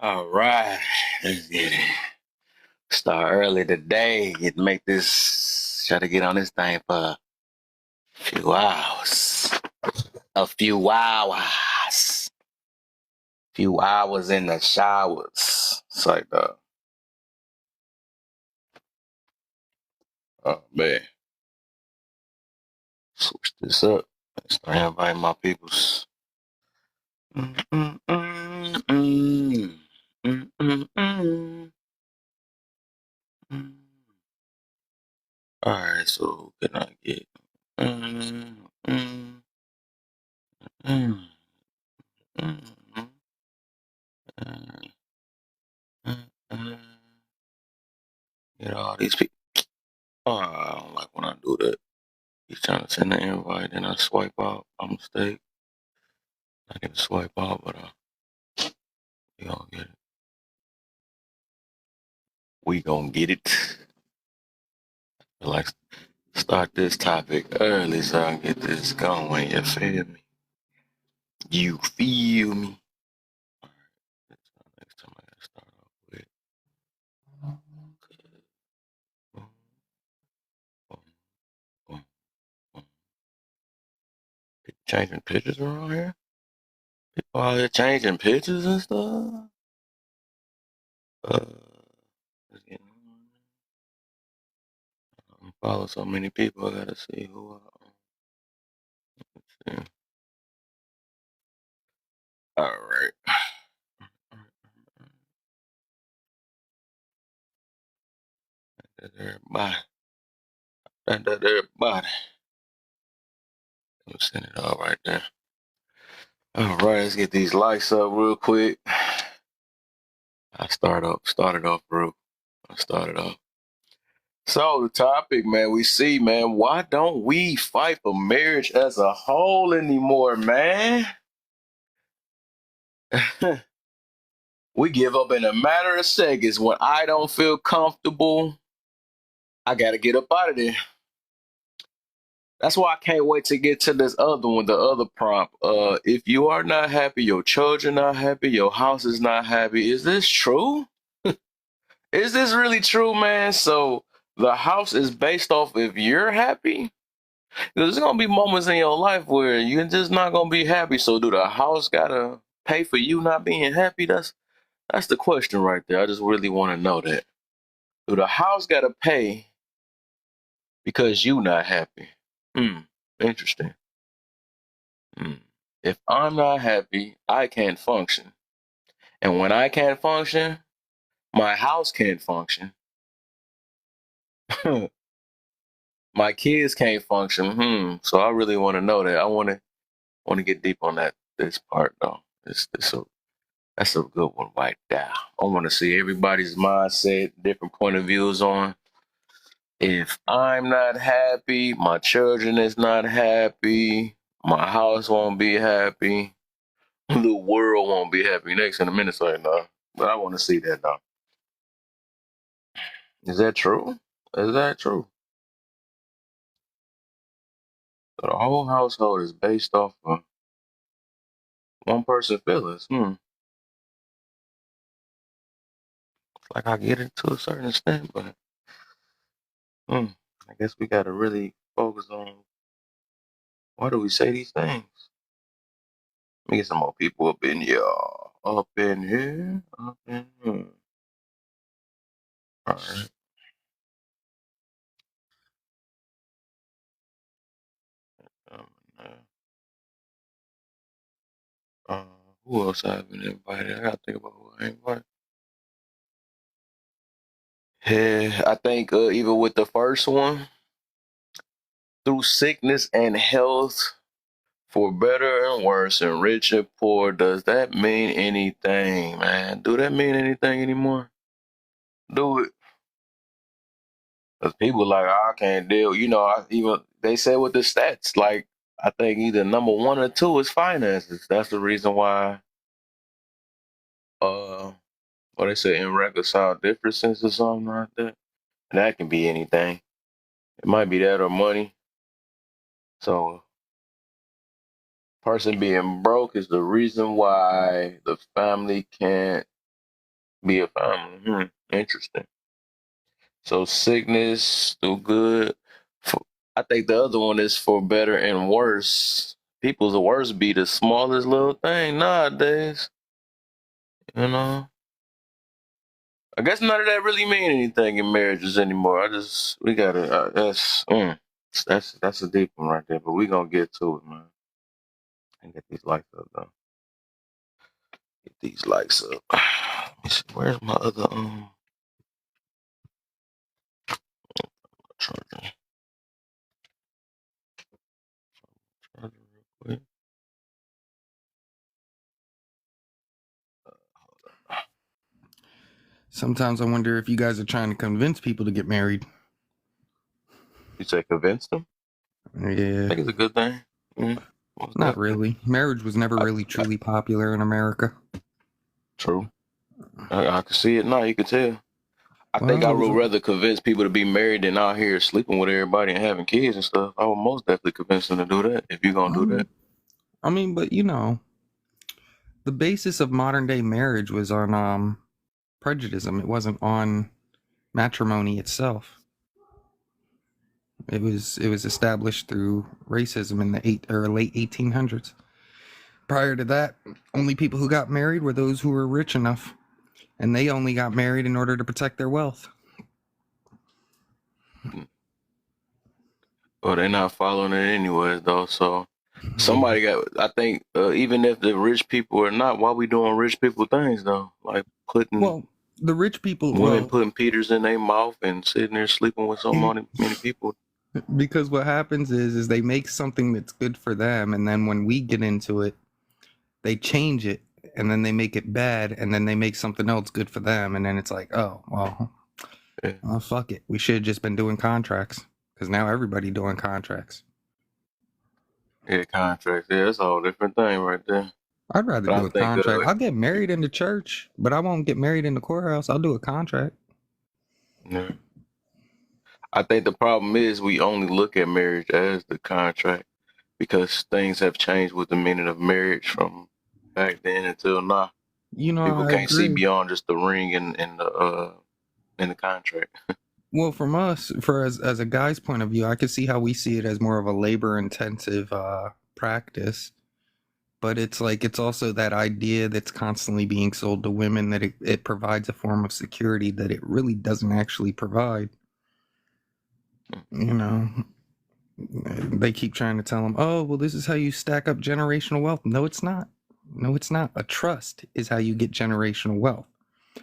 All right, let's get it. Start early today. Make this. Try to get on this thing for a few hours. A few hours. Few hours in the showers. It's like oh man, switch this up. Start inviting my peoples. Mm, mm, mm, mm. Mm, mm, mm. Mm. All right, so can I get? Mm, mm, mm, mm, mm, mm. Mm, Get all these people. Oh, I don't like when I do that. He's trying to send an invite, and I swipe out. I'm mistake. I can swipe out, but we gonna get it. We gonna get it. I like start this topic early so I can get this going. You feel me? You feel me? Next time I gotta start off with. Boom, boom, boom, boom. People changing pictures around here. People out here changing pictures and stuff. Uh, let's get I follow so many people. I gotta see who. Yeah. All right. That's everybody. That's everybody. Let me send it all right there. All right, let's get these lights up real quick. Started off real. I started off. So the topic, man, we see, man, why don't we fight for marriage as a whole anymore, man? We give up in a matter of seconds. When I don't feel comfortable, I gotta get up out of there. That's why I can't wait to get to this other one, the other prompt. If you are not happy, your children not happy, your house is not happy. Is this true? Is this really true, man? So the house is based off if you're happy. There's gonna be moments in your life where you're just not gonna be happy. So do the house gotta pay for you not being happy? That's the question right there. I just really want to know that. Do the house gotta pay because you not happy? Hmm. Interesting. Hmm. If I'm not happy, I can't function. And when I can't function, my house can't function. My kids can't function. So I really want to know that. I want to get deep on this part though. That's a good one right there. I want to see everybody's mindset, different point of views on. If I'm not happy, my children is not happy, my house won't be happy, the world won't be happy. Next in a minute, so no. But I want to see that though. Is that true? Is that true? So the whole household is based off of one person's feelings. Like I get it to a certain extent, but hmm, I guess we got to really focus on why do we say these things. Let me get some more people up in here. Up in here. Up in here. All right. Um, uh, who else I've been invited? I gotta think about who I invited. Yeah, I think even with the first one, through sickness and health, for better and worse, and rich and poor, does that mean anything, man? Do that mean anything anymore? Do it? Because people like, "Oh, I can't deal. Even they say with the stats, like, I think either number one or two is finances. That's the reason why, uh, what they say, irreconcilable differences or something like that. And that can be anything. It might be that or money. So, person being broke is the reason why the family can't Be a family. Interesting. So sickness, do good. I think the other one is for better and worse. People's worst be the smallest little thing nowadays. You know. I guess none of that really mean anything in marriages anymore. We gotta. That's a deep one right there. But we gonna get to it, man. And get these lights up though. Get these lights up. Let me see. Where's my other charger? Charger real quick. Sometimes I wonder if you guys are trying to convince people to get married. You say convince them? Yeah. I think it's a good thing. Not really. Marriage was never really truly popular in America. True. I can see it now. You can tell. I think I would rather convince people to be married than out here sleeping with everybody and having kids and stuff. I would most definitely convince them to do that if you're going to do that. I mean, but you know, the basis of modern day marriage was on prejudice. It wasn't on matrimony itself. It was established through racism in the late 1800s. Prior to that, only people who got married were those who were rich enough, and they only got married in order to protect their wealth. Well, they're not following it anyways, though. So somebody got. I think even if the rich people are not, why we doing rich people things though? Like putting the rich people women putting Peters in their mouth and sitting there sleeping with so many people. Because what happens is they make something that's good for them, and then when we get into it, they change it, and then they make it bad, and then they make something else good for them, and then it's like, oh, well, fuck it. We should have just been doing contracts, because now everybody doing contracts. Yeah, contracts. Yeah, that's a whole different thing right there. I'd rather do a contract. I'll get married in the church, but I won't get married in the courthouse. I'll do a contract. Yeah. I think the problem is we only look at marriage as the contract because things have changed with the meaning of marriage from back then until now. You know, people can't see beyond just the ring and the contract. Well, from us, as a guy's point of view, I can see how we see it as more of a labor-intensive practice. But it's like, it's also that idea that's constantly being sold to women that it provides a form of security that it really doesn't actually provide. You know, they keep trying to tell them, oh, well, this is how you stack up generational wealth. No, it's not. No, it's not. A trust is how you get generational wealth.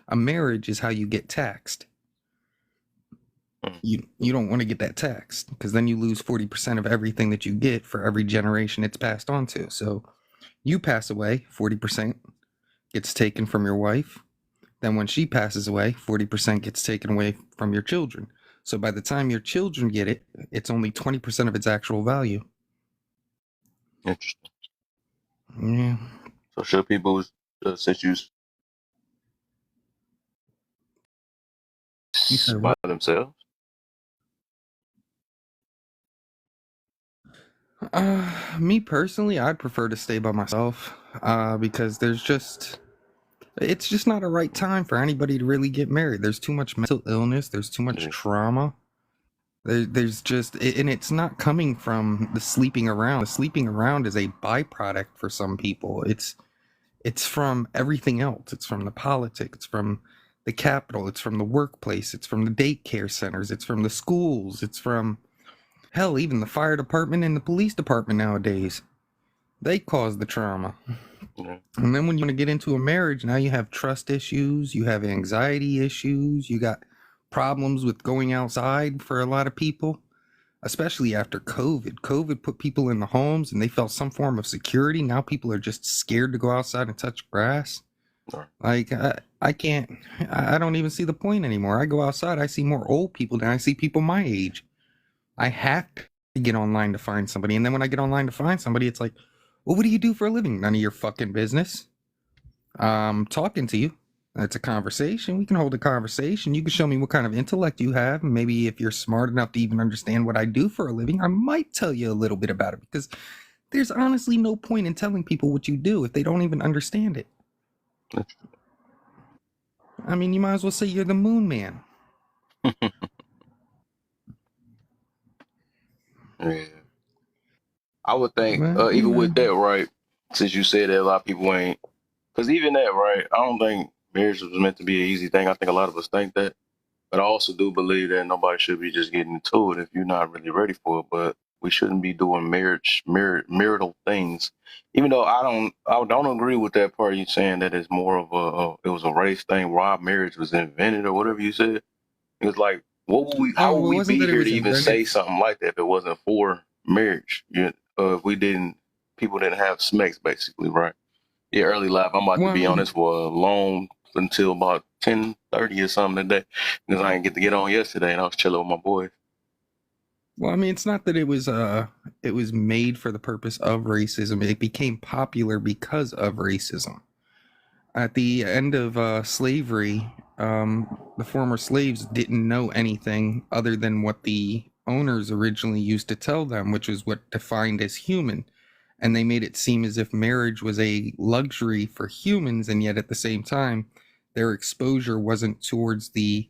A marriage is how you get taxed. You don't want to get that taxed because then you lose 40% of everything that you get for every generation it's passed on to. So you pass away, 40% gets taken from your wife. Then when she passes away, 40% gets taken away from your children. So by the time your children get it, it's only 20% of its actual value. Interesting. Yeah. So should people, since you by themselves? Me personally, I'd prefer to stay by myself because it's just not a right time for anybody to really get married. There's too much mental illness. There's too much trauma. There's just, and it's not coming from the sleeping around. The sleeping around is a byproduct for some people. It's from everything else. It's from the politics. It's from the capital. It's from the workplace. It's from the daycare centers. It's from the schools. It's from, hell, even the fire department and the police department nowadays. They cause the trauma. And then when you want to get into a marriage, now you have trust issues. You have anxiety issues. You got problems with going outside for a lot of people, especially after COVID. COVID put people in the homes and they felt some form of security. Now people are just scared to go outside and touch grass. Like, I can't, I don't even see the point anymore. I go outside, I see more old people than I see people my age. I have to get online to find somebody. And then when I get online to find somebody, it's like, well, what do you do for a living? None of your fucking business. Talking to you. It's a conversation. We can hold a conversation. You can show me what kind of intellect you have. Maybe if you're smart enough to even understand what I do for a living, I might tell you a little bit about it, because there's honestly no point in telling people what you do if they don't even understand it. I mean, you might as well say you're the moon man. Yeah. I would think, But, even with that, right? Since you said that a lot of people ain't, because even that, right? I don't think marriage was meant to be an easy thing. I think a lot of us think that, but I also do believe that nobody should be just getting into it if you're not really ready for it. But we shouldn't be doing marital things. Even though I don't agree with that part. You saying that it's more of it was a race thing, why marriage was invented or whatever you said. It's like, how would oh, it we wasn't be that it here to was even invented. say something like that if it wasn't for marriage? If we didn't, people didn't have smacks, basically, right? Yeah, early life. I'm about to Well, I be on mean, this for a long until about 10:30 or something today because I didn't get on yesterday and I was chilling with my boys. it's not that it was made for the purpose of racism. It became popular because of racism. At the end of slavery, the former slaves didn't know anything other than what the owners originally used to tell them, which was what defined as human. And they made it seem as if marriage was a luxury for humans, and yet at the same time, their exposure wasn't towards the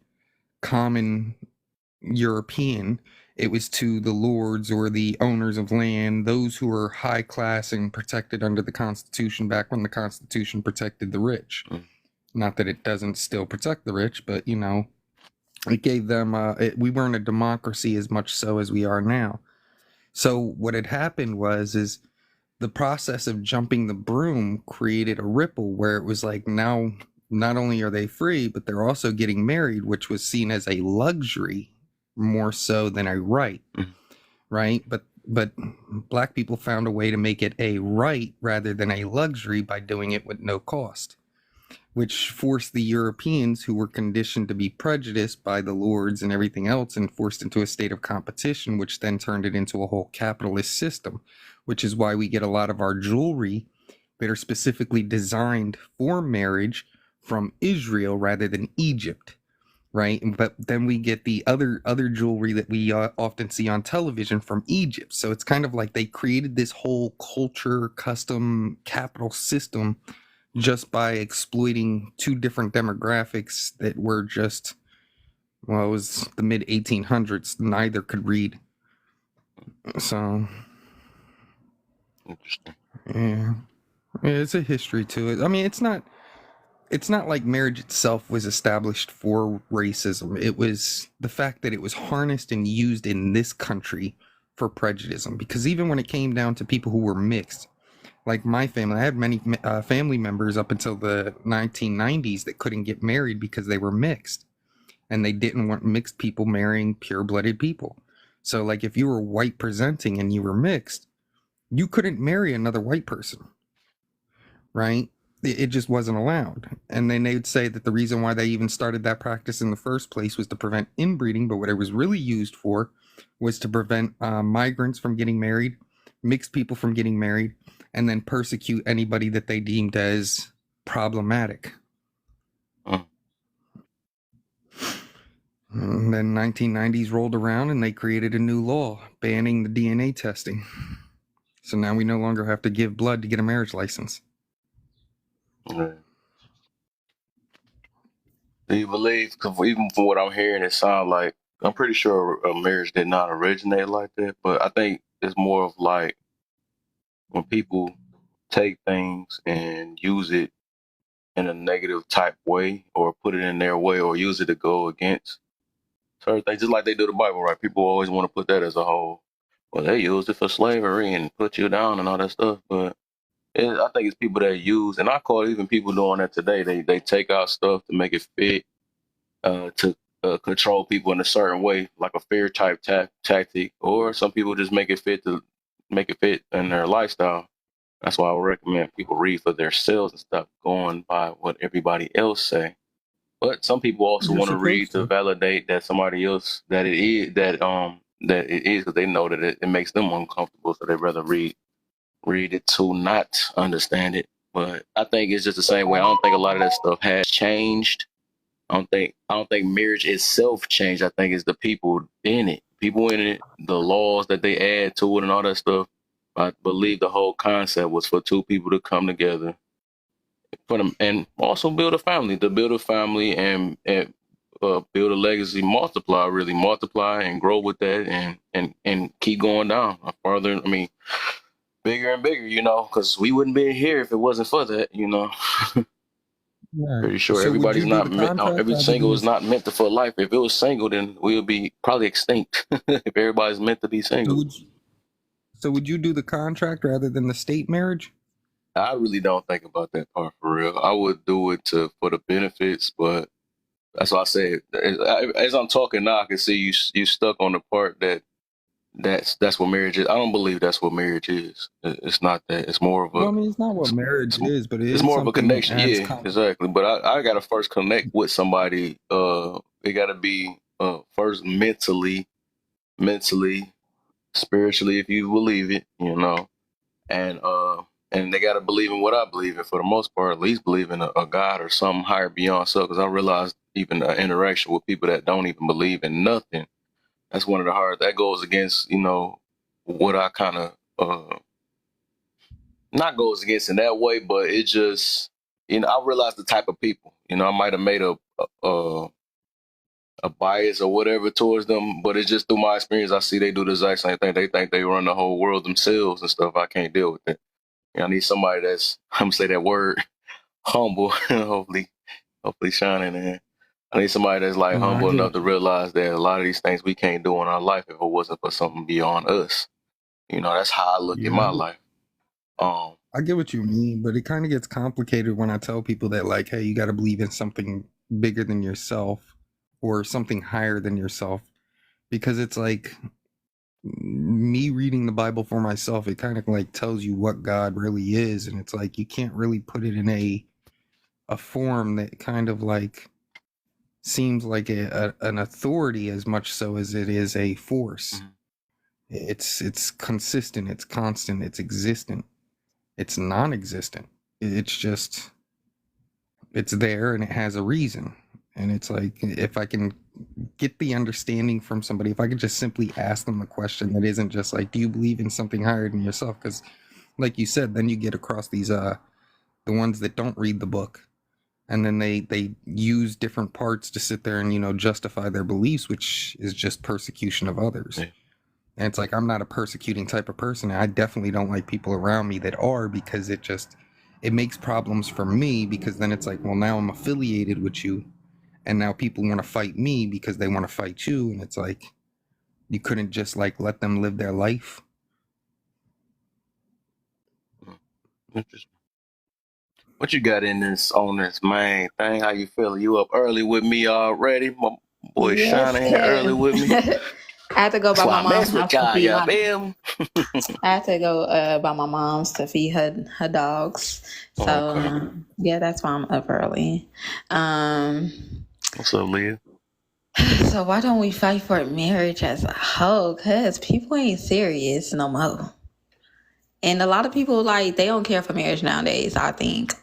common European. It was to the lords or the owners of land, those who were high class and protected under the Constitution back when the Constitution protected the rich. Mm. Not that it doesn't still protect the rich, but it gave them. We weren't a democracy as much so as we are now. So what had happened is the process of jumping the broom created a ripple where it was like now not only are they free, but they're also getting married, which was seen as a luxury more so than a right, Mm. right? But black people found a way to make it a right rather than a luxury by doing it with no cost, which forced the Europeans, who were conditioned to be prejudiced by the lords and everything else, and forced into a state of competition, which then turned it into a whole capitalist system, which is why we get a lot of our jewelry that are specifically designed for marriage from Israel rather than Egypt, right? But then we get the other jewelry that we often see on television from Egypt. So it's kind of like they created this whole culture custom capital system just by exploiting two different demographics that were just, well, it was the mid 1800s. Neither could read. So, Interesting. yeah. Yeah, it's a history to it. I mean, it's not like marriage itself was established for racism. It was the fact that it was harnessed and used in this country for prejudice. Because even when it came down to people who were mixed, like my family, I had many family members up until the 1990s that couldn't get married because they were mixed, and they didn't want mixed people marrying pure-blooded people. So, like, if you were white presenting and you were mixed, you couldn't marry another white person, right? It just wasn't allowed. And then they'd say that the reason why they even started that practice in the first place was to prevent inbreeding, but what it was really used for was to prevent migrants from getting married, mixed people from getting married, and then persecute anybody that they deemed as problematic. Mm. And then 1990s rolled around and they created a new law banning the DNA testing. So now we no longer have to give blood to get a marriage license. Yeah. Do you believe? Cause even from what I'm hearing, it sounds like I'm pretty sure a marriage did not originate like that. But I think it's more of like when people take things and use it in a negative type way, or put it in their way, or use it to go against certain things, just like they do the Bible, right? People always want to put that as a whole. Well, they used it for slavery and put you down and all that stuff, but I think it's people that use, and I call it even people doing that today. They take out stuff to make it fit, to control people in a certain way, like a fear type tactic, or some people just make it fit in their lifestyle. That's why I would recommend people read for themselves and stop going by what everybody else say. But some people also You're want to read supposed to to. validate that somebody else that it is because they know that it makes them uncomfortable, so they rather read it to not understand it. But I think it's just the same way. I don't think a lot of that stuff has changed. I don't think marriage itself changed. I think it's the people in it. People in it, the laws that they add to it and all that stuff. I believe the whole concept was for two people to come together for them, and also build a family. To build a family and build a legacy, multiply and grow with that, and keep going down farther. I mean, bigger and bigger, because we wouldn't be here if it wasn't for that. Right. Pretty sure So would everybody's you do not the meant. contract Every rather single than is not meant to for life. If it was single, then we'll be probably extinct. If everybody's meant to be so single, would you, so would you do the contract rather than the state marriage? I really don't think about that part for real. I would do it for the benefits, but that's why I said as I'm talking now, I can see you stuck on the part that's what marriage is. I don't believe that's what marriage is. It's not that. It's more of Well, a I mean, it's not what it's, marriage it's, is, but it it's is more of a something connection. as Yeah, exactly. But I gotta first connect with somebody. It gotta be first mentally, spiritually, if you believe it. And they gotta believe in what I believe in for the most part. At least believe in a God or something higher beyond self. Because I realized even interaction with people that don't even believe in nothing, that's one of the hard. That goes against what I kind of not goes against in that way, but it just I realized the type of people. I might have made a bias or whatever towards them, but it's just through my experience. I see they do the exact same thing. They think they run the whole world themselves and stuff. I can't deal with it. I need somebody that's I'm gonna say that word humble. hopefully shining in. I need somebody that's like I humble get enough what to realize that a lot of these things we can't do in our life if it wasn't for something beyond us. That's how I look at yeah, my life. Um, I get what you mean, but it kind of gets complicated when I tell people that, like, hey, you got to believe in something bigger than yourself or something higher than yourself, because it's like me reading the Bible for myself. It kind of like tells you what God really is, and it's like you can't really put it in a form that kind of like seems like an authority as much so as it is a force. mhm. It's consistent, it's constant, it's existent, it's non-existent. It's just it's there and it has a reason. And it's like if I can get the understanding from somebody, if I could just simply ask them a question that isn't just like, do you believe in something higher than yourself? Because like you said, then you get across these the ones that don't read the book, and then they use different parts to sit there and justify their beliefs, which is just persecution of others. Yeah. And it's like I'm not a persecuting type of person. I definitely don't like people around me that are, because it makes problems for me, because then it's like, well, now I'm affiliated with you, and now people want to fight me because they want to fight you, and it's like you couldn't just like let them live their life. Interesting. What you got in this on this main thing? How you feeling? You up early with me already? My boy Yes, shining here early with me. cuz I had to go That's by why my I mom's mess with house to y'all. feed Y'all my. feel I had to go by my mom's to feed her dogs. So Okay. yeah, that's why I'm up early. Um, What's up, Leah? so why don't we fight for marriage as a whole? Cause people ain't serious no more. And a lot of people like they don't care for marriage nowadays, I think.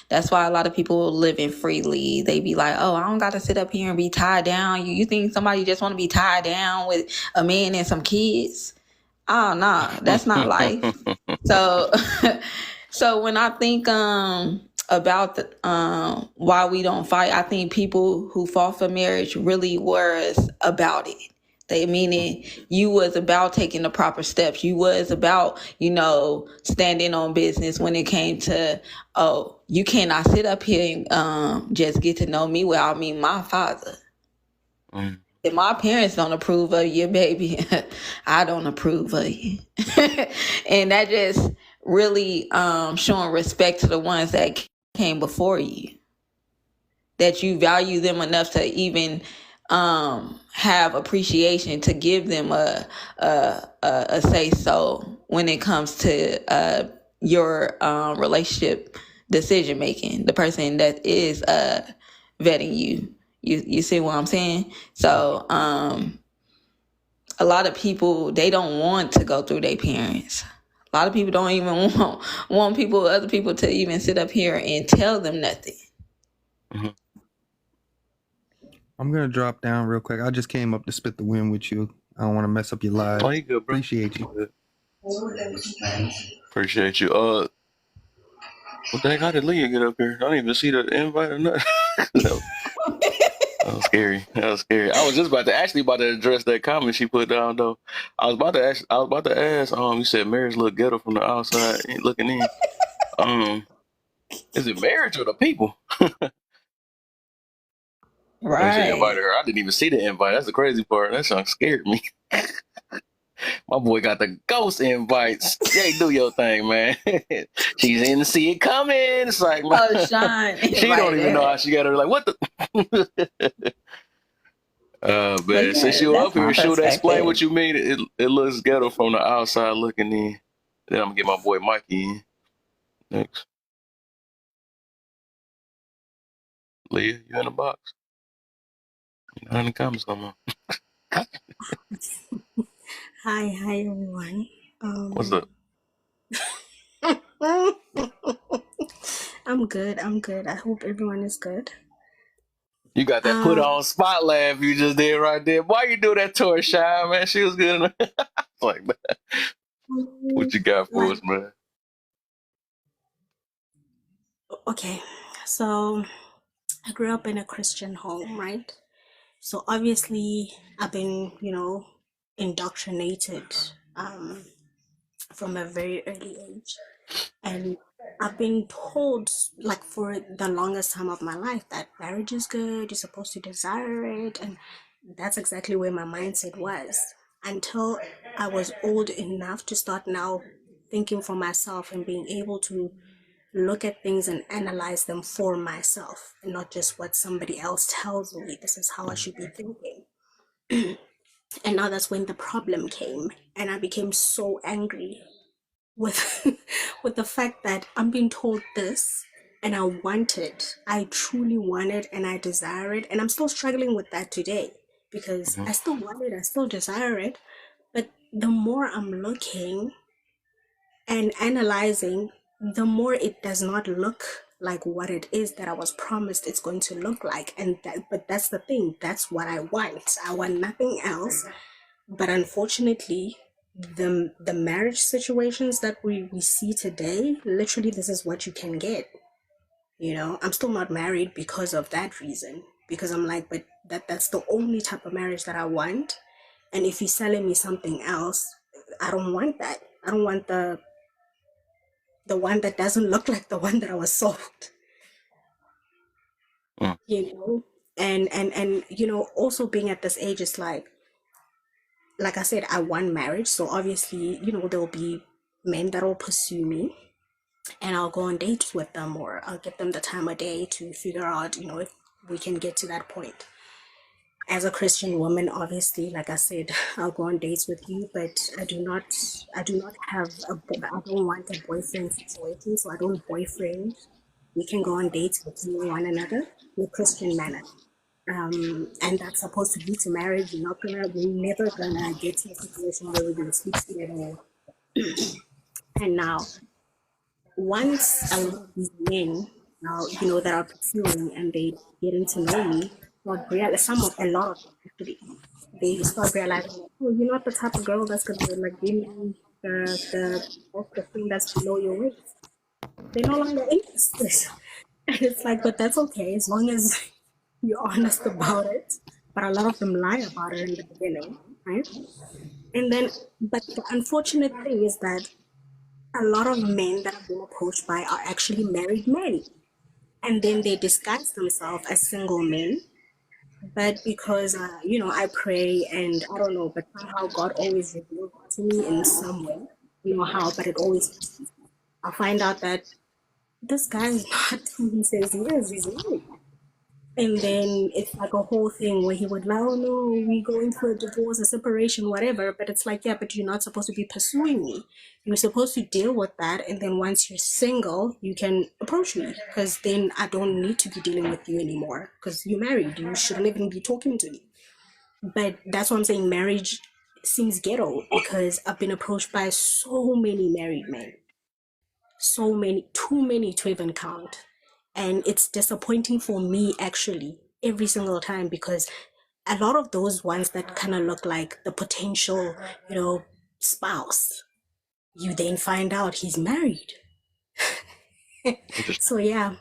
That's why a lot of people living freely. They be like, oh, I don't gotta sit up here and be tied down. You think somebody just wanna be tied down with a man and some kids? Oh no, that's not life. So so when I think about why we don't fight, I think people who fought for marriage really was about it. They meaning you was about taking the proper steps. You was about, standing on business when it came to, oh, you cannot sit up here and just get to know me without me, my father. Mm. If my parents don't approve of you, baby, I don't approve of you. And that just really showing respect to the ones that came before you, that you value them enough to even have appreciation to give them a say so when it comes to your relationship decision making. The person that is vetting you. You see what I'm saying? So a lot of people, they don't want to go through their parents. A lot of people don't even want other people to even sit up here and tell them nothing. Mhm. I'm gonna drop down real quick. I just came up to spit the wind with you. I don't want to mess up your Oh, live. you good, bro? Appreciate you. Good. Appreciate you. Well, dang, how did Leah get up here? I didn't even see the invite or nothing. That was scary. That was scary. I was just about to address that comment she put down though. I was about to ask. You said marriage look ghetto from the outside looking in. Is it marriage or the people? Let me see, invited Right. her. I didn't even see the invite. That's the crazy part. That song scared me. My boy got the ghost invites. Yeah, do your thing, man. She didn't see it coming. It's like, man, Oh, Sean she don't invited even know her. how she got her. Like, what the? But But since yeah, you're up that's here, my should explain perspective. what you mean. It looks ghetto from the outside looking in. Then I'm gonna get my boy Mikey in next. Leah, you in the box? You're not in the comments no more. Hi everyone. What's up? I'm good. I hope everyone is good. You got that put Um, on spot laugh you just did right there. Why you do that to her, Shy, man? She was good. Like, man, what you got for like, us, man? okay, so I grew up in a Christian home, right? So obviously I've been, indoctrinated from a very early age. And I've been told, like, for the longest time of my life, that marriage is good, you're supposed to desire it. And that's exactly where my mindset was until I was old enough to start now thinking for myself and being able to look at things and analyze them for myself and not just what somebody else tells me. This is how I should be thinking. And now that's when the problem came, and I became so angry with with the fact that I'm being told this and I want it. I truly want it and I desire it. And I'm still struggling with that today because Mm-hmm. I still want it, I still desire it. But the more I'm looking and analyzing, the more it does not look like what it is that I was promised it's going to look like. And but that's the thing, that's what I want. I want nothing else. But unfortunately, the marriage situations that we see today, literally this is what you can get. I'm still not married because of that reason. Because I'm like, but that's the only type of marriage that I want. And if you're selling me something else, I don't want that. I don't want the one that doesn't look like the one that I was sold. Mm. You know? And also being at this age is like I said, I want marriage. So obviously, there'll be men that'll pursue me and I'll go on dates with them or I'll give them the time of day to figure out, if we can get to that point. As a Christian woman, obviously, like I said, I'll go on dates with you, but I do not I don't want a boyfriend situation, so I don't boyfriend. We can go on dates between one another in a Christian manner. And that's supposed to lead to marriage. We're never gonna get to a situation where we're gonna sleep together. And now, once a lot of these men now, that are pursuing and they getting to know me, a lot of them actually, they start realizing, like, oh, you're not the type of girl that's gonna like give me the thing that's below your waist. They're no longer interested. And it's like, but that's okay as long as you're honest about it. But a lot of them lie about it in the beginning, right? And then, but the unfortunate thing is that a lot of men that I've been approached by are actually married men. And then they disguise themselves as single men. But because, I pray and I don't know, but somehow God always reveals it to me in some way. You know how, but it always, I'll find out that this guy is not who he says he is. He's married. And then it's like a whole thing where he would like, oh no, we going through a divorce, a separation, whatever. But it's like, yeah, but you're not supposed to be pursuing me. You're supposed to deal with that. And then once you're single, you can approach me because then I don't need to be dealing with you anymore because you're married. You shouldn't even be talking to me. But that's what I'm saying. Marriage seems ghetto because I've been approached by so many married men, so many, too many to even count. And it's disappointing for me actually every single time because a lot of those ones that kind of look like the potential, spouse, you then find out he's married. So yeah.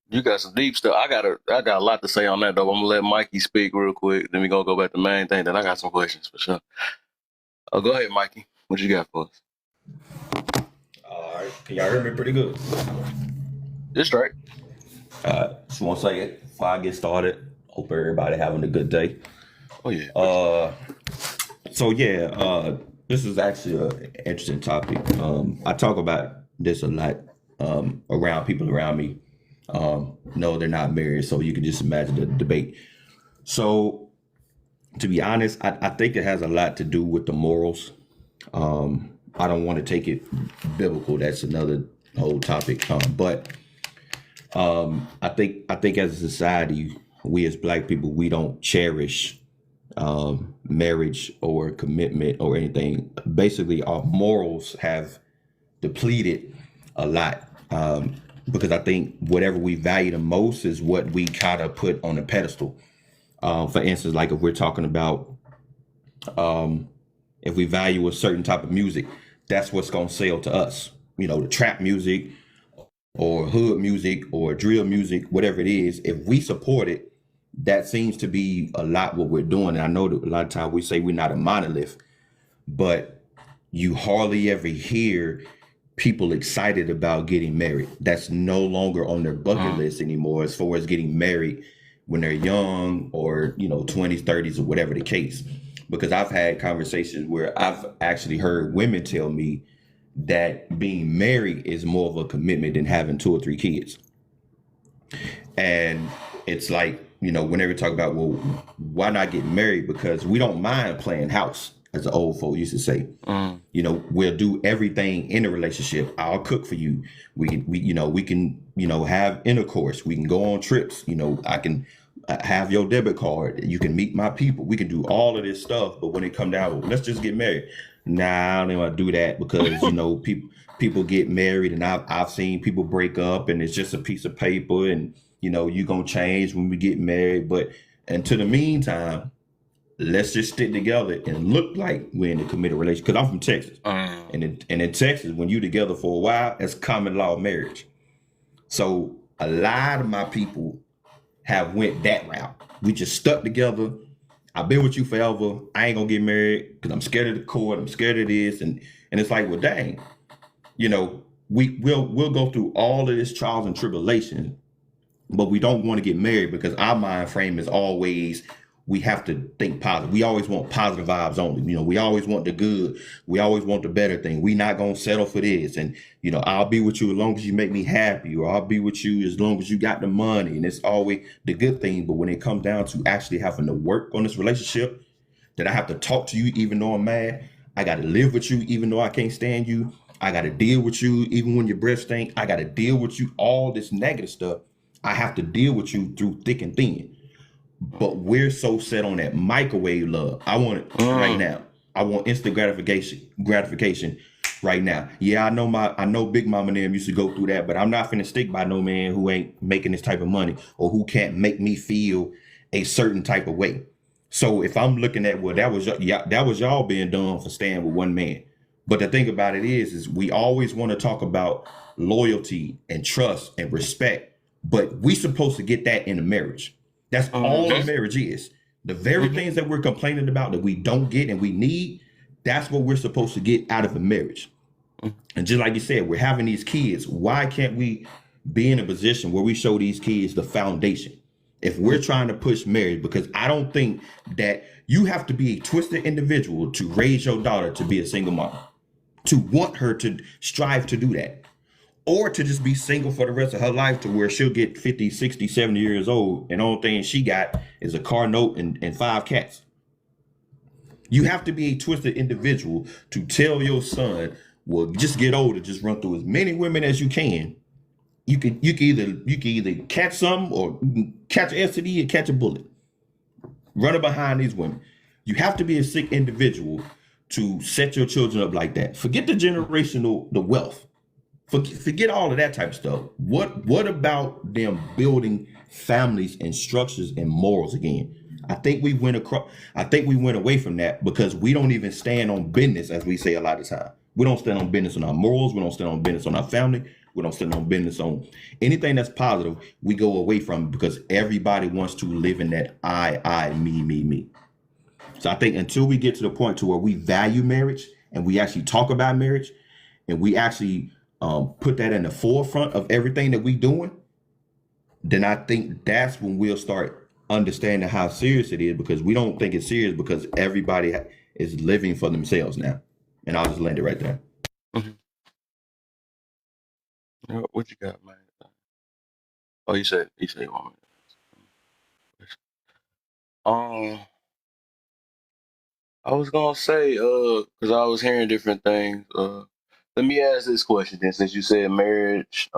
You got some deep stuff. I got a lot to say on that though. I'm gonna let Mikey speak real quick. Then we gonna go back to the main thing. Then I got some questions for sure. Oh, go ahead, Mikey. What you got for us? All right. Can y'all hear me pretty good? Just right. Just want to say it before I get started. Hope everybody having a good day. Oh yeah. This is actually an interesting topic. I talk about this a lot around people around me. No, they're not married, so you can just imagine the debate. So, to be honest, I think it has a lot to do with the morals. I don't want to take it biblical. That's another whole topic. But I think as a society, we as Black people, we don't cherish marriage or commitment or anything. Basically, our morals have depleted a lot. Because I think whatever we value the most is what we kind of put on a pedestal. For instance, like if we're talking about if we value a certain type of music, that's what's going to sell to us. You know, the trap music or hood music or drill music, whatever it is, if we support it, that seems to be a lot what we're doing. And I know that a lot of times we say we're not a monolith, but you hardly ever hear people excited about getting married. That's no longer on their bucket list anymore as far as getting married when they're young or, 20s, 30s or whatever the case. Because I've had conversations where I've actually heard women tell me that being married is more of a commitment than having 2 or 3 kids. And it's like, whenever we talk about, well, why not get married? Because we don't mind playing house, as the old folk used to say. We'll do everything in a relationship. I'll cook for you. We can have intercourse. We can go on trips. I can have your debit card. You can meet my people. We can do all of this stuff. But when it come down, let's just get married. Nah, I don't want to do that because, people get married and I've seen people break up and it's just a piece of paper and, you're going to change when we get married. But until the meantime, let's just stick together and look like we're in a committed relationship. Because I'm from Texas. And in Texas, when you're together for a while, it's common law marriage. So a lot of my people have went that route. We just stuck together. I've been with you forever. I ain't gonna get married because I'm scared of the court. I'm scared of this. And it's like, well, dang, we'll go through all of this trials and tribulation, but we don't want to get married because our mind frame is always, we have to think positive. We always want positive vibes only. We always want the good. We always want the better thing. We not going to settle for this. And, I'll be with you as long as you make me happy, or I'll be with you as long as you got the money. And it's always the good thing. But when it comes down to actually having to work on this relationship, that I have to talk to you even though I'm mad. I got to live with you even though I can't stand you. I got to deal with you even when your breath stinks. I got to deal with you. All this negative stuff, I have to deal with you through thick and thin. But we're so set on that microwave love. I want it right now. I want instant gratification right now. Yeah, I know Big Mama and them used to go through that, but I'm not finna stick by no man who ain't making this type of money or who can't make me feel a certain type of way. So if I'm looking at, well, that was y'all being done for staying with one man. But the thing about it is we always want to talk about loyalty and trust and respect, but we supposed to get that in a marriage. That's all a marriage is. The very things that we're complaining about that we don't get and we need, that's what we're supposed to get out of a marriage. And just like you said, we're having these kids. Why can't we be in a position where we show these kids the foundation? If we're trying to push marriage, because I don't think that you have to be a twisted individual to raise your daughter to be a single mom, to want her to strive to do that. Or to just be single for the rest of her life to where she'll get 50, 60, 70 years old and the only thing she got is a car note and 5 cats. You have to be a twisted individual to tell your son, well, just get older, just run through as many women as you can. You can either catch some or catch an STD or catch a bullet. Running behind these women. You have to be a sick individual to set your children up like that. Forget the the wealth. Forget all of that type of stuff. What about them building families and structures and morals again? I think we went away from that because we don't even stand on business, as we say a lot of time. We don't stand on business on our morals. We don't stand on business on our family. We don't stand on business on anything that's positive. We go away from, because everybody wants to live in that I, me. So I think until we get to the point to where we value marriage and we actually talk about marriage and we actually put that in the forefront of everything that we doing, then I think that's when we'll start understanding how serious it is, because we don't think it's serious because everybody is living for themselves now. And I'll just land it right there. What you got, man? Oh, you said you want me. I was gonna say, because I was hearing different things. Let me ask this question then, since you said marriage,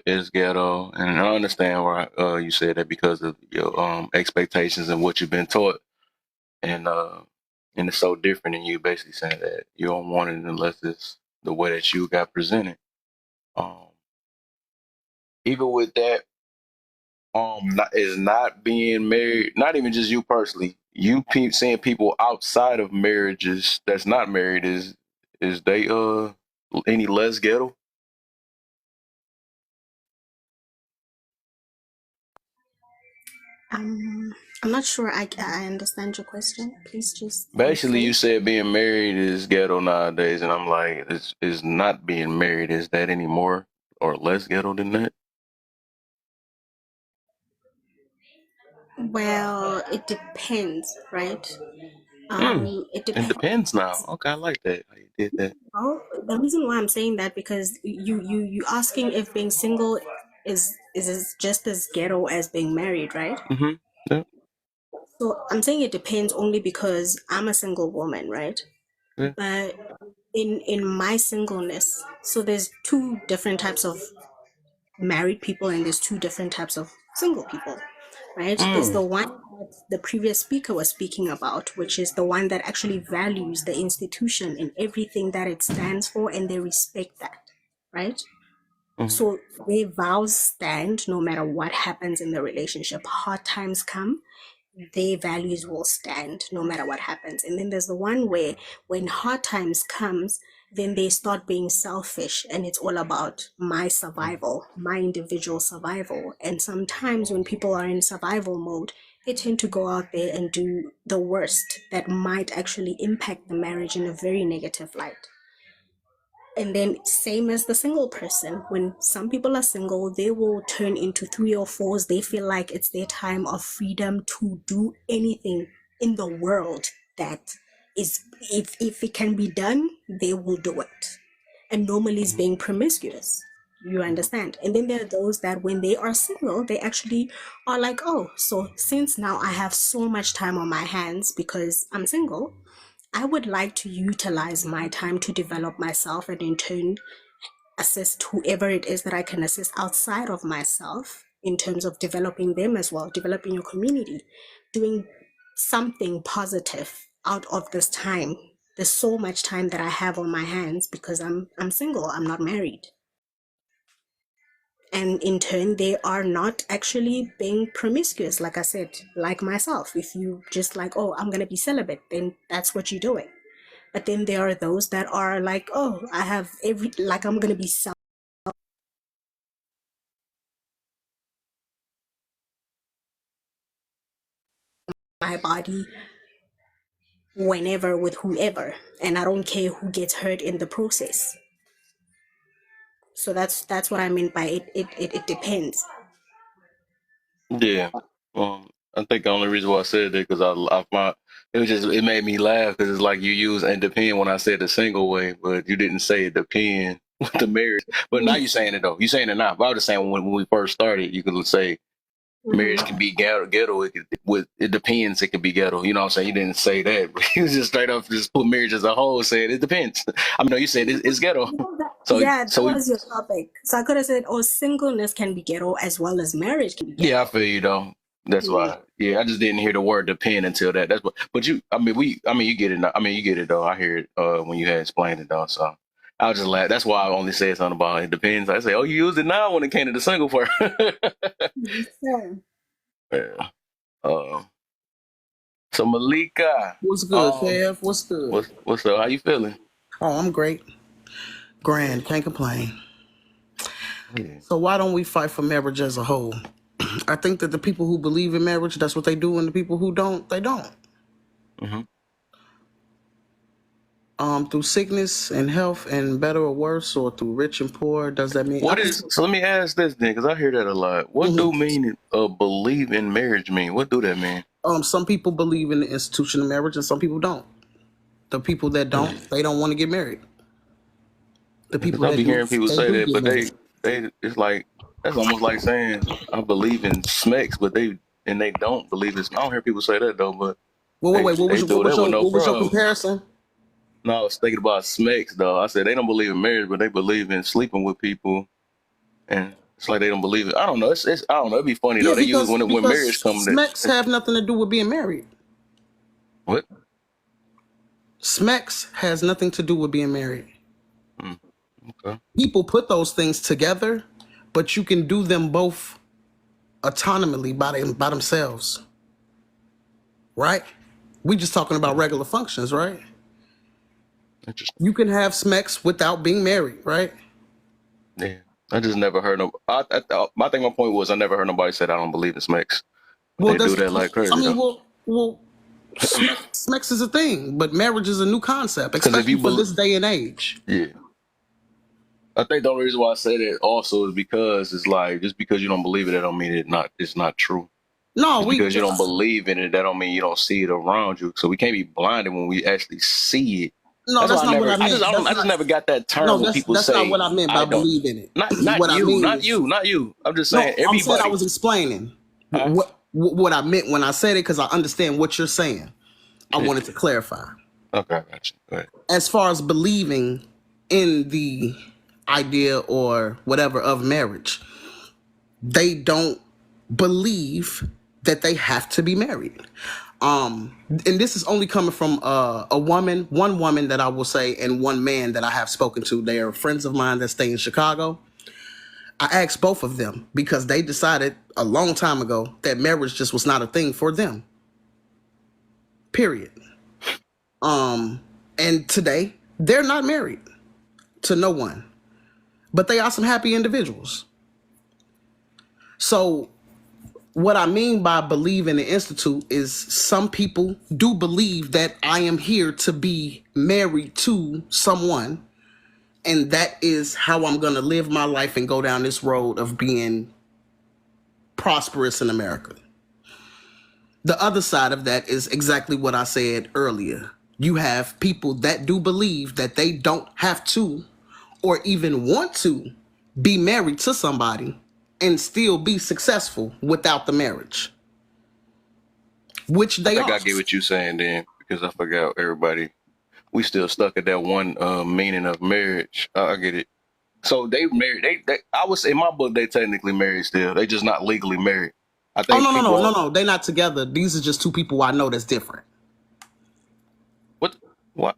is ghetto, and I understand why, you said that because of your, expectations and what you've been taught, and it's so different, and you basically saying that you don't want it unless it's the way that you got presented. Um, Even with that, not being married, not even just you personally, seeing people outside of marriages that's not married, is they any less ghetto? I'm not sure I understand your question. Please just Basically, you rephrase. said being married is ghetto nowadays, and I'm like, is not being married, is that any more or less ghetto than that? Well, it depends, right? Mm, It it depends. depends now. Okay, I like that. How you did that. Well, the reason why I'm saying that, because you asking if being single is just as ghetto as being married, right? Mm-hmm. Yeah, So I'm saying it depends only because I'm a single woman, right? yeah. But in my singleness, so there's two different types of married people and there's two different types of single people, right? There's the Mm, one that the previous speaker was speaking about, which is the one that actually values the institution and everything that it stands for, and they respect that, right? mm, So their vows stand no matter what happens in the relationship. Hard times come, their values will stand no matter what happens. And then there's the one where when hard times comes, then they start being selfish and it's all about my survival, my individual survival. And sometimes when people are in survival mode, they tend to go out there and do the worst that might actually impact the marriage in a very negative light. And then same as the single person, when some people are single, they will turn into three or fours. They feel like it's their time of freedom to do anything in the world that is, if it can be done, they will do it. And normally it's mm, being promiscuous. You mm, understand? And then there are those that when they are single, they actually are like, oh, so since now I have so much time on my hands because I'm single, I would like to utilize my time to develop myself and in turn assist whoever it is that I can assist outside of myself in terms of developing them as well, developing your community, doing something positive out of this time. There's so much time that I have on my hands because I'm single, I'm not married. And in turn, they are not actually being promiscuous, like I said, like myself. If you just like, oh, I'm gonna be celibate, then that's what you're doing. But then there are those that are like, oh, I have like I'm gonna be self my body whenever with whoever, and I don't care who gets hurt in the process. So that's what I mean by it depends. yeah. I think the only reason why I said that because I find it made me laugh because it's like you use and depend when I said the single way, but you didn't say it depend with the marriage. But now you're saying it though. You're saying it now. But I was just saying when we first started, you could say marriage can Mm-hmm. be ghetto. It depends. It can be ghetto. You know what I'm saying? You didn't say that. But you just straight up just put marriage as a whole. Said it depends. I mean, no, you said it's ghetto. So Yeah, that so we, was your topic. So I could have said, oh, singleness can be ghetto as well as marriage can be yeah, I ghetto. feel you though. That's Yeah. why. Yeah, I just didn't hear the word depend until that. That's what. But you, I mean, you get it. I mean, you get it though. I hear it when you had explained it though. So I was just laugh. That's why I only said something about it depends. I say, oh, you used it now when it came to the single part. Yes, sir. Yeah. Um. So Malika, What's good, Kev? What's good? what's up? How you feeling? Oh, I'm great. Grand, can't complain. Yeah. So why don't we fight for marriage as a whole? I think that the people who believe in marriage, that's what they do, and the people who don't, they don't. Mm-hmm. Through sickness and health and better or worse, or through rich and poor, does that mean? So let me ask this then, because I hear that a lot. What do mean believe in marriage mean? What do that mean? Some people believe in the institution of marriage, and some people don't. The people that don't, they don't want to get married. The people I that be do, hearing people they say do that, get but married. they it's like that's almost like saying I believe in smecks, but they don't believe it. I don't hear people say that though, but Wait. What they do that with no was your problem. comparison? No, I was thinking about smecks though. I said they don't believe in marriage, but they believe in sleeping with people, and it's like they don't believe it. I don't know. It's I don't know. It'd be funny though. Yeah, They use when because marriage comes. smecks have nothing to do with being married. What? Smecks has nothing to do with being married. Okay. People put those things together, but you can do them both autonomously by themselves. Right? We just talking about regular functions, right? Interesting. You can have smecks without being married, right? Yeah. I just never heard no. I think my point was I never heard nobody say I don't believe in smecks. Well, They do that like crazy. I mean, smecks is a thing, but marriage is a new concept, Because if especially you for this day and age. yeah. I think the only reason why I say that also is because it's like just because you don't believe it, that don't mean it's not true. No, Because you don't believe in it, that don't mean you don't see it around you. So we can't be blinded when we actually see it. No, that's not what I meant. I just never got that term No, when people that's say not what I meant by believe in it. Not What I mean not is, you. I'm just no, saying everybody. I'm saying I was explaining what I meant when I said it because I understand what you're saying. I wanted to clarify. Okay, I got you. Go ahead. As far as believing in the idea or whatever of marriage, they don't believe that they have to be married. And this is only coming from one woman that I will say, and one man that I have spoken to. They are friends of mine that stay in Chicago. I asked both of them because they decided a long time ago that marriage just was not a thing for them. Period. And today they're not married to no one, but they are some happy individuals. So what I mean by believe in the institute is some people do believe that I am here to be married to someone, and that is how I'm going to live my life and go down this road of being prosperous in America. The other side of that is exactly what I said earlier. You have people that do believe that they don't have to or even want to be married to somebody and still be successful without the marriage. Which they are. I get what you're saying then, because I forgot everybody. We still stuck at that one meaning of marriage. I get it. So they married. They I was in my book. They technically married still. They just not legally married. I think. No. They're not together. These are just two people I know that's different. What?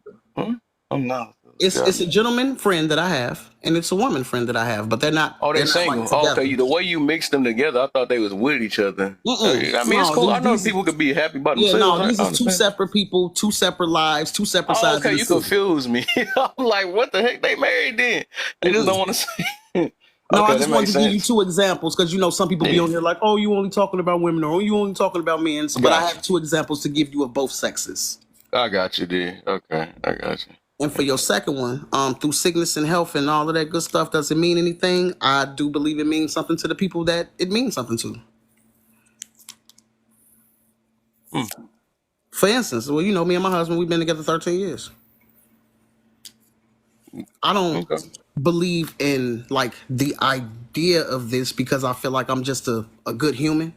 I'm not. It's a gentleman friend that I have, and it's a woman friend that I have, but they're not. Oh, they're single. Like okay, the way you mixed them together, I thought they was with each other. I mean, it's cool. I know people could be happy about themselves. No, these are two separate people, two separate lives, two separate sides. Okay, you confused me. I'm like, what the heck? They married then? They just don't want to say. No, I just wanted to give you two examples because some people be on here like, oh, you only talking about women or you only talking about men. But I have two examples to give you of both sexes. I got you, dude. Okay, I got you. And for your second one, through sickness and health and all of that good stuff, does it mean anything? I do believe it means something to the people that it means something to. For instance, well, me and my husband, we've been together 13 years. I don't believe in like the idea of this because I feel like I'm just a good human.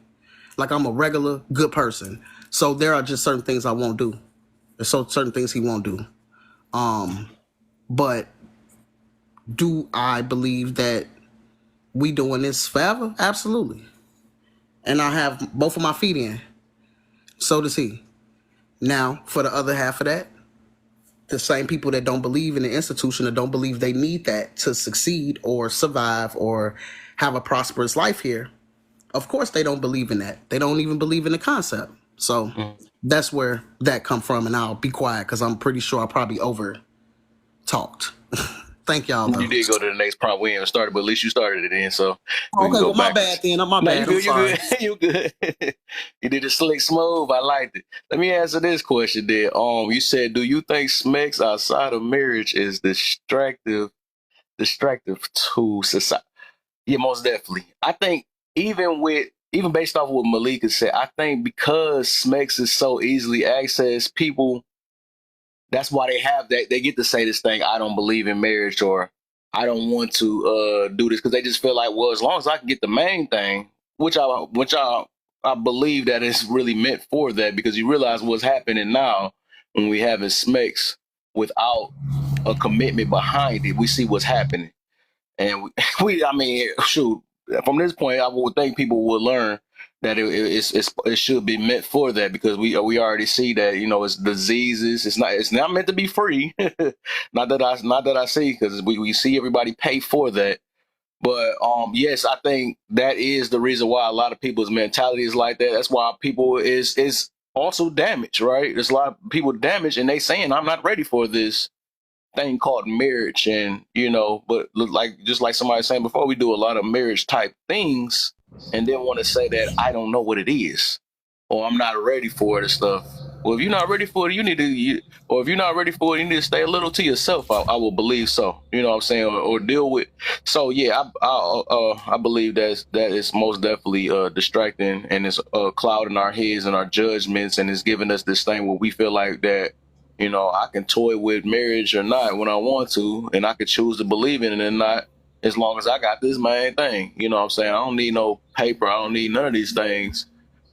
Like I'm a regular good person. So there are just certain things I won't do. There's certain things he won't do. But do I believe that we doing this forever? Absolutely. And I have both of my feet in. So does he. Now, for the other half of that, the same people that don't believe in the institution or don't believe they need that to succeed or survive or have a prosperous life here, of course they don't believe in that. They don't even believe in the concept. So that's where that come from, and I'll be quiet because I'm pretty sure I probably over talked. Thank y'all, though. You did go to the next prompt. We haven't started, but at least you started it in, so we Okay, can go well, my backwards. bad then. My No, bad. you I'm good. sorry. You good. You good. You did it slick smooth. I liked it. Let me answer this question then. You said, do you think sex outside of marriage is distractive to society? Yeah, most definitely. I think even based off what Malika said, I think because sex is so easily accessed, people, that's why they have that. They get to say this thing, I don't believe in marriage, or I don't want to do this, because they just feel like, well, as long as I can get the main thing, which I believe that it's really meant for that, because you realize what's happening now when we having sex without a commitment behind it. We see what's happening. And I mean, shoot, from this point, I would think people will learn that it should be meant for that, because we already see that, it's diseases. It's not meant to be free. not that I see, because we see everybody pay for that. But yes, I think that is the reason why a lot of people's mentality is like that. That's why people is also damaged, right? There's a lot of people damaged, and they saying, I'm not ready for this thing called marriage. And but just like somebody was saying before, we do a lot of marriage type things and then want to say that I don't know what it is, or I'm not ready for it and stuff. Well, if you're not ready for it, or if you're not ready for it, you need to stay a little to yourself. I will believe so. You know what I'm saying, or deal with. So yeah, I believe that is most definitely distracting, and it's clouding our heads and our judgments, and it's giving us this thing where we feel like that. I can toy with marriage or not when I want to, and I could choose to believe in it or not, as long as I got this main thing. You know what I'm saying? I don't need no paper. I don't need none of these things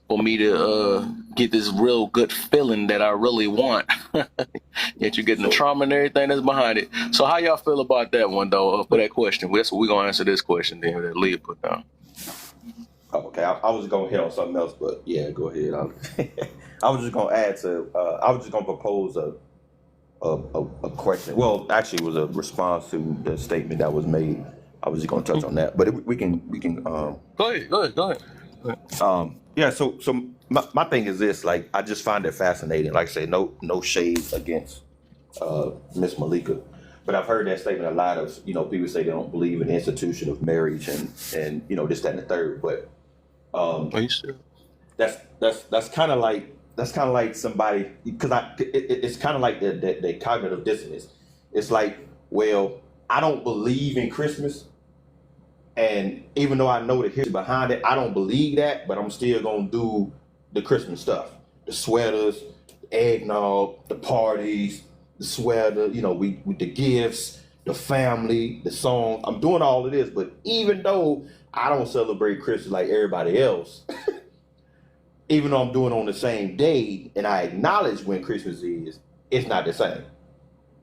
for me to get this real good feeling that I really want. Yet you're getting the trauma and everything that's behind it. So how y'all feel about that one, though, for that question? That's what we're going to answer this question then that Leah put down. Okay, I was going to hit on something else, but yeah, go ahead. I was just going to add to, I was just going to propose a question. Well, actually, it was a response to the statement that was made. I was just going to touch on that, but we can. Go ahead. Yeah. So my thing is this. Like, I just find it fascinating. Like I say, no shade against Miss Malika, but I've heard that statement a lot of people say they don't believe in the institution of marriage and this, that, and the third. But that's kind of like somebody, because it's kind of like the cognitive dissonance. It's like, well, I don't believe in Christmas, and even though I know the history behind it, I don't believe that, but I'm still gonna do the Christmas stuff, the sweaters, the eggnog, the parties, the sweater, we with the gifts, the family, the song. I'm doing all of this, but even though I don't celebrate Christmas like everybody else, even though I'm doing it on the same day and I acknowledge when Christmas is, it's not the same.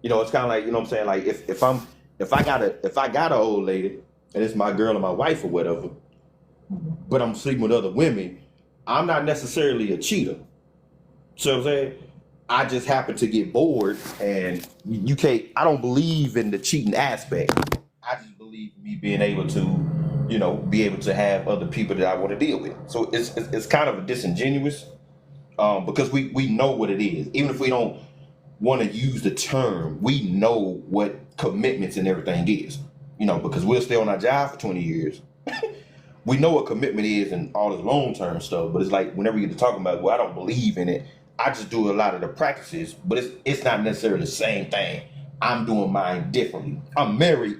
It's kind of like, what I'm saying? Like if I got an old lady and it's my girl or my wife or whatever, but I'm sleeping with other women, I'm not necessarily a cheater. So I'm saying, I just happen to get bored, and I don't believe in the cheating aspect. I just believe in me being able to, be able to have other people that I want to deal with. So it's kind of a disingenuous, because we know what it is. Even if we don't want to use the term, we know what commitments and everything is. Because we'll stay on our job for 20 years. We know what commitment is and all this long-term stuff, but it's like whenever you get to talking about, well, I don't believe in it, I just do a lot of the practices, but it's not necessarily the same thing. I'm doing mine differently. I'm married.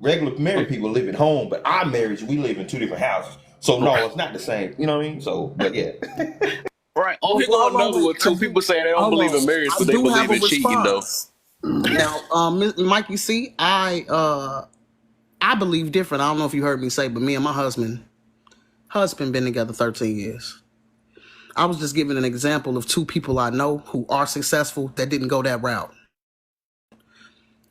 Regular married people live at home, but I'm married, we live in two different houses. So no, it's not the same. You know what I mean? So, but yeah. Right. Oh, here go another one too. People saying they don't believe in marriage, but they believe in cheating, though. Now, Mike, you see, I believe different. I don't know if you heard me say, but me and my husband been together 13 years. I was just giving an example of two people I know who are successful that didn't go that route.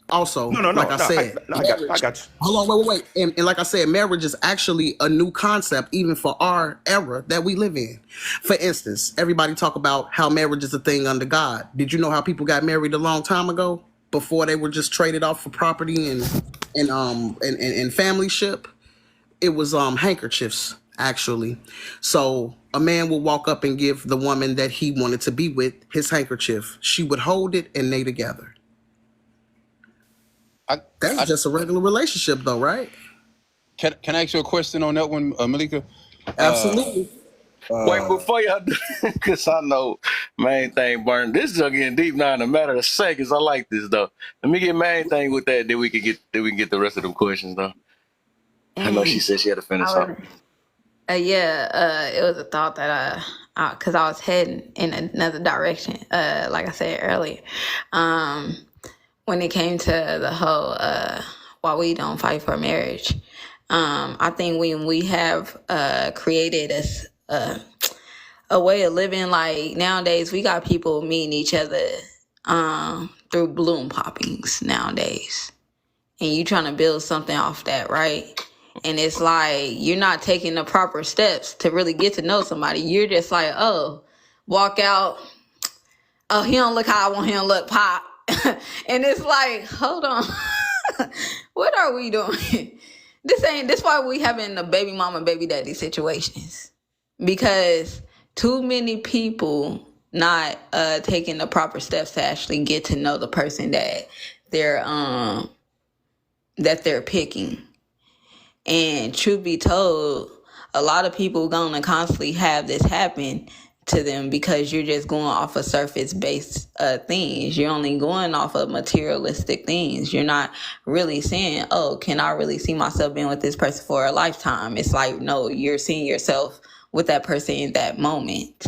Also, I said, I got you. Hold on, wait. And like I said, marriage is actually a new concept, even for our era that we live in. For instance, everybody talk about how marriage is a thing under God. Did you know how people got married a long time ago before they were just traded off for property and family ship? It was handkerchiefs, actually. So a man would walk up and give the woman that he wanted to be with his handkerchief. She would hold it and they together. I, That's I just a regular relationship, though, right? can I ask you a question on that one, Malika? Absolutely. Wait, before y'all do, because I know main thing burn. This is getting deep now in a matter of seconds. I like this though. Let me get main thing with that. Then we can get the rest of them questions though. I know she And said she had to finish I up. was, it was a thought that because I was heading in another direction. Like I said earlier, when it came to the whole why we don't fight for marriage, I think when we have created a way of living, like nowadays we got people meeting each other through balloon poppings nowadays, and you trying to build something off that, right? And it's like you're not taking the proper steps to really get to know somebody. You're just like, oh, walk out. Oh, he don't look how I want him to look, pop. And it's like, hold on, what are we doing? This why we having the baby mama, baby daddy situations, because too many people not taking the proper steps to actually get to know the person they're that they're picking. And truth be told, a lot of people gonna constantly have this happen to them because you're just going off of surface based things. You're only going off of materialistic things. You're not really saying, oh, can I really see myself being with this person for a lifetime? It's like, no, you're seeing yourself with that person in that moment.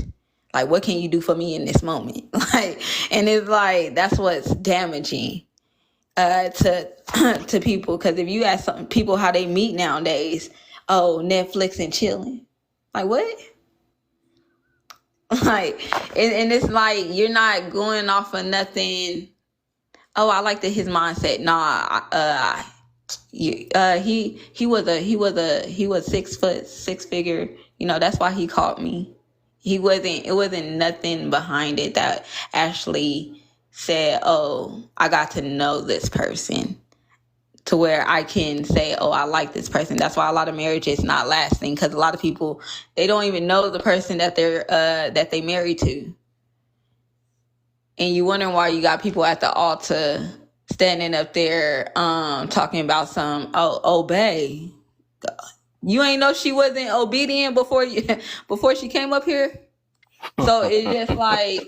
Like, what can you do for me in this moment? Like, and it's like, that's what's damaging to to people, because if you ask some people how they meet nowadays, oh, Netflix and chilling, like what? Like, and it's like you're not going off of nothing. Oh, I like his mindset. Nah, he was 6 foot, six figure. You know, that's why he called me. It wasn't nothing behind it that actually said, oh, I got to know this person to where I can say, oh, I like this person. That's why a lot of marriages not lasting, because a lot of people, they don't even know the person that they married to. And you wondering why you got people at the altar standing up there talking about some, oh, obey. You ain't know she wasn't obedient before she came up here. So it's just like,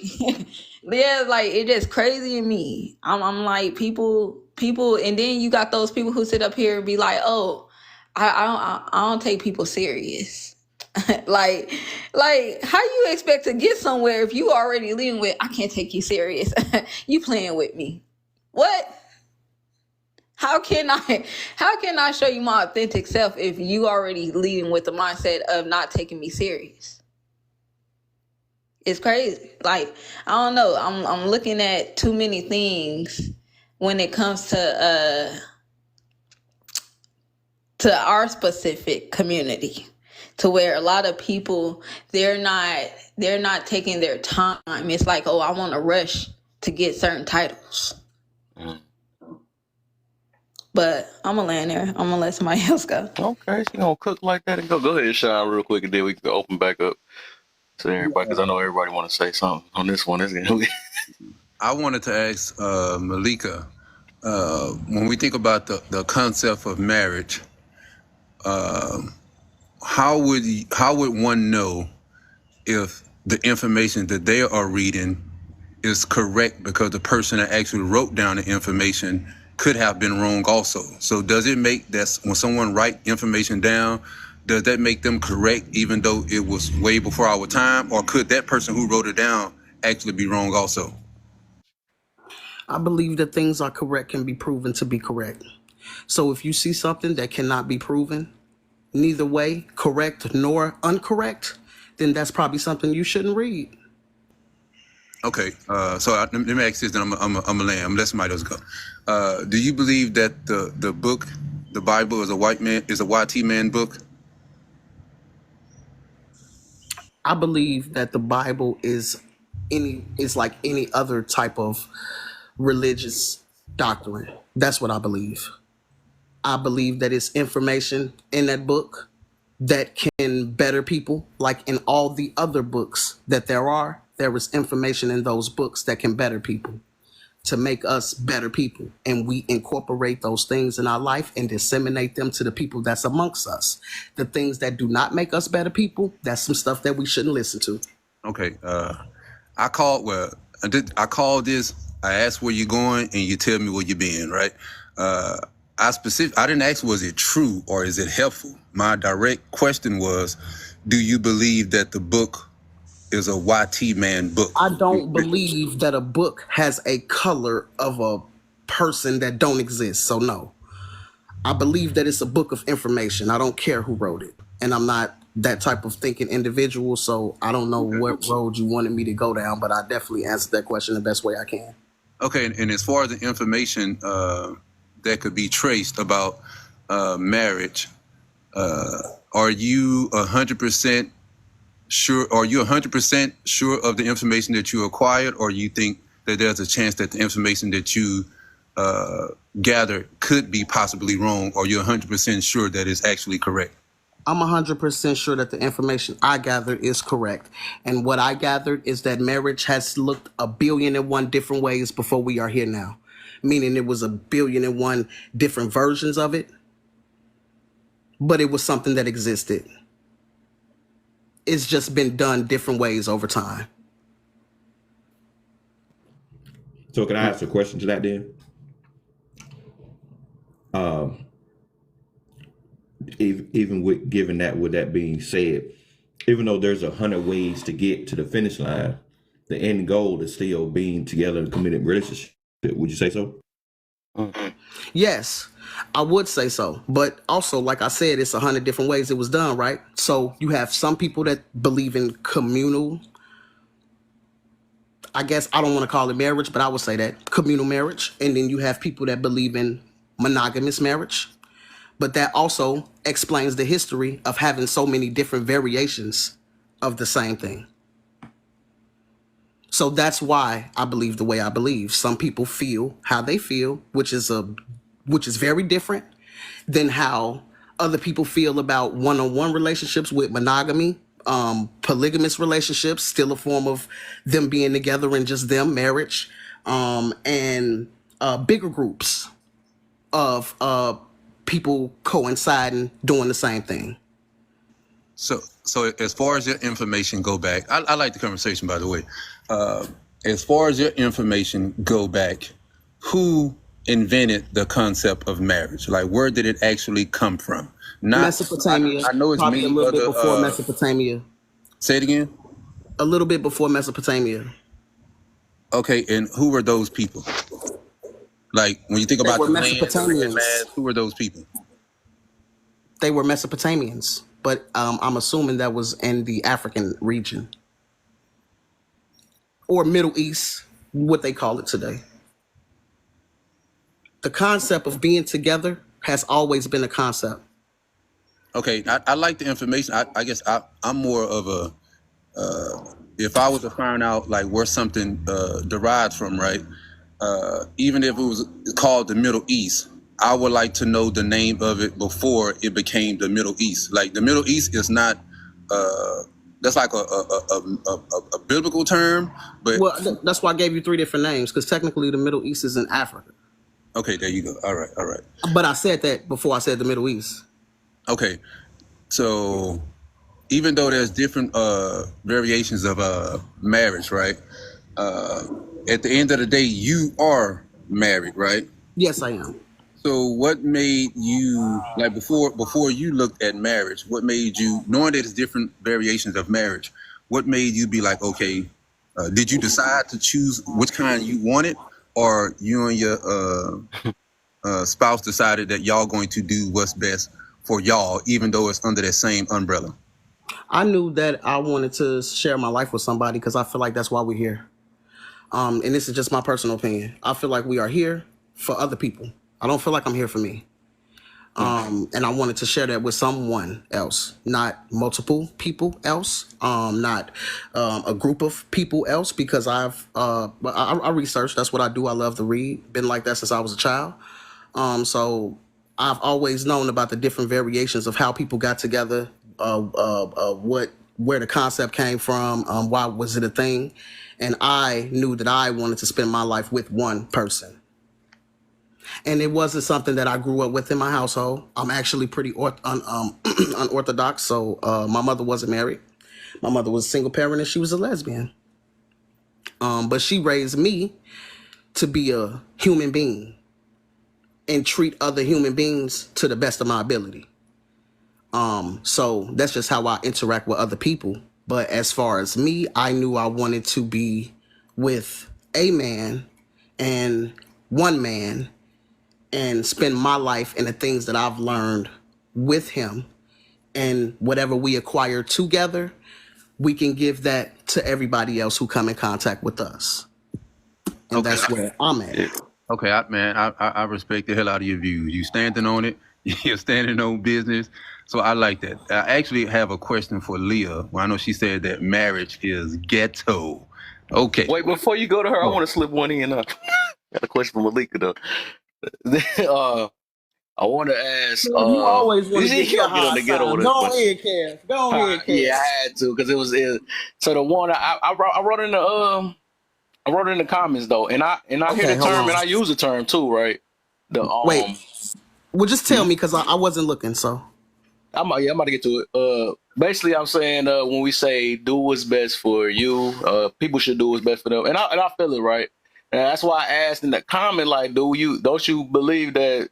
yeah, like it's just crazy to me. I'm like people, and then you got those people who sit up here and be like, oh, I don't take people serious. like how you expect to get somewhere if you already leading with, I can't take you serious. You playing with me? What? How can I show you my authentic self if you already leading with the mindset of not taking me serious? It's crazy. Like, I don't know. I'm looking at too many things when it comes to our specific community, to where a lot of people, they're not taking their time. It's like, oh, I want to rush to get certain titles. But I'm gonna land there. I'm gonna let somebody else go. Okay, she gonna cook like that and go. Go ahead, Sean, real quick, and then we can open back up to everybody, because I know everybody want to say something on this one. I wanted to ask Malika, when we think about the concept of marriage, how would one know if the information that they are reading is correct, because the person that actually wrote down the information could have been wrong also? So does it make that when someone write information down, does that make them correct even though it was way before our time, or could that person who wrote it down actually be wrong also? I believe that things are correct can be proven to be correct. So if you see something that cannot be proven, neither way, correct nor incorrect, then that's probably something you shouldn't read. Okay, so let me ask this, then I'm gonna land. I'm gonna let somebody else go. Do you believe that the book, the Bible, is a YT man book? I believe that the Bible is like any other type of religious doctrine. That's what I believe. I believe that it's information in that book that can better people. Like in all the other books that there is information in those books that can better people. to make us better people. And we incorporate those things in our life and disseminate them to the people that's amongst us. The things that do not make us better people, that's some stuff that we shouldn't listen to. Okay. I called. Well, I called this. I asked where you're going, and you tell me where you're being. Right. I didn't ask was it true or is it helpful. My direct question was, do you believe that the book is a YT man book? I don't believe that a book has a color of a person that don't exist. So no, I believe that it's a book of information. I don't care who wrote it, and I'm not that type of thinking individual. So I don't know what road you wanted me to go down, but I definitely answered that question the best way I can. Okay, and as far as the information that could be traced about marriage, are you 100% sure? Are you 100% sure of the information that you acquired, or you think that there's a chance that the information that you gathered could be possibly wrong, or you're 100% sure that it's actually correct? I'm 100% sure that the information I gathered is correct. And what I gathered is that marriage has looked 1,000,000,001 different ways before we are here now. Meaning it was 1,000,000,001 different versions of it, but it was something that existed. It's just been done different ways over time. So can I ask a question to that then? Even with that being said, even though there's 100 ways to get to the finish line, the end goal is still being together in a committed relationship. Would you say so? Yes, I would say so. But also, like I said, it's 100 different ways it was done, right? So you have some people that believe in communal, I guess I don't want to call it marriage, but I would say that communal marriage. And then you have people that believe in monogamous marriage. But that also explains the history of having so many different variations of the same thing. So that's why I believe the way I believe. Some people feel how they feel, which is very different than how other people feel about one-on-one relationships with monogamy, polygamous relationships, still a form of them being together and just them, marriage, and bigger groups of people coinciding, doing the same thing. So as far as your information go back, I like the conversation, by the way. As far as your information go back, who invented the concept of marriage? Like, where did it actually come from? Not Mesopotamia. I know it's probably me, a little bit before other, Mesopotamia. Say it again. A little bit before Mesopotamia. Okay, and who were those people? Like, when you think about were the land, Mesopotamians. who were those people? They were Mesopotamians, but I'm assuming that was in the African region. Or Middle East, what they call it today. The concept of being together has always been a concept. Okay, I like the information. I guess I'm more of a, if I was to find out like where something derives from, right? Even if it was called the Middle East, I would like to know the name of it before it became the Middle East. Like, the Middle East is not, that's like a biblical term, but... Well, that's why I gave you 3 different names, because technically the Middle East is in Africa. Okay, there you go. All right. But I said that before I said the Middle East. Okay, so even though there's different variations of marriage, right? At the end of the day, you are married, right? Yes, I am. So what made you, like, before you looked at marriage, what made you, knowing that there's different variations of marriage, what made you be like, okay, did you decide to choose which kind you wanted, or you and your spouse decided that y'all going to do what's best for y'all, even though it's under that same umbrella? I knew that I wanted to share my life with somebody because I feel like that's why we're here. And this is just my personal opinion. I feel like we are here for other people. I don't feel like I'm here for me. And I wanted to share that with someone else, not multiple people else, not a group of people else, because I researched. That's what I do. I love to read. Been like that since I was a child. So I've always known about the different variations of how people got together, where the concept came from, why was it a thing, And I knew that I wanted to spend my life with one person. And it wasn't something that I grew up with in my household. I'm actually pretty unorthodox. So my mother wasn't married. My mother was a single parent and she was a lesbian. But she raised me to be a human being and treat other human beings to the best of my ability. So that's just how I interact with other people. But as far as me, I knew I wanted to be with a man and one man and spend my life in the things that I've learned with him. And whatever we acquire together, we can give that to everybody else who come in contact with us. And Okay. that's where I'm at. Okay, I respect the hell out of your views. You standing on it. You're standing on business. So I like that. I actually have a question for Leah. Well, I know she said that marriage is ghetto. Okay. Wait, before you go to her, I want to slip one in. Got a question from Malika though. I want to ask. You always want to get you your get on the ghetto with us. Go ahead, Kev. Go ahead, Kev. Yeah, I had to because it was. So the one I wrote in the I wrote in the comments though, and I hear the term and I use the term too, right? The Wait. Well, just tell me because I wasn't looking. So I'm about to get to it. Basically, I'm saying when we say do what's best for you, people should do what's best for them, and I feel it, right? And that's why I asked in the comment, like, don't you believe that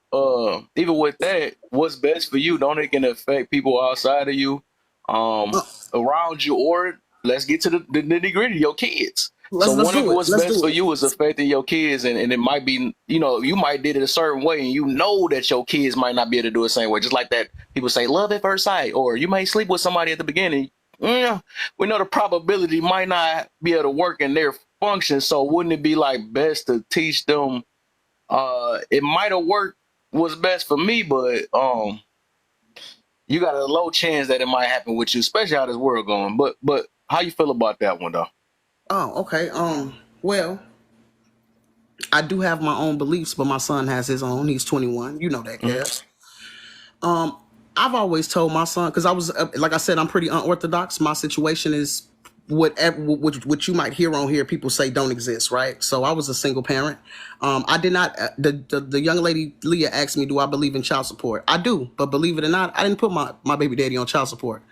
even with that, what's best for you, don't it can affect people outside of you, around you, or let's get to the nitty gritty, your kids. So what if what's best for you is affecting your kids, and it might be, you might did it a certain way, and you know that your kids might not be able to do it the same way. Just like that, people say love at first sight, or you may sleep with somebody at the beginning. Yeah, we know the probability might not be able to work in their function. So wouldn't it be like best to teach them? It might have worked what's best for me, but you got a low chance that it might happen with you, especially how this world going. But how you feel about that one though? Oh, okay. Well, I do have my own beliefs, but my son has his own. He's 21. You know that, Kev. I've always told my son, because I was, like I said, I'm pretty unorthodox. My situation is what you might hear on here, people say don't exist, right? So I was a single parent. I did not, the young lady, Leah, asked me, do I believe in child support? I do, but believe it or not, I didn't put my baby daddy on child support.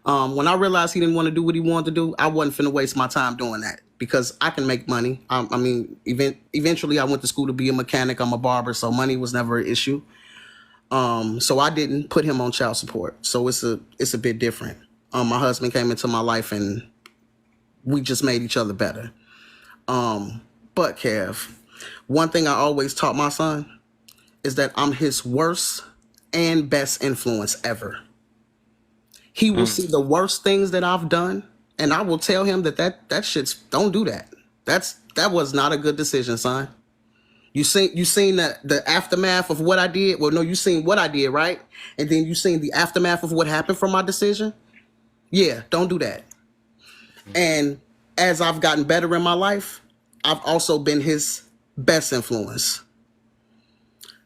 When I realized he didn't want to do what he wanted to do, I wasn't finna waste my time doing that because I can make money. I mean, eventually I went to school to be a mechanic. I'm a barber, so money was never an issue. So I didn't put him on child support. So it's a bit different. My husband came into my life and we just made each other better. But Kev, one thing I always taught my son is that I'm his worst and best influence ever. He will see the worst things that I've done, and I will tell him that shit's, don't do that. That was not a good decision, son. You seen the aftermath of what I did? Well, no, you seen what I did, right? And then you seen the aftermath of what happened from my decision? Yeah, don't do that. And as I've gotten better in my life, I've also been his best influence.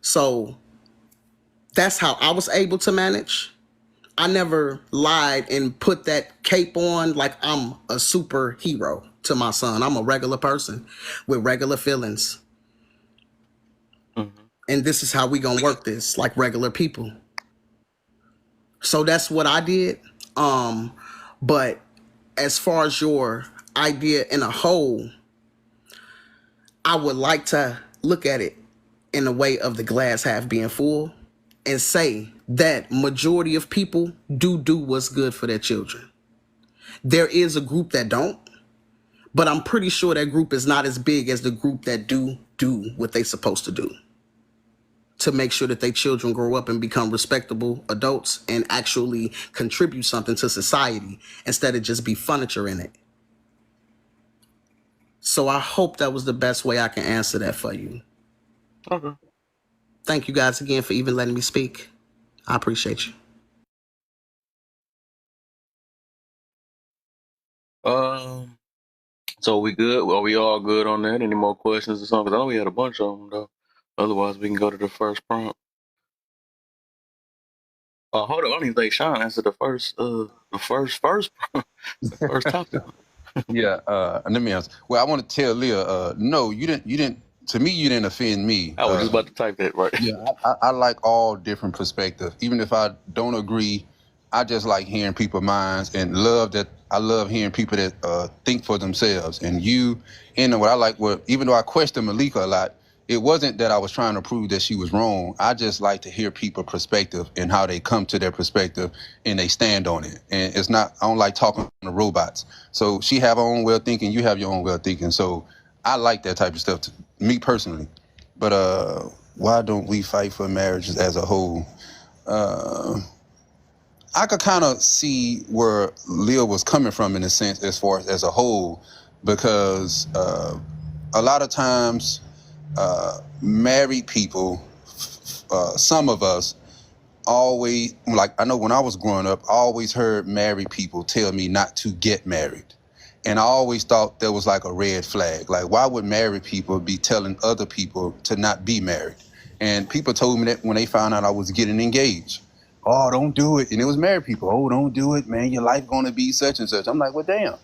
So that's how I was able to manage. I never lied and put that cape on like I'm a superhero to my son. I'm a regular person with regular feelings. And this is how we gonna work this like regular people. So that's what I did. But as far as your idea in a whole, I would like to look at it in the way of the glass half being full and say that majority of people do what's good for their children. There is a group that don't, but I'm pretty sure that group is not as big as the group that do what they supposed to do to make sure that their children grow up and become respectable adults and actually contribute something to society instead of just be furniture in it. So I hope that was the best way I can answer that for you. Okay. Thank you guys again for even letting me speak. I appreciate you. So we good? Are we all good on that? Any more questions or something? 'Cause I know we had a bunch of them though. Otherwise, we can go to the first prompt. Hold on, I don't even think Sean answered the first prompt, the first topic. Yeah, let me answer. Well, I want to tell Leah, no, you didn't, to me, you didn't offend me. I was just about to type that right. Yeah, I like all different perspectives. Even if I don't agree, I just like hearing people's minds and love that. I love hearing people that think for themselves. And what I like, even though I question Malika a lot, it wasn't that I was trying to prove that she was wrong. I just like to hear people's perspective and how they come to their perspective and they stand on it. And it's not, I don't like talking to robots. So she have her own way of thinking, you have your own way of thinking. So I like that type of stuff, me personally. But why don't we fight for marriages as a whole? I could kind of see where Leah was coming from in a sense as far as a whole, because a lot of times married people, some of us always, like I know when I was growing up, I always heard married people tell me not to get married. And I always thought there was like a red flag. Like, why would married people be telling other people to not be married? And people told me that when they found out I was getting engaged. Oh, don't do it. And it was married people. Oh, don't do it, man. Your life gonna be such and such. I'm like, well, damn.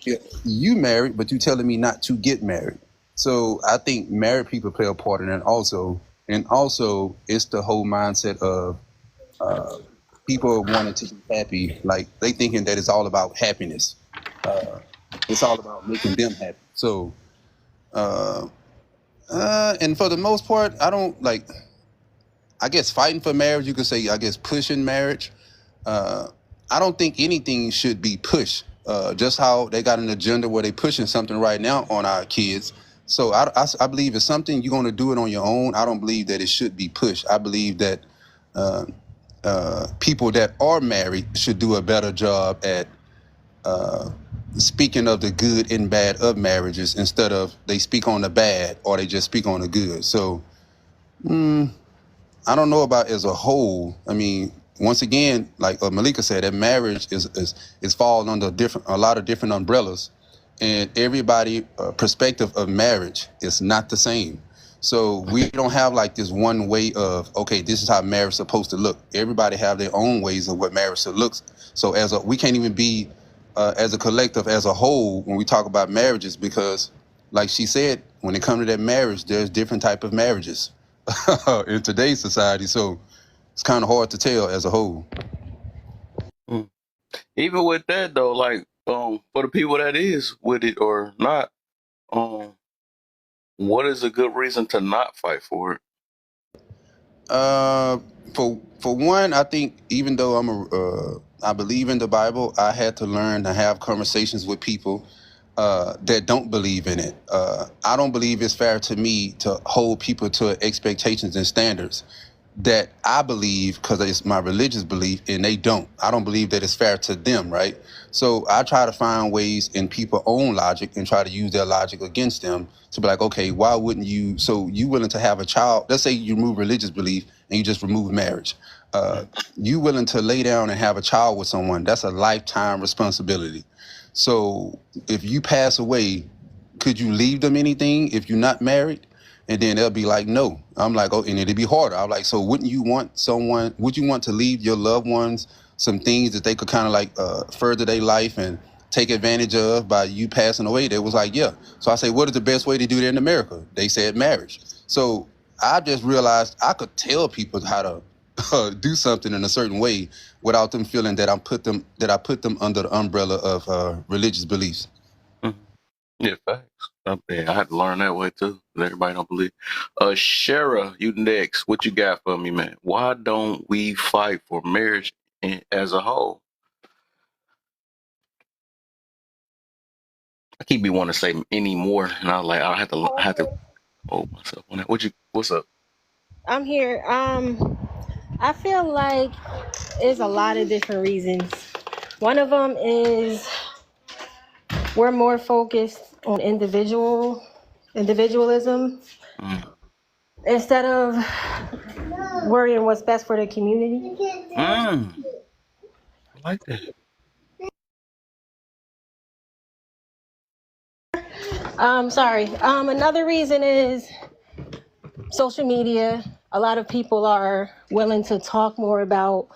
Yeah, you married, but you telling me not to get married. So I think married people play a part in that also. And also, it's the whole mindset of people wanting to be happy. Like, they thinking that it's all about happiness. It's all about making them happy. So, and for the most part, I don't like, I guess fighting for marriage, you could say, I guess pushing marriage. I don't think anything should be pushed. Just how they got an agenda where they pushing something right now on our kids. So I believe it's something you're going to do it on your own. I don't believe that it should be pushed. I believe that people that are married should do a better job at speaking of the good and bad of marriages instead of they speak on the bad or they just speak on the good. So I don't know about as a whole. I mean, once again, like Malika said, that marriage is falling under a lot of different umbrellas, and everybody perspective of marriage is not the same. So we don't have like this one way of, okay, this is how marriage is supposed to look. Everybody have their own ways of what marriage should look. So we can't even be as a collective, as a whole, when we talk about marriages, because like she said, when it comes to that marriage, there's different type of marriages in today's society. So it's kind of hard to tell as a whole. Mm. Even with that though, like for the people that is with it or not, what is a good reason to not fight for it? For one, I think even though I believe in the Bible, I had to learn to have conversations with people that don't believe in it. I don't believe it's fair to me to hold people to expectations and standards that I believe, because it's my religious belief, and they don't. I don't believe that it's fair to them, right? So I try to find ways in people's own logic and try to use their logic against them to be like, okay, why wouldn't you? So you willing to have a child? Let's say you remove religious belief and you just remove marriage. You willing to lay down and have a child with someone? That's a lifetime responsibility. So if you pass away, could you leave them anything if you're not married? And then they'll be like, no. I'm like, oh, and it'd be harder. I'm like, so would you want to leave your loved ones some things that they could kind of like further their life and take advantage of by you passing away? They was like, yeah. So I say, what is the best way to do that in America? They said marriage. So I just realized I could tell people how to do something in a certain way without them feeling that I put them under the umbrella of religious beliefs. Yeah, facts. Yeah, I had to learn that way too. Everybody don't believe. Shara, you next. What you got for me, man? Why don't we fight for marriage as a whole? I keep me want to say any more, and I was like, I have to hold myself on that. What's up? I'm here. I feel like there's a lot of different reasons. One of them is we're more focused on individualism instead of worrying what's best for the community. I like that. Sorry. Another reason is social media. A lot of people are willing to talk more about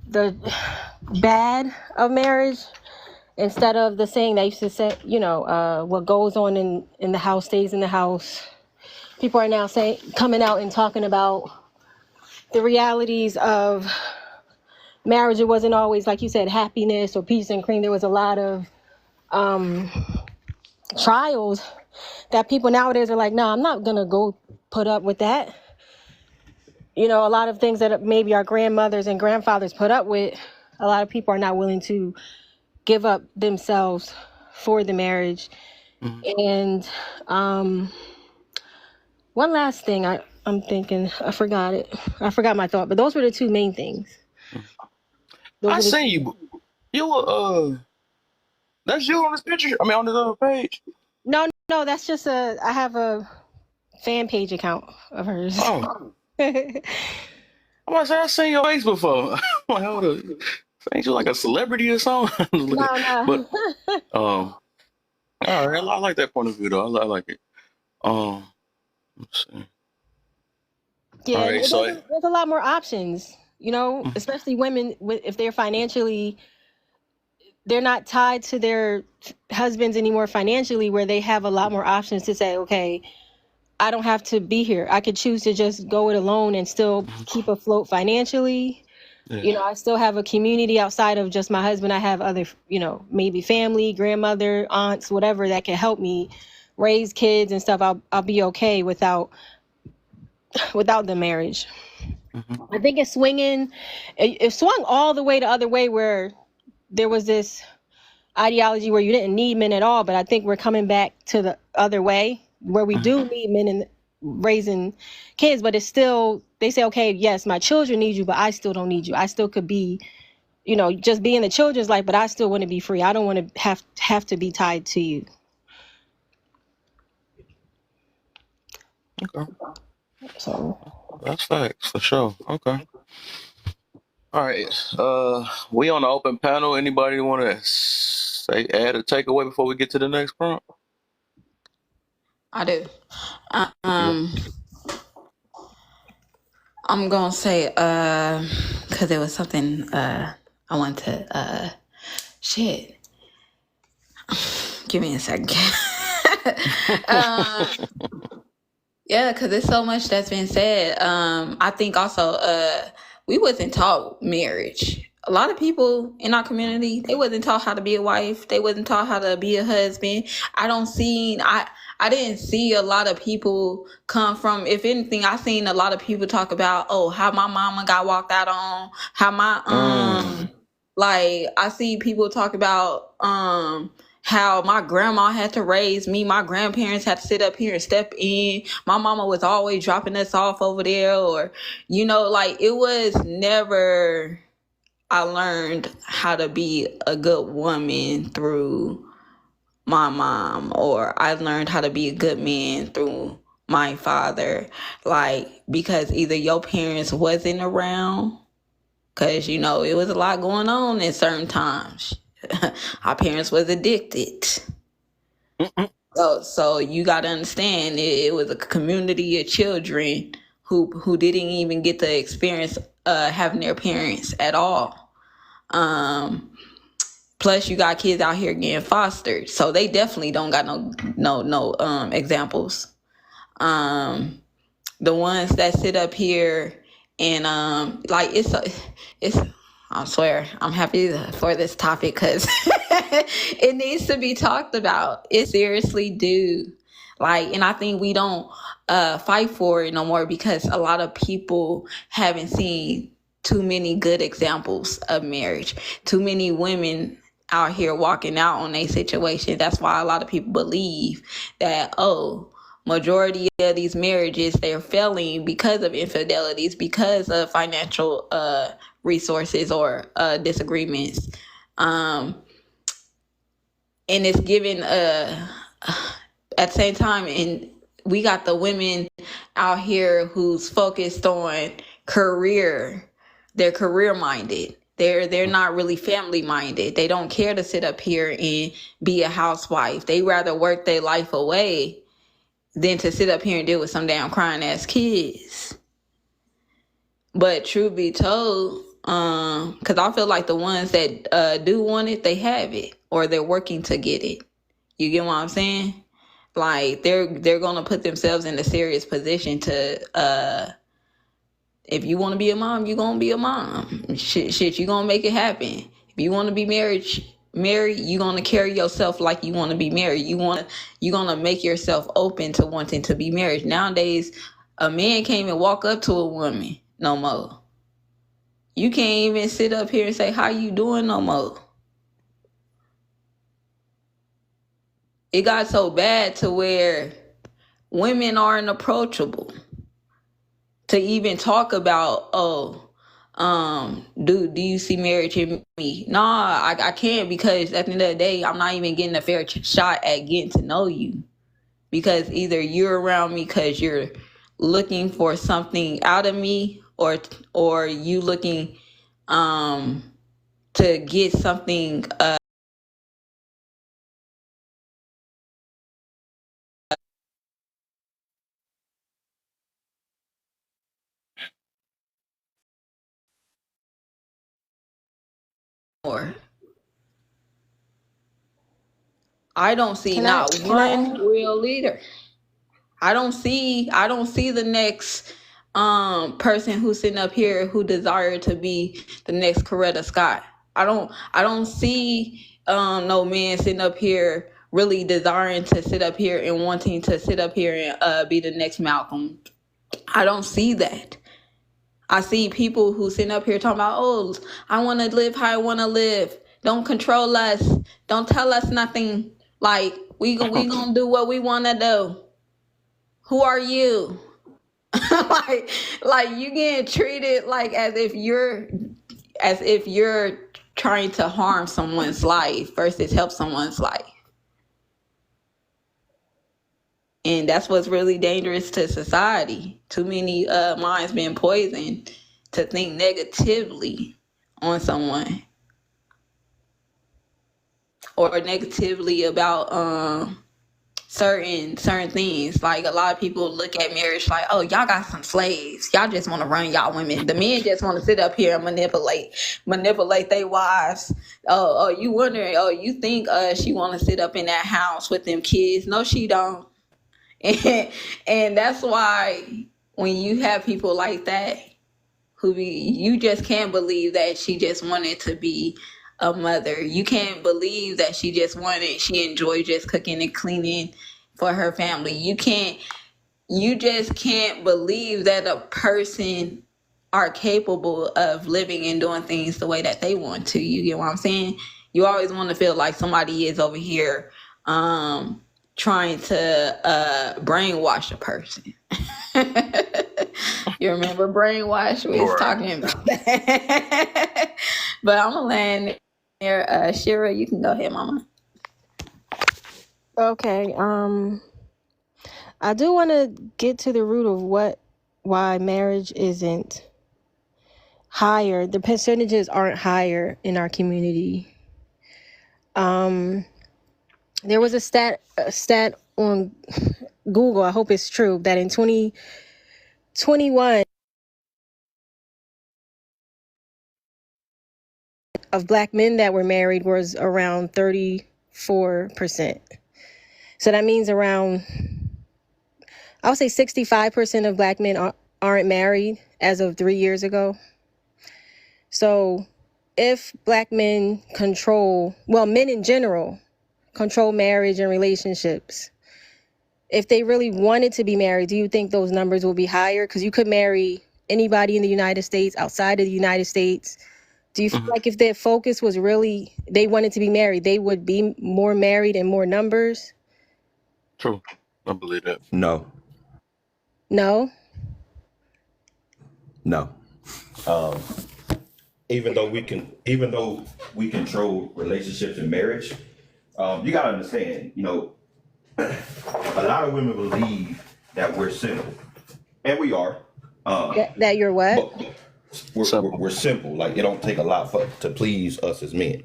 the bad of marriage Instead of the saying that used to say, what goes on in the house stays in the house. People are now coming out and talking about the realities of marriage. It wasn't always, like you said, happiness or peace and cream. There was a lot of trials that people nowadays are like, no, I'm not going to go put up with that. A lot of things that maybe our grandmothers and grandfathers put up with, a lot of people are not willing to give up themselves for the marriage. And one last thing I'm thinking, I forgot it. I forgot my thought, but those were the two main things. I seen you. You that's you on this picture. I mean, on this other page. No, that's just I have a fan page account of hers. Oh. I'm gonna say I seen your face before. I'm like, hold up. Ain't you like a celebrity or something? No. But all right, I like that point of view though. I like it. Let's see. Yeah, All right, there's a lot more options, especially women if they're not tied to their husbands anymore financially, where they have a lot more options to say, okay, I don't have to be here. I could choose to just go it alone and still keep afloat financially. Yeah. I still have a community outside of just my husband. I have other, maybe family, grandmother, aunts, whatever that can help me raise kids and stuff. I'll be okay without the marriage. I think it's swinging. It swung all the way the other way, where there was this ideology where you didn't need men at all. But I think we're coming back to the other way, where we do need men in raising kids. But it's still, they say, okay, yes, my children need you, but I still don't need you. I still could be, just be in the children's life, but I still want to be free. I don't want to have to be tied to you. Okay. So that's facts for sure. Okay. All right. We on the open panel. Anybody want to add a takeaway before we get to the next prompt? I do. I'm gonna say because there was something I want to shit. Give me a second. Yeah, because there's so much that's been said. I think also we wasn't taught marriage. A lot of people in our community, they wasn't taught how to be a wife. They wasn't taught how to be a husband. I didn't see a lot of people come from, if anything, I seen a lot of people talk about, how my mama got walked out on, how my, like, I see people talk about, how my grandma had to raise me. My grandparents had to sit up here and step in. My mama was always dropping us off over there, or, like, it was never, I learned how to be a good woman through my mom, or I learned how to be a good man through my father, like, because either your parents wasn't around, because, it was a lot going on in certain times. Our parents was addicted. So you got to understand, it was a community of children who didn't even get to experience having their parents at all. Plus, you got kids out here getting fostered, so they definitely don't got no examples. The ones that sit up here and like it's I swear I'm happy for this topic because it needs to be talked about. It seriously do. Like, and I think we don't fight for it no more because a lot of people haven't seen too many good examples of marriage. Too many women out here walking out on a situation. That's why a lot of people believe that, majority of these marriages, they're failing because of infidelities, because of financial resources or disagreements. And it's given at the same time, and we got the women out here who's focused on career. They're career minded. They're not really family minded. They don't care to sit up here and be a housewife. They rather work their life away than to sit up here and deal with some damn crying ass kids. But truth be told, because I feel like the ones that do want it, they have it. or they're working to get it. You get what I'm saying? Like they're gonna put themselves in a serious position to if you want to be a mom, you're gonna be a mom. Shit, you gonna make it happen. If you want to be married, you gonna carry yourself like you want to be married. You gonna make yourself open to wanting to be married. Nowadays, a man can't even walk up to a woman no more. You can't even sit up here and say, how you doing no more. It got so bad to where women aren't approachable to even talk about, do you see marriage in me? Nah, I can't, because at the end of the day, I'm not even getting a fair shot at getting to know you, because either you're around me because you're looking for something out of me, or you looking to get something more. I don't see Can I not can I one real leader. I don't see the next person who's sitting up here who desire to be the next Coretta Scott. I don't see no man sitting up here really desiring to sit up here and wanting to sit up here and be the next Malcolm. I don't see that. I see people who sitting up here talking about, oh, I want to live how I want to live. Don't control us. Don't tell us nothing. Like we gonna do what we want to do. Who are you? like you getting treated like as if you're trying to harm someone's life versus help someone's life. And that's what's really dangerous to society. Too many minds being poisoned to think negatively on someone, or negatively about certain things. Like a lot of people look at marriage like, oh, y'all got some slaves. Y'all just want to run y'all women. The men just want to sit up here and manipulate their wives. Oh, you wondering? Oh, you think she want to sit up in that house with them kids? No, she don't. And that's why when you have people like that you just can't believe that she just wanted to be a mother. You can't believe that she enjoyed just cooking and cleaning for her family. You just can't believe that a person are capable of living and doing things the way that they want to. You get what I'm saying? You always want to feel like somebody is over here trying to brainwash a person. You remember brainwash? We was talking about that. But I'm gonna land there. Shira, you can go ahead, mama. Okay. I do want to get to the root of why marriage isn't higher. The percentages aren't higher in our community. There was a stat on Google, I hope it's true, that in 2021 of Black men that were married was around 34%. So that means around, I would say 65% of Black men aren't married as of 3 years ago. So if Black men men in general control marriage and relationships, if they really wanted to be married, do you think those numbers will be higher? Because you could marry anybody in the United States, outside of the United States. Do you feel like if their focus was really, they wanted to be married, they would be more married in more numbers? True. I believe that. No. No? No. Even though we control relationships and marriage, you gotta understand, a lot of women believe that we're simple, and we are. That you're what? But we're simple. Like it don't take a lot to please us as men.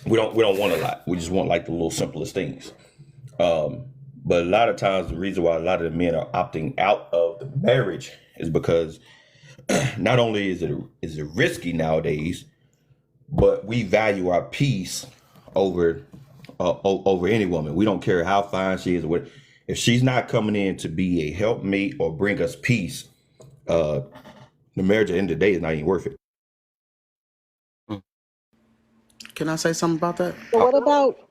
We don't want a lot. We just want like the little simplest things. But a lot of times the reason why a lot of the men are opting out of the marriage is because not only is it risky nowadays, but we value our peace over over any woman. We don't care how fine she is or what. If she's not coming in to be a helpmate or bring us peace, the marriage at the end of the day is not even worth it. Can I say something about that? But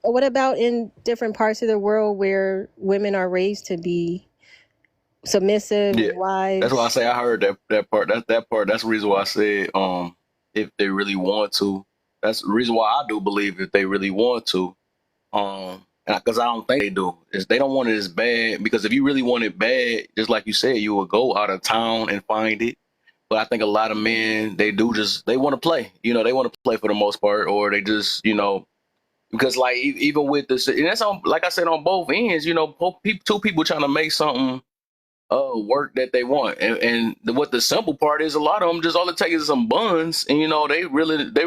what about in different parts of the world where women are raised to be submissive, Yeah, wives? that's why I say I heard that part. That part. That's the reason why I said if they really want to. That's the reason why I do believe if they really want to. Because I don't think they do. Is they don't want it as bad. Because if you really want it bad, just like you said, you would go out of town and find it. But I think a lot of men, they want to play. They want to play for the most part, or they just, because like even with this, and that's on, like I said, on both ends. Two people trying to make something work that they want, and what the simple part is, a lot of them just all it takes is some buns, and they're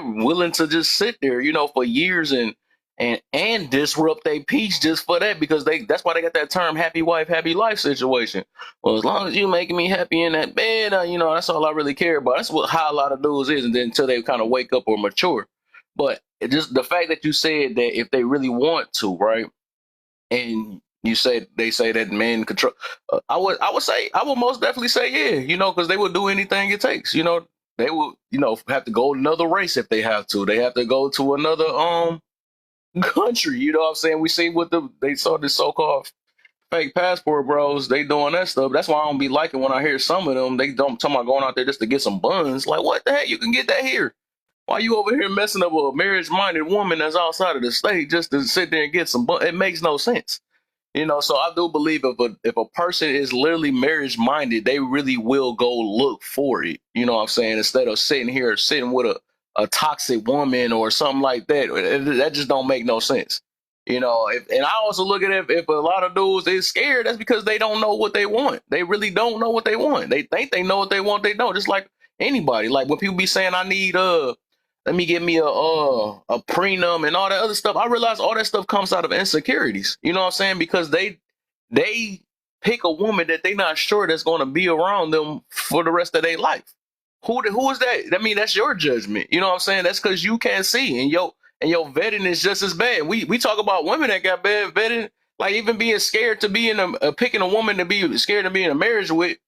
willing to just sit there, for years and disrupt their peace just for that, because that's why they got that term happy wife happy life situation. Well, as long as you making me happy in that bed, that's all I really care about. That's how a lot of dudes is, and then until they kind of wake up or mature. But it just the fact that you said that if they really want to, right, and they say that men control. I would most definitely say yeah, because they would do anything it takes. They will have to go another race if they have to. They have to go to another country. You know what I'm saying? We see what they saw this so-called fake passport bros. They doing that stuff. That's why I don't be liking when I hear some of them. They don't talking about going out there just to get some buns. Like what the heck? You can get that here. Why you over here messing up with a marriage-minded woman that's outside of the state just to sit there and get some buns? It makes no sense. So I do believe if a person is literally marriage minded, they really will go look for it. You know what I'm saying? Instead of sitting with a toxic woman or something like that. That just don't make no sense. And I also look at it, if a lot of dudes is scared, that's because they don't know what they want. They really don't know what they want. They think they know what they want. They don't. Just like anybody. Like when people be saying, I need let me get me a prenup and all that other stuff. I realize all that stuff comes out of insecurities. You know what I'm saying? Because they pick a woman that they're not sure that's going to be around them for the rest of their life. Who is that? I mean, that's your judgment. You know what I'm saying? That's because you can't see, and your vetting is just as bad. We talk about women that got bad vetting, like even being scared to be picking a woman to be scared to be in a marriage with,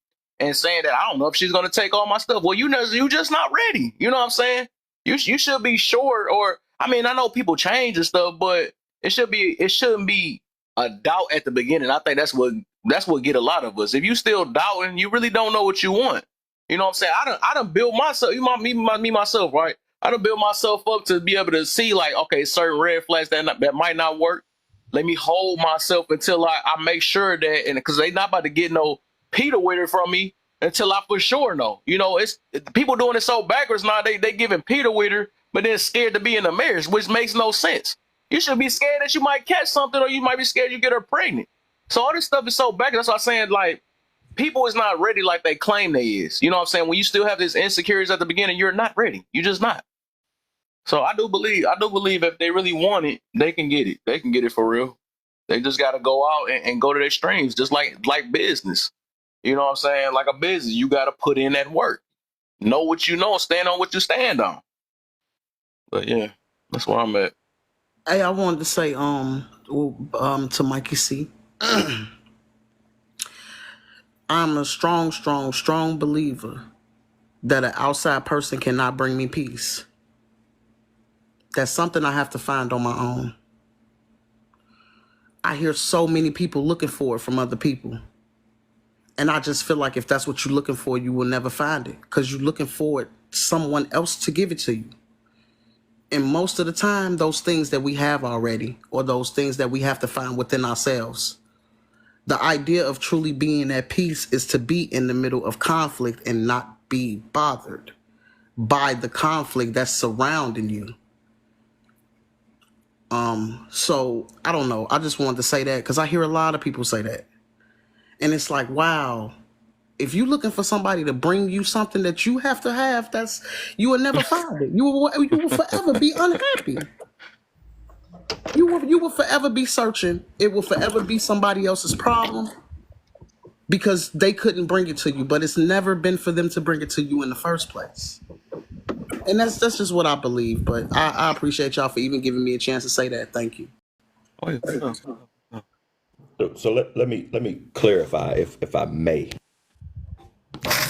and saying that I don't know if she's going to take all my stuff. Well, you just not ready. You know what I'm saying? You should be sure, or I mean, I know people change and stuff, but it shouldn't be a doubt at the beginning. I think that's what get a lot of us. If you still doubting, you really don't know what you want. You know what I'm saying? I done built myself, me myself, right? I done built myself up to be able to see like, okay, certain red flags that might not work. Let me hold myself until I make sure that, and because they not about to get no Peter with it from me until I for sure know. It's people doing it so backwards now. They giving Peter with her, but then scared to be in a marriage, which makes no sense. You should be scared that you might catch something, or you might be scared you get her pregnant. So all this stuff is so backwards. That's why I'm saying, like, people is not ready like they claim they is. You know what I'm saying? When you still have this insecurities at the beginning, you're not ready. You're just not. So I do believe if they really want it, they can get it. They can get it for real. They just got to go out and go to their streams, just like business. You know what I'm saying? Like a business, you got to put in that work. Know what you know, stand on what you stand on. But yeah, that's where I'm at. Hey, I wanted to say to Mikey C. I'm a strong believer that an outside person cannot bring me peace. That's something I have to find on my own. I hear so many people looking for it from other people. And I just feel like if that's what you're looking for, you will never find it, because you're looking for someone else to give it to you. And most of the time, those things that we have already, or those things that we have to find within ourselves, the idea of truly being at peace is to be in the middle of conflict and not be bothered by the conflict that's surrounding you. So I don't know. I just wanted to say that because I hear a lot of people say that. And it's like, wow, if you're looking for somebody to bring you something that you have to have, you will never find it. You will forever be unhappy. You will forever be searching. It will forever be somebody else's problem because they couldn't bring it to you, but it's never been for them to bring it to you in the first place. And that's just what I believe. But I appreciate y'all for even giving me a chance to say that. Thank you. Oh, yeah. So let me clarify, if I may.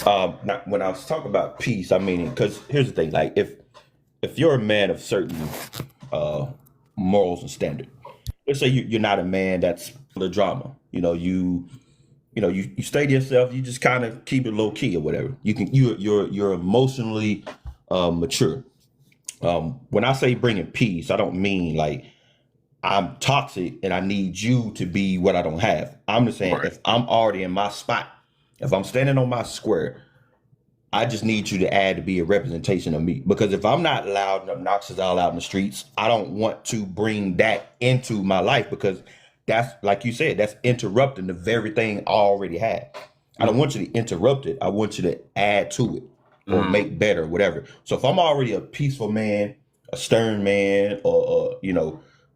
Now, when I was talking about peace, I mean, because here's the thing: like, if you're a man of certain uh, morals and standard, let's say you're not a man that's full of drama. You stay to yourself. You just kind of keep it low key or whatever. You're emotionally mature. When I say bringing peace, I don't mean like I'm toxic and I need you to be what I don't have. I'm just saying, Right. if I'm already in my spot, if I'm standing on my square, I just need you to add to be a representation of me. Because if I'm not loud and obnoxious all out in the streets, I don't want to bring that into my life, because that's, like you said, that's interrupting the very thing I already had. I don't want you to interrupt it. I want you to add to it or make better, whatever. So if I'm already a peaceful man, a stern man, or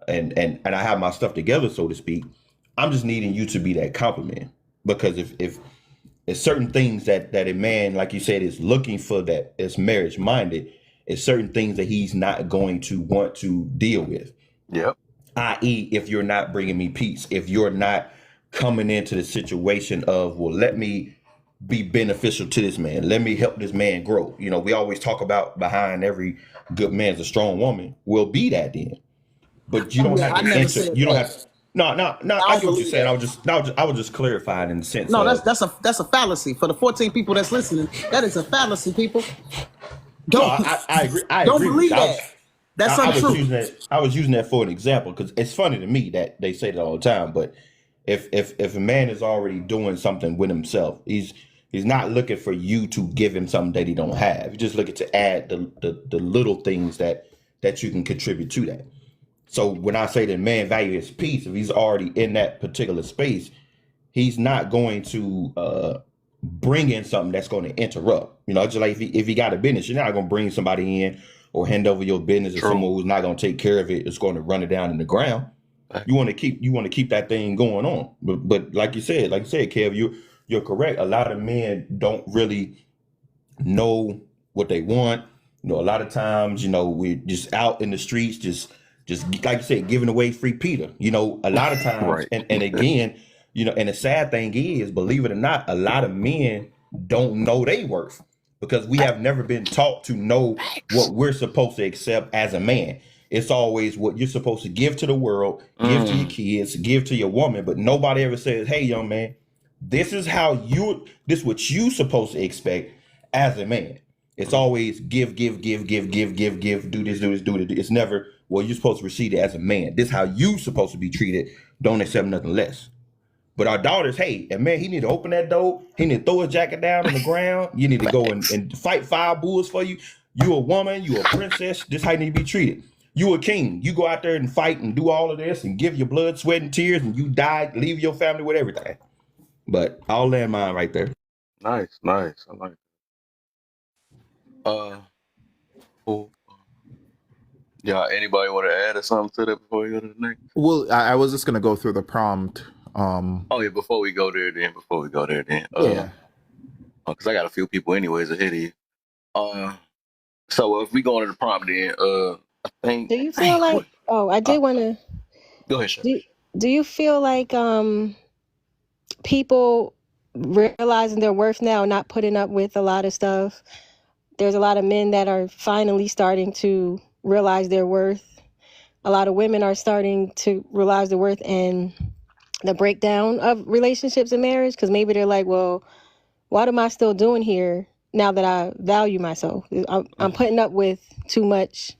and I have my stuff together, so to speak, I'm just needing you to be that compliment. Because if it's certain things that a man, like you said, is looking for, that is marriage minded, it's certain things that he's not going to want to deal with. Yep. I.e., if you're not bringing me peace, if you're not coming into the situation of, well, let me be beneficial to this man, let me help this man grow. We always talk about behind every good man's a strong woman. Well, be that then. But you don't Yeah, have I to never enter. said You don't that. have. No, no, no. I I don't get what you're believe saying. that. I was just clarifying in the sense No, of. that's a fallacy for the 14 people that's listening. That is a fallacy, people. No, Don't I agree. I don't agree with believe you. that. That's I was untrue. using that. I was using that for an example, because it's funny to me that they say that all the time. But if a man is already doing something with himself, he's not looking for you to give him something that he don't have. He's just looking to add the little things that you can contribute to that. So when I say that man value his peace, if he's already in that particular space, he's not going to bring in something that's going to interrupt. Just like if he got a business, you're not going to bring somebody in or hand over your business to someone who's not going to take care of it. It's going to run it down in the ground. You want to keep that thing going on. But like you said, Kev, you're correct. A lot of men don't really know what they want. A lot of times, we're just out in the streets, just like you said, giving away free Peter. A lot of times, Right. and again, and the sad thing is, believe it or not, a lot of men don't know their worth, because we have never been taught to know what we're supposed to accept as a man. It's always what you're supposed to give to the world, give to your kids, give to your woman, but nobody ever says, "Hey, young man, this is what you supposed to expect as a man." It's always give, give, give, give, give, give, give, do this, do this, do it. It's never, well, you're supposed to receive it as a man. This is how you supposed to be treated. Don't accept nothing less. But our daughters, hey, and man, he need to open that door. He need to throw his jacket down on the ground. You need to go and fight 5 bulls for you. You a woman, you a princess. This is how you need to be treated. You a king. You go out there and fight and do all of this and give your blood, sweat, and tears, and you die, leave your family with everything. But I'll land mine right there. Nice. I like it. Cool. Yeah, anybody want to add or something to that before we go to the next? Well, I was just gonna go through the prompt. Oh yeah, before we go there then. Yeah. Because I got a few people anyways ahead of you. So if we go into the prompt then, I think. Do you feel like? Oh, I did want to. Go ahead, Sean. Do you feel like people realizing their worth now, not putting up with a lot of stuff? There's a lot of men that are finally starting to realize their worth. A lot of women are starting to realize their worth and the breakdown of relationships and marriage, because maybe they're like, well, what am I still doing here now that I value myself? I'm putting up with too much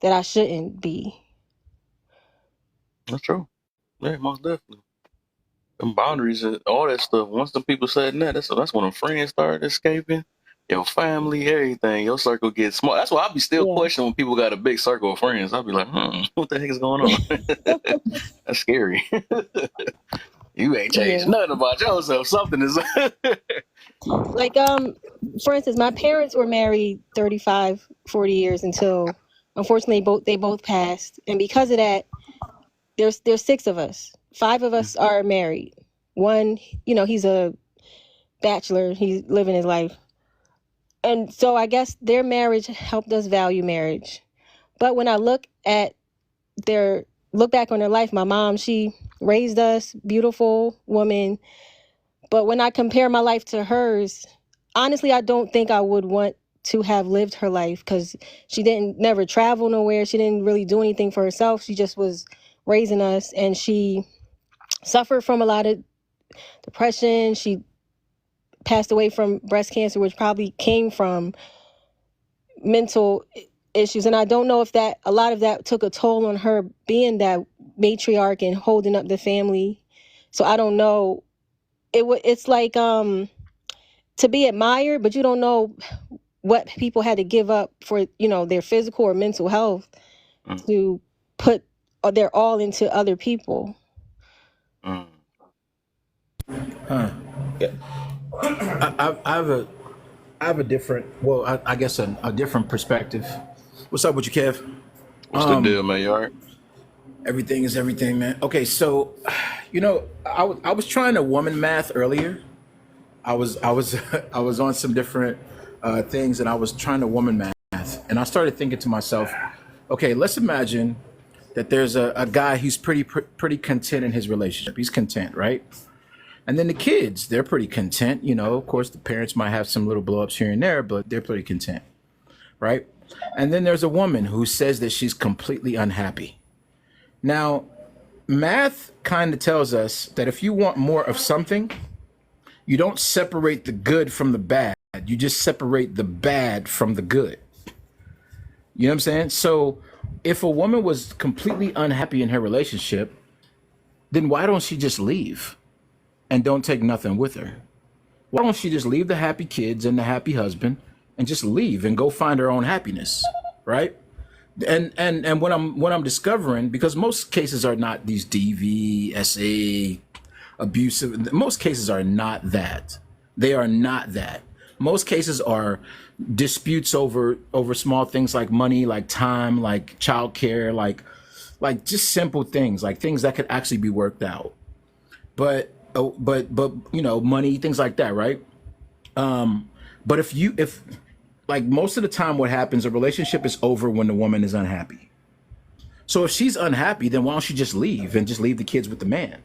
that I shouldn't be. That's true. Yeah, most definitely. Them boundaries and all that stuff. Once the people said that, that's when them friends started escaping. Your family, everything, your circle gets small. That's why I be still questioning when people got a big circle of friends. I'll be like, what the heck is going on? That's scary. You ain't changed nothing about yourself. Something is like, for instance, my parents were married 35, 40 years until, unfortunately, they both passed. And because of that, there's 6 of us. 5 of us are married. One, he's a bachelor. He's living his life. And so I guess their marriage helped us value marriage. But when I look back on their life, my mom, she raised us, beautiful woman. But when I compare my life to hers, honestly, I don't think I would want to have lived her life, because she never travel nowhere. She didn't really do anything for herself. She just was raising us, and she suffered from a lot of depression. She passed away from breast cancer, which probably came from mental issues. And I don't know if a lot of that took a toll on her being that matriarch and holding up the family. So I don't know. It's like to be admired, but you don't know what people had to give up for, their physical or mental health to put their all into other people. Yeah. I have a different, well, I guess a different perspective. What's up with you, Kev? What's the deal, man? You all right? Everything is everything, man. Okay, so, I was trying to woman math earlier. I was on some different things, and I was trying to woman math, and I started thinking to myself, okay, let's imagine that there's a guy who's pretty content in his relationship. He's content, right? And then the kids, they're pretty content. Of course, the parents might have some little blow ups here and there, but they're pretty content, right? And then there's a woman who says that she's completely unhappy. Now, math kind of tells us that if you want more of something, you don't separate the good from the bad. You just separate the bad from the good. You know what I'm saying? So if a woman was completely unhappy in her relationship, then why don't she just leave and don't take nothing with her? Why don't she just leave the happy kids and the happy husband and just leave and go find her own happiness, right? And what I'm discovering, because most cases are not these DV, SA, abusive. Most cases are not that. They are not that. Most cases are disputes over small things like money, like time, like childcare, like just simple things, like things that could actually be worked out. But money, things like that, right? But if like most of the time what happens, a relationship is over when the woman is unhappy. So if she's unhappy, then why don't she just leave and just leave the kids with the man?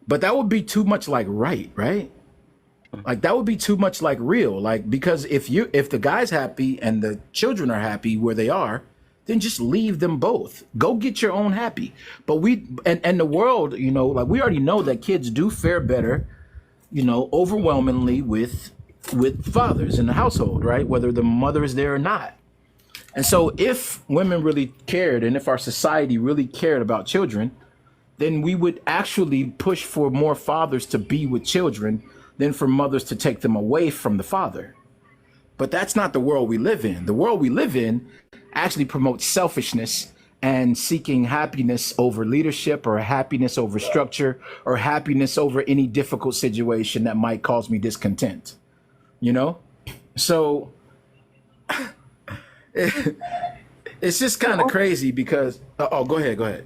But that would be too much like right? Like that would be too much like real. Like, because if the guy's happy and the children are happy where they are, then just leave them both. Go get your own happy. But and the world, like we already know that kids do fare better, overwhelmingly with fathers in the household, right? Whether the mother is there or not. And so if women really cared, and if our society really cared about children, then we would actually push for more fathers to be with children than for mothers to take them away from the father. But that's not the world we live in. The world we live in actually promotes selfishness and seeking happiness over leadership, or happiness over structure, or happiness over any difficult situation that might cause me discontent. So it's just kind of crazy because, go ahead.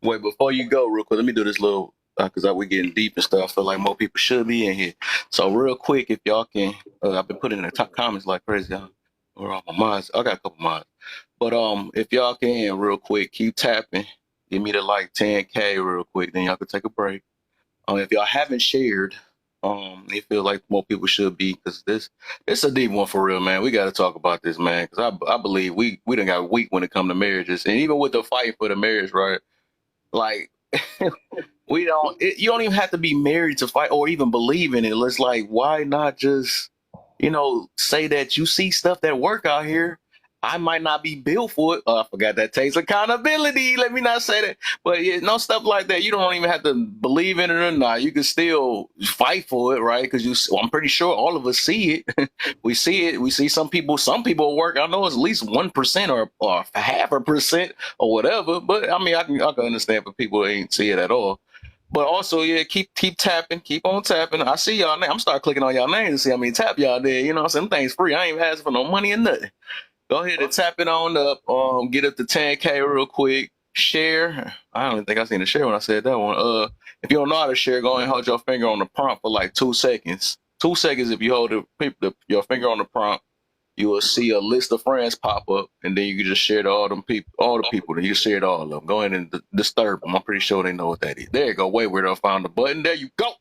Wait, before you go, real quick, let me do this little, because we getting deep and stuff. I feel like more people should be in here. So real quick, if y'all can, I've been putting in the top comments like crazy. Where are my mods? I got a couple mods. But if y'all can, real quick, keep tapping. Give me the 10K real quick, then y'all can take a break. If y'all haven't shared, they feel like more people should be, because it's a deep one for real, man. We got to talk about this, man, because I believe we done got weak when it comes to marriages, and even with the fight for the marriage, right? Like, you don't even have to be married to fight or even believe in it. It's like, why not just, say that you see stuff that work out here. I might not be built for it. I forgot that takes accountability. Let me not say that. But stuff like that. You don't even have to believe in it or not. You can still fight for it, right? Because I'm pretty sure all of us see it. We see it. We see some people work. I know it's at least 1% or half a percent or whatever. But I mean, I can understand for people who ain't see it at all. But also, keep tapping, keep on tapping. I see y'all name. I'm start clicking on y'all names to see how many tap y'all did. You know what I'm saying? Them things free. I ain't even asking for no money or nothing. Go ahead and tap it on up. Get up to 10K real quick. Share. I don't even think I seen a share when I said that one. If you don't know how to share, go ahead and hold your finger on the prompt for 2 seconds. 2 seconds if you hold your finger on the prompt. you will see a list of friends pop up, and then you can just share to all the people. Then you share to all of them. Go ahead and disturb them. I'm pretty sure they know what that is. There you go. Wait, where I found the button. There you go.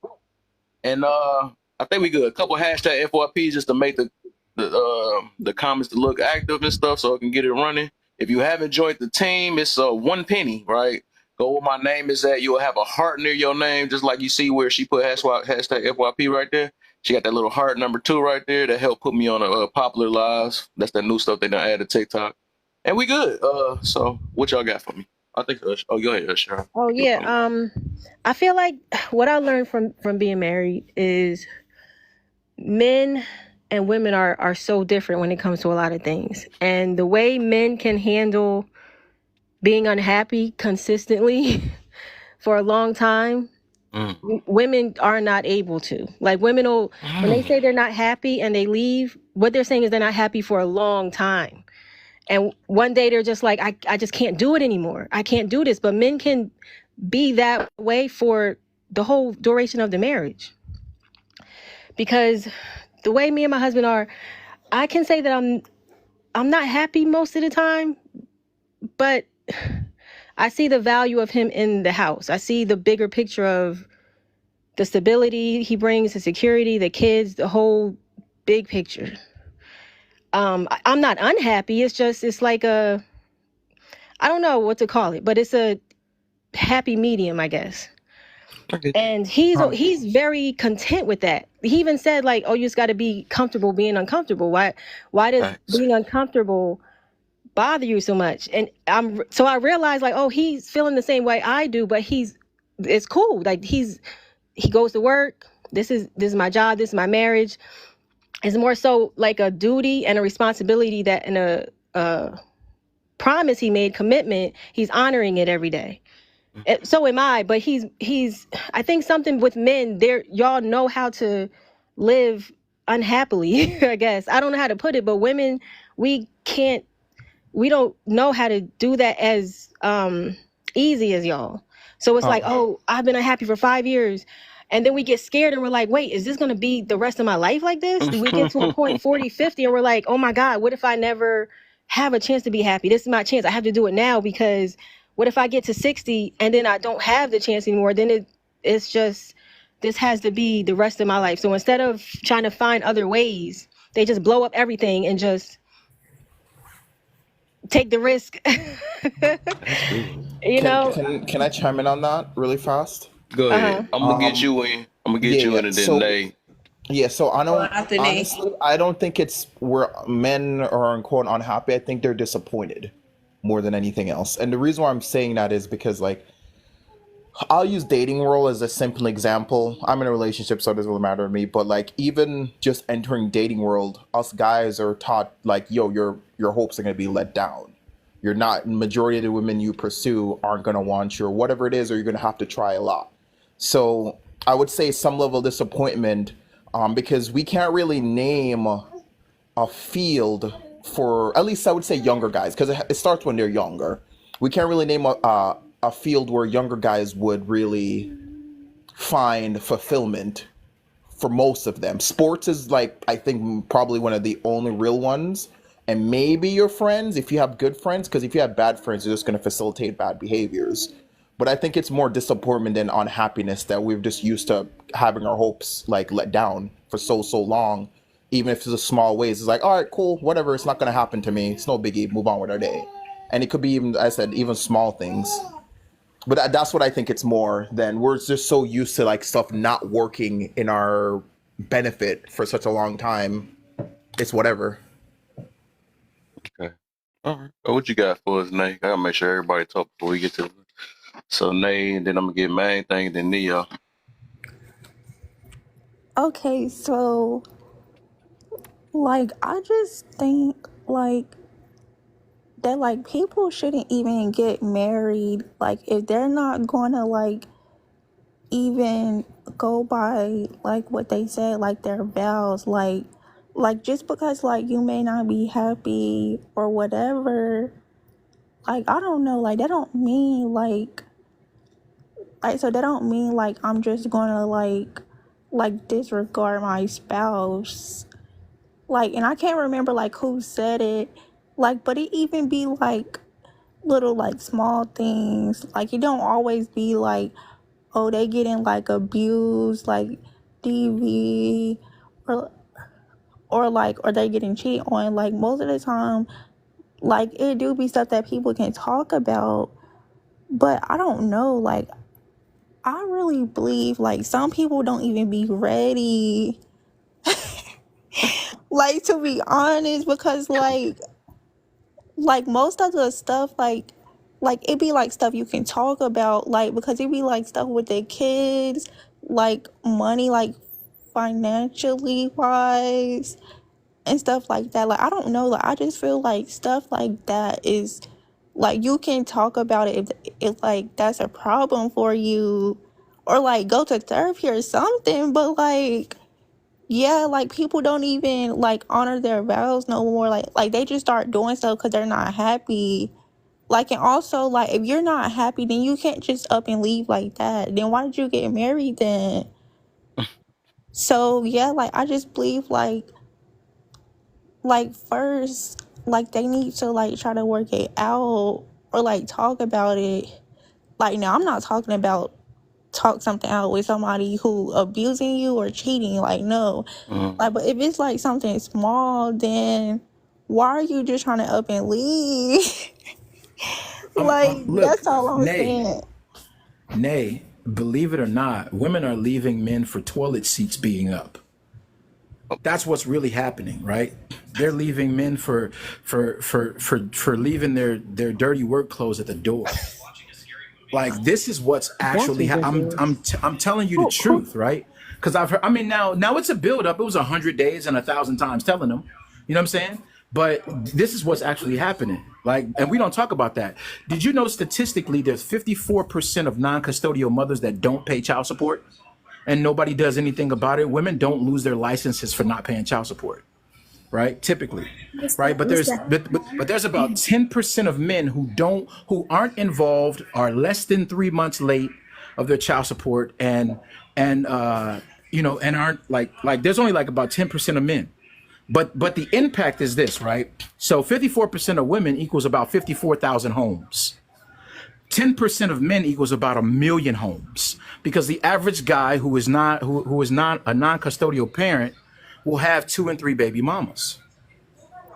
And I think we good. A couple hashtag FYPs just to make the comments to look active and stuff, so I can get it running. If you haven't joined the team, it's 1 penny, right? Go where my name is at. You'll have a heart near your name, just like you see where she put hashtag FYP right there. She got that little heart number 2 right there that helped put me on a popular lives. That's that new stuff they done added to TikTok, and we good. So what y'all got for me? I think. Go ahead, Sharon. Oh yeah. I feel like what I learned from being married is men and women are so different when it comes to a lot of things, and the way men can handle being unhappy consistently for a long time, women are not able to. Like, women will, when they say they're not happy and they leave, what they're saying is they're not happy for a long time. And one day they're just like, I just can't do it anymore. I can't do this. But men can be that way for the whole duration of the marriage. Because the way me and my husband are, I can say that I'm not happy most of the time, but I see the value of him in the house. I see the bigger picture of the stability he brings, the security, the kids, the whole big picture. I'm not unhappy. It's like I don't know what to call it, but it's a happy medium, I guess. Okay. And he's very content with that. He even said, like, oh, you just got to be comfortable being uncomfortable. Why does being uncomfortable bother you so much? And I realized, like, oh, he's feeling the same way I do, but it's cool. Like, he goes to work. This is my job. This is my marriage. It's more so like a duty and a responsibility that, in a promise he made, commitment, he's honoring it every day. So am I, but he's I think something with men, y'all know how to live unhappily, I guess. I don't know how to put it, but women, we don't know how to do that as easy as y'all. So it's like, oh, I've been unhappy for 5 years. And then we get scared and we're like, wait, is this going to be the rest of my life like this? We get to a point 40, 50 and we're like, oh my God, what if I never have a chance to be happy? This is my chance. I have to do it now, because what if I get to 60 and then I don't have the chance anymore? Then it's just, this has to be the rest of my life. So instead of trying to find other ways, they just blow up everything and just take the risk. Can I chime in on that really fast? Go ahead. I'm gonna get you in. I'm gonna get you in, and then they. Yeah, so honestly, I don't think it's where men are unquote unhappy. I think they're disappointed more than anything else. And the reason why I'm saying that is because, like, I'll use dating world as a simple example. I'm in a relationship, so it doesn't really matter to me. But, like, even just entering dating world, us guys are taught, like, yo, your hopes are gonna be let down. You're not, majority of the women you pursue aren't gonna want you, or whatever it is, or you're gonna have to try a lot. So I would say some level of disappointment, because we can't really name a field for, at least I would say, younger guys, because it starts when they're younger. We can't really name a field where younger guys would really find fulfillment for most of them. Sports is, like, I think probably one of the only real ones. And maybe your friends, if you have good friends, because if you have bad friends, you're just going to facilitate bad behaviors. But I think it's more disappointment than unhappiness that we're just used to having our hopes, like, let down for so long. Even if it's a small ways, it's like, all right, cool, whatever. It's not going to happen to me. It's no biggie. Move on with our day. And it could be, even, I said, even small things. But that's what I think it's more than, we're just so used to, like, stuff not working in our benefit for such a long time. It's whatever. Okay. All right. What you got for us, Nate? I gotta make sure everybody talk before we get to. So Nate, and then I'm gonna get main thing, and then Neo. Okay, so, like, I just think, like, that, like, people shouldn't even get married, like, if they're not gonna, like, even go by, like, what they said, like, their vows, like, just because, like, you may not be happy or whatever, like, I don't know, like, that don't mean, like, so that don't mean, like, I'm just gonna, like, disregard my spouse. like, and I can't remember like who said it, like, but it even be like little like small things. Like it don't always be like, oh, they getting like abused, like DV, or or they getting cheated on. Like most of the time, like it do be stuff that people can talk about. But I don't know, like I really believe like some people don't even be ready, like to be honest, because like most of the stuff like it be like stuff you can talk about, like because it be like stuff with the kids, like money, like financially wise and stuff like that. Like I don't know, like I just feel like stuff like that is like you can talk about it if like that's a problem for you, or like go to therapy or something. But like yeah, like people don't even like honor their vows no more. Like they just start doing stuff because they're not happy. Like, and also like if you're not happy, then you can't just up and leave like that. Then why did you get married then? So yeah, like I just believe like first like they need to like try to work it out or like talk about it. Like now I'm not talking about talk something out with somebody who abusing you or cheating, like no. Like but if it's like something small, then why are you just trying to up and leave? Like Look, that's all I'm Nay, saying. Nay, believe it or not, women are leaving men for toilet seats being up. That's what's really happening, right? They're leaving men for leaving their dirty work clothes at the door. Like this is what's actually I'm telling you the truth, right? Because I've heard, I mean now it's a build up. It was 100 days and 1,000 times telling them, you know what I'm saying? But this is what's actually happening. Like, and we don't talk about that. Did you know statistically there's 54% of non-custodial mothers that don't pay child support? And nobody does anything about it. Women don't lose their licenses for not paying child support, right? Typically, right? But there's about 10% of men who aren't involved, are less than 3 months late of their child support, and you know, and aren't like there's only like about 10% of men. But the impact is this, right? So 54% of women equals about 54,000 homes. 10% of men equals about 1 million homes, because the average guy who is not a non-custodial parent will have 2 and 3 baby mamas,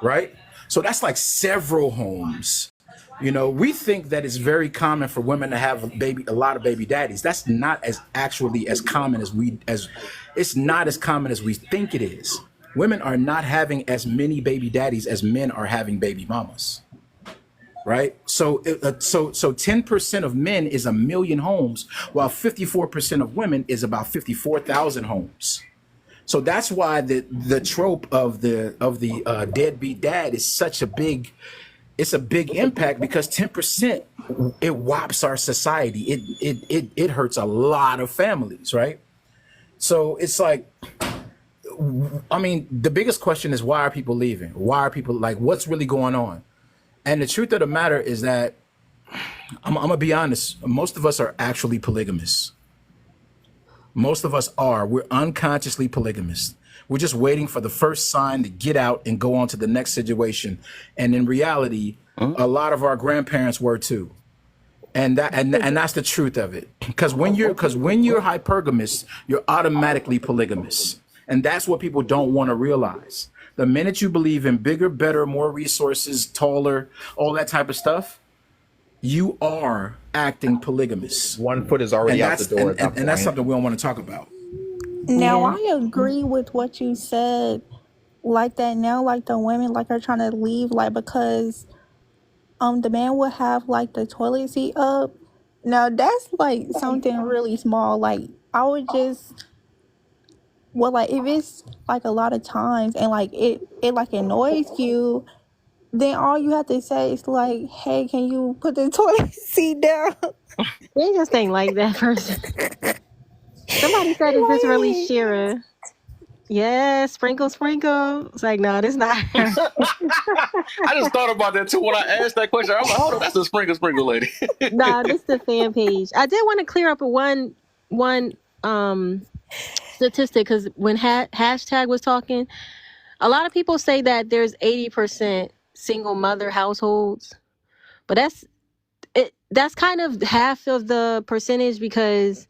right? So that's like several homes. You know, we think that it's very common for women to have a lot of baby daddies. That's not as common as it's not as common as we think it is. Women are not having as many baby daddies as men are having baby mamas. Right. So 10% of men is 1 million homes, while 54% of women is about 54,000 homes. So that's why the trope of the deadbeat dad is such a big impact, because 10% it whops our society. It hurts a lot of families, right? So it's like, I mean, the biggest question is, why are people leaving? Why are people, like, what's really going on? And the truth of the matter is that I'm gonna be honest. Most of us are actually polygamists. Most of us are. We're unconsciously polygamists. We're just waiting for the first sign to get out and go on to the next situation. And in reality, a lot of our grandparents were too. And that's the truth of it. Because when you're hypergamous, you're automatically polygamous. And that's what people don't want to realize. The minute you believe in bigger, better, more resources, taller, all that type of stuff, you are acting polygamous. One foot is already out the door. And that's something we don't want to talk about. Now I agree with what you said, like that now, like the women like are trying to leave, like because the man will have like the toilet seat up. Now that's like something really small. Like I would just, well, like if it's like a lot of times and like it like annoys you, then all you have to say is like, hey, can you put the toilet seat down? They just ain't like that person. Somebody said, is this really Shira? Yeah, sprinkle. It's like, no, this not her. I just thought about that too when I asked that question. I'm like, hold on, that's the sprinkle lady. No, this is the fan page. I did want to clear up one statistic, because when hashtag was talking, A lot of people say that there's 80% single mother households, but that's kind of half of the percentage because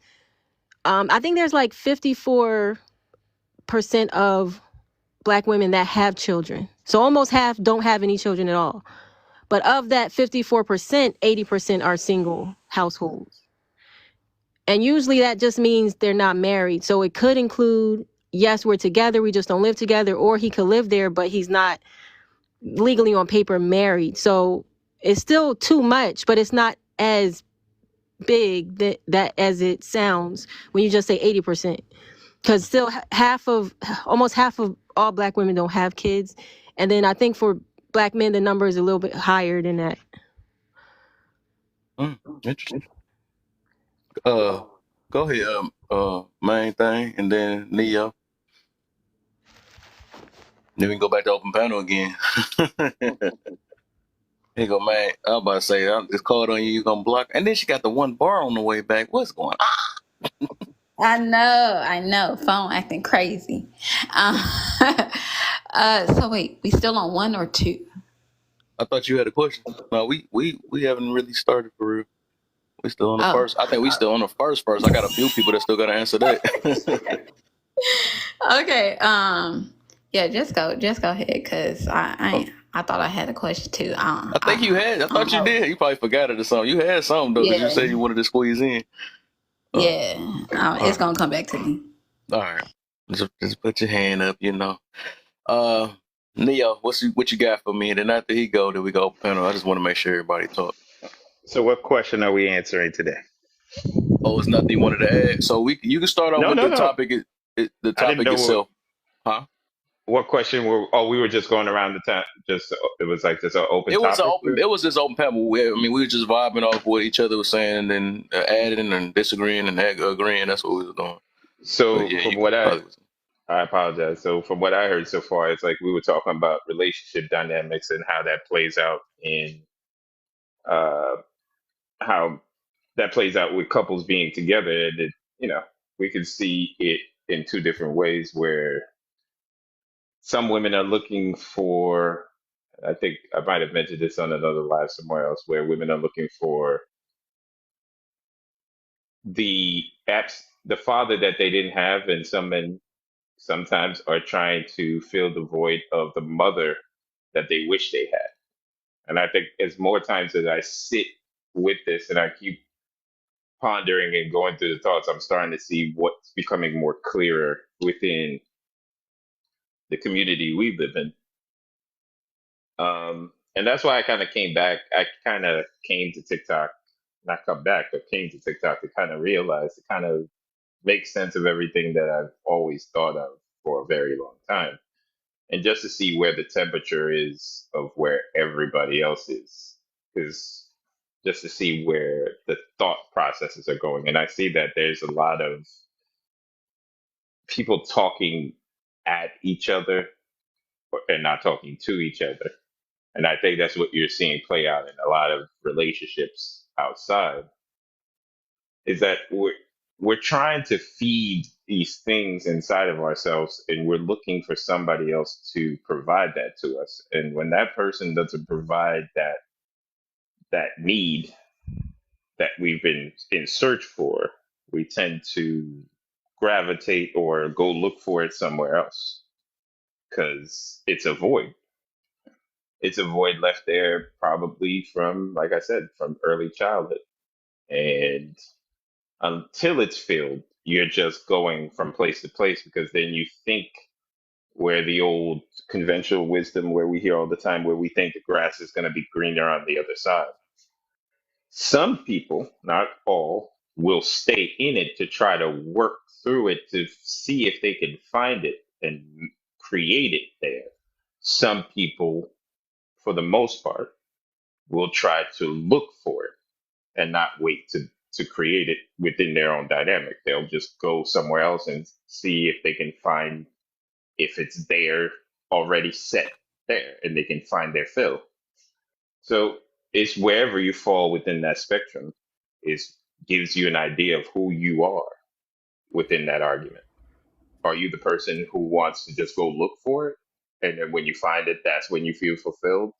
I think there's like 54% of Black women that have children. So almost half don't have any children at all. But of that 54%, 80% are single households. And usually that just means they're not married. So it could include, yes, we're together, we just don't live together, or he could live there, but he's not legally on paper married. So it's still too much, but it's not as big that as it sounds when you just say 80%. Because still almost half of all Black women don't have kids. And then I think for Black men, the number is a little bit higher than that. Interesting. Go ahead, main thing, and then Neo. Then we can go back to open panel again. Here you go, man. I was about to say, it's called on you, you gonna block. And then she got the one bar on the way back. What's going on? I know. Phone acting crazy. So wait, we still on 1 or 2? I thought you had a question. No, we haven't really started for real. We still on the first. I think we still on the first. I got a few people that still gotta answer that. Okay. Yeah, just go ahead, because I thought I had a question too. I think you had. I thought you did. You probably forgot it or something. You had something though, because you said you wanted to squeeze in. It's gonna come back to me. All right, just put your hand up. Neo, what you got for me? And then after he go, then we go panel. I just want to make sure everybody talk. So what question are we answering today? Oh, it's nothing you wanted to add. So you can start off with the topic. The topic itself, huh? What question we were just going around the time. It was like just an open. It was just open panel. We were just vibing off what each other was saying, and then adding and disagreeing and agreeing. That's what we was doing. So from what I apologize. So from what I heard so far, it's like we were talking about relationship dynamics and how that plays out in how that plays out with couples being together, and we can see it in two different ways where some women are looking for, I think I might have mentioned this on another live somewhere else, where women are looking for the father that they didn't have, and some men sometimes are trying to fill the void of the mother that they wish they had. And I think as more times as I sit with this and I keep pondering and going through the thoughts, I'm starting to see what's becoming more clearer within the community we live in. And that's why I kind of came back. I kind of came to TikTok, not come back, but came to TikTok to kind of realize, to kind of make sense of everything that I've always thought of for a very long time. And just to see where the temperature is of where everybody else is. Because just to see where the thought processes are going. And I see that there's a lot of people talking at each other and not talking to each other. And I think that's what you're seeing play out in a lot of relationships outside, is that we're trying to feed these things inside of ourselves, and we're looking for somebody else to provide that to us. And when that person doesn't provide that need that we've been in search for, we tend to gravitate or go look for it somewhere else, because it's a void. It's a void left there probably from, like I said, from early childhood. And until it's filled, you're just going from place to place, because then you think, where the old conventional wisdom where we hear all the time, where we think the grass is going to be greener on the other side. Some people, not all, will stay in it to try to work through it to see if they can find it and create it there. Some people, for the most part, will try to look for it and not wait to create it within their own dynamic. They'll just go somewhere else and see if they can find, if it's there already set there, and they can find their fill. So it's wherever you fall within that spectrum gives you an idea of who you are within that argument. Are you the person who wants to just go look for it? and then when you find it, that's when you feel fulfilled?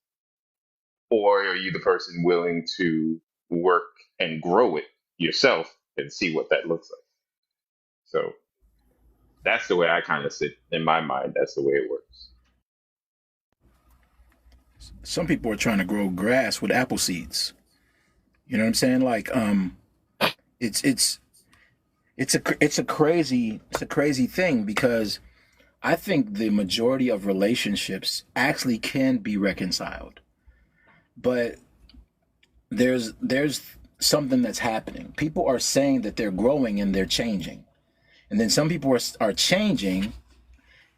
Or are you the person willing to work and grow it yourself and see what that looks like? So that's the way I kind of sit in my mind. That's the way it works. Some people are trying to grow grass with apple seeds. You know what I'm saying? Like, it's a crazy thing, because I think the majority of relationships actually can be reconciled, but there's something that's happening. People are saying that they're growing and they're changing, and then some people are changing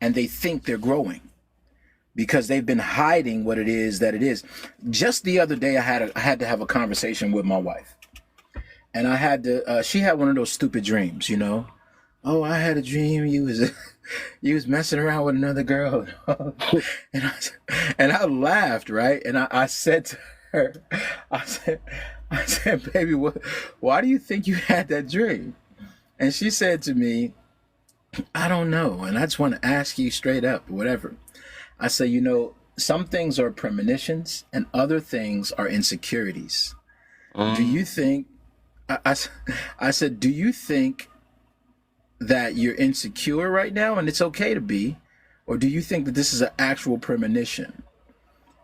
and they think they're growing because they've been hiding what it is that it is. Just the other day, I had to have a conversation with my wife, and I had to. She had one of those stupid dreams, you know. Oh, I had a dream you was messing around with another girl, and I laughed, right? And I said to her, I said, baby, why do you think you had that dream? And she said to me, I don't know, and I just want to ask you straight up, whatever. I say, you know, some things are premonitions and other things are insecurities. Do you think, I said, do you think that you're insecure right now and it's okay to be, or do you think that this is an actual premonition?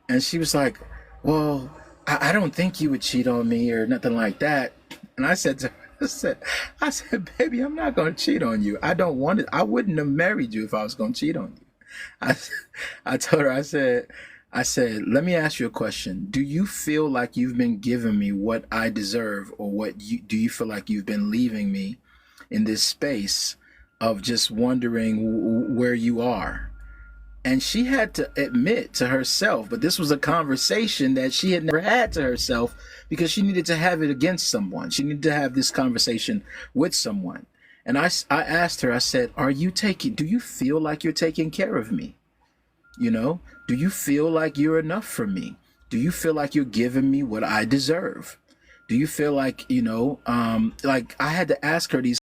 And she was like, well, I don't think you would cheat on me or nothing like that. And I said to her, I said, baby, I'm not going to cheat on you. I don't want it. I wouldn't have married you if I was going to cheat on you. I told her, I said, let me ask you a question. Do you feel like you've been giving me what I deserve, or do you feel like you've been leaving me in this space of just wondering where you are? And she had to admit to herself, but this was a conversation that she had never had to herself, because she needed to have it against someone. She needed to have this conversation with someone. And I asked her, I said, do you feel like you're taking care of me? You know, do you feel like you're enough for me? Do you feel like you're giving me what I deserve? Do you feel like, you know, like I had to ask her these.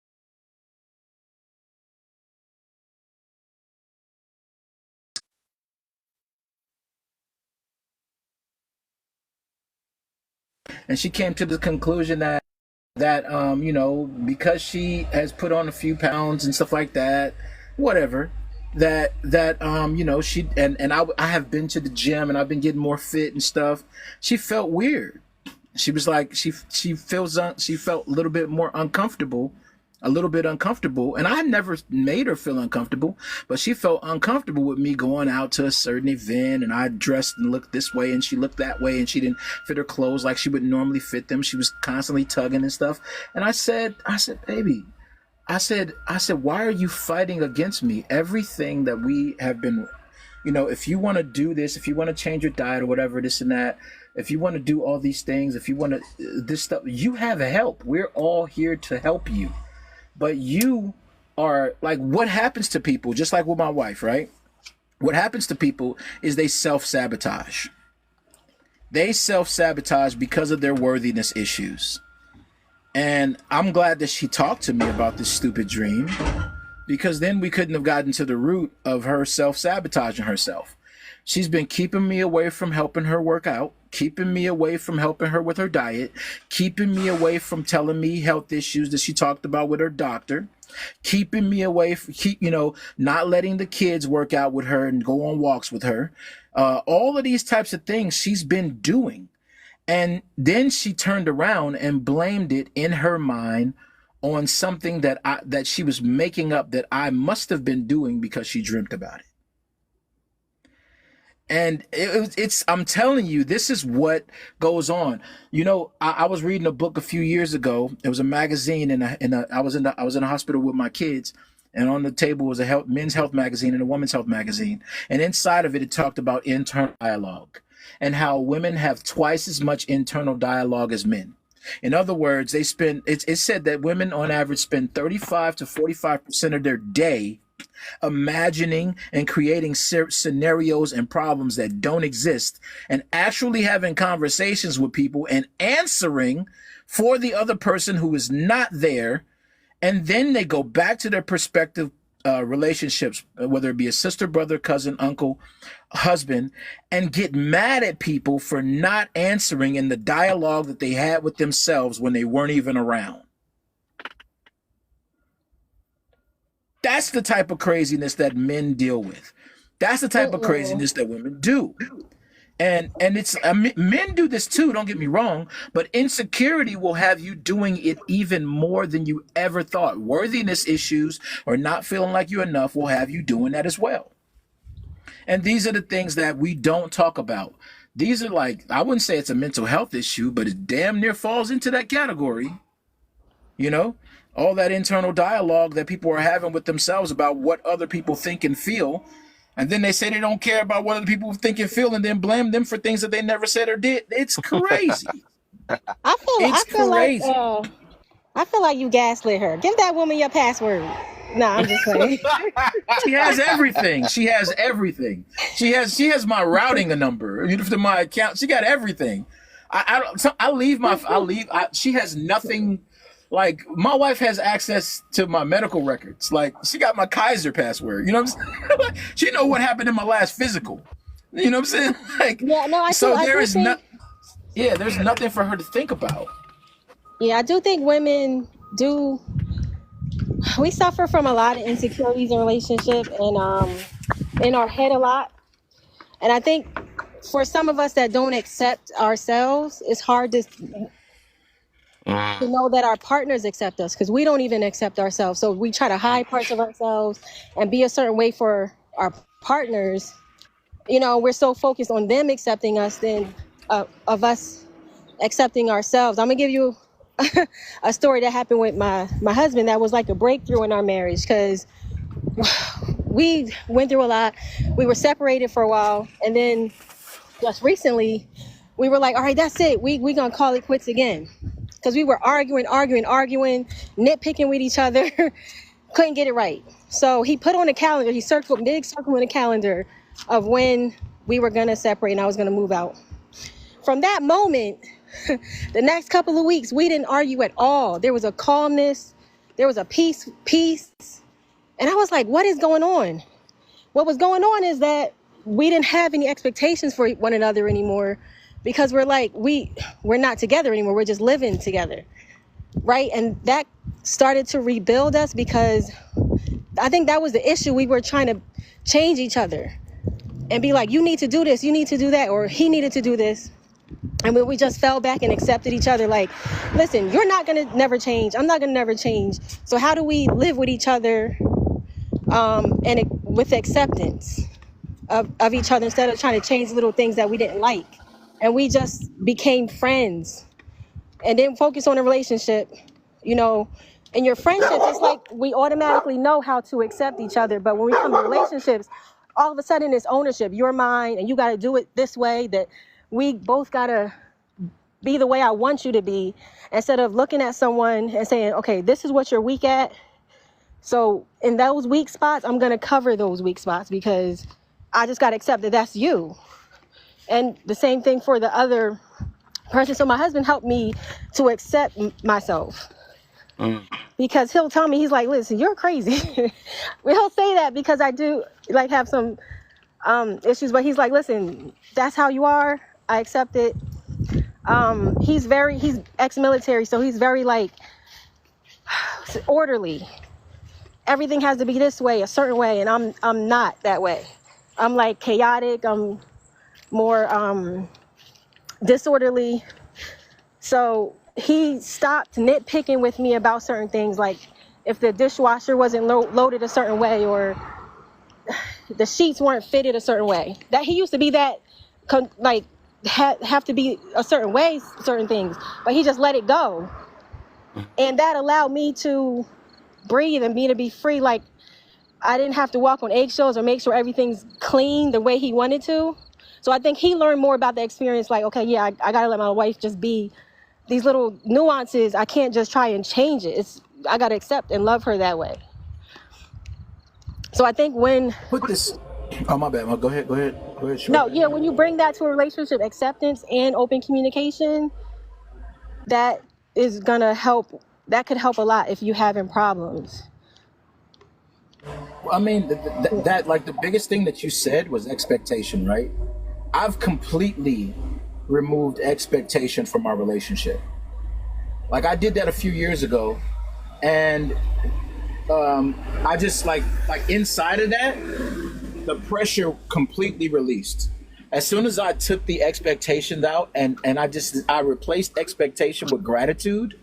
And she came to the conclusion that you know, because she has put on a few pounds and stuff like that, whatever, that you know, she and I have been to the gym and I've been getting more fit and stuff. She felt weird. She was like, she felt a little bit more uncomfortable, and I never made her feel uncomfortable, but she felt uncomfortable with me going out to a certain event and I dressed and looked this way and she looked that way and she didn't fit her clothes like she would normally fit them. She was constantly tugging and stuff. And I said, baby, I said, why are you fighting against me? Everything that we have been, you know, if you want to do this, if you want to change your diet or whatever, this and that, if you want to do all these things, if you want to, this stuff, you have help. We're all here to help you. But you are like, what happens to people, just like with my wife, right? What happens to people is they self-sabotage. They self-sabotage because of their worthiness issues. And I'm glad that she talked to me about this stupid dream, because then we couldn't have gotten to the root of her self-sabotaging herself. She's been keeping me away from helping her work out, keeping me away from helping her with her diet, keeping me away from telling me health issues that she talked about with her doctor, keeping me away from, not letting the kids work out with her and go on walks with her. All of these types of things she's been doing. And then she turned around and blamed it in her mind on something that she was making up that I must have been doing because she dreamt about it. And I'm telling you, this is what goes on. You know, I was reading a book a few years ago. It was a magazine, and I was in a hospital with my kids, and on the table was a men's health magazine and a women's health magazine. And inside of it, it talked about internal dialogue and how women have twice as much internal dialogue as men. In other words, it said that women on average spend 35 to 45% of their day imagining and creating scenarios and problems that don't exist, and actually having conversations with people and answering for the other person who is not there. And then they go back to their perspective relationships, whether it be a sister, brother, cousin, uncle, husband, and get mad at people for not answering in the dialogue that they had with themselves when they weren't even around. That's the type of craziness that men deal with. That's the type of craziness that women do. And it's men do this too, don't get me wrong, but insecurity will have you doing it even more than you ever thought. Worthiness issues or not feeling like you're enough will have you doing that as well. And these are the things that we don't talk about. These are like, I wouldn't say it's a mental health issue, but it damn near falls into that category. You know, all that internal dialogue that people are having with themselves about what other people think and feel. And then they say they don't care about what other people think and feel and then blame them for things that they never said or did. It's crazy. I feel like you gaslit her. Give that woman your password. No, I'm just saying. She has everything. She has everything. She has my routing number to my account. She got everything. She has nothing. Like, my wife has access to my medical records. Like, she got my Kaiser password. You know what I'm saying? She know what happened in my last physical. You know what I'm saying? Like, yeah, no, there's nothing for her to think about. Yeah, I do think women we suffer from a lot of insecurities in relationship and in our head a lot. And I think for some of us that don't accept ourselves, it's hard to know that our partners accept us, because we don't even accept ourselves. So we try to hide parts of ourselves and be a certain way for our partners. You know, we're so focused on them accepting us than of us accepting ourselves. I'm gonna give you a story that happened with my husband that was like a breakthrough in our marriage, because we went through a lot. We were separated for a while, and then just recently we were like, all right, that's it. We gonna call it quits again. Because we were arguing, nitpicking with each other, couldn't get it right. So he put on a calendar, he circled, big circle in a calendar of when we were gonna separate and I was gonna move out. From that moment, the next couple of weeks, we didn't argue at all. There was a calmness, there was a peace. And I was like, what is going on? What was going on is that we didn't have any expectations for one another anymore, because we're like, we're not together anymore. We're just living together, right? And that started to rebuild us, because I think that was the issue. We were trying to change each other and be like, you need to do this, you need to do that, or he needed to do this. And when we just fell back and accepted each other, like, listen, you're not gonna never change, I'm not gonna never change. So how do we live with each other with acceptance of each other, instead of trying to change little things that we didn't like? And we just became friends and didn't focus on a relationship. You know, in your friendships, it's like we automatically know how to accept each other. But when we come to relationships, all of a sudden it's ownership. You're mine and you got to do it this way, that we both got to be the way I want you to be, instead of looking at someone and saying, okay, this is what you're weak at. So in those weak spots, I'm going to cover those weak spots, because I just got to accept that that's you. And the same thing for the other person. So my husband helped me to accept myself, because he'll tell me, he's like, listen, you're crazy. He'll say that because I do like have some issues, but he's like, listen, that's how you are. I accept it. He's ex-military, so he's very like orderly. Everything has to be this way, a certain way, and I'm not that way. I'm like chaotic. I'm more disorderly. So he stopped nitpicking with me about certain things, like if the dishwasher wasn't loaded a certain way, or the sheets weren't fitted a certain way. That he used to be that have to be a certain way, certain things, but he just let it go. And that allowed me to breathe and me to be free. Like, I didn't have to walk on eggshells or make sure everything's clean the way he wanted to. So I think he learned more about the experience. Like, okay, yeah, I gotta let my wife just be these little nuances. I can't just try and change it. I gotta accept and love her that way. So I think when oh, my bad. Go ahead. Sure. No, yeah, when you bring that to a relationship, acceptance and open communication, that is gonna help. That could help a lot if you're having problems. I mean, that like the biggest thing that you said was expectation, right? I've completely removed expectation from our relationship. Like I did that a few years ago, and I just like inside of that, the pressure completely released. As soon as I took the expectations out and I replaced expectation with gratitude,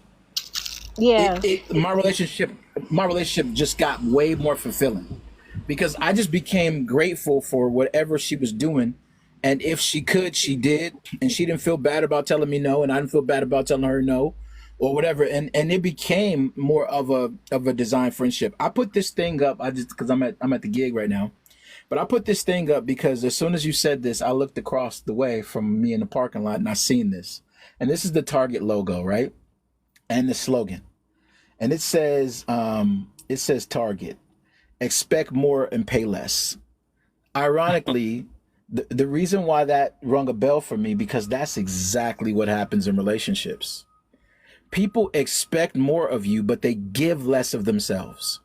Yeah. my relationship just got way more fulfilling because I just became grateful for whatever she was doing. And if she could, she did. And she didn't feel bad about telling me no, and I didn't feel bad about telling her no or whatever. And it became more of a design friendship. I put this thing up, I just because I'm at the gig right now. But I put this thing up because as soon as you said this, I looked across the way from me in the parking lot and I seen this. And this is the Target logo, right? And the slogan. And it says Target, expect more and pay less. Ironically, the reason why that rung a bell for me because that's exactly what happens in relationships. People expect more of you, but they give less of themselves.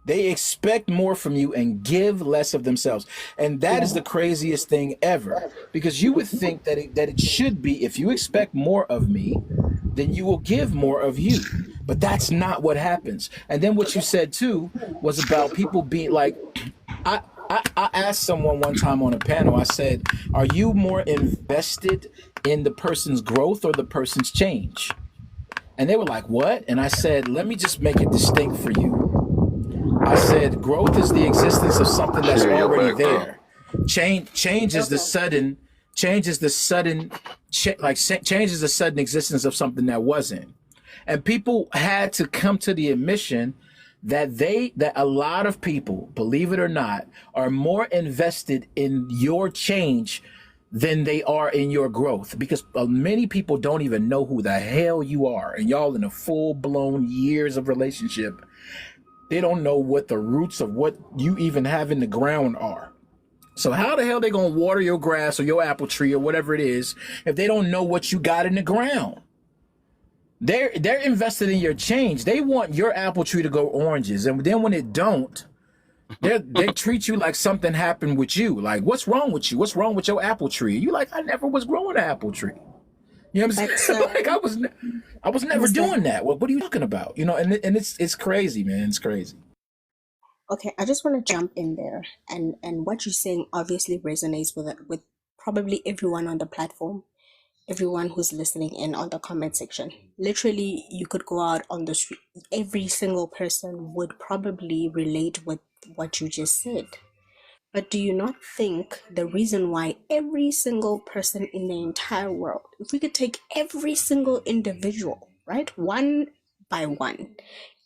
They expect more from you and give less of themselves. And that is the craziest thing ever. Because you would think that it should be if you expect more of me, then you will give more of you. But that's not what happens. And then what you said too was about people being like, I asked someone one time on a panel, I said, are you more invested in the person's growth or the person's change? And they were like, what? And I said, let me just make it distinct for you. I said, growth is the existence of something that's Share your already background. there. Change is the sudden, change is the sudden, change is the sudden existence of something that wasn't. And people had to come to the admission that a lot of people, believe it or not, are more invested in your change than they are in your growth because many people don't even know who the hell you are, and y'all in a full-blown years of relationship, they don't know what the roots of what you even have in the ground are. So how the hell they gonna water your grass or your apple tree or whatever it is if they don't know what you got in the ground? They're invested in your change. They want your apple tree to go oranges, and then when it don't, they treat you like something happened with you. Like, what's wrong with you? What's wrong with your apple tree? You like, I never was growing an apple tree. You know what I'm saying? Like I was never doing that. What are you talking about? You know, and it's crazy, man. It's crazy. Okay, I just want to jump in there, and what you're saying obviously resonates with probably everyone on the platform, everyone who's listening in on the comment section. Literally, you could go out on the street, every single person would probably relate with what you just said. But do you not think the reason why every single person in the entire world, if we could take every single individual, right, one by one,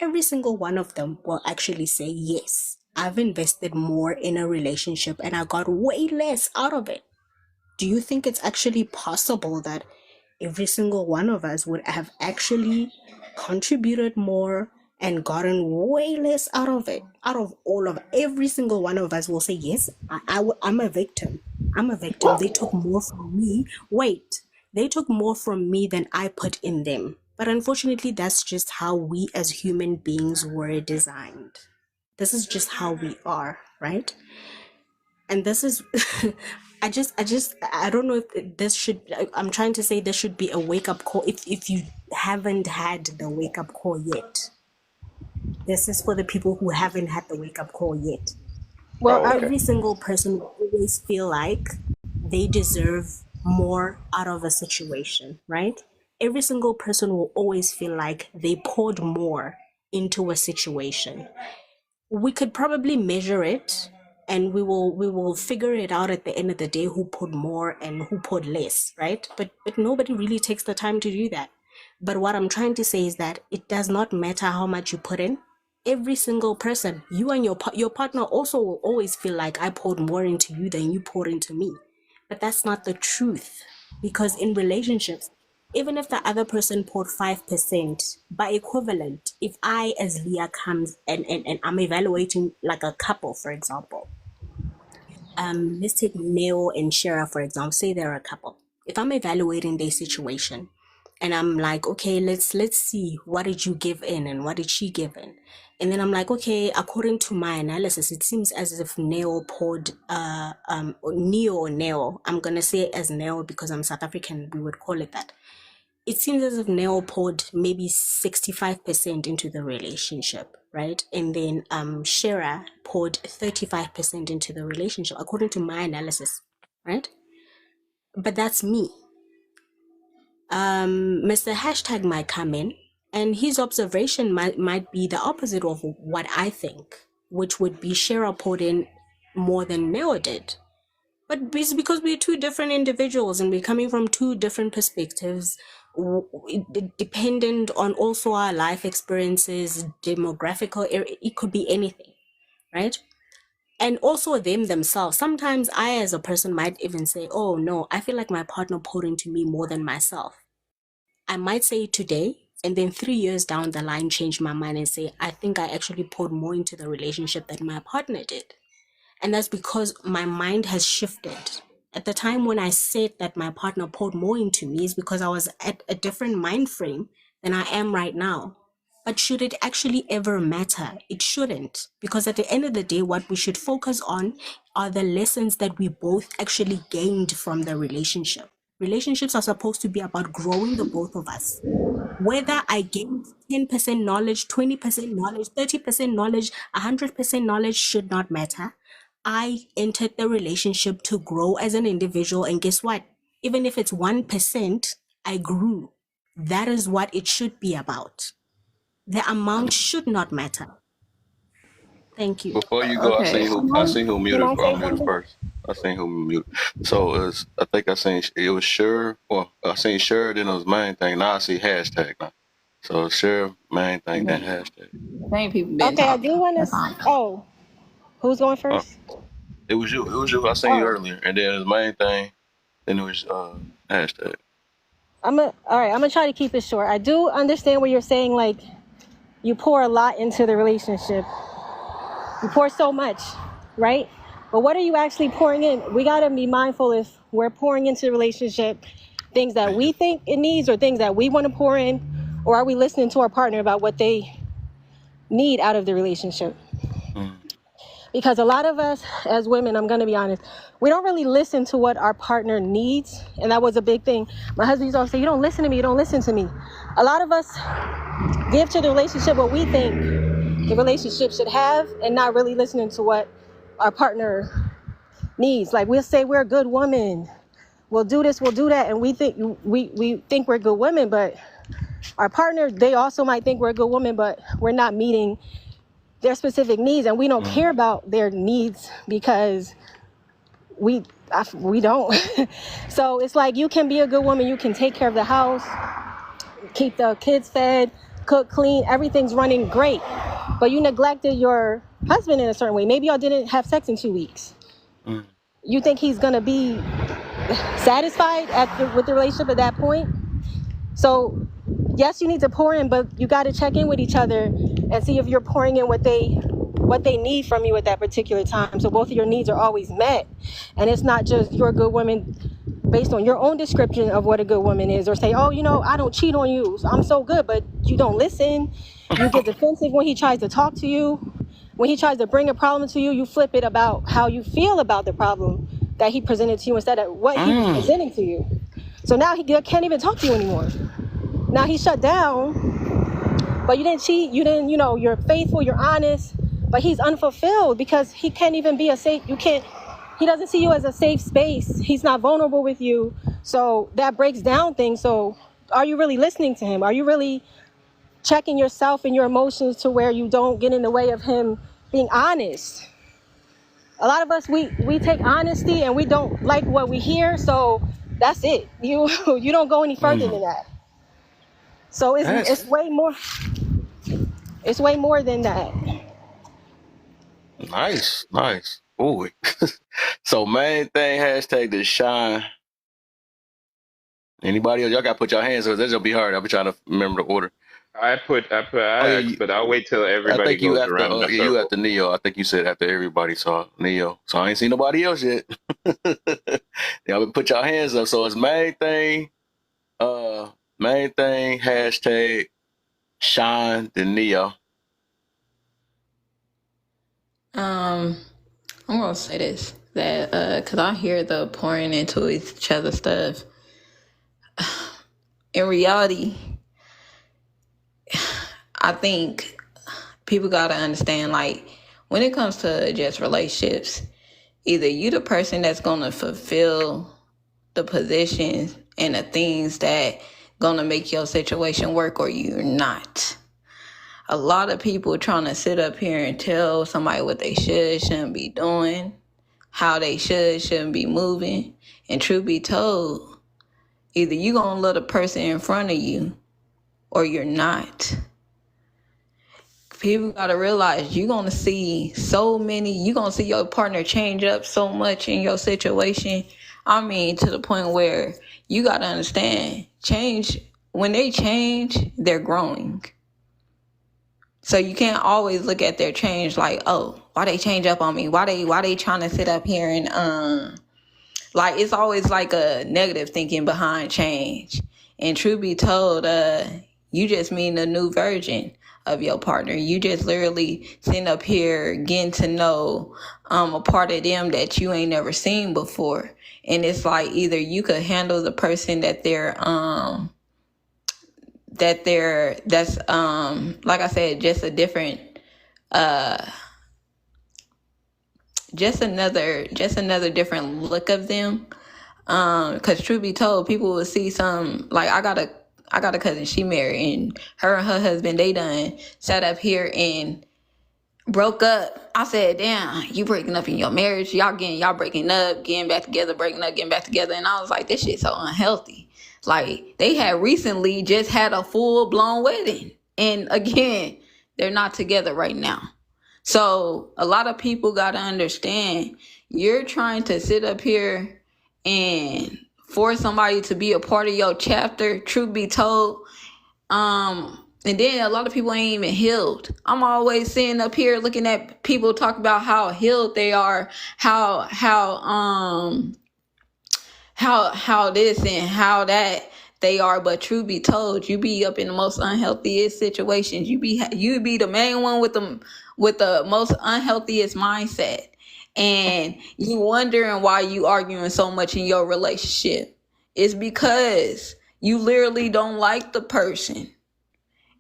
every single one of them will actually say, yes, I've invested more in a relationship and I got way less out of it? Do you think it's actually possible that every single one of us would have actually contributed more and gotten way less out of it? Out of all of every single one of us will say, yes, I'm a victim. I'm a victim. They took more from me. Wait, they took more from me than I put in them. But unfortunately, that's just how we as human beings were designed. This is just how we are, right? And this is I don't know if this should, I'm trying to say this should be a wake-up call if you haven't had the wake-up call yet. This is for the people who haven't had the wake-up call yet. Well, Every single person will always feel like they deserve more out of a situation, right? Every single person will always feel like they poured more into a situation. We could probably measure it, and we will figure it out at the end of the day, who put more and who put less, right? But nobody really takes the time to do that. But what I'm trying to say is that it does not matter how much you put in. Every single person, you and your partner also will always feel like I poured more into you than you poured into me. But that's not the truth, because in relationships, even if the other person poured 5%, by equivalent, if I as Leah comes and I'm evaluating like a couple, for example, let's take Neo and Shara, for example, say they're a couple. If I'm evaluating their situation and I'm like, okay, let's see, what did you give in and what did she give in? And then I'm like, okay, according to my analysis, it seems as if Neo poured, Neo, I'm going to say it as Neo because I'm South African, we would call it that. It seems as if Neo poured maybe 65% into the relationship, right? And then Shera poured 35% into the relationship, according to my analysis, right? But that's me. Mr. Hashtag might come in and his observation might be the opposite of what I think, which would be Shera poured in more than Neo did. But it's because we're two different individuals and we're coming from two different perspectives, dependent on also our life experiences, demographical, it could be anything, right? And also them themselves. Sometimes I, as a person, might even say, oh no, I feel like my partner poured into me more than myself. I might say it today, and then 3 years down the line, change my mind and say, I think I actually poured more into the relationship than my partner did. And that's because my mind has shifted. At the time when I said that my partner poured more into me is because I was at a different mind frame than I am right now. But should it actually ever matter? It shouldn't. Because at the end of the day, what we should focus on are the lessons that we both actually gained from the relationship. Relationships are supposed to be about growing the both of us. Whether I gained 10% knowledge, 20% knowledge, 30% knowledge, 100% knowledge should not matter. I entered the relationship to grow as an individual, and guess what? Even if it's 1%, I grew. That is what it should be about. The amount should not matter. Thank you. Before you go, Okay. I seen who Can muted I before I say muted something? first. I seen who muted. So it's, I think I seen it was sure. Well, I seen sure. Then it was main thing. Now I see hashtag now. So sure, main thing, then hashtag. Same people been Okay, I talking. do want That's to. all. Oh, who's going Uh, first? it was you. It was you. I seen you Oh, earlier, and then it was main thing. Then it was hashtag. all right. I'm gonna try to keep it short. I do understand what you're saying. Like, you pour a lot into the relationship. You pour so much, right? But what are you actually pouring in? We gotta be mindful if we're pouring into the relationship things that we think it needs or things that we want to pour in, or are we listening to our partner about what they need out of the relationship? Mm. Because a lot of us as women, I'm going to be honest, we don't really listen to what our partner needs. And that was a big thing. My husband used to always say, you don't listen to me, you don't listen to me. A lot of us give to the relationship what we think the relationship should have and not really listening to what our partner needs. Like, we'll say we're a good woman, we'll do this, we'll do that, and we think we're good women, but our partner, they also might think we're a good woman, but we're not meeting their specific needs, and we don't care about their needs because we don't. So it's like, you can be a good woman, you can take care of the house, keep the kids fed, cook, clean, everything's running great, but you neglected your husband in a certain way. Maybe y'all didn't have sex in 2 weeks. Mm. You think he's gonna be satisfied with the relationship at that point? So yes, you need to pour in, but you got to check in with each other and see if you're pouring in what they need from you at that particular time. So both of your needs are always met. And it's not just you're a good woman based on your own description of what a good woman is, or say, oh, I don't cheat on you, so I'm so good, but you don't listen. You get defensive when he tries to talk to you. When he tries to bring a problem to you, you flip it about how you feel about the problem that he presented to you instead of what he was presenting to you. So now he can't even talk to you anymore. Now he's shut down, but you didn't cheat, you're faithful, you're honest, but he's unfulfilled because he can't even be he doesn't see you as a safe space. He's not vulnerable with you. So that breaks down things. So are you really listening to him? Are you really checking yourself and your emotions to where you don't get in the way of him being honest? A lot of us, we take honesty and we don't like what we hear. So that's it. You don't go any further than that. So it's That's way more. It's way more than that. nice, nice. Ooh. So main thing, hashtag the shine. Anybody else? Y'all got to put your hands up. That's gonna be hard. I'll be trying to remember the order. I Oh yeah, asked, but I'll wait till I everybody think you goes after. around in a You circle. after Neo. I think you said after everybody saw Neo. So I ain't seen nobody else yet. Y'all put your hands up. So it's main thing. Main thing. Hashtag shine the Neo. Um, I'm gonna say this that because I hear the pouring into each other stuff. In reality, I think people gotta understand, like, when it comes to just relationships, either you the person that's gonna fulfill the positions and the things that gonna make your situation work, or you're not. A lot of people trying to sit up here and tell somebody what they shouldn't be doing, how they shouldn't be moving. And truth be told, either you gonna love the person in front of you or you're not. People gotta realize you're gonna see your partner change up so much in your situation. I mean, to the point where you gotta understand, when they change, they're growing. So you can't always look at their change like, oh, why they change up on me? Why they trying to sit up here and like, it's always like a negative thinking behind change. And truth be told, you just mean the new version of your partner. You just literally sitting up here getting to know a part of them that you ain't never seen before. And it's like, either you could handle the person that's like I said, just a different just another different look of them. Because truth be told, people will see some, like, I got a cousin, she married, and her husband, they done sat up here and broke up. I said, damn, you breaking up in your marriage, y'all breaking up, getting back together, breaking up, getting back together. And I was like, this shit's so unhealthy. Like, they had recently just had a full-blown wedding, and again, they're not together right now. So a lot of people got to understand, you're trying to sit up here and force somebody to be a part of your chapter. Truth be told, and then a lot of people ain't even healed. I'm always sitting up here looking at people talk about how healed they are, how this and how that they are. But truth be told, you be up in the most unhealthiest situations. You be the main one with the most unhealthiest mindset, and you wondering why you arguing so much in your relationship. It's because you literally don't like the person.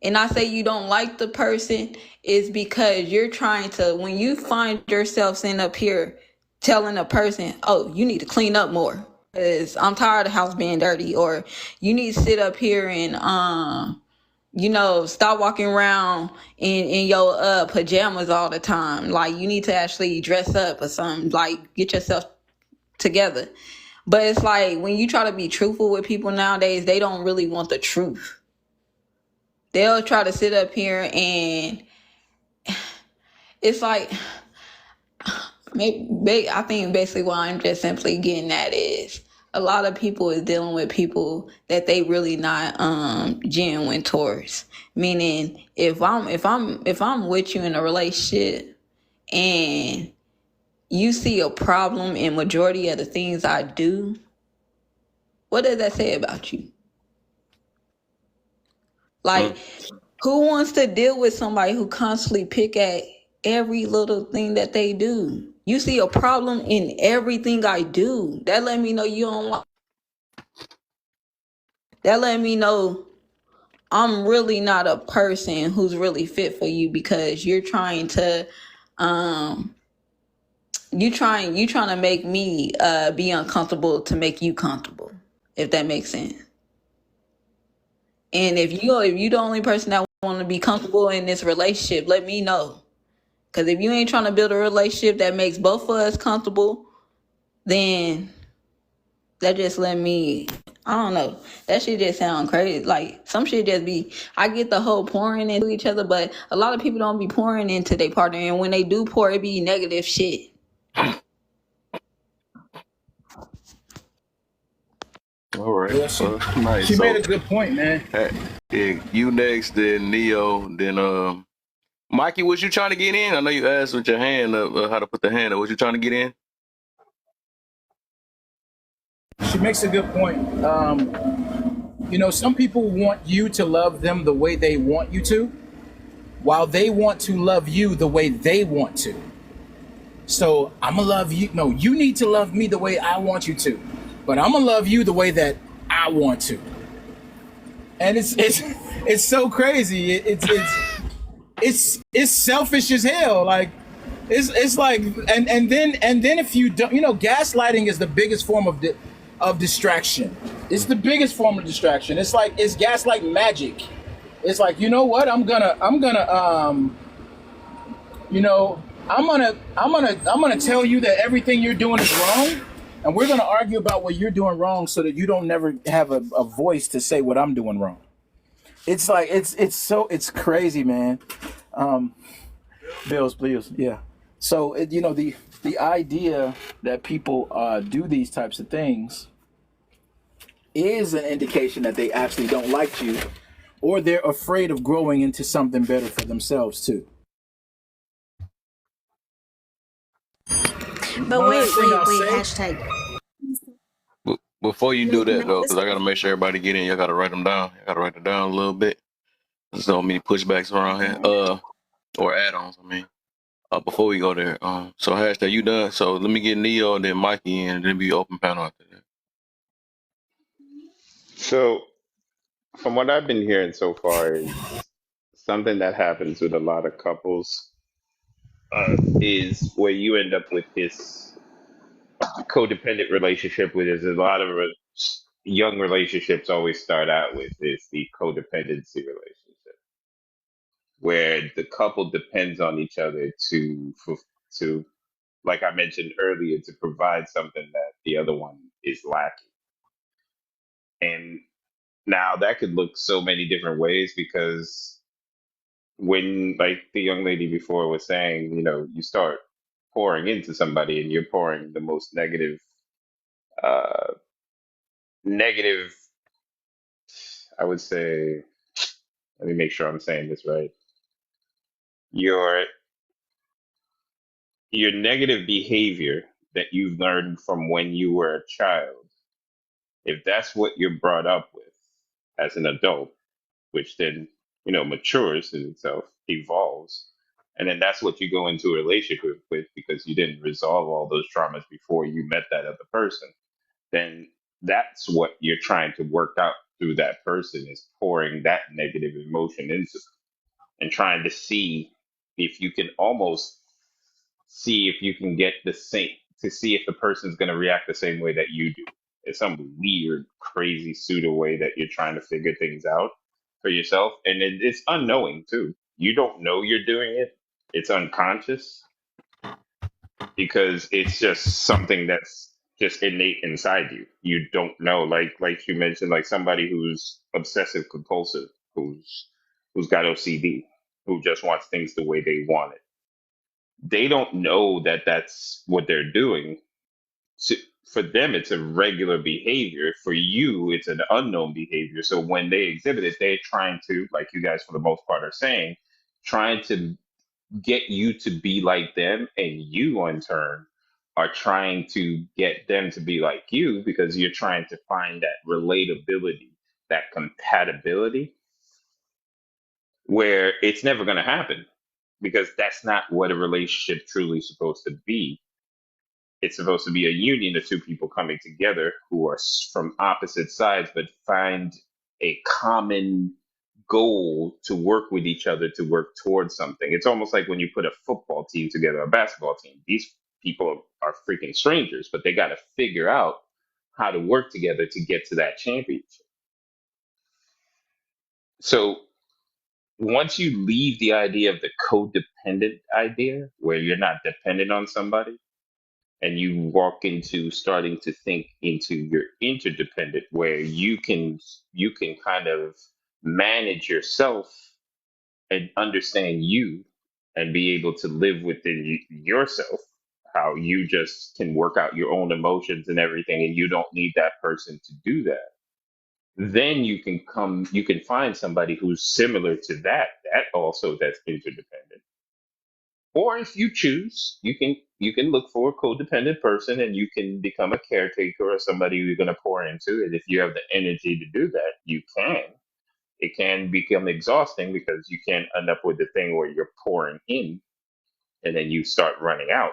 And I say you don't like the person is because you're trying to, when you find yourself sitting up here telling a person, oh, you need to clean up more because I'm tired of the house being dirty, or you need to sit up here and stop walking around in your pajamas all the time. Like, you need to actually dress up or something, like, get yourself together. But it's like, when you try to be truthful with people nowadays, they don't really want the truth. They'll try to sit up here, and it's like, I think basically what I'm just simply getting at is, a lot of people is dealing with people that they really not genuine towards. Meaning, if I'm with you in a relationship and you see a problem in majority of the things I do, what does that say about you? Like, who wants to deal with somebody who constantly pick at every little thing that they do? You see a problem in everything I do. That let me know you don't like. That let me know I'm really not a person who's really fit for you, because you're trying to make me be uncomfortable to make you comfortable, if that makes sense. And if you're the only person that want to be comfortable in this relationship, let me know. Because if you ain't trying to build a relationship that makes both of us comfortable, then that just I don't know. That shit just sound crazy. Like, some shit just be, I get the whole pouring into each other, but a lot of people don't be pouring into their partner. And when they do pour, it be negative shit. All right. Yeah, Nice. She made a good point, man. You next, then Neo, then Mikey, was you trying to get in? I know you asked with your hand up how to put the hand up. Was you trying to get in? She makes a good point. Some people want you to love them the way they want you to, while they want to love you the way they want to. So I'm gonna love you. No, you need to love me the way I want you to, but I'm gonna love you the way that I want to. And it's so crazy. It's selfish as hell. Like it's like and then if you don't, gaslighting is the biggest form of distraction. It's the biggest form of distraction. It's like it's gaslight magic. It's like, you know what? you know, I'm gonna tell you that everything you're doing is wrong, and we're gonna argue about what you're doing wrong so that you don't never have a voice to say what I'm doing wrong. It's like it's crazy, man. Bills, please, yeah. So the idea that people do these types of things is an indication that they actually don't like you, or they're afraid of growing into something better for themselves too. But One wait, last thing I'll say. hashtag. Before you do that No, though, because I listen. gotta make sure everybody get in. Y'all gotta write them down. I gotta write them down a little bit. There's so many pushbacks around here. Or add-ons. I mean. Before we go there, so hashtag you done. So let me get Neo and then Mikey in, and then be open panel after that. So, from what I've been hearing so far, is something that happens with a lot of couples is where you end up with this codependent relationship, where there's a lot of young relationships always start out with is the codependency relationship, where the couple depends on each other to, like I mentioned earlier, to provide something that the other one is lacking. And now that could look so many different ways because when, like the young lady before was saying, you start pouring into somebody and you're pouring the most uh, negative, I would say, let me make sure I'm saying this right. Your your negative behavior that you've learned from when you were a child, if that's what you're brought up with as an adult, which then matures in itself, evolves, and then that's what you go into a relationship with because you didn't resolve all those traumas before you met that other person. Then that's what you're trying to work out through that person, is pouring that negative emotion into them and trying to see if you can almost see if you can get the same, to see if the person's going to react the same way that you do. It's some weird, crazy pseudo way that you're trying to figure things out for yourself. And it's unknowing too. You don't know you're doing it. It's unconscious because it's just something that's just innate inside you. You don't know, like you mentioned, like somebody who's obsessive compulsive, who's got OCD, who just wants things the way they want it. They don't know that that's what they're doing. So for them, it's a regular behavior. For you, it's an unknown behavior. So when they exhibit it, they're trying to, like you guys for the most part are saying, trying to get you to be like them, and you in turn are trying to get them to be like you because you're trying to find that relatability, that compatibility, where it's never going to happen because that's not what a relationship truly is supposed to be. It's supposed to be a union of two people coming together who are from opposite sides but find a common goal to work with each other to work towards something. It's almost like when you put a football team together, a basketball team. These people are freaking strangers, but they got to figure out how to work together to get to that championship. So once you leave the idea of the codependent idea, where you're not dependent on somebody, and you walk into starting to think into your interdependent, where you can kind of manage yourself and understand you and be able to live within yourself, how you just can work out your own emotions and everything and you don't need that person to do that. Then you can find somebody who's similar to that also, that's interdependent. Or if you choose, you can look for a codependent person and you can become a caretaker or somebody you're going to pour into. And if you have the energy to do that, you can. It can become exhausting because you can end up with the thing where you're pouring in and then you start running out.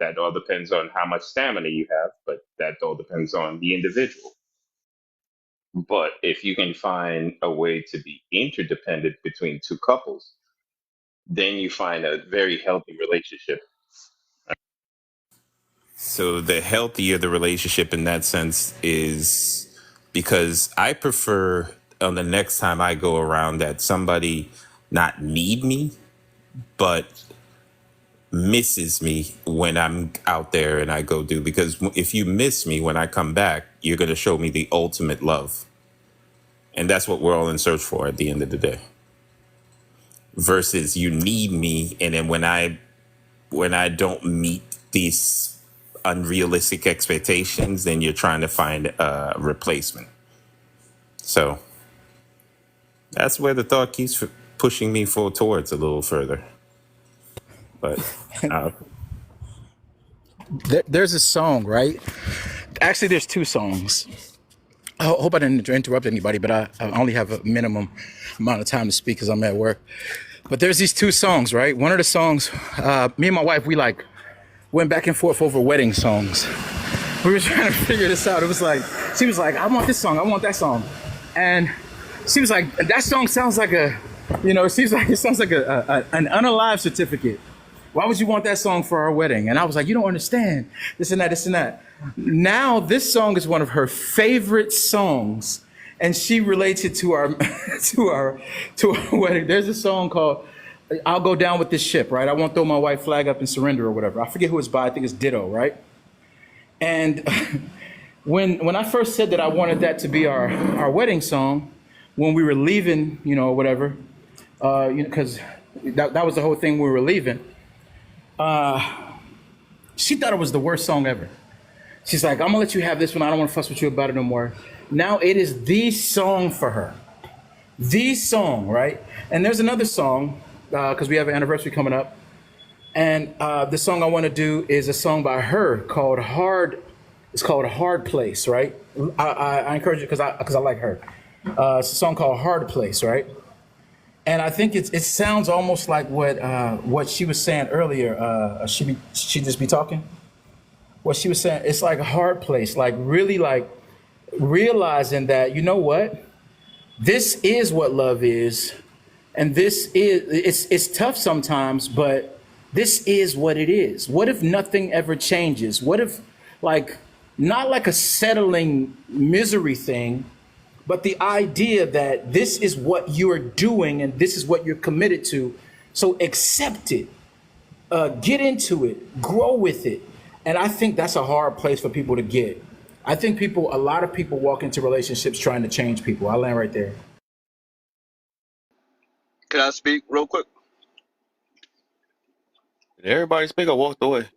That all depends on how much stamina you have, but that all depends on the individual. But if you can find a way to be interdependent between two couples, then you find a very healthy relationship. So the healthier the relationship in that sense is, because I prefer on the next time I go around that somebody not need me, but misses me when I'm out there and I go do, because if you miss me when I come back, you're going to show me the ultimate love. And that's what we're all in search for at the end of the day. Versus you need me, and then when I don't meet these unrealistic expectations, then you're trying to find a replacement. So that's where the thought keeps pushing me towards a little further. But There's a song, right? Actually, there's two songs. I hope I didn't interrupt anybody, but I only have a minimum amount of time to speak because I'm at work. But there's these two songs, right? One of the songs, me and my wife, we like went back and forth over wedding songs. We were trying to figure this out. It was like, she was like, I want this song, I want that song. And she was like, that song sounds like it sounds like an unalive certificate. Why would you want that song for our wedding? And I was like, you don't understand. This and that, this and that. Now this song is one of her favorite songs, and she relates it to our to our wedding. There's a song called "I'll Go Down with This Ship," right? I won't throw my white flag up and surrender or whatever. I forget who it's by. I think it's Ditto, right? And when I first said that I wanted that to be our wedding song, when we were leaving, whatever, because that was the whole thing. We were leaving. She thought it was the worst song ever. She's like, I'm gonna let you have this one. I don't want to fuss with you about it no more. Now it is the song for her. The song, right? And there's another song, because we have an anniversary coming up. And the song I want to do is a song by her called Hard. It's called Hard Place, right? I encourage you because I like her. It's a song called Hard Place, right? And I think it sounds almost like what she was saying earlier. She just be talking. What she was saying, it's like a hard place, like really like realizing that, you know what, this is what love is, and this is it's tough sometimes, but this is what it is. What if nothing ever changes? What if, like, not like a settling misery thing, but the idea that this is what you're doing and this is what you're committed to. So accept it, get into it, grow with it. And I think that's a hard place for people to get. I think a lot of people walk into relationships trying to change people. I'll land right there. Can I speak real quick? Did everybody speak or walked away?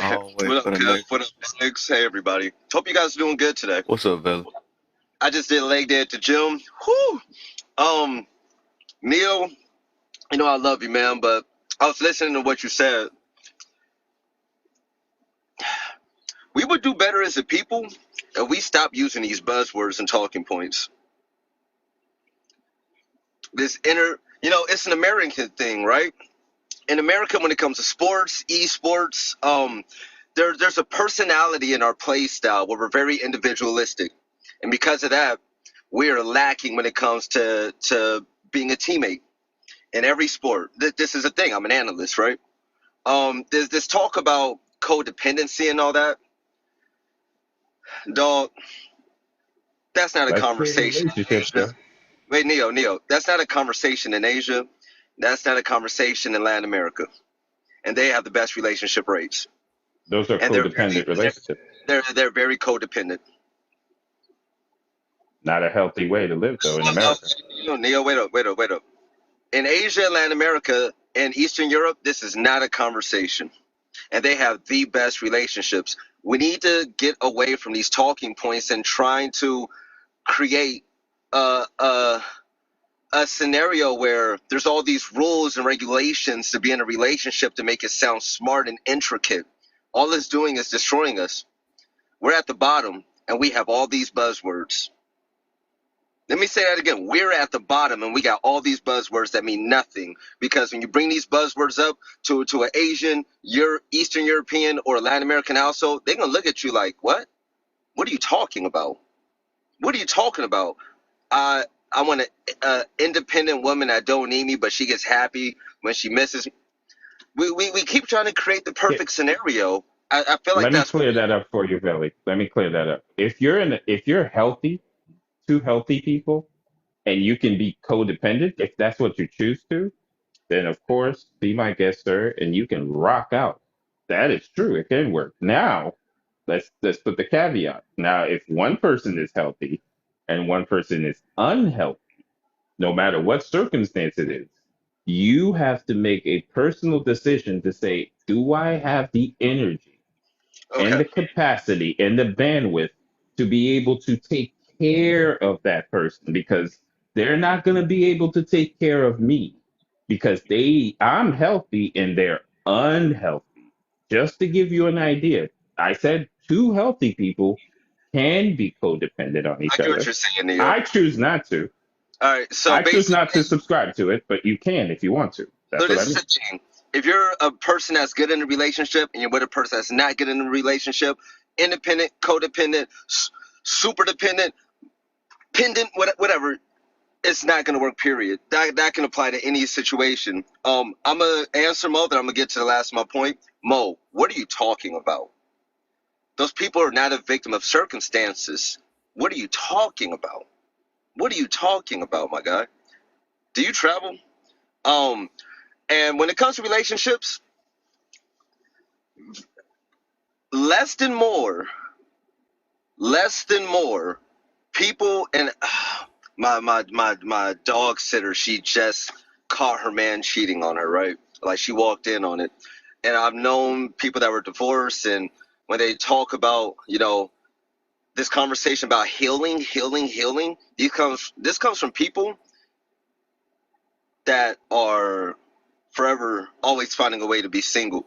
Oh, wait What for up, the Kev? next. What up, Alex? Hey, everybody. Hope you guys are doing good today. What's up, Vela? I just did a leg day at the gym. Whew. Neil, I love you, man, but I was listening to what you said. We would do better as a people if we stop using these buzzwords and talking points. It's an American thing, right? In America, when it comes to sports, esports, there's a personality in our play style where we're very individualistic. And because of that, we are lacking when it comes to being a teammate in every sport. This is a thing. I'm an analyst, right? There's this talk about codependency and all that. Dog, that's not a Let's create a conversation in relationship, Asia. though. Wait, Neo, that's not a conversation in Asia. That's not a conversation in Latin America. And they have the best relationship rates. Those are And codependent relationships. they're very codependent. Not a healthy way to live, though, in America. Neo, wait up. In Asia, Latin America, and Eastern Europe, this is not a conversation. And they have the best relationships. We need to get away from these talking points and trying to create a scenario where there's all these rules and regulations to be in a relationship to make it sound smart and intricate. All it's doing is destroying us. We're at the bottom, and we have all these buzzwords. Let me say that again. We're at the bottom, and we got all these buzzwords that mean nothing. Because when you bring these buzzwords up to an Asian, Eastern European, or Latin American household, they're gonna look at you like, "What? What are you talking about? What are you talking about? I want an independent woman that don't need me, but she gets happy when she misses me." We keep trying to create the Yeah, perfect scenario. I feel like let me that's what clear we that up for you, Billy. Let me clear that up. If you're healthy, two healthy people, and you can be codependent, if that's what you choose to, then of course be my guest, sir, and you can rock out. That is true. It can work. Now, let's put the caveat. Now, if one person is healthy and one person is unhealthy, no matter what circumstance it is, you have to make a personal decision to say, do I have the energy and okay. the capacity and the bandwidth to be able to take care of that person? Because they're not going to be able to take care of me because I'm healthy and they're unhealthy. Just to give you an idea, I said two healthy people can be codependent on I each get what other. you're saying, Neo. I choose not to. All right, so I choose basically, not to subscribe to it, but you can if you want to. That's so what I this is mean. the thing. If you're a person that's good in a relationship and you're with a person that's not good in a relationship, independent, codependent, super dependent, pendant, whatever, it's not going to work, period. That can apply to any situation. I'm going to answer Mo, then I'm going to get to the last of my point. Mo, what are you talking about? Those people are not a victim of circumstances. What are you talking about? What are you talking about, my guy? Do you travel? And when it comes to relationships, less than more, less than more people. And my dog sitter, she just caught her man cheating on her, right? Like, she walked in on it. And I've known people that were divorced, and when they talk about, this conversation about healing, this comes from people that are forever always finding a way to be single.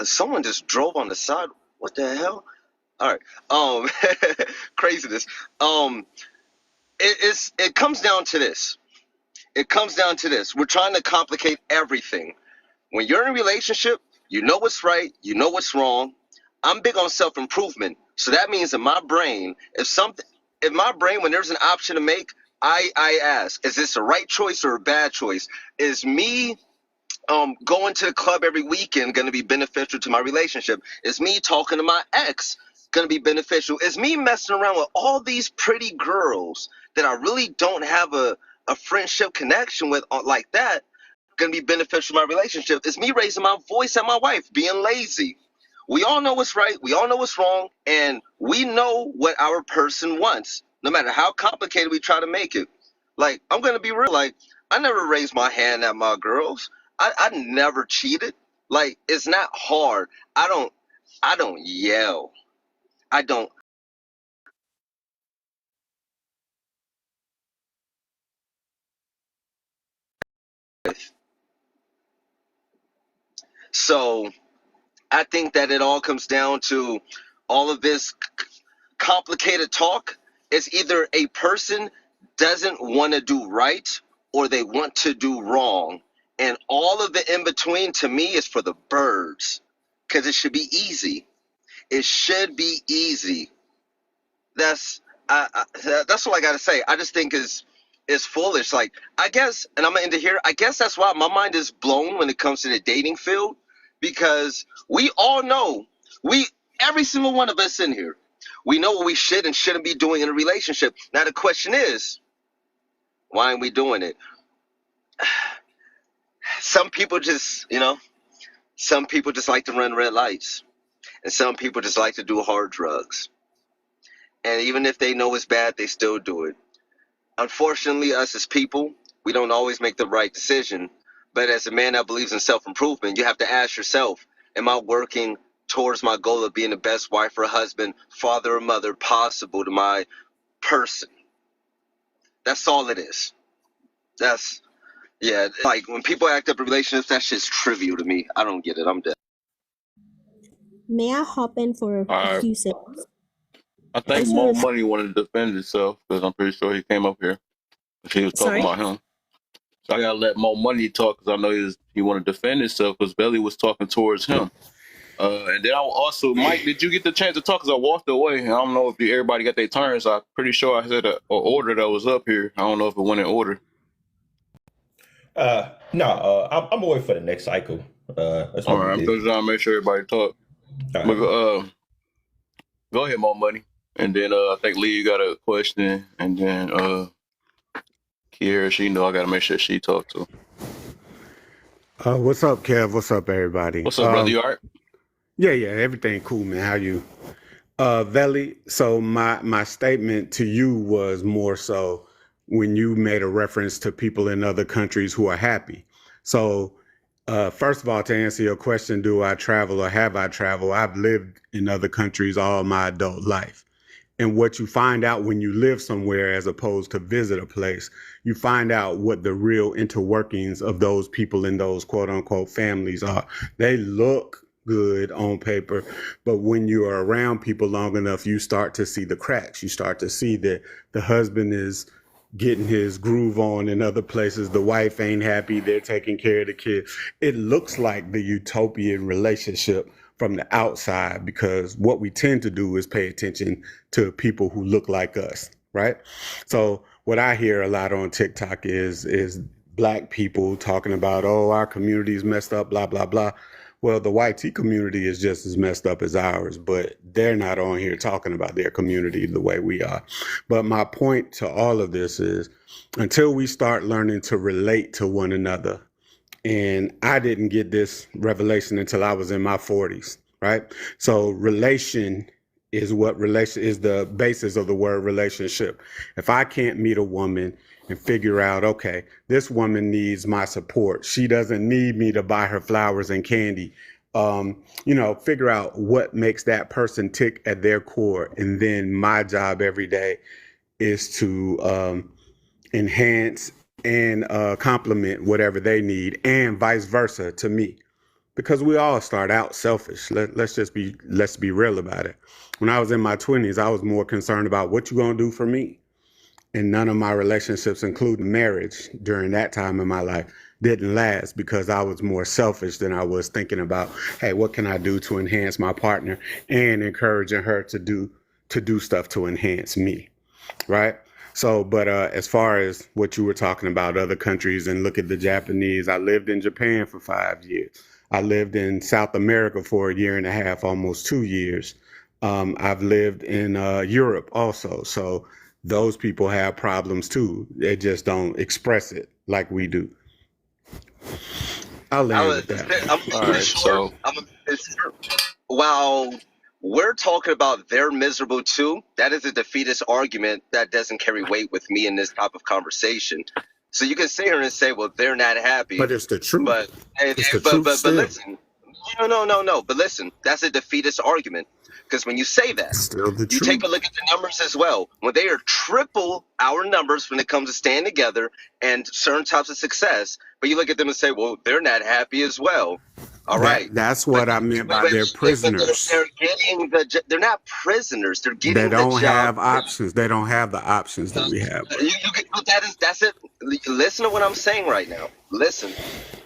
Someone just drove on the side. What the hell? All right. Craziness. It comes down to this. It comes down to this. We're trying to complicate everything. When you're in a relationship, you know what's right, you know what's wrong. I'm big on self-improvement. So that means in my brain, when there's an option to make, I ask, is this a right choice or a bad choice? Is me going to the club every weekend going to be beneficial to my relationship? Is me talking to my ex going to be beneficial? Is me messing around with all these pretty girls that I really don't have a friendship connection with like that going to be beneficial to my relationship? Is me raising my voice at my wife being lazy? We all know what's right, we all know what's wrong, and we know what our person wants, no matter how complicated we try to make it. Like, I'm going to be real. Like, I never raised my hand at my girls. I never cheated. Like, it's not hard. I don't yell. I don't. So I think that it all comes down to all of this complicated talk. It's either a person doesn't want to do right or they want to do wrong. And all of the in between, to me, is for the birds, because it should be easy. It should be easy. That's that's all I gotta say. I just think is foolish. Like, I guess, and I'm gonna end it here. I guess that's why my mind is blown when it comes to the dating field, because we all know, every single one of us in here, we know what we should and shouldn't be doing in a relationship. Now the question is, why aren't we doing it? Some people just, some people just like to run red lights, and some people just like to do hard drugs. And even if they know it's bad, they still do it. Unfortunately, us as people, we don't always make the right decision. But as a man that believes in self-improvement, you have to ask yourself, am I working towards my goal of being the best wife or husband, father or mother possible to my person? That's all it is. That's, yeah, like when people act up in relationships, that's just trivial to me. I don't get it. I'm dead. May I hop in for a All right. few seconds? I think Thanks for Mo Money wanted to defend himself because I'm pretty sure he came up here. She was talking Sorry. about him. So I gotta let Mo Money talk because I know he want to defend himself because Belly was talking towards him. And then I also, Mike, did you get the chance to talk? Because I walked away. I don't know if everybody got their turns. I'm pretty sure I said a order that was up here. I don't know if it went in order. No, I'm gonna wait for the next cycle. That's All what we right, I'm did. just trying to make sure everybody talk. All But right. go ahead, Mo Money. And then I think Lee got a question. And then Kiera, she know I got to make sure she talk to. What's up, Kev? What's up, everybody? What's up, brother? You all right? Yeah, everything cool, man. How you? Veli, so my statement to you was more so when you made a reference to people in other countries who are happy. So, first of all, to answer your question, do I travel or have I traveled? I've lived in other countries all my adult life. And what you find out when you live somewhere as opposed to visit a place, you find out what the real interworkings of those people in those quote unquote families are. They look good on paper, but when you are around people long enough, you start to see the cracks. You start to see that the husband is getting his groove on in other places. The wife ain't happy. They're taking care of the kids. It looks like the utopian relationship from the outside because what we tend to do is pay attention to people who look like us, right? So what I hear a lot on TikTok is black people talking about, oh, our community is messed up, blah, blah, blah. Well, the white tea community is just as messed up as ours, but they're not on here talking about their community the way we are. But my point to all of this is until we start learning to relate to one another, and I didn't get this revelation until I was in my 40s, right? So relation is the basis of the word relationship. If I can't meet a woman and figure out, okay, this woman needs my support. She doesn't need me to buy her flowers and candy. Figure out what makes that person tick at their core. And then my job every day is to enhance and complement whatever they need, and vice versa to me, because we all start out selfish. Let's be real about it. When I was in my 20s, I was more concerned about what you gonna do for me, and none of my relationships, including marriage, during that time in my life didn't last because I was more selfish than I was thinking about, hey, what can I do to enhance my partner and encouraging her to do stuff to enhance me, right? So, but as far as what you were talking about, other countries, and look at the Japanese, I lived in Japan for 5 years. I lived in South America for a year and a half, almost 2 years. I've lived in Europe also. So those people have problems too. They just don't express it like we do. I'll land with that. I'm All right, so while we're talking about they're miserable too, that is a defeatist argument that doesn't carry weight with me in this type of conversation. So you can sit here and say, well, they're not happy, But it's the truth. but It's the truth but still. listen, no. But listen, that's a defeatist argument because when you say that, It's still the you take truth. a look at the numbers as well. When they are triple our numbers when it comes to staying together and certain types of success, but you look at them and say, well, they're not happy as well. All right. That's But what I meant by wait, they're but prisoners. they're getting they're not prisoners. They're They getting the don't job. have options. They don't have the options that we have. But that's it. Listen to what I'm saying right now. Listen,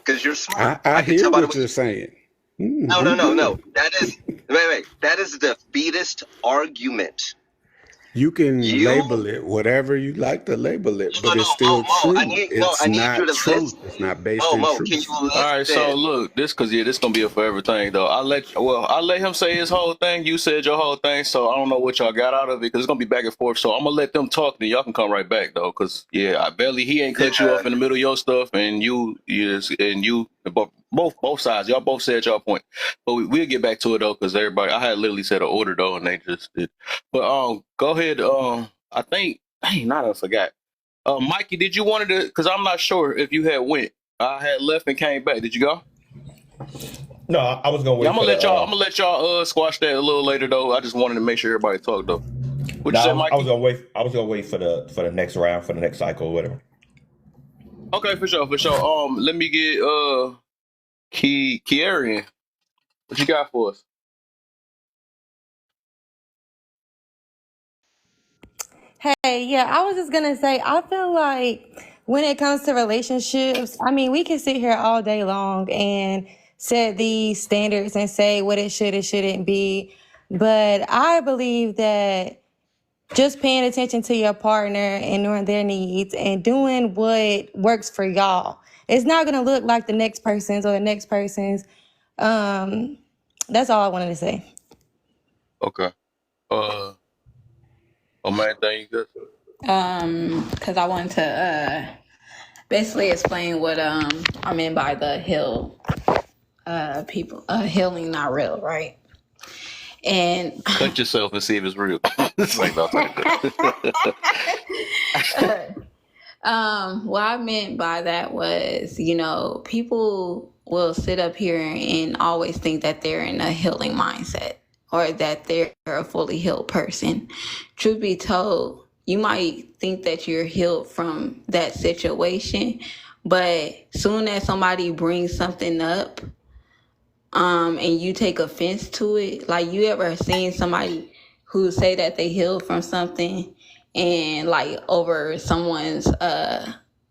because you're smart. I I can hear tell by the what way. you're saying. No. I'm good. That is wait. That is the defeatist argument. You can You label it whatever you like to label it, but no, it's still Mo. true. It's I need you not to truth. listen. It's not based in Can truth. you all right, so listen? look, this gonna be a forever thing though. I'll let him say his whole thing. You said your whole thing, so I don't know what y'all got out of it because it's gonna be back and forth. So I'm gonna let them talk, then y'all can come right back though, because I barely he ain't cut you Yeah. off in the middle of your stuff, and both sides, y'all both said y'all point. But we'll get back to it though, because everybody, I had literally said an order though, and they just did. But go ahead. I think, dang, now I forgot. Mikey, did you wanted to? Because I'm not sure if you had went. I had left and came back. Did you go? No, I was gonna Yeah, wait I'm for gonna the. let y'all. I'm gonna let y'all squash that a little later though. I just wanted to make sure everybody talked though. What you No, say, I was Mikey? gonna wait. I was gonna wait for the next round, for the next cycle, or whatever. Okay, for sure, for sure. Let me get Kiarian. What you got for us? Hey, yeah, I was just gonna say, I feel like when it comes to relationships, I mean, we can sit here all day long and set these standards and say what it should and shouldn't be. But I believe that just paying attention to your partner and knowing their needs and doing what works for y'all. It's not gonna look like the next person's or the next person's. That's all I wanted to say. Okay. Man, thing you good? Because I wanted to basically explain what I meant by the healing not real, right? And Cut yourself and see if it's real. This ain't about what I meant by that was, people will sit up here and always think that they're in a healing mindset or that they're a fully healed person. Truth be told, you might think that you're healed from that situation, but soon as somebody brings something up, and you take offense to it, like you ever seen somebody who say that they healed from something and like over someone's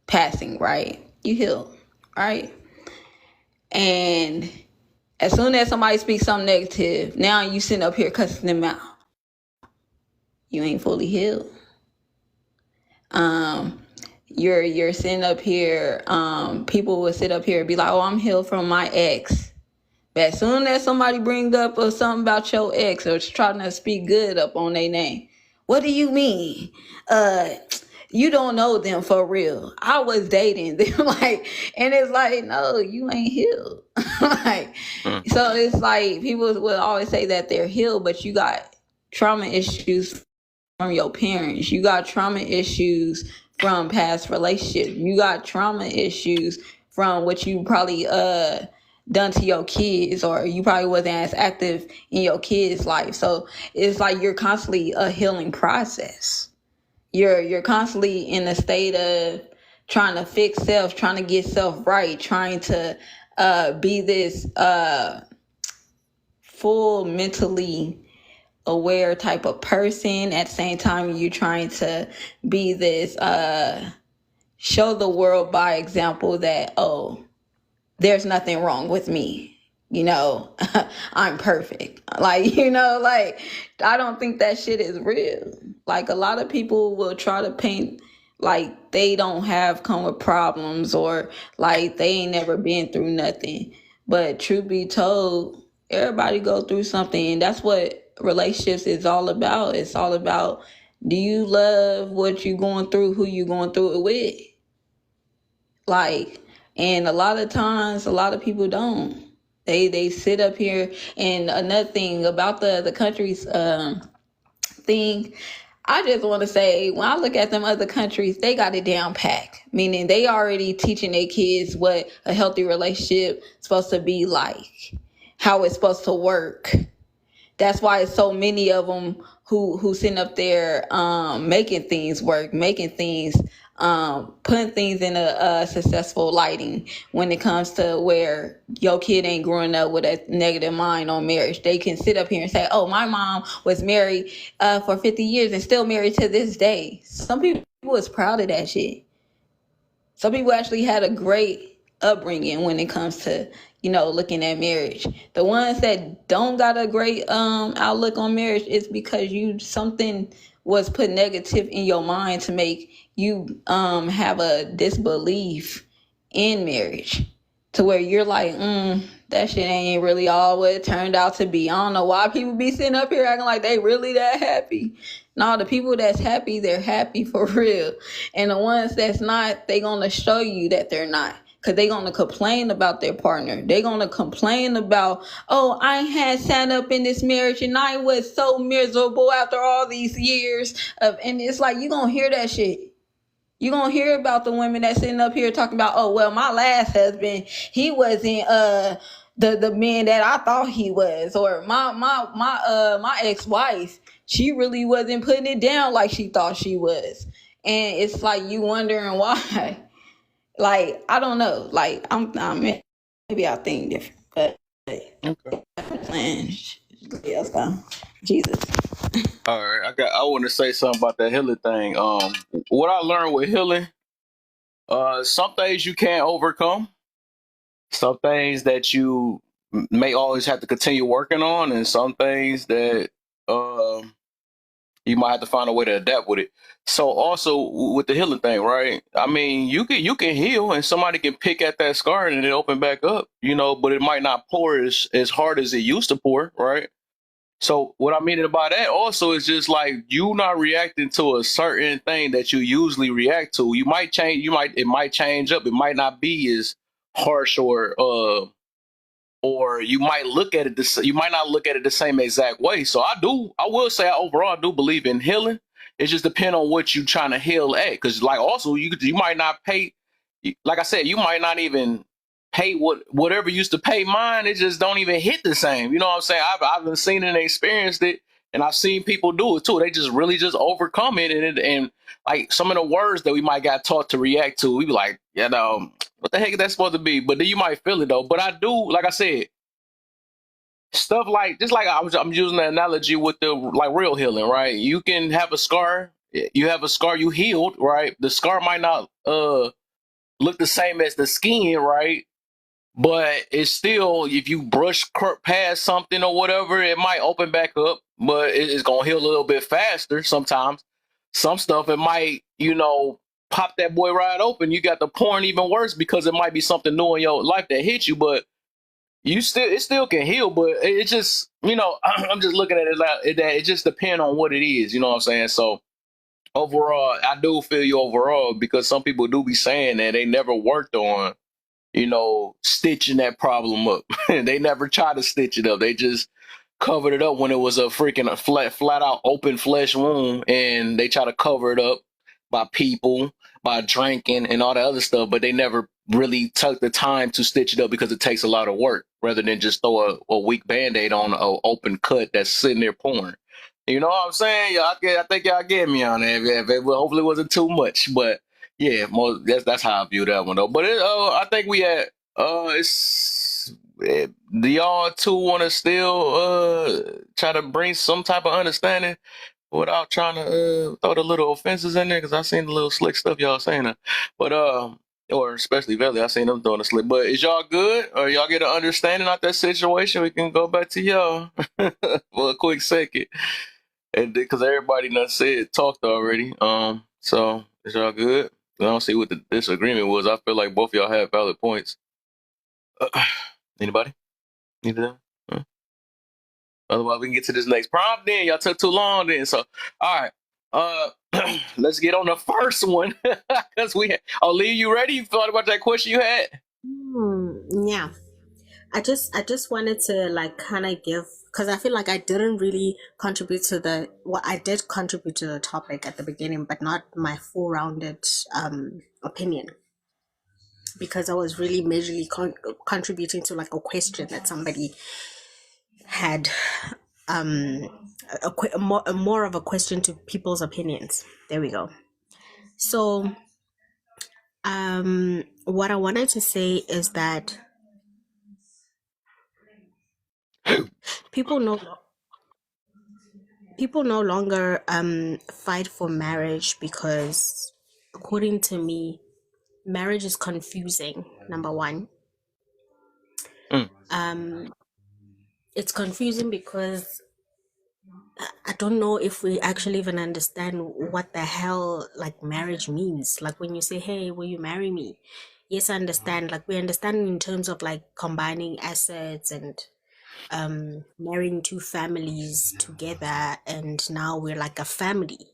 passing, right? You heal, right? And as soon as somebody speaks something negative, now you sitting up here cussing them out. You ain't fully healed. You're sitting up here, people will sit up here and be like, oh, I'm healed from my ex. But as soon as somebody brings up or something about your ex or trying to speak good up on their name, what do you mean? You don't know them for real. I was dating them, and it's like, no, you ain't healed. So it's like people will always say that they're healed, but you got trauma issues from your parents. You got trauma issues from past relationships. You got trauma issues from what you probably done to your kids, or you probably wasn't as active in your kids' life. So it's like you're constantly a healing process. You're constantly in a state of trying to fix self, trying to get self right, trying to be this full mentally aware type of person. At the same time, you're trying to be this show the world by example that, oh, there's nothing wrong with me. I'm perfect. I don't think that shit is real. Like, a lot of people will try to paint like they don't have come with problems, or like they ain't never been through nothing. But truth be told, everybody go through something, and that's what relationships is all about. It's all about, do you love what you going through, who you going through it with? And a lot of times, a lot of people don't. They sit up here, and another thing about the countries thing, I just want to say, when I look at them other countries, they got it down pack. Meaning they already teaching their kids what a healthy relationship is supposed to be like, how it's supposed to work. That's why it's so many of them who sitting up there making things work, making things, putting things in a successful lighting when it comes to where your kid ain't growing up with a negative mind on marriage. They can sit up here and say, oh, my mom was married for 50 years and still married to this day. Some people is proud of that shit. Some people actually had a great upbringing when it comes to, looking at marriage. The ones that don't got a great outlook on marriage is because something was put negative in your mind to make you have a disbelief in marriage, to where you're like, that shit ain't really all what it turned out to be. I don't know why people be sitting up here acting like they really that happy. No, the people that's happy, they're happy for real. And the ones that's not, they gonna show you that they're not. Because they gonna complain about their partner. They gonna complain about, oh, I had sat up in this marriage and I was so miserable after all these years and it's like, you gonna hear that shit. You gonna hear about the women that's sitting up here talking about, oh, well, my last husband, he wasn't the man that I thought he was, or my ex-wife, she really wasn't putting it down like she thought she was. And it's like, you wondering why. Like, I don't know. Like, I'm maybe I think different, but Okay. let's go. Jesus. All right, I want to say something about that healing thing. What I learned with healing, some things you can't overcome, some things that you may always have to continue working on, and some things that you might have to find a way to adapt with it. So also with the healing thing, right? I mean, you can heal, and somebody can pick at that scar and it open back up, but it might not pour as hard as it used to pour, right? So what I mean by that also is just like you not reacting to a certain thing that you usually react to. You might change. It might change up. It might not be as harsh or you might look at it you might not look at it the same exact way. So I will say overall I do believe in healing. It just depends on what you trying to heal at, because like also you might not pay, like I said, you might not even pay whatever used to pay mine. It just don't even hit the same. You know what I'm saying? I've been seen it and experienced it, and I've seen people do it too. They just really just overcome it, and like some of the words that we might got taught to react to, we be like, what the heck is that supposed to be? But then you might feel it though. But I do, like I said, stuff like just like I'm using the analogy with the like real healing, right? You can have a scar. You have a scar, you healed, right? The scar might not look the same as the skin, right? But it's still, if you past something or whatever, it might open back up, but it's gonna heal a little bit faster sometimes. Some stuff it might, pop that boy right open. You got the porn even worse because it might be something new in your life that hit you, but it still can heal. But it just, I'm just looking at it like that. It just depends on what it is. You know what I'm saying? So overall, I do feel you overall, because some people do be saying that they never worked on stitching that problem up. They never try to stitch it up. They just covered it up when it was a freaking flat out open flesh wound, and they try to cover it up by people, by drinking and all that other stuff, but they never really took the time to stitch it up because it takes a lot of work rather than just throw a weak band-aid on an open cut that's sitting there pouring. You know what I'm saying? I think y'all get me on that. Hopefully it wasn't too much, but yeah, that's how I view that one though. But I think we had do y'all two want to still try to bring some type of understanding without trying to throw the little offenses in there? Because I seen the little slick stuff y'all saying, but or especially Valley, I seen them throwing the slick. But is y'all good, or y'all get an understanding out that situation? We can go back to y'all for a quick second, and because everybody done talked already. So is y'all good? I don't see what the disagreement was. I feel like both y'all have valid points. Anybody? Neither? Huh? Otherwise, we can get to this next prompt. Then y'all took too long. Then all right. Let's get on the first one because Lee, you ready? You thought about that question you had? Yeah. I just wanted to like kind of give, because I feel like I didn't really contribute to I did contribute to the topic at the beginning, but not my full rounded opinion, because I was really majorly contributing to like a question that somebody had, more of a question to people's opinions. There we go. So what I wanted to say is that people no longer fight for marriage because, according to me, marriage is confusing. Number one, it's confusing because I don't know if we actually even understand what the hell like marriage means. Like when you say, "Hey, will you marry me?" Yes, I understand. Like we understand in terms of like combining assets and marrying two families together, and now we're like a family.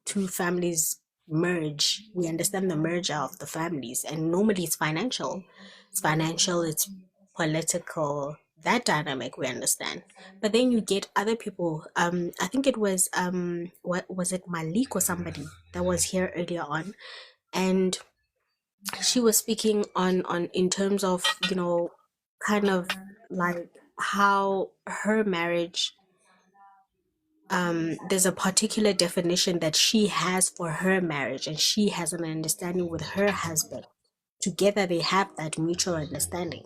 Two families merge. We understand the merger of the families, and normally it's financial. It's political. That dynamic we understand. But then you get other people. I think it was what was it, Malik or somebody that was here earlier on, and she was speaking on in terms of kind of like how her marriage, there's a particular definition that she has for her marriage, and she has an understanding with her husband. Together they have that mutual understanding.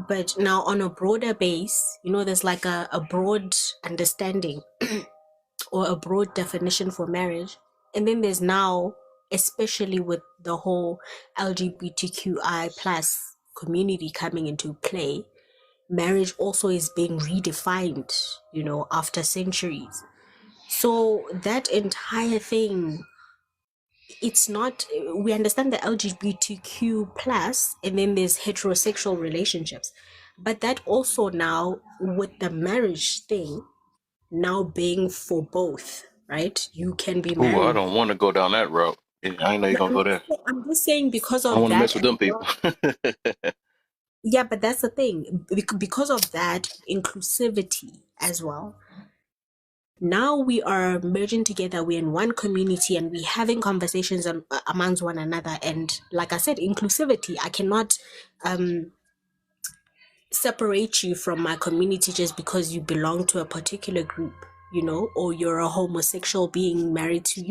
But now on a broader base, there's like a broad understanding or a broad definition for marriage. And then there's now, especially with the whole LGBTQI plus community coming into play, marriage also is being redefined, after centuries. So that entire thing, it's not, we understand the LGBTQ plus, and then there's heterosexual relationships. But that also now, with the marriage thing, now being for both, right? You can be Ooh, I married. don't want to go down that route. Yeah, I ain't know you're No, gonna go there. I'm just saying because I don't of want to that mess with as them people. well. Yeah, but that's the thing. Because of that inclusivity as well. Now we are merging together. We're in one community and we're having conversations amongst one another. And like I said, inclusivity. I cannot separate you from my community just because you belong to a particular group, or you're a homosexual being married to,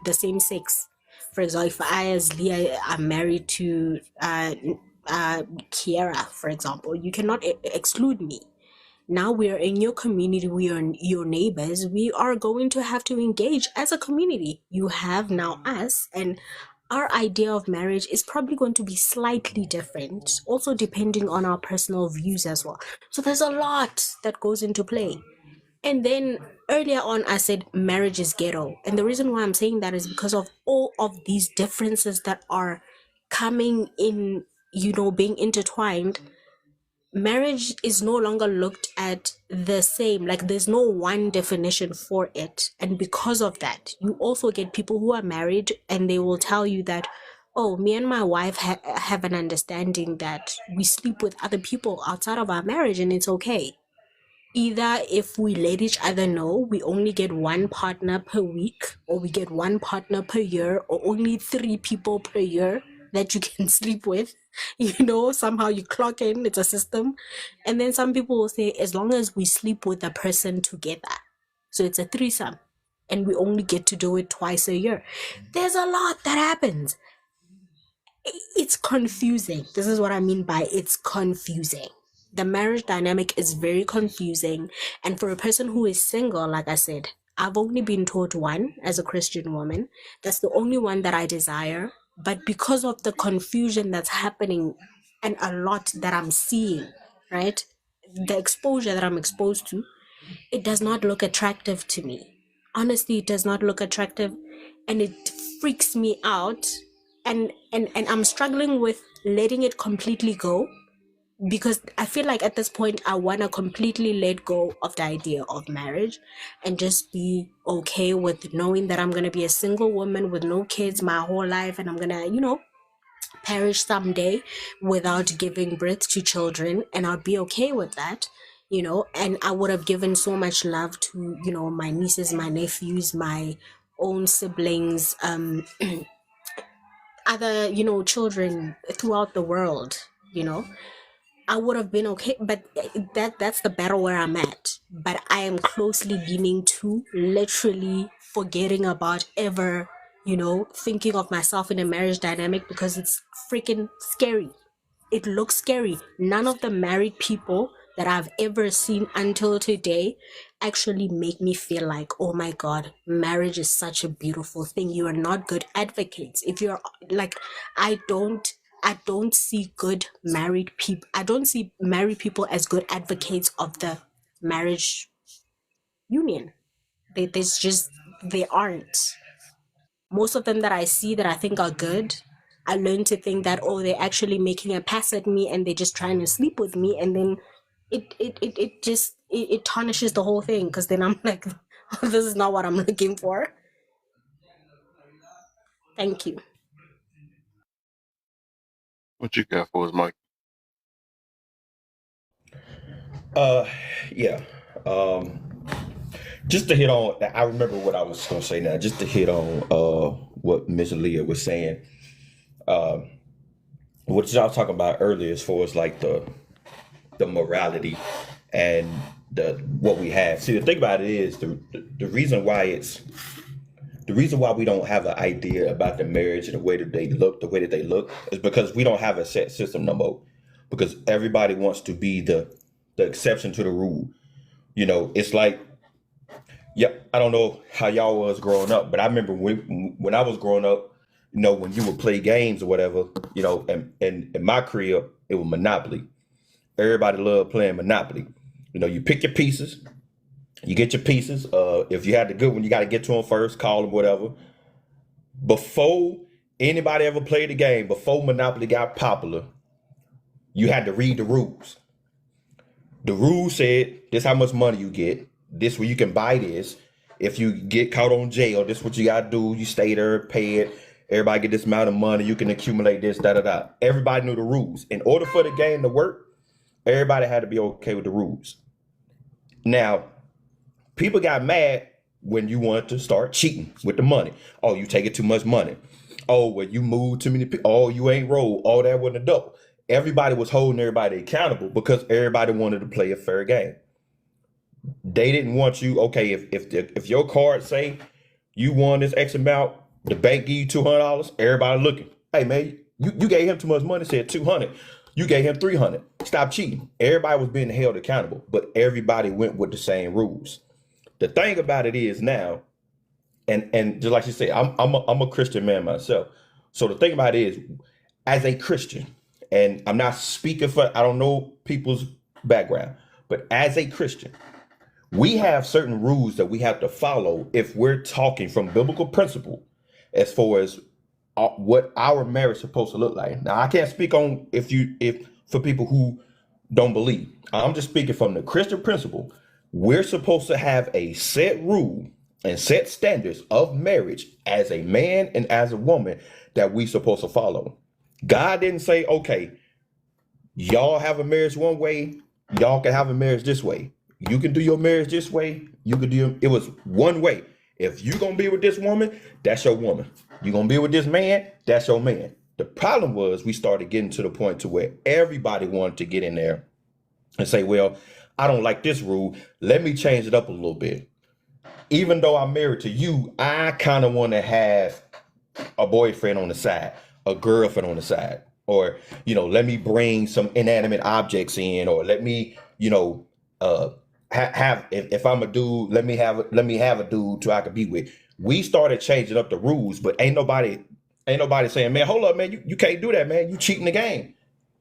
the same sex. For example, if I, as Leah, am married to Kiera, for example, you cannot exclude me. Now we are in your community, we are your neighbors, we are going to have to engage as a community. You have now us, and our idea of marriage is probably going to be slightly different, also depending on our personal views as well. So there's a lot that goes into play. And then earlier on, I said marriage is ghetto. And the reason why I'm saying that is because of all of these differences that are coming in, being intertwined. Marriage is no longer looked at the same, like there's no one definition for it. And because of that, you also get people who are married and they will tell you that, oh, me and my wife have an understanding that we sleep with other people outside of our marriage and it's okay. Either if we let each other know we only get one partner per week, or we get one partner per year, or only 3 people per year that you can sleep with, somehow you clock in, it's a system. And then some people will say, as long as we sleep with a person together, so it's a threesome, and we only get to do it twice a year. There's a lot that happens. It's confusing. This is what I mean by it's confusing. The marriage dynamic is very confusing. And for a person who is single, like I said, I've only been taught one as a Christian woman. That's the only one that I desire. But because of the confusion that's happening and a lot that I'm seeing, right? The exposure that I'm exposed to, it does not look attractive to me. Honestly, it does not look attractive, and it freaks me out. And I'm struggling with letting it completely go, because I feel like at this point I want to completely let go of the idea of marriage and just be okay with knowing that I'm going to be a single woman with no kids my whole life, and I'm going to, perish someday without giving birth to children, and I'll be okay with that. And I would have given so much love to, my nieces, my nephews, my own siblings, other, children throughout the world. I would have been okay, but that's the battle where I'm at. But I am closely leaning to literally forgetting about ever, thinking of myself in a marriage dynamic, because it's freaking scary. It looks scary. None of the married people that I've ever seen until today actually make me feel like, oh my God, marriage is such a beautiful thing. You are not good advocates. If you're like, I don't see good married people. I don't see married people as good advocates of the marriage union. They aren't. Most of them that I see that I think are good, I learn to think that, oh, they're actually making a pass at me and they're just trying to sleep with me, and then it tarnishes the whole thing, because then I'm like, this is not what I'm looking for. Thank you. What you got for us, Mike? Yeah. Um, just to hit on, I remember what I was going to say now. Just to hit on what Miss Leah was saying. What y'all talking about earlier, as far as like the morality and the what we have. See, the thing about it is the reason why we don't have an idea about the marriage and the way that they look is because we don't have a set system no more. Because everybody wants to be the exception to the rule. It's like Yep. I don't know how y'all was growing up, but I remember when I was growing up, when you would play games or whatever, and in my crib, it was Monopoly. Everybody loved playing Monopoly. You pick your pieces, you get your pieces. If you had the good one, you got to get to them first, call them, whatever. Before anybody ever played the game, before Monopoly got popular, you had to read the rules. The rules said this how much money you get. This where you can buy this. If you get caught on jail, this what you gotta do. You stay there, pay it. Everybody get this amount of money. You can accumulate this, da da da. Everybody knew the rules. In order for the game to work, everybody had to be okay with the rules. Now, people got mad when you wanted to start cheating with the money. Oh, you taking too much money. Oh, well, you moved too many people. Oh, you ain't rolled. All that wasn't a double. Everybody was holding everybody accountable because everybody wanted to play a fair game. They didn't want you. Okay, if your card say you won this X amount, the bank give you $200. Everybody looking. Hey man, you gave him too much money. Said 200. You gave him 300. Stop cheating. Everybody was being held accountable, but everybody went with the same rules. The thing about it is now, and just like you say, I'm a Christian man myself. So the thing about it is, as a Christian, and I'm not speaking for, I don't know people's background, but as a Christian, we have certain rules that we have to follow if we're talking from biblical principle as far as what our marriage is supposed to look like. Now, I can't speak on if for people who don't believe. I'm just speaking from the Christian principle. We're supposed to have a set rule and set standards of marriage as a man and as a woman that we supposed to follow. God didn't say, okay, y'all have a marriage one way, y'all can have a marriage this way. You can do your marriage this way. You can do it was one way. If you gonna be with this woman, that's your woman. You gonna be with this man, that's your man. The problem was we started getting to the point to where everybody wanted to get in there and say, well, I don't like this rule. Let me change it up a little bit. Even though I'm married to you, I kind of want to have a boyfriend on the side, a girlfriend on the side, or let me bring some inanimate objects in, or let me have if I'm a dude, let me have a dude to I could be with. We started changing up the rules, but ain't nobody saying, man, hold up, man, you can't do that, man. You cheating the game.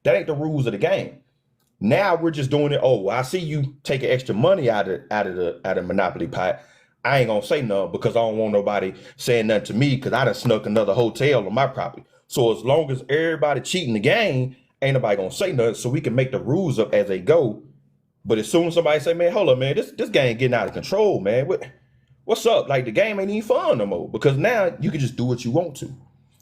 That ain't the rules of the game. Now we're just doing it. Oh, I see you taking extra money out of Monopoly pot. I ain't gonna say nothing because I don't want nobody saying nothing to me because I done snuck another hotel on my property. So as long as everybody cheating the game, ain't nobody gonna say nothing. So we can make the rules up as they go. But as soon as somebody say, man, hold up, man, this game getting out of control, man. What's up? Like the game ain't even fun no more because now you can just do what you want to.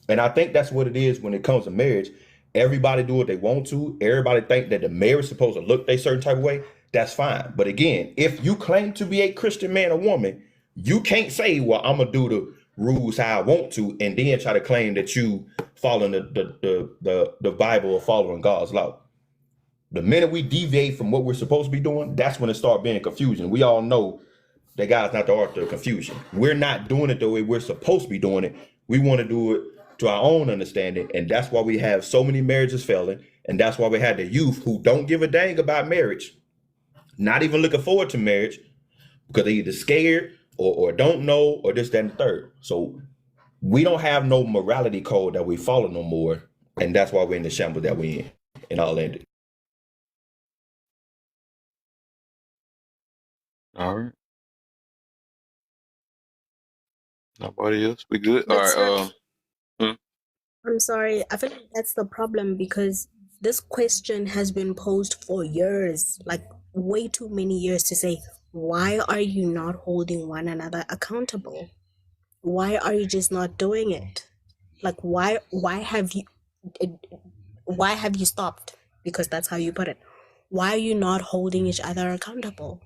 And I think that's what it is when it comes to marriage. Everybody do what they want to. Everybody think that the marriage is supposed to look a certain type of way. That's fine. But again, if you claim to be a Christian man or woman, you can't say, well, I'm gonna do the rules how I want to, and then try to claim that you following the Bible or following God's law. The minute we deviate from what we're supposed to be doing, that's when it starts being confusion. We all know that God's not the author of confusion. We're not doing it the way we're supposed to be doing it. We want to do it to our own understanding. And that's why we have so many marriages failing. And that's why we had the youth who don't give a dang about marriage, not even looking forward to marriage because they're either scared or don't know or this, that, and the third. So we don't have no morality code that we follow no more. And that's why we're in the shambles that we're in. And I'll end it. All right. Nobody else? We good? All But sir, right. I'm sorry. I feel like that's the problem because this question has been posed for years, like way too many years to say, why are you not holding one another accountable? Why are you just not doing it? Like why have you stopped? Because that's how you put it. Why are you not holding each other accountable?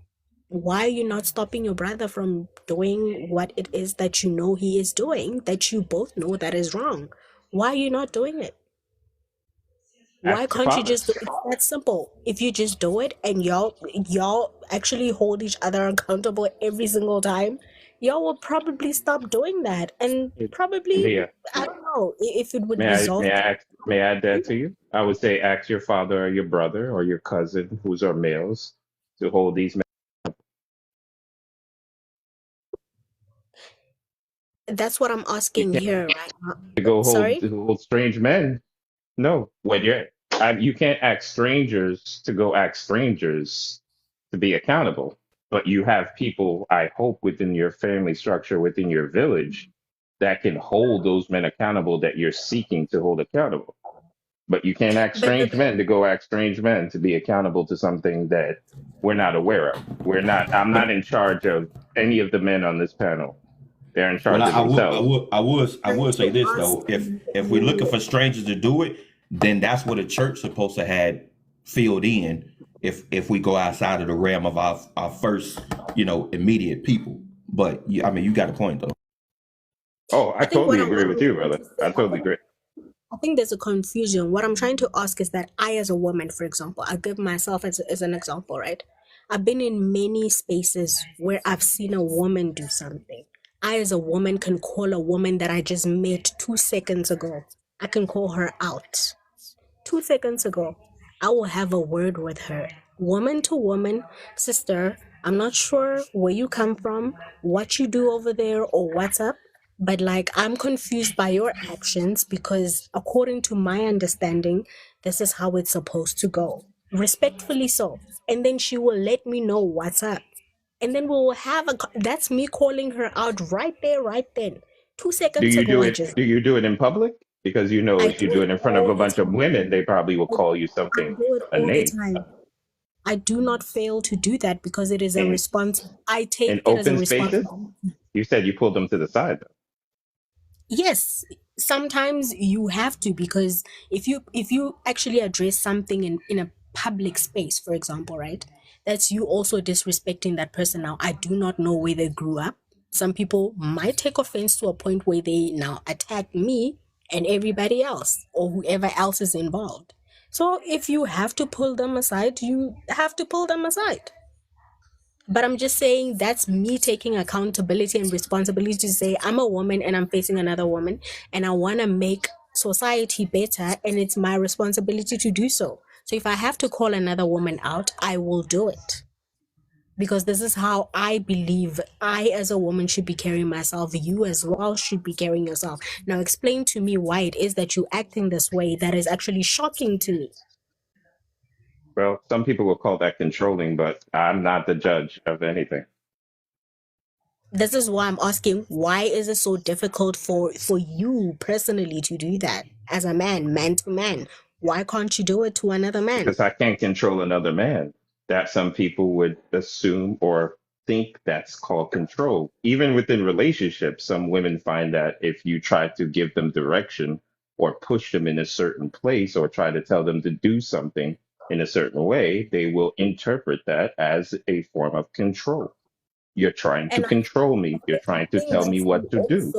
Why are you not stopping your brother from doing what it is that you know he is doing, that you both know that is wrong? Why are you not doing it? Why Ask your can't you father. just do it? It's that simple. If you just do it and y'all actually hold each other accountable every single time, y'all will probably stop doing that. And probably, Leah, I don't know, if it would may I resolve. may I add that to you? I would say ask your father or your brother or your cousin, who's are males, to hold these men. That's what I'm You asking can't here right now. go Sorry? hold strange men. No, when you can't ask strangers to go ask strangers to be accountable. But you have people, I hope, within your family structure, within your village, that can hold those men accountable that you're seeking to hold accountable. But you can't ask But the strange men to go ask strange men to be accountable to something that we're not aware of. We're not. I'm not in charge of any of the men on this panel. They're in Well, charge of themselves. I trying would say to this ask though. If we're looking you, for strangers to do it, then that's what a church supposed to had filled in. If we go outside of the realm of our first, immediate people. But I mean, you got a point though. Oh, I I think what totally I'm agree with you, trying brother. to I say, totally agree. I think there's a confusion. What I'm trying to ask is that I, as a woman, for example, I'll give myself as an example, right? I've been in many spaces where I've seen a woman do something. I, as a woman, can call a woman that I just met 2 seconds ago. I can call her out. 2 seconds ago, I will have a word with her, woman to woman. Sister, I'm not sure where you come from, what you do over there, or what's up, but like I'm confused by your actions because, according to my understanding, this is how it's supposed to go. Respectfully so. And then she will let me know what's up. And then we will have that's me calling her out right there, right then. Two Do seconds you ago, do I it? just, Do you do it in public? Because I if you do do it it in front of all a the bunch of time. women, they probably will call you I something, do it a all the name, time. I do not fail to do that because it is a in response. I in take it as a open spaces. responsibility. You said you pulled them to the side, though. Yes, sometimes you have to because if you actually address something in a public space, for example, right? That's you also disrespecting that person. Now, I do not know where they grew up. Some people might take offense to a point where they now attack me and everybody else or whoever else is involved. So if you have to pull them aside, you have to pull them aside. But I'm just saying that's me taking accountability and responsibility to say I'm a woman and I'm facing another woman and I want to make society better and it's my responsibility to do so. So if I have to call another woman out, I will do it. Because this is how I believe I, as a woman, should be carrying myself. You, as well, should be carrying yourself. Now, explain to me why it is that you're acting this way that is actually shocking to me. Well, some people will call that controlling, but I'm not the judge of anything. This is why I'm asking, why is it so difficult for you personally to do that as a man, man to man? Why can't you do it to another man? Because I can't control another man. That some people would assume or think that's called control. Even within relationships, some women find that if you try to give them direction or push them in a certain place or try to tell them to do something in a certain way, they will interpret that as a form of control. You're trying to And control me. You're I trying to think tell me what to do.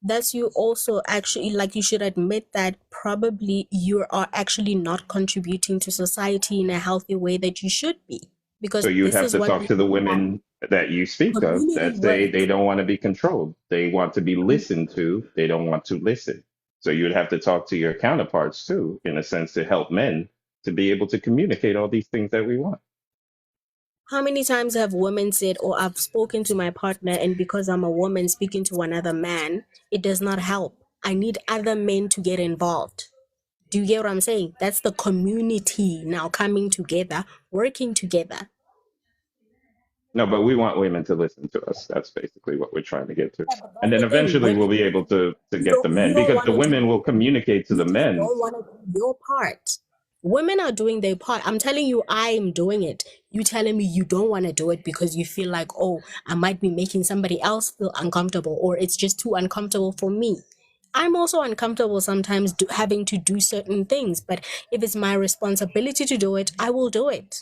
that's you also actually, like, you should admit that probably you are actually not contributing to society in a healthy way that you should be, So because you'd this have is to what talk to the women that you speak of community that say they work. don't want to be controlled. They want to be listened to. They don't want to listen. So you'd have to talk to your counterparts too, in a sense, to help men to be able to communicate all these things that we want. How many times have women said, "Oh, I've spoken to my partner, and because I'm a woman speaking to another man, it does not help. I need other men to get involved." Do you get what I'm saying? That's the community now coming together, working together. No, but we want women to listen to us. That's basically what we're trying to get to. Yeah, but And that's then the thing. eventually we'll Women, be able to you get the don't men you don't because the want to do women will communicate to you the just men. don't want to do your part. Women are doing their part. I'm telling you, I'm doing it. You telling me you don't want to do it because you feel like, oh, I might be making somebody else feel uncomfortable, or it's just too uncomfortable for me. I'm also uncomfortable sometimes having to do certain things, but if it's my responsibility to do it, I will do it.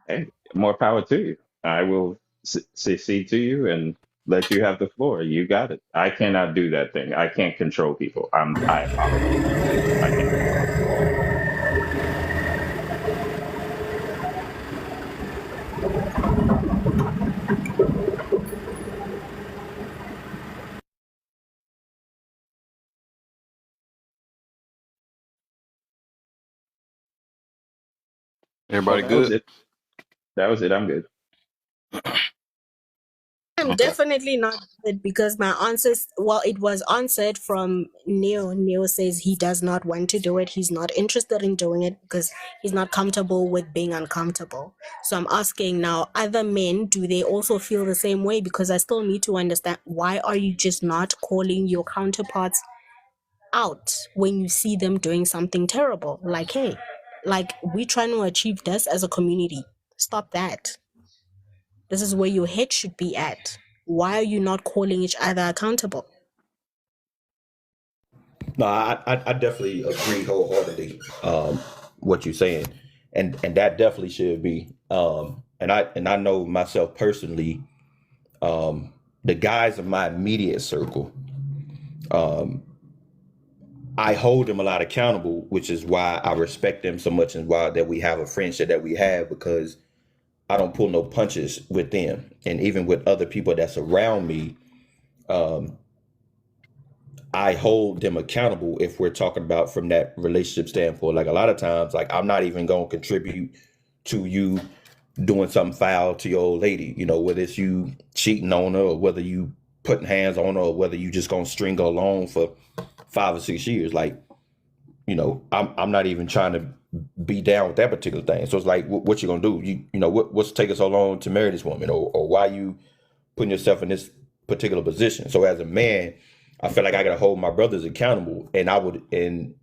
Hey, more power to you. I will see to you and let you have the floor. You got it. I cannot do that thing. I can't control people. I apologize. I can't. Oh, Everybody that was good? it. That was it. I'm good. I'm Okay. definitely not good because my answers, well, it was answered from Neo. Neo says he does not want to do it. He's not interested in doing it because he's not comfortable with being uncomfortable. So I'm asking now, other men, do they also feel the same way? Because I still need to understand, why are you just not calling your counterparts out when you see them doing something terrible? Like, hey, like, we're trying to achieve this as a community. Stop that. This is where your head should be at. Why are you not calling each other accountable? No, I definitely agree wholeheartedly. What you're saying, and that definitely should be. And I know myself personally. The guys of my immediate circle, um, I hold them a lot accountable, which is why I respect them so much, and why that we have a friendship that we have, because I don't pull no punches with them, and even with other people that's around me. Um, I hold them accountable if we're talking about from that relationship standpoint. Like a lot of times, like I'm not even gonna contribute to you doing something foul to your old lady, whether it's you cheating on her or whether you putting hands on her or whether you just gonna string her along for 5 or 6 years. Like, I'm not even trying to be down with that particular thing. So it's like, what you gonna do? What's taking so long to marry this woman, or why you putting yourself in this particular position? So as a man, I feel like I gotta hold my brothers accountable, and I would, and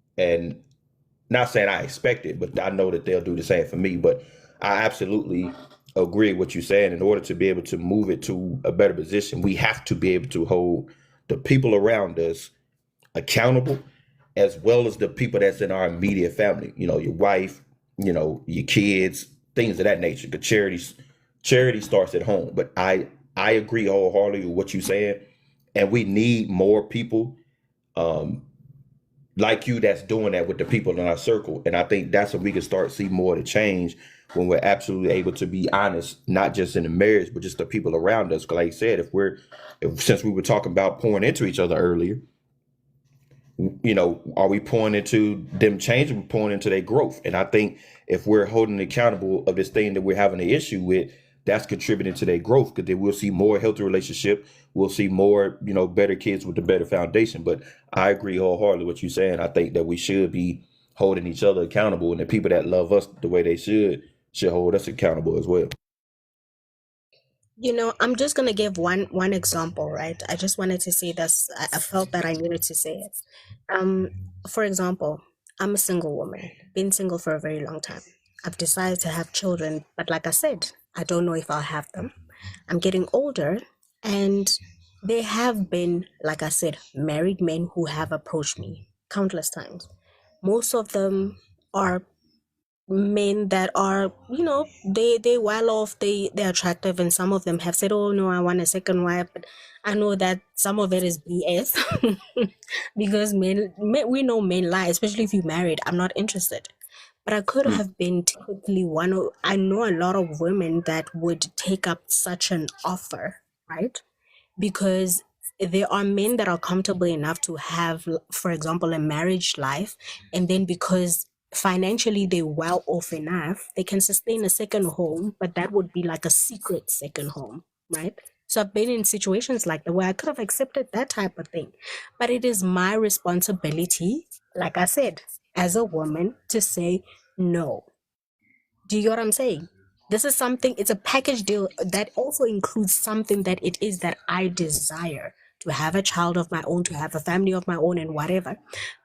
not saying I expect it, but I know that they'll do the same for me. But I absolutely agree with what you're saying. In order to be able to move it to a better position, we have to be able to hold the people around us accountable, as well as the people that's in our immediate family. Your wife, your kids, things of that nature. The charity starts at home. But I agree wholeheartedly with what you're saying, and we need more people. Um, like you, that's doing that with the people in our circle. And I think that's when we can start see more of the change, when we're absolutely able to be honest, not just in the marriage, but just the people around us. 'Cause like I said, since we were talking about pouring into each other earlier, are we pouring into them changing, pouring into their growth? And I think if we're holding accountable of this thing that we're having an issue with, that's contributing to their growth, because then we'll see more healthy relationship. We'll see more, better kids with the better foundation. But I agree wholeheartedly with what you're saying. I think that we should be holding each other accountable, and the people that love us the way they should hold us accountable as well. I'm just gonna give one example, right? I just wanted to say this. I felt that I needed to say it. Um, for example, I'm a single woman, been single for a very long time. I've decided to have children, but like I said, I don't know if I'll have them. I'm getting older, and there have been, like I said, married men who have approached me countless times. Most of them are men that are, they well off, they're attractive, and some of them have said, oh no, I want a second wife. But I know that some of it is BS. Because we know men lie, especially if you married. I'm not interested. But I could have been typically I know a lot of women that would take up such an offer, right? Because there are men that are comfortable enough to have, for example, a marriage life, and then because financially they're well off enough, they can sustain a second home, but that would be like a secret second home, right? So I've been in situations like that where I could have accepted that type of thing, but it is my responsibility, like I said, as a woman, to say no. Do you get what I'm saying? This is something, it's a package deal that also includes something that it is that I desire, to have a child of my own, to have a family of my own, and whatever.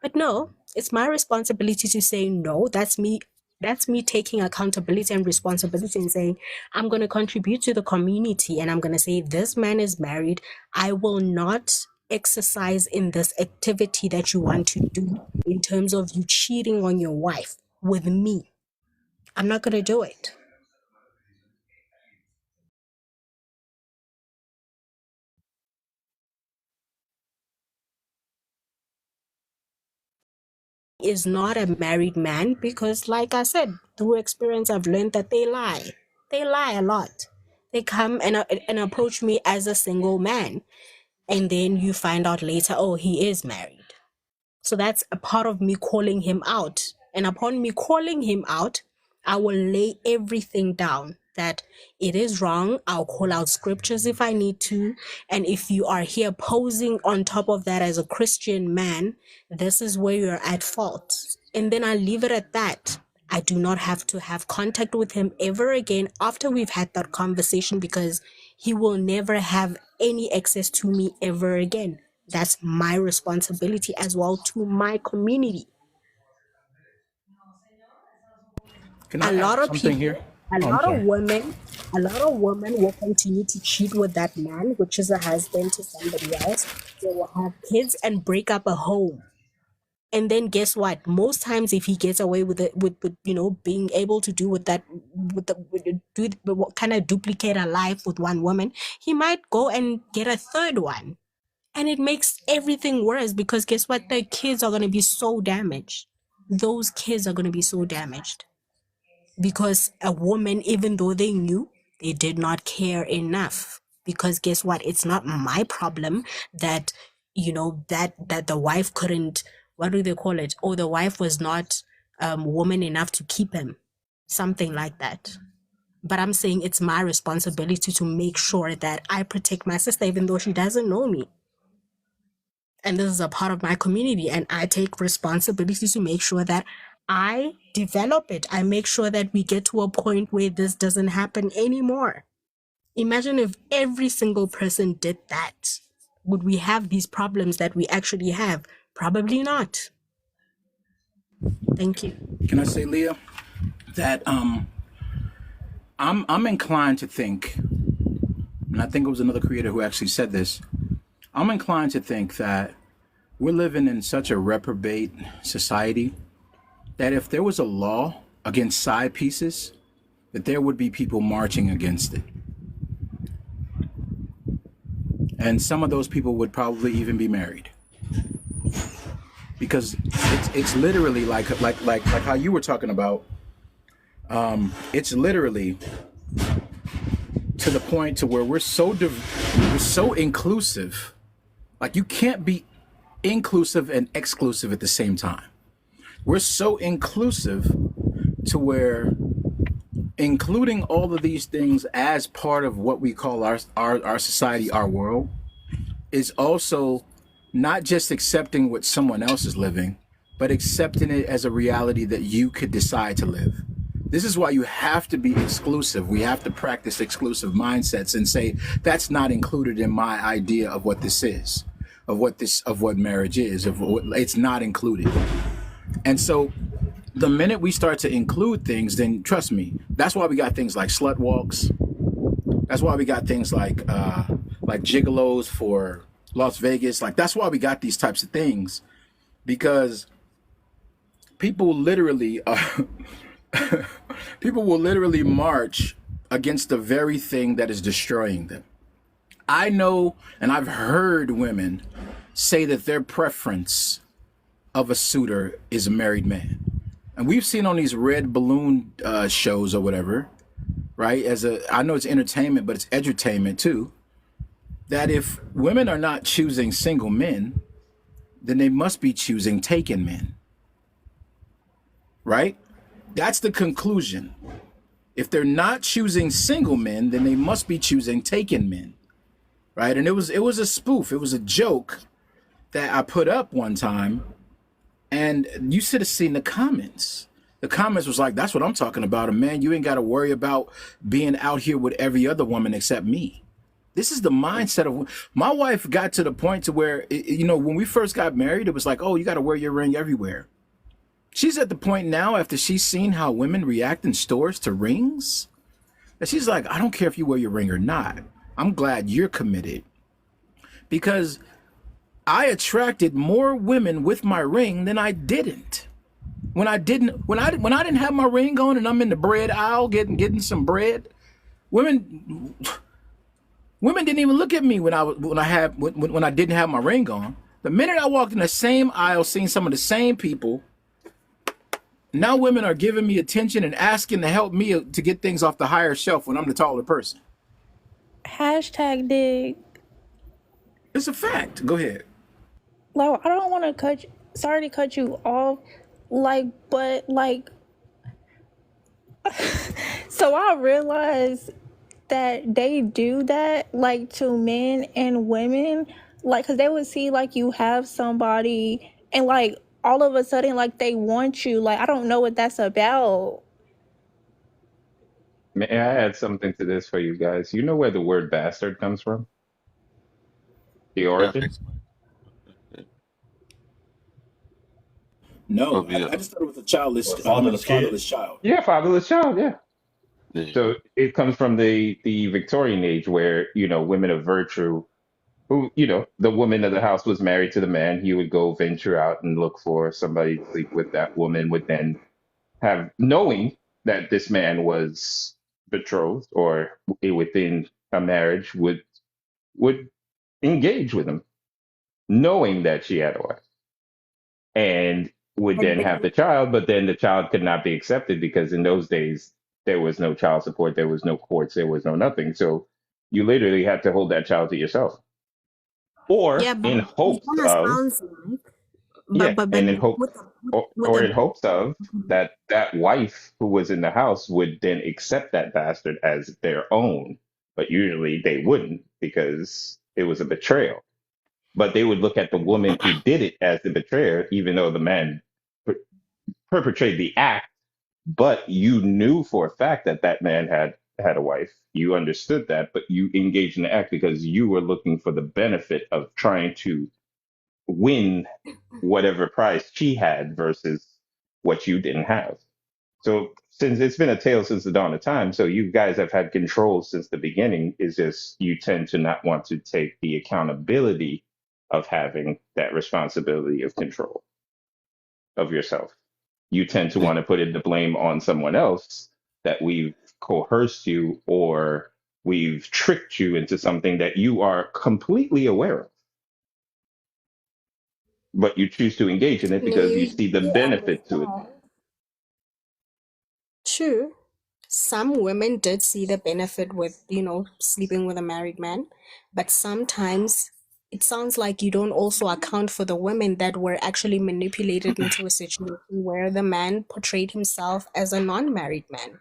But no, it's my responsibility to say no. That's me. That's me taking accountability and responsibility and saying, I'm going to contribute to the community, and I'm going to say, this man is married. I will not exercise in this activity that you want to do in terms of you cheating on your wife with me. I'm not going to do it. Is not a married man, because like I said, through experience I've learned that they lie. They lie a lot. They come and approach me as a single man, and then you find out later, oh, he is married. So that's a part of me calling him out. And upon me calling him out, I will lay everything down. that it is wrong. I'll call out scriptures if I need to. And if you are here posing on top of that as a Christian man, this is where you're at fault. And then I leave it at that. I do not have to have contact with him ever again after we've had that conversation, because he will never have any access to me ever again. That's my responsibility as well to my community. Can I add something here? A Oh, I'm lot of sorry. women, a lot of women will continue to cheat with that man, which is a husband to somebody else. They will have kids and break up a home. And then guess what? Most times, if he gets away with it, with being able to do with that, kind of duplicate a life with one woman, he might go and get a third one, and it makes everything worse, because guess what? The kids are going to be so damaged. Those kids are going to be so damaged because a woman, even though they knew, they did not care enough. Because guess what? It's not my problem that that the wife couldn't, what do they call it? Or the wife was not woman enough to keep him, something like that. But I'm saying it's my responsibility to make sure that I protect my sister, even though she doesn't know me. And this is a part of my community, and I take responsibility to make sure that I develop it. I make sure that we get to a point where this doesn't happen anymore. Imagine if every single person did that. Would we have these problems that we actually have? Probably not. Thank you. Can I say, Leah, that I'm inclined to think, and I think it was another creator who actually said this, I'm inclined to think that we're living in such a reprobate society that if there was a law against side pieces, that there would be people marching against it. And some of those people would probably even be married. Because it's literally like how you were talking about. It's literally to the point to where we're so inclusive. Like, you can't be inclusive and exclusive at the same time. We're so inclusive to where including all of these things as part of what we call our society, our world, is also not just accepting what someone else is living, but accepting it as a reality that you could decide to live. This is why you have to be exclusive. We have to practice exclusive mindsets and say, that's not included in my idea of what this is, of what marriage is, it's not included. And so the minute we start to include things, then trust me, that's why we got things like slut walks. That's why we got things like gigolos for Las Vegas. Like, that's why we got these types of things, because people literally will literally march against the very thing that is destroying them. I know, and I've heard women say that their preference of a suitor is a married man. And we've seen on these red balloon shows or whatever, right? I know it's entertainment, but it's edutainment too, that if women are not choosing single men, then they must be choosing taken men, right? That's the conclusion. If they're not choosing single men, then they must be choosing taken men, right? And it was a spoof. It was a joke that I put up one time, and you should have seen the comments. The comments was like, that's what I'm talking about. Man, you ain't got to worry about being out here with every other woman except me. This is the mindset of, my wife got to the point to where, when we first got married, it was like, oh, you got to wear your ring everywhere. She's at the point now, after she's seen how women react in stores to rings, that she's like, I don't care if you wear your ring or not. I'm glad you're committed. Because I attracted more women with my ring than I didn't. When I didn't have my ring on and I'm in the bread aisle getting some bread, women didn't even look at me when I didn't have my ring on. The minute I walked in the same aisle, seeing some of the same people, now women are giving me attention and asking to help me to get things off the higher shelf when I'm the taller person. Hashtag dig. It's a fact. Go ahead. Like, I don't want to sorry to cut you off, but So I realized that they do that like to men and women, like because they would see like you have somebody and like all of a sudden like they want you. Like I don't know what that's about. May I add something to this for you guys? You know where the word bastard comes from? The Yeah, origin? explain. No, Of yeah, I just thought it was a childless, Fatherless kid. fatherless child. Yeah, fatherless child, yeah. yeah. So it comes from the Victorian age where, women of virtue who, the woman of the house was married to the man, he would go venture out and look for somebody to sleep with. That woman would then have, knowing that this man was betrothed or within a marriage, would engage with him, knowing that she had a wife, and would And then have the child, but then the child could not be accepted because in those days there was no child support, there was no courts, there was no nothing. So you literally had to hold that child to yourself, yeah, or but in it hopes kind of of, sounds like, yeah, but and in hope, with or the in hopes of that wife who was in the house would then accept that bastard as their own, but usually they wouldn't because it was a betrayal. But they would look at the woman who did it as the betrayer, even though the man per- perpetrated the act. But you knew for a fact that that man had a wife. You understood that, but you engaged in the act because you were looking for the benefit of trying to win whatever prize she had versus what you didn't have. So since it's been a tale since the dawn of time, so you guys have had control since the beginning. Is just you tend to not want to take the accountability of having that responsibility of control of yourself. You tend to want to put the blame on someone else that we've coerced you or we've tricked you into something that you are completely aware of, but you choose to engage in it because you see the you benefit to it. understand. True. Some women did see the benefit with, sleeping with a married man, but sometimes it sounds like you don't also account for the women that were actually manipulated into a situation where the man portrayed himself as a non-married man,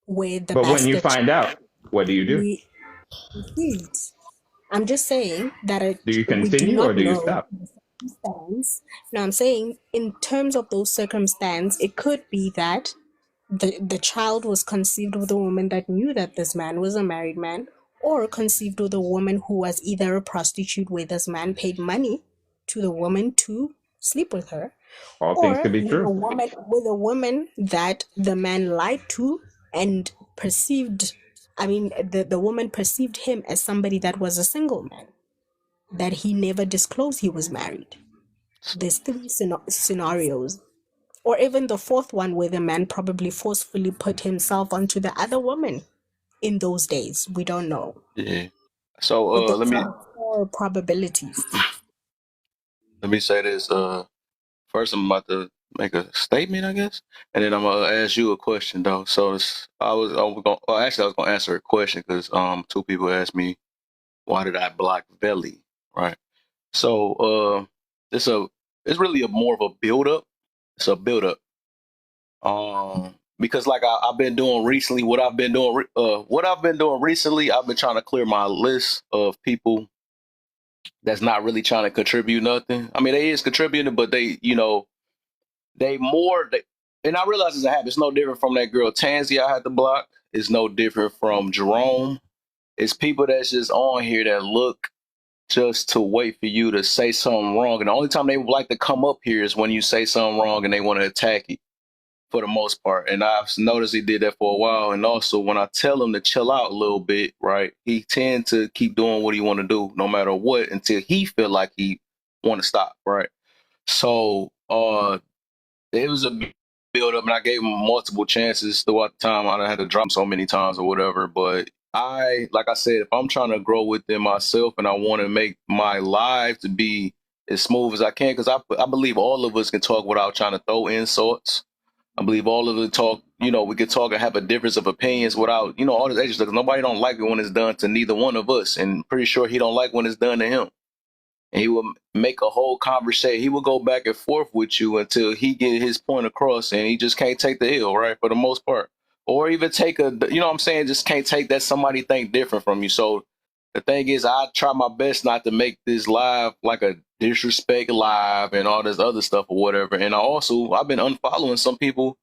where the But when you bastard find out, what do you do? chiefly received. I'm just saying that Do you we do continue or not do you know stop? the circumstance. Now, I'm saying in terms of those circumstances, it could be that the child was conceived with a woman that knew that this man was a married man, or conceived with a woman who was either a prostitute where this man paid money to the woman to sleep with her, All things or could be true. with a woman that the man lied to and perceived, I mean, the woman perceived him as somebody that was a single man, that he never disclosed he was married. There's three scenarios. Or even the fourth one where the man probably forcefully put himself onto the other woman in those days. We don't know. Yeah. So But let those me are four probabilities. say this. First I'm about to make a statement, I guess, and then I'm gonna ask you a question though. So I was going well, actually I was gonna answer a question because two people asked me why did I block Belly, right? So it's a it's really a more of a build up. It's a build up. Because like I've been doing recently, what I've been doing recently, I've been trying to clear my list of people that's not really trying to contribute nothing. I mean, they is contributing, but they more. And I realize it's a habit. It's no different from that girl Tansy I had to block. It's no different from Jerome. It's people that's just on here that look just to wait for you to say something wrong. And the only time they would like to come up here is when you say something wrong and they want to attack you for the most part. And I've noticed he did that for a while. And also when I tell him to chill out a little bit, right, he tend to keep doing what he want to do no matter what until he feel like he want to stop, right? So it was a build up and I gave him multiple chances throughout the time. I had to drop him so many times or whatever. But like I said, if I'm trying to grow within myself and I want to make my life to be as smooth as I can, because I believe all of us can talk without trying to throw insults. I believe all of the talk, we could talk and have a difference of opinions without, all this extra stuff. 'Cause nobody don't like it when it's done to neither one of us. And pretty sure he don't like when it's done to him. and he would make a whole conversation. He would go back and forth with you until he get his point across, and he just can't take the L, right, for the most part, or even take a, you know what I'm saying, just can't take that somebody think different from you. So the thing is, I try my best not to make this live like a disrespect live and all this other stuff or whatever. And I've been unfollowing some people,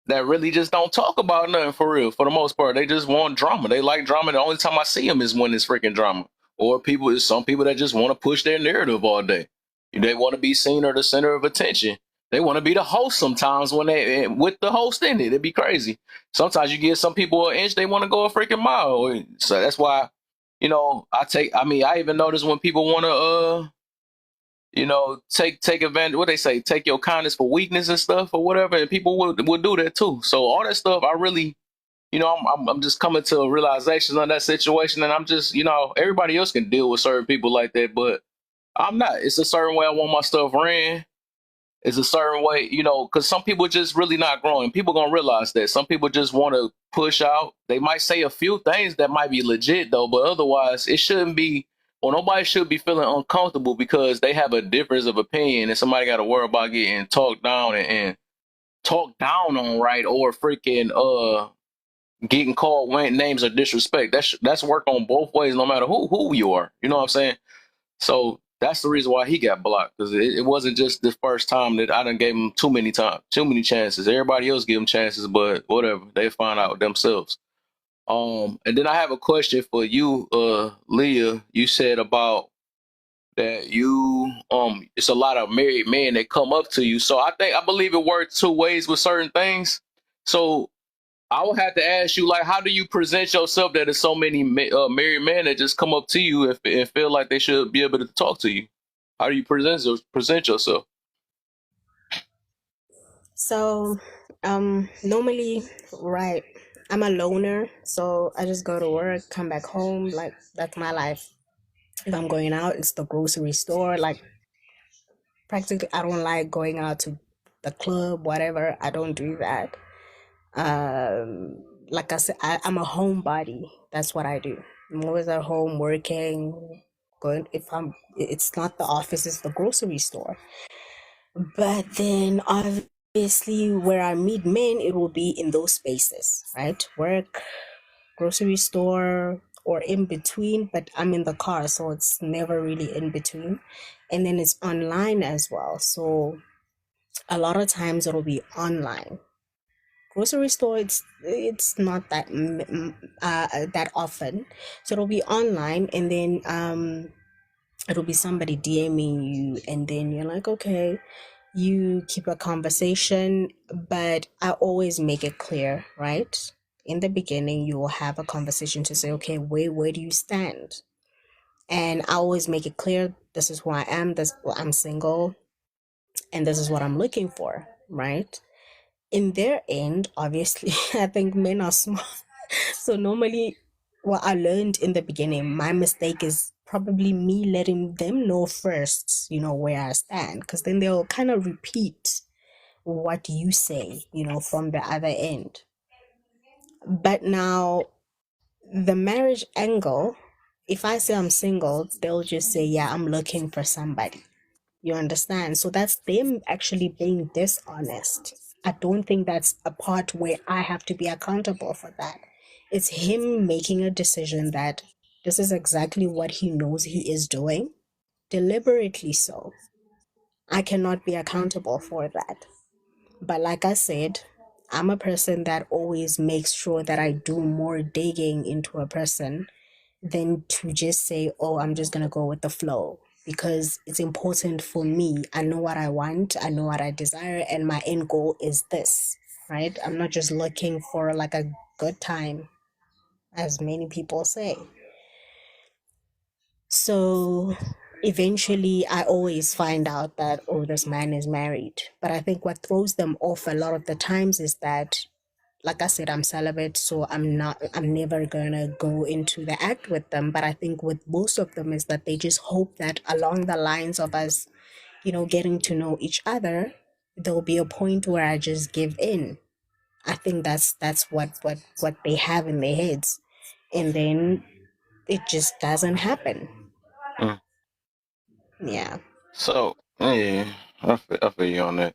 that really just don't talk about nothing for real. For the most part, they just want drama. They like drama. The only time I see them is when it's freaking drama. Or some people that just want to push their narrative all day. They want to be seen or the center of attention. They want to be the host sometimes when they with the host in it. It'd be crazy. Sometimes you give some people an inch, they want to go a freaking mile. So that's why, I even notice when people want to take advantage. What they say, take your kindness for weakness and stuff or whatever, and people will do that too. So all that stuff, I really, I'm just coming to a realization on that situation, and I'm just, everybody else can deal with certain people like that, but I'm not. It's a certain way I want my stuff ran. It's a certain way, because some people just really not growing. People gonna realize that some people just want to push out. They might say a few things that might be legit though, but otherwise it shouldn't be. Well, nobody should be feeling uncomfortable because they have a difference of opinion, and somebody got to worry about getting talked down and talked down on, right, or freaking getting called names of disrespect. That's work on both ways, no matter who you are. You know what I'm saying? So that's the reason why he got blocked, because it wasn't just the first time that I done gave him too many chances. Everybody else give him chances, but whatever, they find out themselves. And then I have a question for you, Leah. You said about that it's a lot of married men that come up to you. So I believe it works two ways with certain things. So I would have to ask you, like, how do you present yourself that there's so many married men that just come up to you and feel like they should be able to talk to you? How do you present yourself? So, normally, right, I'm a loner, so I just go to work, come back home, like that's my life. If I'm going out, it's the grocery store. Like practically, I don't like going out to the club, whatever. I don't do that. Like I said, I'm a homebody. That's what I do. I'm always at home working, going. If it's not the office, it's the grocery store. But then obviously, where I meet men, it will be in those spaces, right? Work, grocery store, or in between. But I'm in the car, so it's never really in between. And then it's online as well. So a lot of times it'll be online. Grocery store, it's not that often, so it'll be online, and then it'll be somebody DMing you, and then you're like, okay, you keep a conversation, but I always make it clear, right? In the beginning, you will have a conversation to say, okay, where do you stand? And I always make it clear, this is who I am, I'm single, and this is what I'm looking for, right? In their end, obviously, I think men are smart. So normally, what I learned in the beginning, my mistake is probably me letting them know first, where I stand, because then they'll kind of repeat what you say, from the other end. But now, the marriage angle, if I say I'm single, they'll just say, yeah, I'm looking for somebody. You understand? So that's them actually being dishonest. I don't think that's a part where I have to be accountable for that. It's him making a decision that this is exactly what he knows he is doing, deliberately so. I cannot be accountable for that. But like I said, I'm a person that always makes sure that I do more digging into a person than to just say, oh, I'm just going to go with the flow. Because it's important for me. I know what I want, I know what I desire, and my end goal is this, right? I'm not just looking for like a good time, as many people say. So eventually, I always find out that, oh, this man is married. But I think what throws them off a lot of the times is that, like I said, I'm celibate, so I'm never gonna go into the act with them. But I think with most of them is that they just hope that along the lines of us, getting to know each other, there'll be a point where I just give in. I think that's what they have in their heads. And then it just doesn't happen. Mm. Yeah. So yeah, I feel you on that.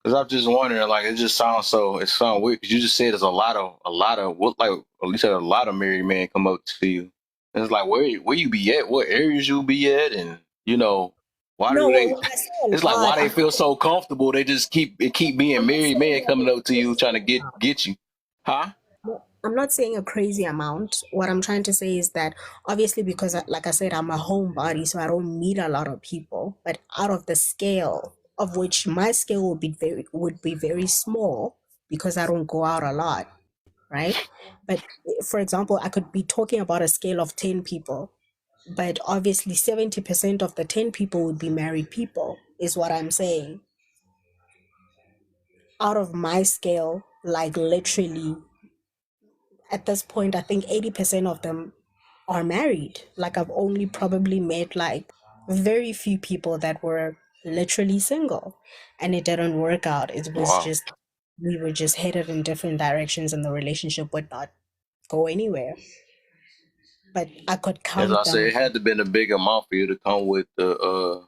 Cause I'm just wondering, like, it just sounds it sounds weird. Cause you just said there's a lot of what, like, you said a lot of married men come up to you. And it's like, where you be at? What areas you be at? And you know, why No, do well, they? when I say a It's like lot, why they feel so comfortable. They just keep being I'm not married men saying coming up to a you trying to crazy get you, huh? I'm not saying a crazy amount. What I'm trying to say is that obviously, because like I said, I'm a homebody, so I don't meet a lot of people. But out of the scale of which my scale would be very small because I don't go out a lot, right? But for example, I could be talking about a scale of 10 people, but obviously 70% of the 10 people would be married people, is what I'm saying. Out of my scale, like literally at this point, I think 80% of them are married. Like, I've only probably met like very few people that were literally single, and it didn't work out. It was Wow. just, we were just headed in different directions and the relationship would not go anywhere. But I could As I count said, them. it had to been a big amount for you to come with the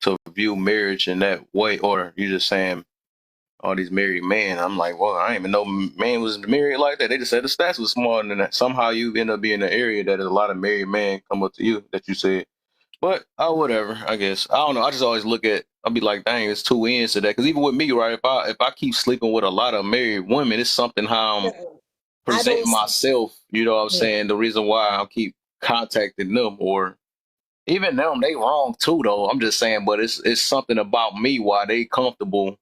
to view marriage in that way, or you just saying all these married men. I'm like, well, I didn't even know man was married like that. They just said the stats was smaller than that. Somehow you end up being in an area that a lot of married men come up to you that you said. But whatever, I guess. I don't know. I just always look at. I'll be like, dang, it's two ends to that. Because even with me, right? If I keep sleeping with a lot of married women, it's something how I'm I don't presenting see. myself. You know what I'm Yeah. saying? The reason why I keep contacting them, or even them, they wrong too, though. I'm just saying, but it's something about me why they comfortable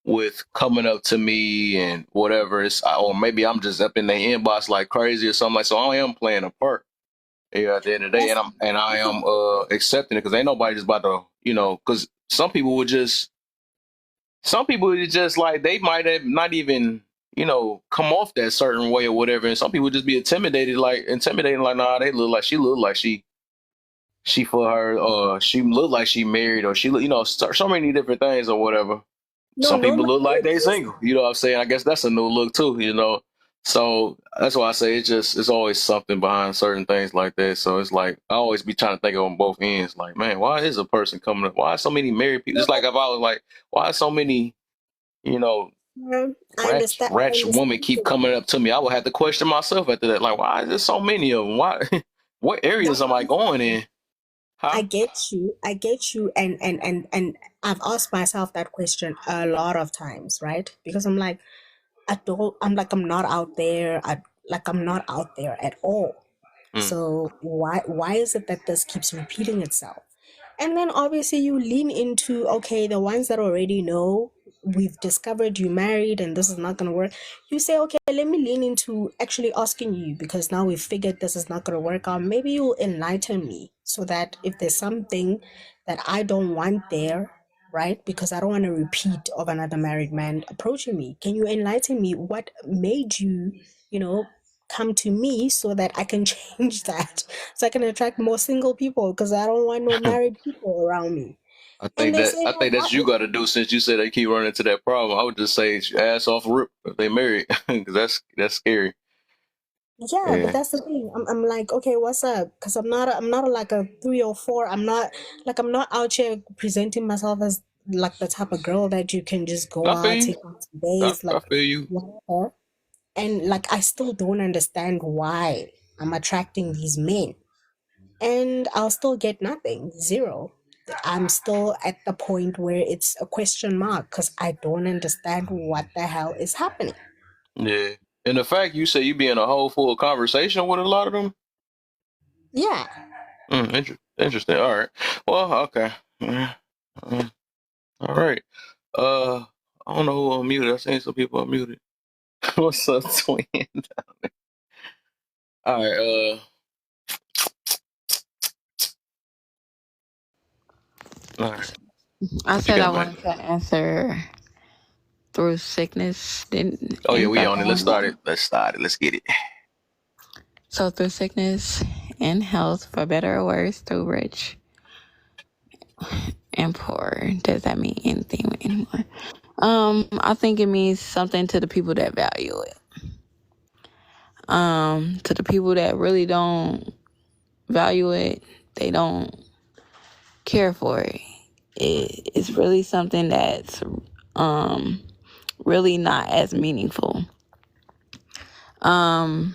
with coming up to me and whatever. Or maybe I'm just up in their inbox like crazy or something like. So I am playing a part. Yeah, at the end of the day, That's and I that's a, am accepting it because ain't nobody just about to, because some people would just like they might have not even come off that certain way or whatever, and some people just be intimidating like, nah, they look like she for her, or she look like she married, or she look, so many different things or whatever. no, Some people normally look like it they is. single. You know what I'm saying? I guess that's a new look too. So that's why I say it's always something behind certain things like that. So it's like I always be trying to think on both ends. Like, man, why is a person coming up? Why are so many married people? No, Just like if I was like, why are so many, you know, I understand. I ratchet women understand. keep coming up to me? I would have to question myself after that. Like, why is there so many of them? Why? What That's areas am what I I'm going saying. in? Huh? I get you, and I've asked myself that question a lot of times, right? Because I'm like, I'm not out there. I'm not out there at all. Mm, So why is it that this keeps repeating itself? And then obviously you lean into, okay, the ones that already know, we've discovered you married and this is not going to work. You say, okay, let me lean into actually asking you, because now we've figured this is not going to work out. Maybe you'll enlighten me so that if there's something that I don't want there, right? Because I don't want a repeat of another married man approaching me. Can you enlighten me? What made you, you know, come to me so that I can change that, so I can attract more single people, because I don't want no mm. married people around me. I And think they that say, I no, think that's you got to do since you said they keep running into that problem. I would just say ass off rip if they married because that's scary. yeah, but Yeah. that's the thing. I'm like, okay, what's up? Because I'm not like a 3 or 4. I'm not out here presenting myself as like the type of girl that you can just go I feel out, you. take out some days, I like feel you. whatever. And like, I still don't understand why I'm attracting these men, and I'll still get nothing, zero. I'm still at the point where it's a question mark because I don't understand what the hell is happening. Yeah. And the fact you say you be in a whole full conversation with a lot of them, Yeah. interesting. All right. Well, okay. Mm, mm, all right. Uh, I don't know who unmuted. I seen some people unmuted. What's up, twin? All right. All right. I What you said I got, man? wanted to answer through sickness Oh yeah, and we on it. Let's health. start it. Let's get it. So through sickness and health, for better or worse, through rich and poor. Does that mean anything anymore? I think it means something to the people that value it. To the people that really don't value it. They don't care for it. It's really something that's really not as meaningful. I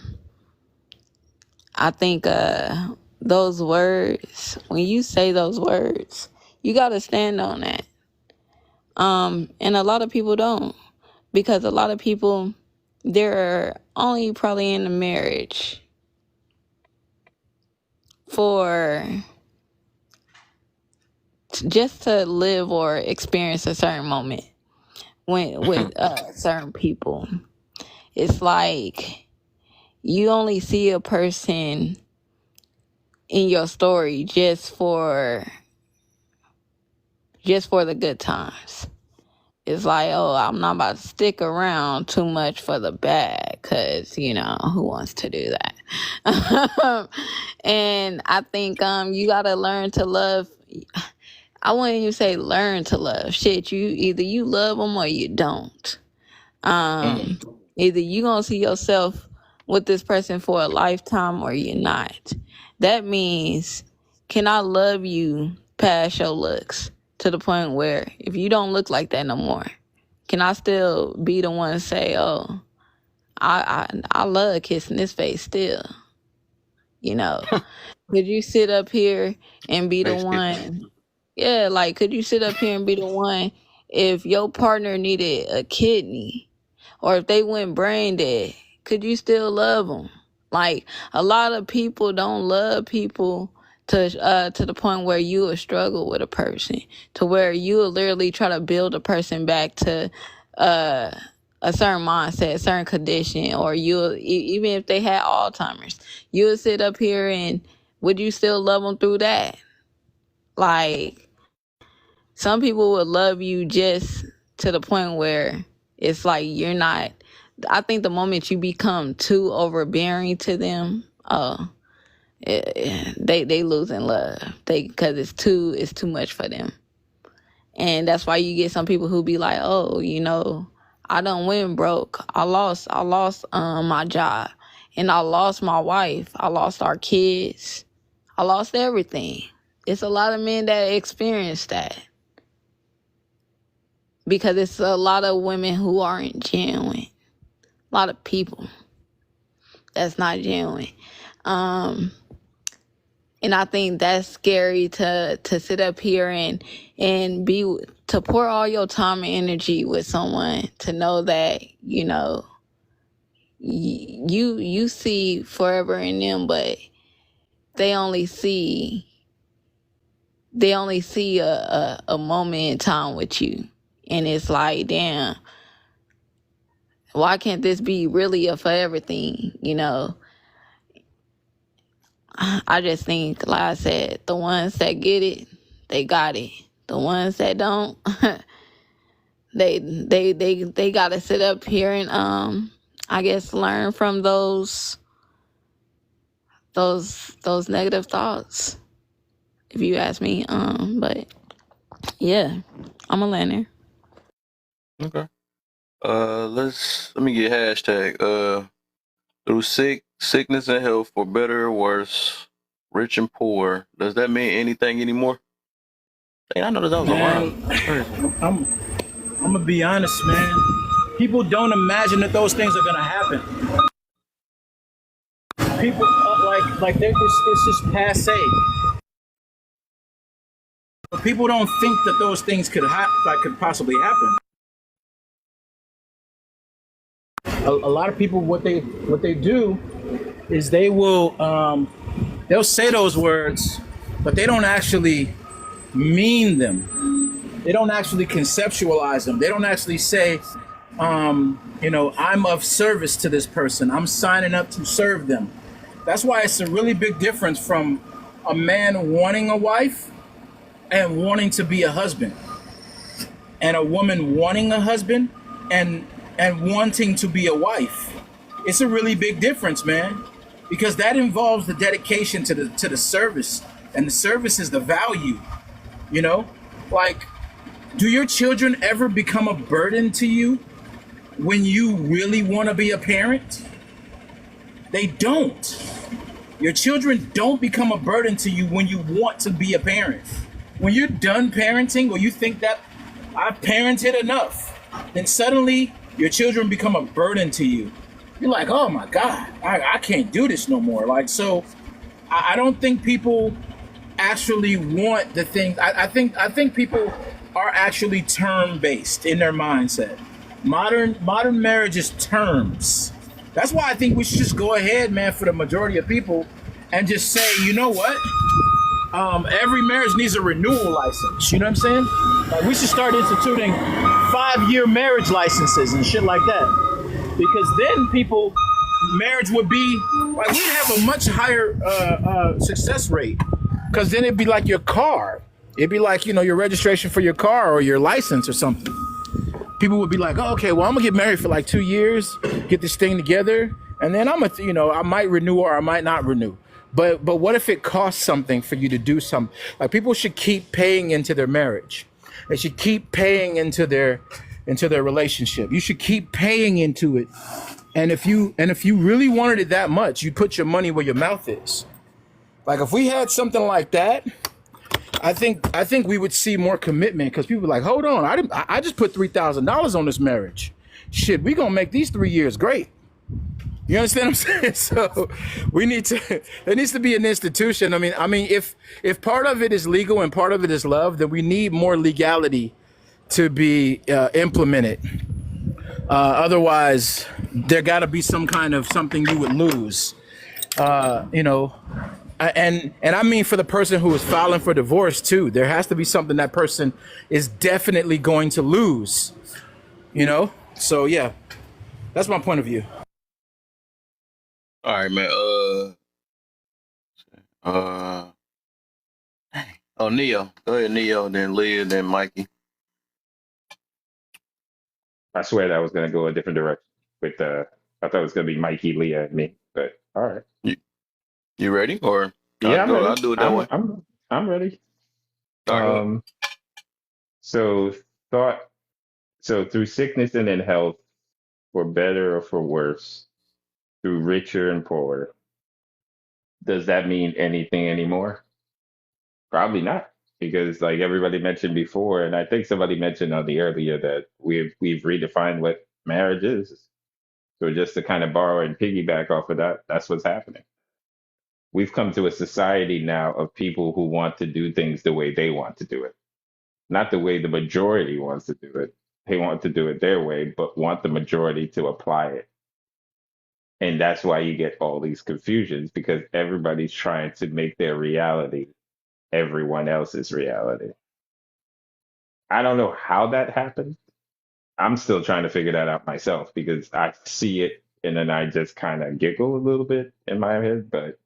think those words, when you say those words, you got to stand on that. And a lot of people don't, because a lot of people, they're only probably in a marriage for just to live or experience a certain moment with certain people. It's like you only see a person in your story just for the good times. It's like, oh, I'm not about to stick around too much for the bad, because, you know, who wants to do that? And I think you got to learn to love. I wouldn't even say learn to love. Shit, either you love them or you don't. Either you gonna see yourself with this person for a lifetime or you're not. That means, can I love you past your looks to the point where if you don't look like that no more, can I still be the one to say, oh, I love kissing this face still? You know, could you sit up here and be the one? Yeah, like, could you sit up here and be the one if your partner needed a kidney or if they went brain dead? Could you still love them? Like, a lot of people don't love people to the point where you will struggle with a person, to where you will literally try to build a person back to a certain mindset, a certain condition, or you'll, even if they had Alzheimer's, you'll sit up here and would you still love them through that? Like, some people would love you just to the point where it's like you're not. I think the moment you become too overbearing to them, they losing love. Because it's too much for them, and that's why you get some people who be like, oh, you know, I done went broke. I lost my job, and I lost my wife. I lost our kids. I lost everything. It's a lot of men that experience that. Because it's a lot of women who aren't genuine. A lot of people that's not genuine. And I think that's scary to sit up here and to pour all your time and energy with someone, to know that, you know, you see forever in them, but they only see a moment in time with you. And it's like, damn, why can't this be really a forever thing? You know, I just think, like I said, the ones that get it, they got it. The ones that don't, they gotta sit up here and I guess learn from those negative thoughts, if you ask me. But yeah, I'm a learner. Okay. Let me get hashtag. Through sickness and health, for better or worse, rich and poor. Does that mean anything anymore? Hey, I know that was a rhyme. That's crazy. I'm gonna be honest, man. People don't imagine that those things are gonna happen. People like it's just passe. But people don't think that those things could possibly happen. A lot of people, what they do is they'll say those words, but they don't actually mean them. They don't actually conceptualize them. They don't actually say, you know, I'm of service to this person. I'm signing up to serve them. That's why it's a really big difference from a man wanting a wife and wanting to be a husband, and a woman wanting a husband and wanting to be a wife. It's a really big difference, man, because that involves the dedication to the service, and the service is the value. You know, like, do your children ever become a burden to you when you really want to be a parent? They don't. Your children don't become a burden to you when you want to be a parent. When you're done parenting or you think that I've parented enough, then suddenly your children become a burden to you. You're like, oh my God, I can't do this no more. Like, so I don't think people actually want the things. I think people are actually term based in their mindset. Modern marriage is terms. That's why I think we should just go ahead, man, for the majority of people, and just say, you know what? Every marriage needs a renewal license. You know what I'm saying? Like, we should start instituting 5-year marriage licenses and shit like that, because then people, marriage would be like, we'd have a much higher success rate. Because then it'd be like your car. It'd be like, your registration for your car or your license or something. People would be like, oh, okay, well, I'm gonna get married for like 2 years, get this thing together, and then I might renew or I might not renew. But what if it costs something for you to do something? Like, people should keep paying into their marriage. They should keep paying into their relationship. You should keep paying into it. And if you really wanted it that much, you'd put your money where your mouth is. Like, if we had something like that, I think we would see more commitment, because people are like, hold on, I just put $3,000 on this marriage. Shit, we gonna make these 3 years great. You understand what I'm saying? So there needs to be an institution. I mean, if part of it is legal and part of it is love, then we need more legality to be implemented. Otherwise, there got to be some kind of something you would lose. And I mean, for the person who is filing for divorce too, there has to be something that person is definitely going to lose. So yeah, that's my point of view. All right, man. Neo. Go ahead, Neo, then Leah, then Mikey. I swear that was gonna go a different direction with I thought it was gonna be Mikey, Leah, and me. But all right. You ready? Or Yeah, I'm ready. I'll do it that way. I'm ready. All right, So through sickness and in health, for better or for worse, through richer and poorer, does that mean anything anymore? Probably not, because like everybody mentioned before, and I think somebody mentioned on the earlier, that we've redefined what marriage is. So just to kind of borrow and piggyback off of that, that's what's happening. We've come to a society now of people who want to do things the way they want to do it, not the way the majority wants to do it. They want to do it their way, but want the majority to apply it. And that's why you get all these confusions, because everybody's trying to make their reality everyone else's reality. I don't know how that happened. I'm still trying to figure that out myself, because I see it and then I just kind of giggle a little bit in my head, but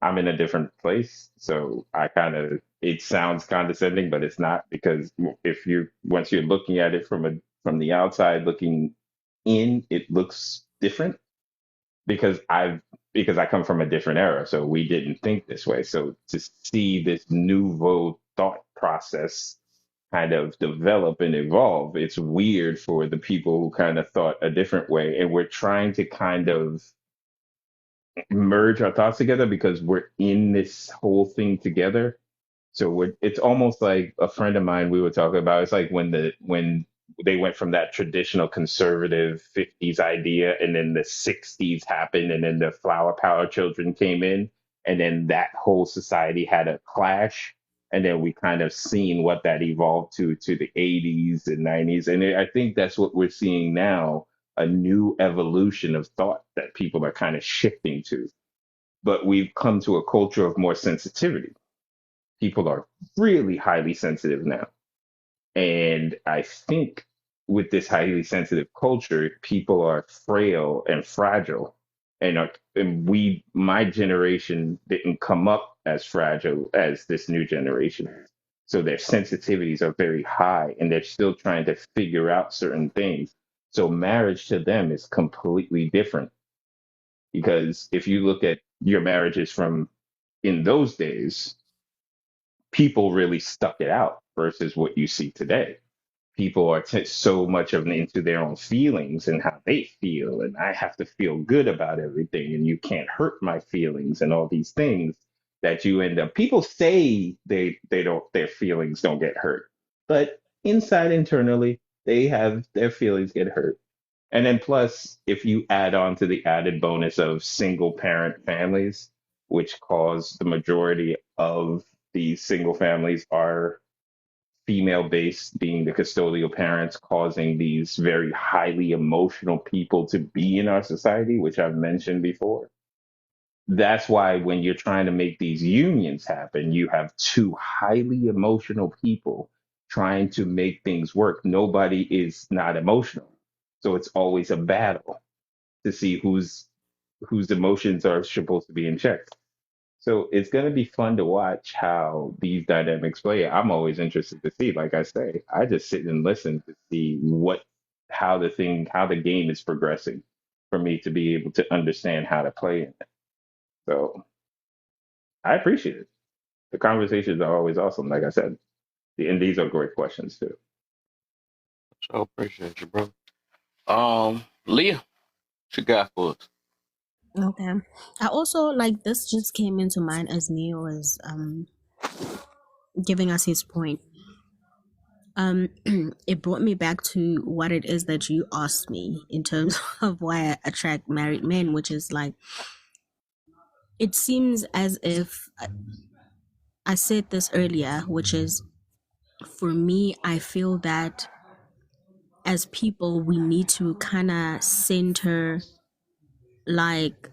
I'm in a different place. So it sounds condescending, but it's not, because once you're looking at it from the outside looking in, it looks different, because I come from a different era. So we didn't think this way. So to see this nouveau thought process kind of develop and evolve, it's weird for the people who kind of thought a different way. And we're trying to kind of merge our thoughts together, because we're in this whole thing together. So it's almost like a friend of mine we were talking about. It's like when they went from that traditional conservative 50s idea, and then the 60s happened, and then the flower power children came in, and then that whole society had a clash. And then we kind of seen what that evolved to the 80s and 90s. And I think that's what we're seeing now, a new evolution of thought that people are kind of shifting to. But we've come to a culture of more sensitivity. People are really highly sensitive now. And I think with this highly sensitive culture, people are frail and fragile. And my generation didn't come up as fragile as this new generation. So their sensitivities are very high, and they're still trying to figure out certain things. So marriage to them is completely different. Because if you look at your marriages from in those days, people really stuck it out versus what you see today. people are so much of into their own feelings and how they feel, and I have to feel good about everything, and you can't hurt my feelings, and all these things that you end up. People say they don't, their feelings don't get hurt, but inside internally they have their feelings get hurt. And then plus, if you add on to the added bonus of single parent families, which cause the majority of these single families are female based, being the custodial parents, causing these very highly emotional people to be in our society, which I've mentioned before. That's why when you're trying to make these unions happen, you have two highly emotional people trying to make things work. Nobody is not emotional. So it's always a battle to see whose emotions are supposed to be in check. So it's going to be fun to watch how these dynamics play. I'm always interested to see. Like I say, I just sit and listen to see how the game is progressing for me to be able to understand how to play in it. So I appreciate it. The conversations are always awesome. Like I said, and these are great questions too. So appreciate you, bro. Leah, what you got for us? Okay. I also like this just came into mind as Neo was giving us his point. It brought me back to what it is that you asked me in terms of why I attract married men, which is like, it seems as if I said this earlier, which is, for me, I feel that as people, we need to kind of center, like,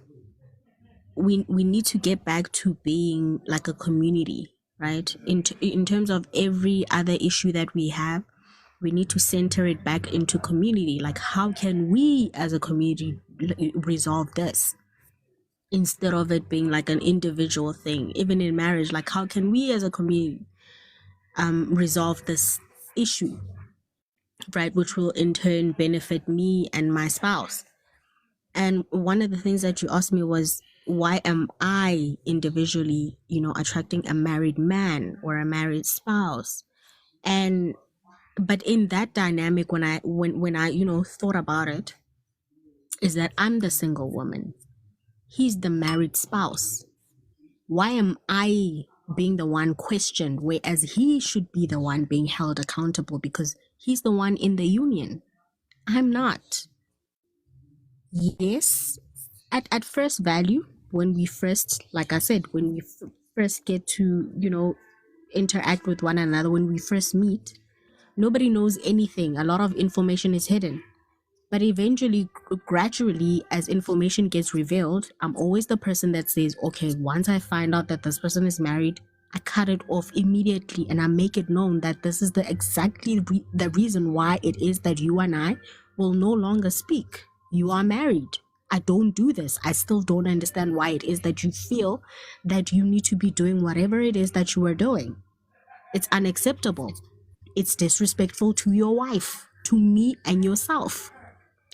we need to get back to being like a community, right? In terms of every other issue that we have, we need to center it back into community. Like, how can we as a community resolve this, instead of it being like an individual thing? Even in marriage, like, how can we as a community resolve this issue, right, which will in turn benefit me and my spouse? And one of the things that you asked me was, why am I individually, attracting a married man or a married spouse? And but in that dynamic, when I thought about it, is that I'm the single woman, he's the married spouse. Why am I being the one questioned, whereas he should be the one being held accountable, because he's the one in the union? I'm not. Yes, at first value, when we first, like I said, when we first get to interact with one another, when we first meet, nobody knows anything, a lot of information is hidden. But eventually, gradually, as information gets revealed, I'm always the person that says, okay, once I find out that this person is married, I cut it off immediately, and I make it known that this is the reason why it is that you and I will no longer speak. You are married. I don't do this. I still don't understand why it is that you feel that you need to be doing whatever it is that you are doing. It's unacceptable. It's disrespectful to your wife, to me, and yourself,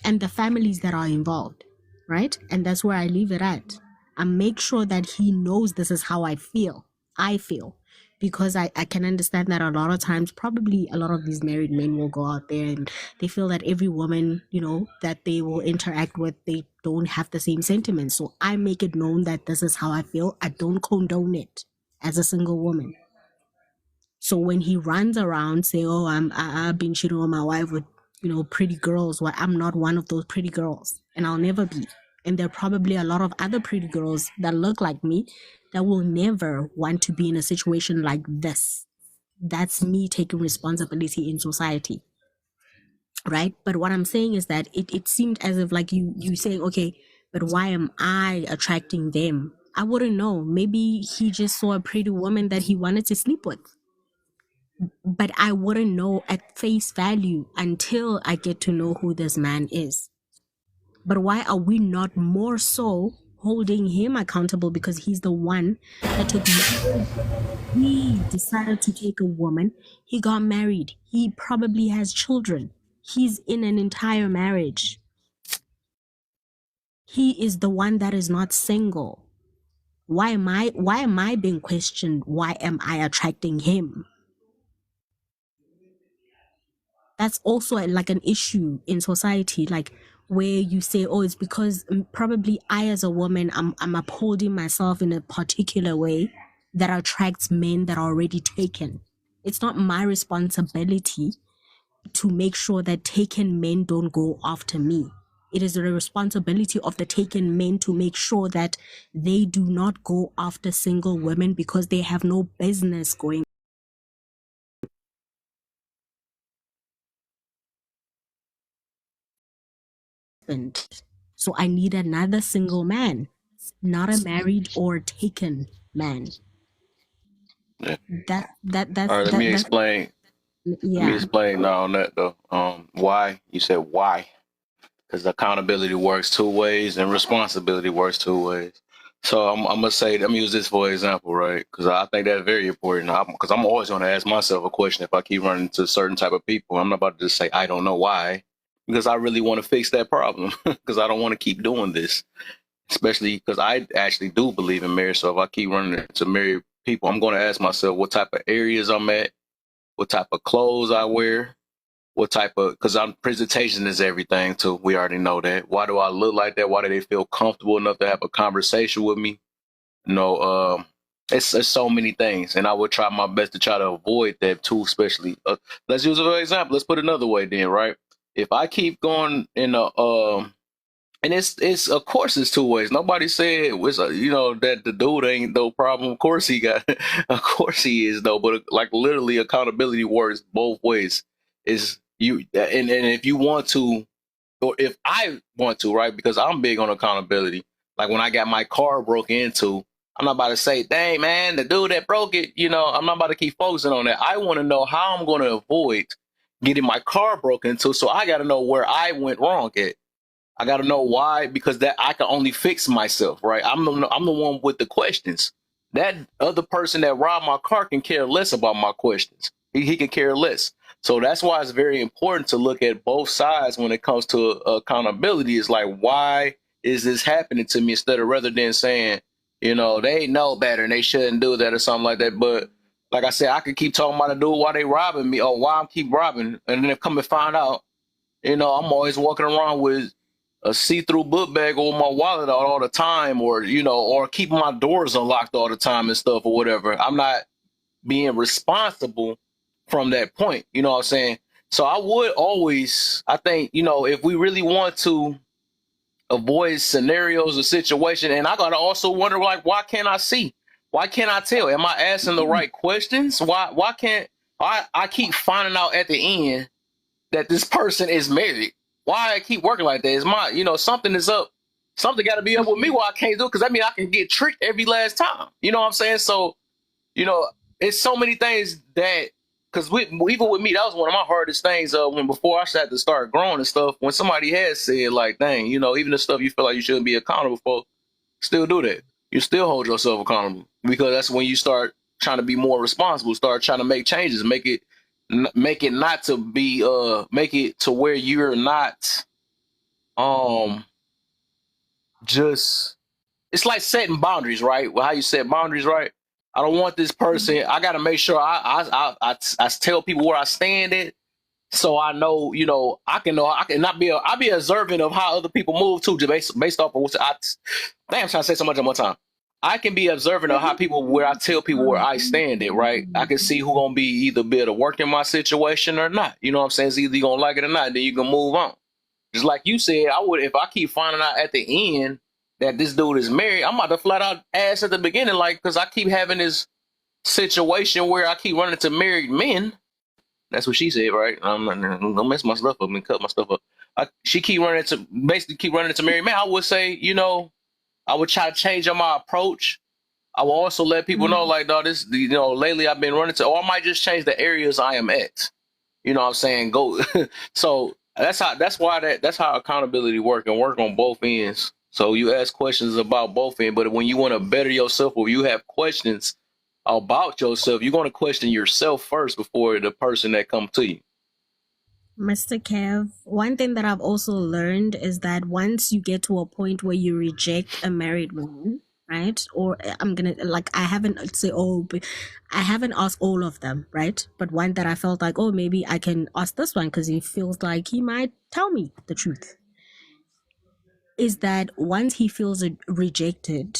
and the families that are involved, right? And that's where I leave it at. I make sure that he knows this is how I feel. Because I can understand that a lot of times, probably a lot of these married men will go out there and they feel that every woman, that they will interact with, they don't have the same sentiments. So I make it known that this is how I feel. I don't condone it as a single woman. So when he runs around saying, "Oh, I've been cheating on my wife with, pretty girls," well, I'm not one of those pretty girls, and I'll never be. And there are probably a lot of other pretty girls that look like me that will never want to be in a situation like this. That's me taking responsibility in society, right? But what I'm saying is that it seemed as if, like, you saying, okay, but why am I attracting them? I wouldn't know. Maybe he just saw a pretty woman that he wanted to sleep with, but I wouldn't know at face value until I get to know who this man is. But why are we not more so holding him accountable, because he's the one that took marriage? He decided to take a woman. He got married. He probably has children. He's in an entire marriage. He is the one that is not single. Why am I being questioned? Why am I attracting him? that's also like an issue in society, like where you say, oh, it's because probably I as a woman, I'm upholding myself in a particular way that attracts men that are already taken. It's not my responsibility to make sure that taken men don't go after me. It is the responsibility of the taken men to make sure that they do not go after single women because they have no business going. So I need another single man, not a married or taken man. Yeah. That's All right, let me explain. Let me yeah. explain now on that though. Why? You said why? Because accountability works two ways and responsibility works two ways. So I'm gonna say, let me use this for example, right? Because I think that's very important. Because I'm always gonna ask myself a question if I keep running into certain type of people. I'm not about to just say I don't know why, because I really want to fix that problem. Because I don't want to keep doing this, especially because I actually do believe in marriage. So if I keep running into married people, I'm gonna ask myself what type of areas I'm at, what type of clothes I wear, what type of, because I'm presentation is everything too. We already know that. Why do I look like that? Why do they feel comfortable enough to have a conversation with me? It's so many things, and I would try my best to try to avoid that too. Especially, let's use an example. Let's put it another way, then, right? If I keep going in a and it's of course it's two ways. Nobody said it was that the dude ain't no problem. Of course he got, of course he is though. But like literally, accountability works both ways. Is you and if you want to, or if I want to, right? Because I'm big on accountability. Like when I got my car broke into, I'm not about to say, "Dang man, the dude that broke it." I'm not about to keep focusing on that. I want to know how I'm going to avoid getting my car broken into. So I got to know where I went wrong at. I got to know why, because that I can only fix myself, right? I'm the one with the questions. That other person that robbed my car can care less about my questions. He can care less. So that's why it's very important to look at both sides when it comes to accountability. It's like, why is this happening to me? Instead of rather than saying, they know better and they shouldn't do that or something like that. But like I said, I could keep talking about the dude why they robbing me or why I keep robbing, and then come and find out, I'm always walking around with a see-through book bag or my wallet out all the time, or keeping my doors unlocked all the time and stuff or whatever. I'm not being responsible from that point. You know what I'm saying? So I would always, I think, if we really want to avoid scenarios or situation, and I gotta also wonder, like, why can't I see? Why can't I tell? Am I asking the right questions? Why can't I keep finding out at the end that this person is married? Why I keep working like that? Is something is up. Something got to be up with me why I can't do it, because I mean I can get tricked every last time. You know what I'm saying? So, you know, it's so many things that, because even with me, that was one of my hardest things when before I started to start growing and stuff, when somebody had said like, dang, even the stuff you feel like you shouldn't be accountable for, still do that. You still hold yourself accountable, because that's when you start trying to be more responsible, start trying to make changes, make it not to be make it to where you're not um just, it's like setting boundaries, right? Well, how you set boundaries, right? I don't want this person. I got to make sure I tell people where I stand at, so I know, I can not be I be observant of how other people move too, just based off of what I'm trying to say so much at one time. I can be observant of how people, where I tell people where I stand at, right? I can see who gonna be either be able to work in my situation or not. You know what I'm saying? It's either you gonna like it or not, then you can move on. Just like you said, I would, if I keep finding out at the end that this dude is married, I'm about to flat out ask at the beginning, like, because I keep having this situation where I keep running to married men. That's what she said, right? I'm not gonna mess my stuff up and cut my stuff up. She basically keep running to married men. I would say, I would try to change on my approach. I will also let people know, like, no, lately I've been running to, or I might just change the areas I am at. You know what I'm saying? Go. So that's how accountability work and work on both ends. So you ask questions about both ends, but when you want to better yourself, or you have questions about yourself, you're going to question yourself first before the person that comes to you. Mr. Kev, one thing that I've also learned is that once you get to a point where you reject a married man, right? Or I'm gonna like I haven't say oh, I haven't asked all of them, right? But one that I felt like, oh, maybe I can ask this one because he feels like he might tell me the truth. Is that once he feels rejected,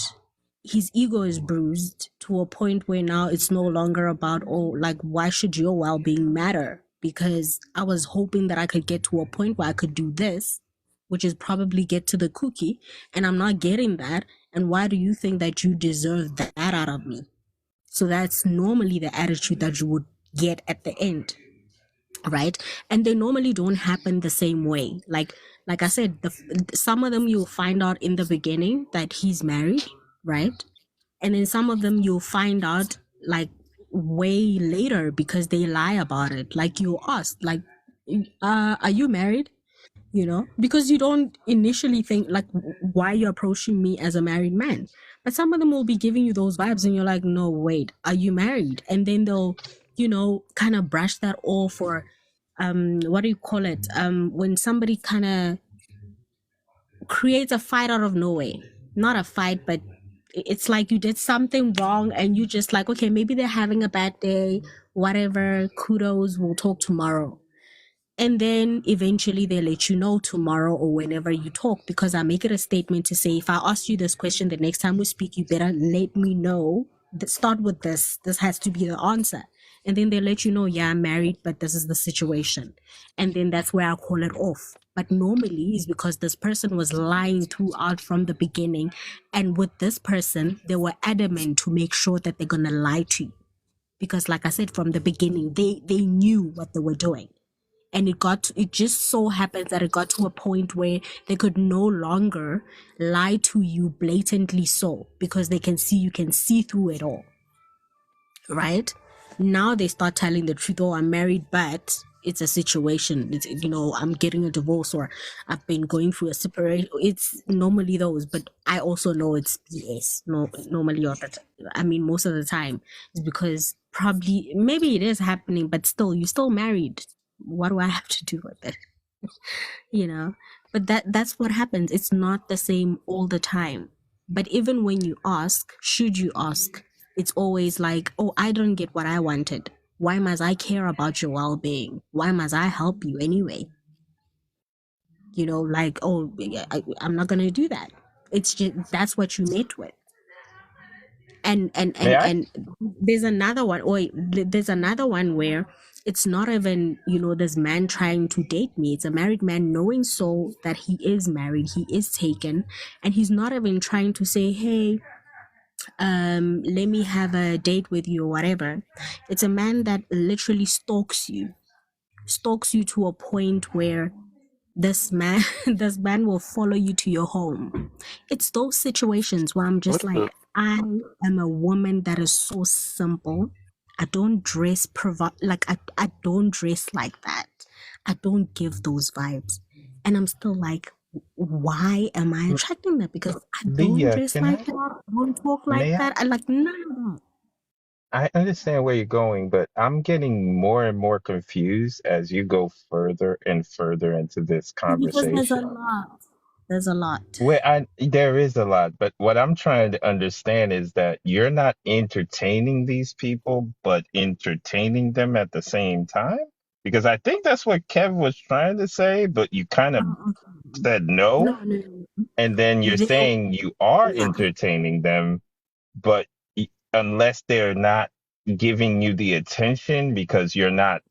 his ego is bruised to a point where now it's no longer about, oh, like, why should your well-being matter? Because I was hoping that I could get to a point where I could do this, which is probably get to the cookie, and I'm not getting that. And why do you think that you deserve that out of me? So that's normally the attitude that you would get at the end, right? And they normally don't happen the same way. Like I said, some of them you'll find out in the beginning that he's married, right? And then some of them you'll find out like way later because they lie about it. Like you asked, like, are you married? You know, because you don't initially think like, why you're approaching me as a married man. But some of them will be giving you those vibes and you're like, no, wait, are you married? And then they'll, you know, kind of brush that off, or what do you call it, when somebody kind of creates a fight out of nowhere. Not a fight, but it's like you did something wrong and you just like, okay, maybe they're having a bad day, whatever, kudos, we'll talk tomorrow. And then eventually they let you know tomorrow or whenever you talk, because I make it a statement to say, if I ask you this question the next time we speak, you better let me know. Start with this. This has to be the answer. And then they let you know, yeah, I'm married, but this is the situation. And then that's where I call it off. But normally it's because this person was lying throughout from the beginning. And with this person, they were adamant to make sure that they're going to lie to you. Because like I said, from the beginning, they knew what they were doing. And it just so happens that it got to a point where they could no longer lie to you blatantly, so because they can see, you can see through it all, right? Now they start telling the truth. Oh, I'm married, but it's a situation. It's, you know, I'm getting a divorce, or I've been going through a separation. It's normally those, but I also know it's BS. No, normally all the time. I mean, most of the time it's because probably maybe it is happening, but still, you're still married. What do I have to do with it? You know, but that's what happens. It's not the same all the time. But even when you ask, should you ask, it's always like, oh, I don't get what I wanted. Why must I care about your well-being? Why must I help you anyway? You know, like, oh, I'm not gonna do that. It's just that's what you met with. and and May and I? and there's another one, or there's another one where it's not even, you know, this man trying to date me. It's a married man knowing so that he is married, he is taken, and he's not even trying to say, hey, let me have a date with you or whatever. It's a man that literally stalks you to a point where this man this man will follow you to your home. It's those situations where I'm just What the? like, I am a woman that is so simple. I don't dress I don't dress like that. I don't give those vibes. And I'm still like, why am I M- attracting that? Because I don't Leah, dress can like I? that. I don't talk like May I? that. I like none of that. I understand where you're going, but I'm getting more and more confused as you go further and further into this Because there's a conversation. lot. There's a lot. Where there is a lot, but what I'm trying to understand is that you're not entertaining these people, but entertaining them at the same time. Because I think that's what Kev was trying to say, but you kind of Okay. said No, no. no, And then you're no. saying you are Yeah. entertaining them, but unless they're not giving you the attention because you're not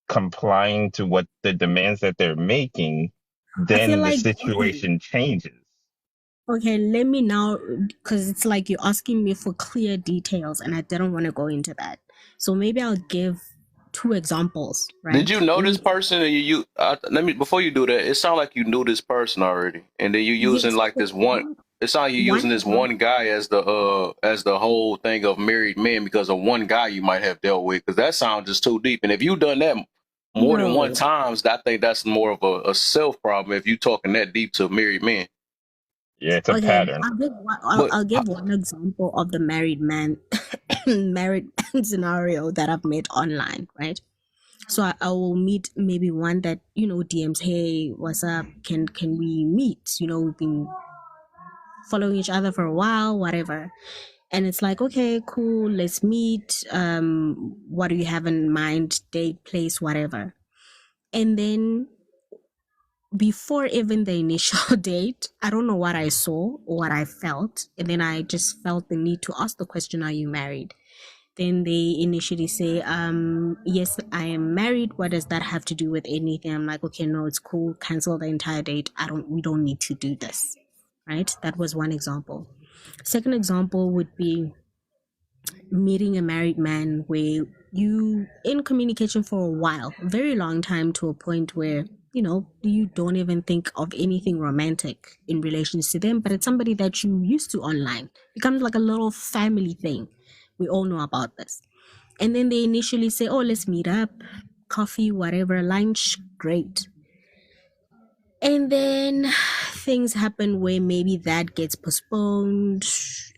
complying to what the demands that they're making, I feel then the like, okay, situation changes. okay, let me now, because it's like you're asking me for clear details and I didn't want to go into that. So maybe I'll give two examples, Did right? you know this person? And let me before you do that. It sounds like you knew this person already, and then you using Yes, like so this one. It sounds like you one using this one example. guy as the whole thing of married men because of one guy you might have dealt with. Because that sounds just too deep. And if you done that more than one No. times, I think that's more of a self problem. If you talking that deep to married men, Yeah, it's a Okay, pattern. but I'll give one example of the married man, married man scenario that I've met online, right? So I will meet maybe one that, you know, DMs, hey, what's up? Can we meet? You know, we've been following each other for a while, whatever. And it's like, okay, cool, let's meet. What do you have in mind? Date, place, whatever. And then before even the initial date, I don't know what I saw or what I felt. And then I just felt the need to ask the question, are you married? Then they initially say, yes, I am married. What does that have to do with anything? I'm like, okay, no, it's cool. Cancel the entire date. We don't need to do this. Right? That was one example. Second example would be meeting a married man where you in communication for a while, a very long time, to a point where you don't even think of anything romantic in relations to them, but it's somebody that you used to online. Becomes like a little family thing. We all know about this. And then they initially say, oh, let's meet up, coffee, whatever, lunch, great. And then things happen where maybe that gets postponed,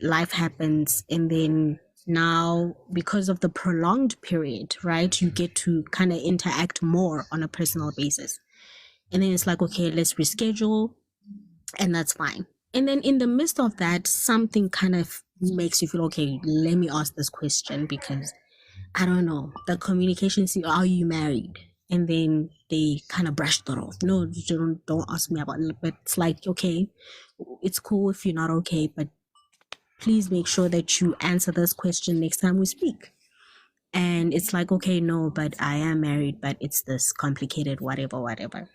life happens, and then now, because of the prolonged period, right, you get to kind of interact more on a personal basis. And then it's like, okay, let's reschedule, and that's fine. And then in the midst of that, something kind of makes you feel, okay, let me ask this question, because I don't know, the communication, are you married? And then they kind of brush that off. No, don't ask me about it. But it's like, okay, it's cool if you're not okay, but please make sure that you answer this question next time we speak. And it's like, okay, no, but I am married, but it's this complicated, whatever.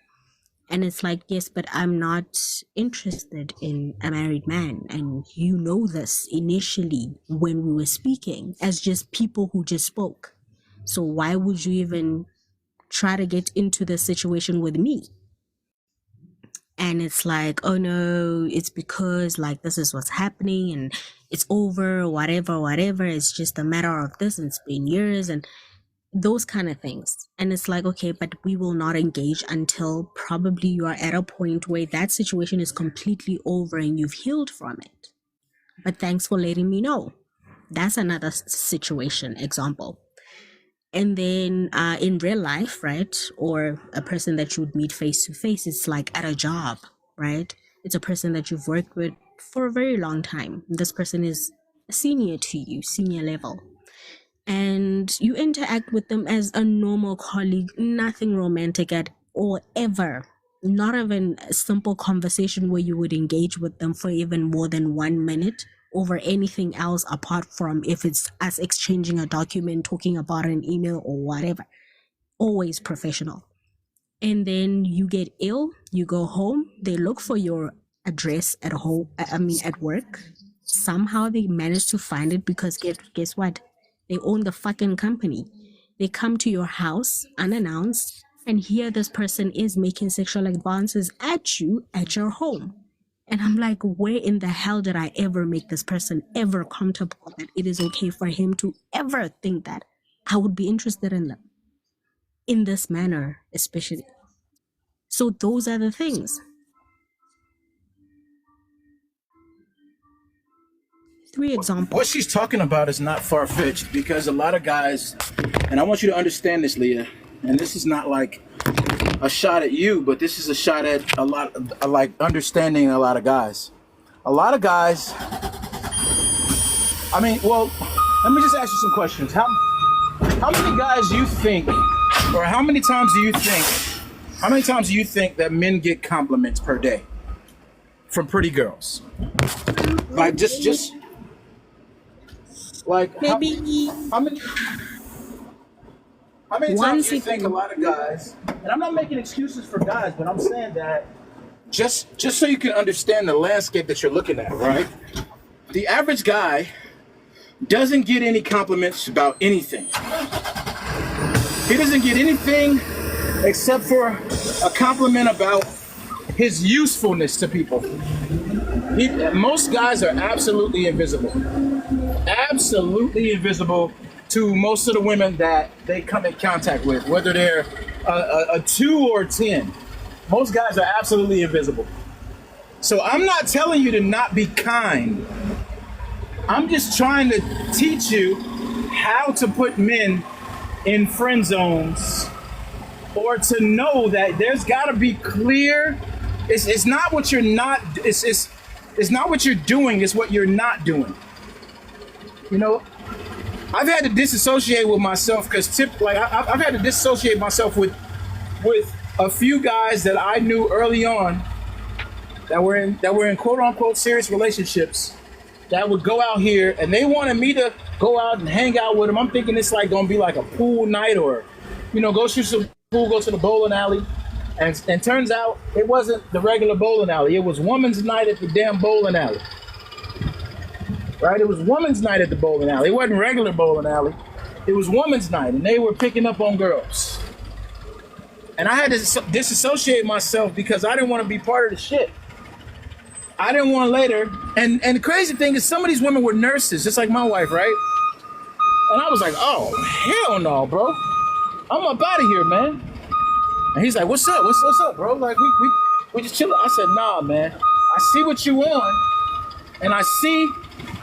And it's like, yes, but I'm not interested in a married man. And you know this initially when we were speaking as just people who just spoke. So why would you even try to get into the situation with me? And it's like, oh no, it's because like this is what's happening and it's over, whatever. It's just a matter of this, and it's been years and those kind of things. And it's like, okay, but we will not engage until probably you are at a point where that situation is completely over and you've healed from it. But thanks for letting me know. That's another situation example. And then in real life, right, or a person that you would meet face to face, it's like at a job, right? It's a person that you've worked with for a very long time. This person is senior to you, senior level. And you interact with them as a normal colleague, nothing romantic at all, ever. Not even a simple conversation where you would engage with them for even more than 1 minute over anything else apart from if it's us exchanging a document, talking about an email or whatever. Always professional. And then you get ill, you go home, they look for your address at home, at work. Somehow they manage to find it because guess what? They own the fucking company. They come to your house unannounced, and here this person is making sexual advances at you at your home. And I'm like, where in the hell did I ever make this person ever comfortable that it is okay for him to ever think that I would be interested in them in this manner, especially? So those are the things. 3 examples. What she's talking about is not far-fetched, because a lot of guys, and I want you to understand this, Leah, and this is not like a shot at you, but this is a shot at a lot of, like, understanding a lot of guys. A lot of guys, let me just ask you some questions. How many guys you think, or how many times do you think that men get compliments per day from pretty girls? Like just like maybe how many times do you think a lot of guys, and I'm not making excuses for guys, but I'm saying that just so you can understand the landscape that you're looking at, right? The average guy doesn't get any compliments about anything. He doesn't get anything except for a compliment about his usefulness to people. Most guys are absolutely invisible. Absolutely invisible to most of the women that they come in contact with, whether they're a 2 or 10. Most guys are absolutely invisible. So I'm not telling you to not be kind. I'm just trying to teach you how to put men in friend zones, or to know that there's got to be clear. It's not what you're not. It's It's not what you're doing, it's what you're not doing. You know, I've had to disassociate with myself because I've had to disassociate myself with a few guys that I knew early on that were in quote unquote serious relationships that would go out here and they wanted me to go out and hang out with them. I'm thinking it's like gonna be like a pool night or, you know, go shoot some pool, go to the bowling alley. And turns out it wasn't the regular bowling alley. It was woman's night at the damn bowling alley. Right? It was woman's night at the bowling alley. It wasn't regular bowling alley. It was woman's night, and they were picking up on girls. And I had to disassociate myself because I didn't want to be part of the shit. I didn't want later. And the crazy thing is some of these women were nurses, just like my wife, right? And I was like, oh, hell no, bro. I'm up out of here, man. And he's like, what's up? What's up, bro? Like, we just chilling. I said, nah, man. I see what you on, and I see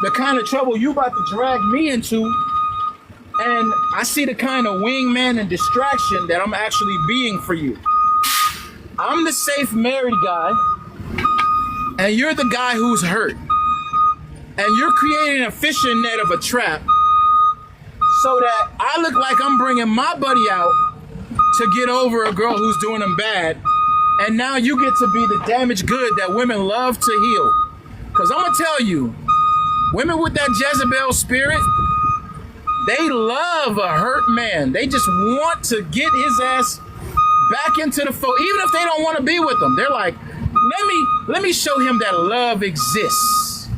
the kind of trouble you about to drag me into, and I see the kind of wingman and distraction that I'm actually being for you. I'm the safe married guy, and you're the guy who's hurt. And you're creating a fishing net of a trap so that I look like I'm bringing my buddy out to get over a girl who's doing them bad, and now you get to be the damaged good that women love to heal. Because I'm going to tell you, women with that Jezebel spirit, they love a hurt man. They just want to get his ass back into the fold, even if they don't want to be with them. They're like, let me show him that love exists.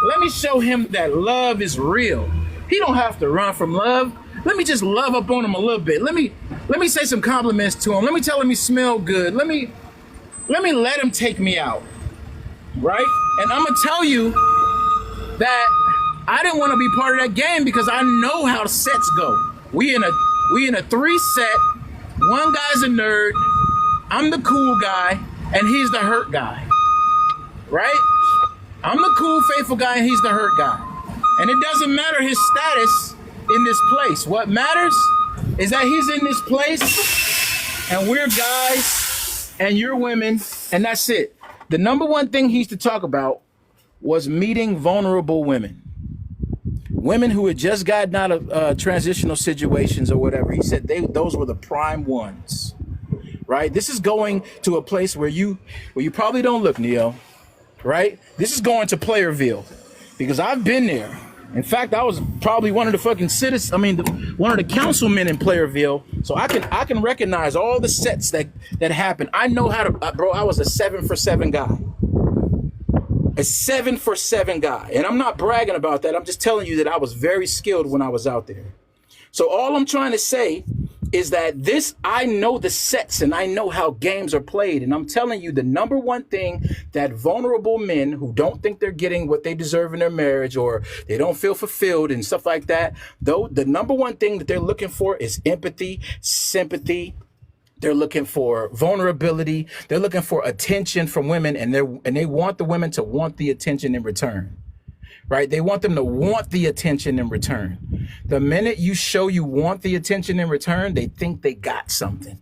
Let me show him that love is real. He don't have to run from love. Let me just love up on him a little bit. Let me say some compliments to him. Let me tell him he smell good. Let me let him take me out, right? And I'm gonna tell you that I didn't want to be part of that game because I know how sets go. We in a 3 set. One guy's a nerd. I'm the cool guy, and he's the hurt guy, right? I'm the cool, faithful guy, and he's the hurt guy. And it doesn't matter his status in this place. What matters is that he's in this place, and we're guys, and you're women, and that's it. The number one thing he used to talk about was meeting vulnerable women. Women who had just gotten out of transitional situations or whatever. He said those were the prime ones, right? This is going to a place where you probably don't look, Neo, right? This is going to Playerville, because I've been there. In fact, I was probably one of the fucking citizens. I mean, one of the councilmen in Playerville. So I can recognize all the sets that happened. I know how to, bro. I was a 7 for 7 guy. A 7 for 7 guy. And I'm not bragging about that. I'm just telling you that I was very skilled when I was out there. So all I'm trying to say is that I know the sets and I know how games are played. And I'm telling you, the number one thing that vulnerable men who don't think they're getting what they deserve in their marriage, or they don't feel fulfilled and stuff like that, though, the number one thing that they're looking for is empathy, sympathy. They're looking for vulnerability. They're looking for attention from women, and they want the women to want the attention in return. Right? They want them to want the attention in return. The minute you show you want the attention in return, they think they got something.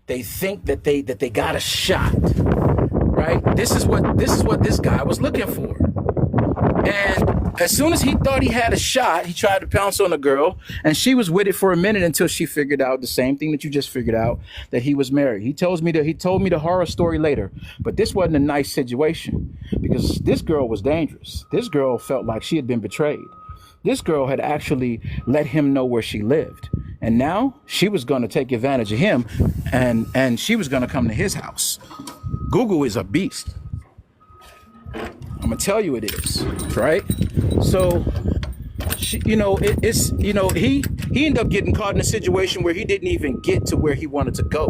They think that they got a shot. Right? This is what this guy was looking for. And as soon as he thought he had a shot, he tried to pounce on a girl, and she was with it for a minute until she figured out the same thing that you just figured out, that he was married. He told me the horror story later, but this wasn't a nice situation because this girl was dangerous. This girl felt like she had been betrayed. This girl had actually let him know where she lived, and now she was going to take advantage of him, and she was going to come to his house. Google is a beast. I'm gonna tell you it is, right? So, he ended up getting caught in a situation where he didn't even get to where he wanted to go,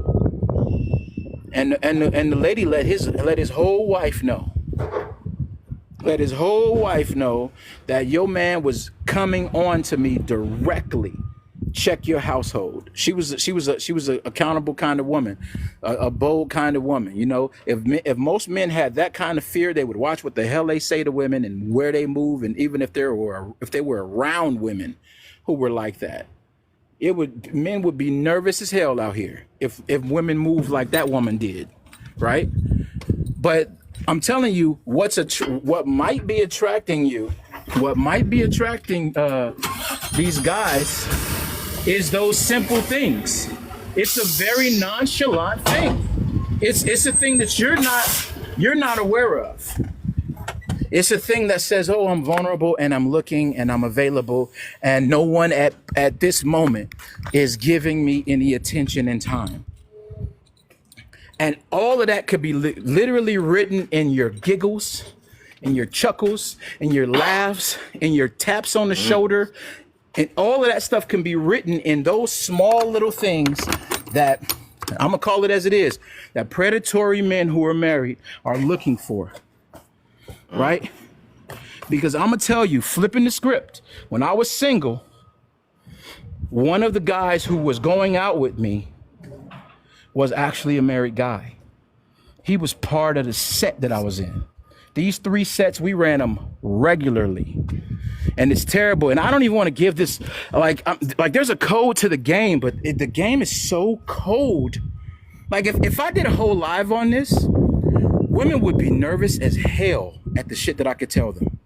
and the lady let his whole wife know. Let his whole wife know that your man was coming on to me directly. Check your household. She was a accountable kind of woman, a bold kind of woman. You know, if most men had that kind of fear, they would watch what the hell they say to women and where they move, and even if they were around women who were like that, men would be nervous as hell out here if women moved like that woman did, right? But I'm telling you, what might be attracting you, what might be attracting these guys is those simple things. It's a very nonchalant thing. It's a thing that you're not aware of. It's a thing that says, "Oh, I'm vulnerable and I'm looking and I'm available, and no one at this moment is giving me any attention and time." And all of that could be literally written in your giggles, in your chuckles, in your laughs, in your taps on the shoulder. And all of that stuff can be written in those small little things that I'm going to call it as it is, that predatory men who are married are looking for, right? Because I'm going to tell you, flipping the script, when I was single, one of the guys who was going out with me was actually a married guy. He was part of the set that I was in. These 3 sets, we ran them regularly. And it's terrible. And I don't even want to give this, like there's a code to the game, but the game is so cold. Like if I did a whole live on this, women would be nervous as hell at the shit that I could tell them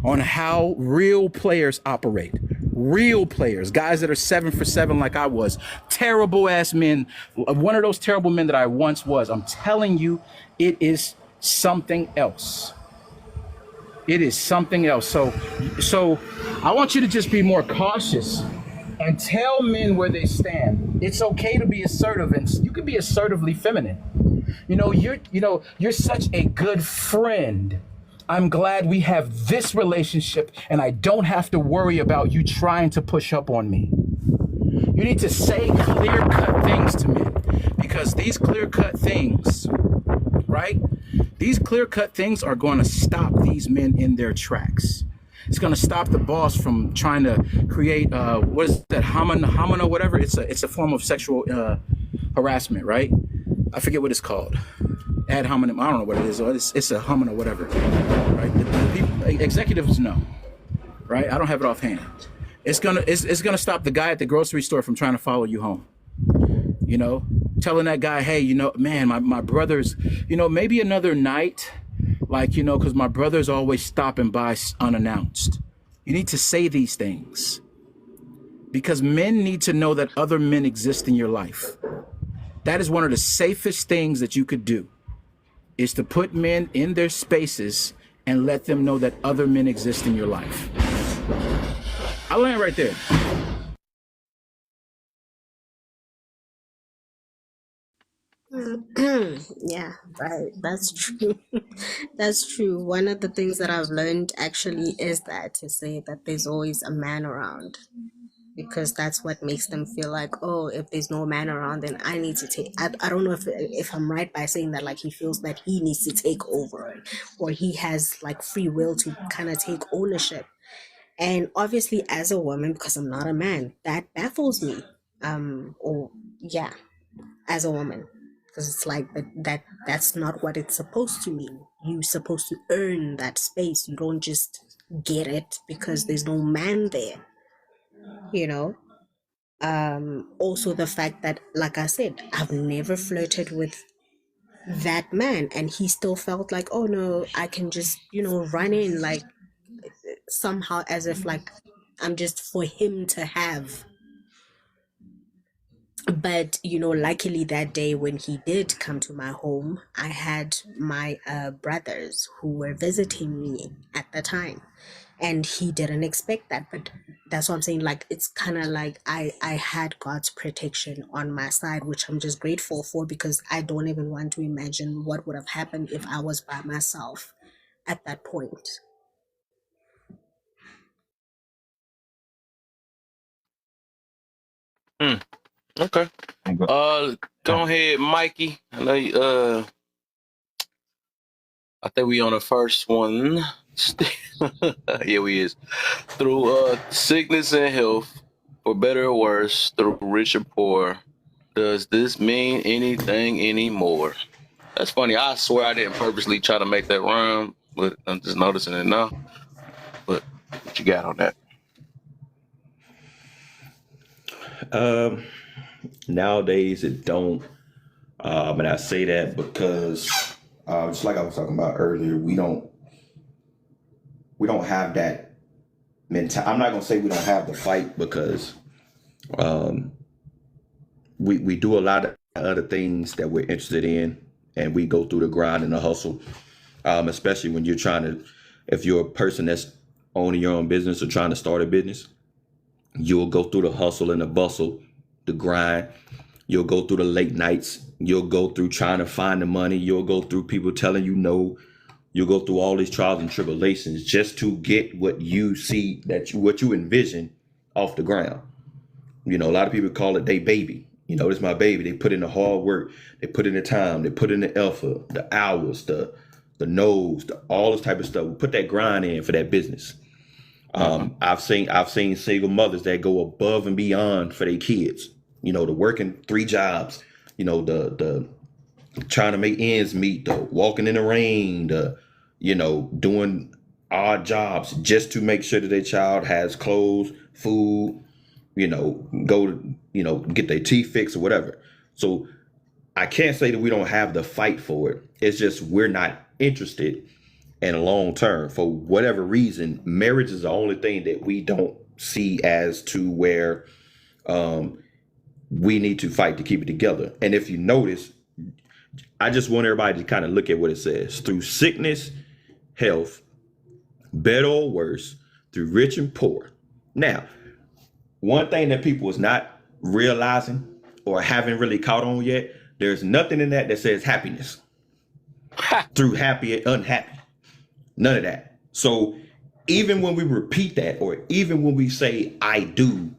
on how real players operate. Real players, guys that are 7 for 7 like I was, terrible ass men, one of those terrible men that I once was. I'm telling you, it is something else. It is something else. So I want you to just be more cautious and tell men where they stand. It's okay to be assertive, and you can be assertively feminine. You're such a good friend. I'm glad we have this relationship and I don't have to worry about you trying to push up on me. You need to say clear-cut things to men, because these clear-cut things, right? These clear-cut things are going to stop these men in their tracks. It's going to stop the boss from trying to create, what is that, homina, whatever. It's a form of sexual harassment, right? I forget what it's called. Ad hominem, I don't know what it is. It's a homina, whatever, right? The people, executives know, right? I don't have it offhand. It's gonna stop the guy at the grocery store from trying to follow you home. Telling that guy, hey, man, my brother's, maybe another night, because my brother's always stopping by unannounced. You need to say these things because men need to know that other men exist in your life. That is one of the safest things that you could do, is to put men in their spaces and let them know that other men exist in your life. I'll land right there. Yeah, right. That's true. That's true. One of the things that I've learned actually is that to say that there's always a man around, because that's what makes them feel like, oh, if there's no man around, then I need to take. I don't know if I'm right by saying that, like he feels that he needs to take over, or he has like free will to kind of take ownership. And obviously, as a woman, because I'm not a man, that baffles me. Or yeah, as a woman, because it's like that's not what it's supposed to mean. You're supposed to earn that space. You don't just get it because there's no man there, you know. Also the fact that, like I said, I've never flirted with that man and he still felt like, oh no, I can just run in, like somehow as if like I'm just for him to have. But luckily that day when he did come to my home, I had my brothers who were visiting me at the time, and he didn't expect that. But that's what I'm saying, like it's kind of like I had God's protection on my side, which I'm just grateful for, because I don't even want to imagine what would have happened if I was by myself at that point. Okay. Go- Go ahead, Mikey. I know I think we on the first one. Yeah, we is. Through sickness and health, for better or worse, through rich or poor, does this mean anything anymore? That's funny. I swear I didn't purposely try to make that rhyme, but I'm just noticing it now. But what you got on that? Nowadays, it don't. And I say that because Just like I was talking about earlier, we don't have that mentality. I'm not gonna say we don't have the fight because we do a lot of other things that we're interested in, and we go through the grind and the hustle. Especially when if you're a person that's owning your own business or trying to start a business, you'll go through the hustle and the bustle, the grind. You'll go through the late nights. You'll go through trying to find the money. You'll go through people telling you no. You'll go through all these trials and tribulations just to get what you see, what you envision off the ground. A lot of people call it they baby. This is my baby. They put in the hard work. They put in the time. They put in the effort, the hours, the nose, all this type of stuff. We put that grind in for that business. I've seen single mothers that go above and beyond for their kids. The working 3 jobs. The trying to make ends meet. The walking in the rain. The doing odd jobs just to make sure that their child has clothes, food. Go to get their teeth fixed or whatever. So I can't say that we don't have the fight for it. It's just we're not interested in a long term for whatever reason. Marriage is the only thing that we don't see as to where we need to fight to keep it together. And if you notice, I just want everybody to kind of look at what it says. Through sickness, health, better or worse, through rich and poor. Now, one thing that people is not realizing or haven't really caught on yet, there's nothing in that says happiness. Through happy and unhappy. None of that. So even when we repeat that, or even when we say I do,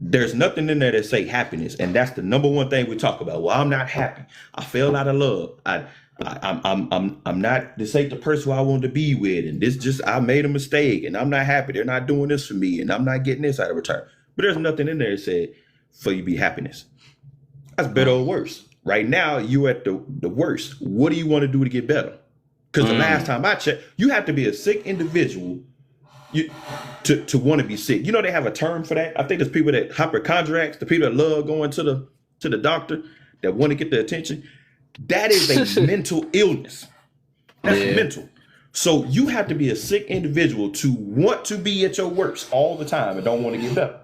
there's nothing in there that say happiness. And that's the number one thing we talk about. Well, I'm not happy. I fell out of love. I'm not, this ain't the person I wanted to be with. And I made a mistake and I'm not happy. They're not doing this for me and I'm not getting this out of return. But there's nothing in there that said for you to be happiness. That's better or worse. Right now, you at the worst. What do you want to do to get better? Because the last time I checked, you have to be a sick individual to want to be sick. They have a term for that. I think there's people that hypochondriacs, the people that love going to the doctor, that want to get the attention. That is a mental illness. That's mental. So you have to be a sick individual to want to be at your worst all the time and don't want to get better.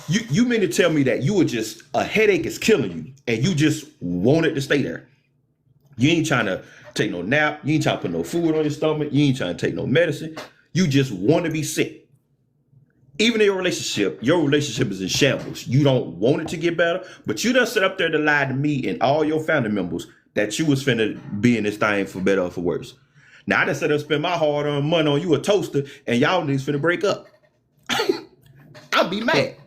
You mean to tell me that you were just, a headache is killing you and you just wanted to stay there? You ain't trying to take no nap. You ain't trying to put no food on your stomach. You ain't trying to take no medicine. You just want to be sick. Even in your relationship is in shambles. You don't want it to get better, but you done sit up there to lie to me and all your family members that you was finna be in this thing for better or for worse. Now I done sit up and spend my hard-earned money on you a toaster and y'all niggas finna break up. I'll be mad.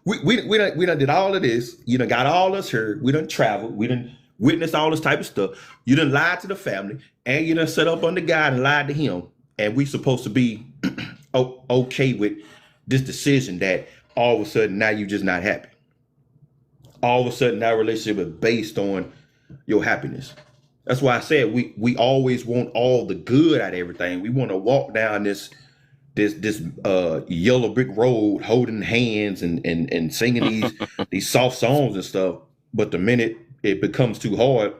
We done did all of this. You done got all us here. We done traveled. We done witnessed all this type of stuff. You done lied to the family and you done set up on the guy and lied to him. And we supposed to be okay with this decision that all of a sudden now you just not happy. All of a sudden our relationship is based on your happiness. That's why I said we always want all the good out of everything. We want to walk down this yellow brick road holding hands and singing these soft songs and stuff. But the minute it becomes too hard,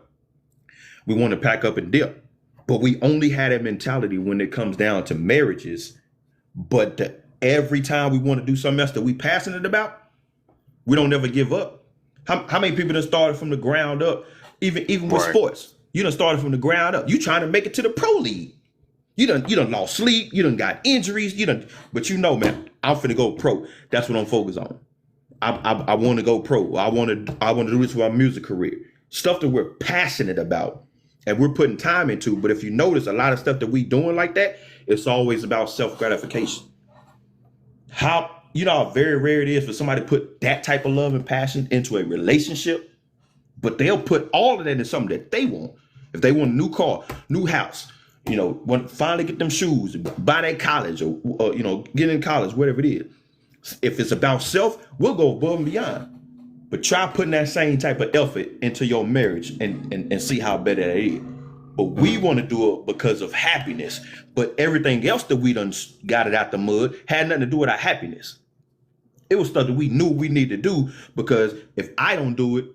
we want to pack up and dip. But we only had that mentality when it comes down to marriages. But every time we want to do something else that we passionate about, we don't ever give up. How many people done started from the ground up, even with sports? You done started from the ground up. You trying to make it to the pro league. You done lost sleep. You done got injuries. But man, I'm finna go pro. That's what I'm focused on. I want to go pro. I want to do this for my music career. Stuff that we're passionate about and we're putting time into. But if you notice, a lot of stuff that we doing like that, it's always about self-gratification. How very rare it is for somebody to put that type of love and passion into a relationship, but they'll put all of that in something that they want. If they want a new car, new house, want to finally get them shoes, buy their college or get in college, whatever it is. If it's about self, we'll go above and beyond. But try putting that same type of effort into your marriage and see how better that is. But we want to do it because of happiness. But everything else that we done got it out the mud had nothing to do with our happiness. It was stuff that we knew we needed to do because if I don't do it,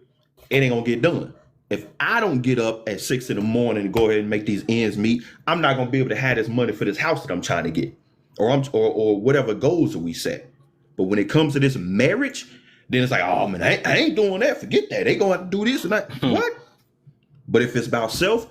it ain't gonna get done. If I don't get up at 6 in the morning and go ahead and make these ends meet, I'm not gonna be able to have this money for this house that I'm trying to get, or whatever goals that we set. But when it comes to this marriage, then it's like, oh man, I ain't doing that. Forget that. They gonna have to do this and that. What? But if it's about self,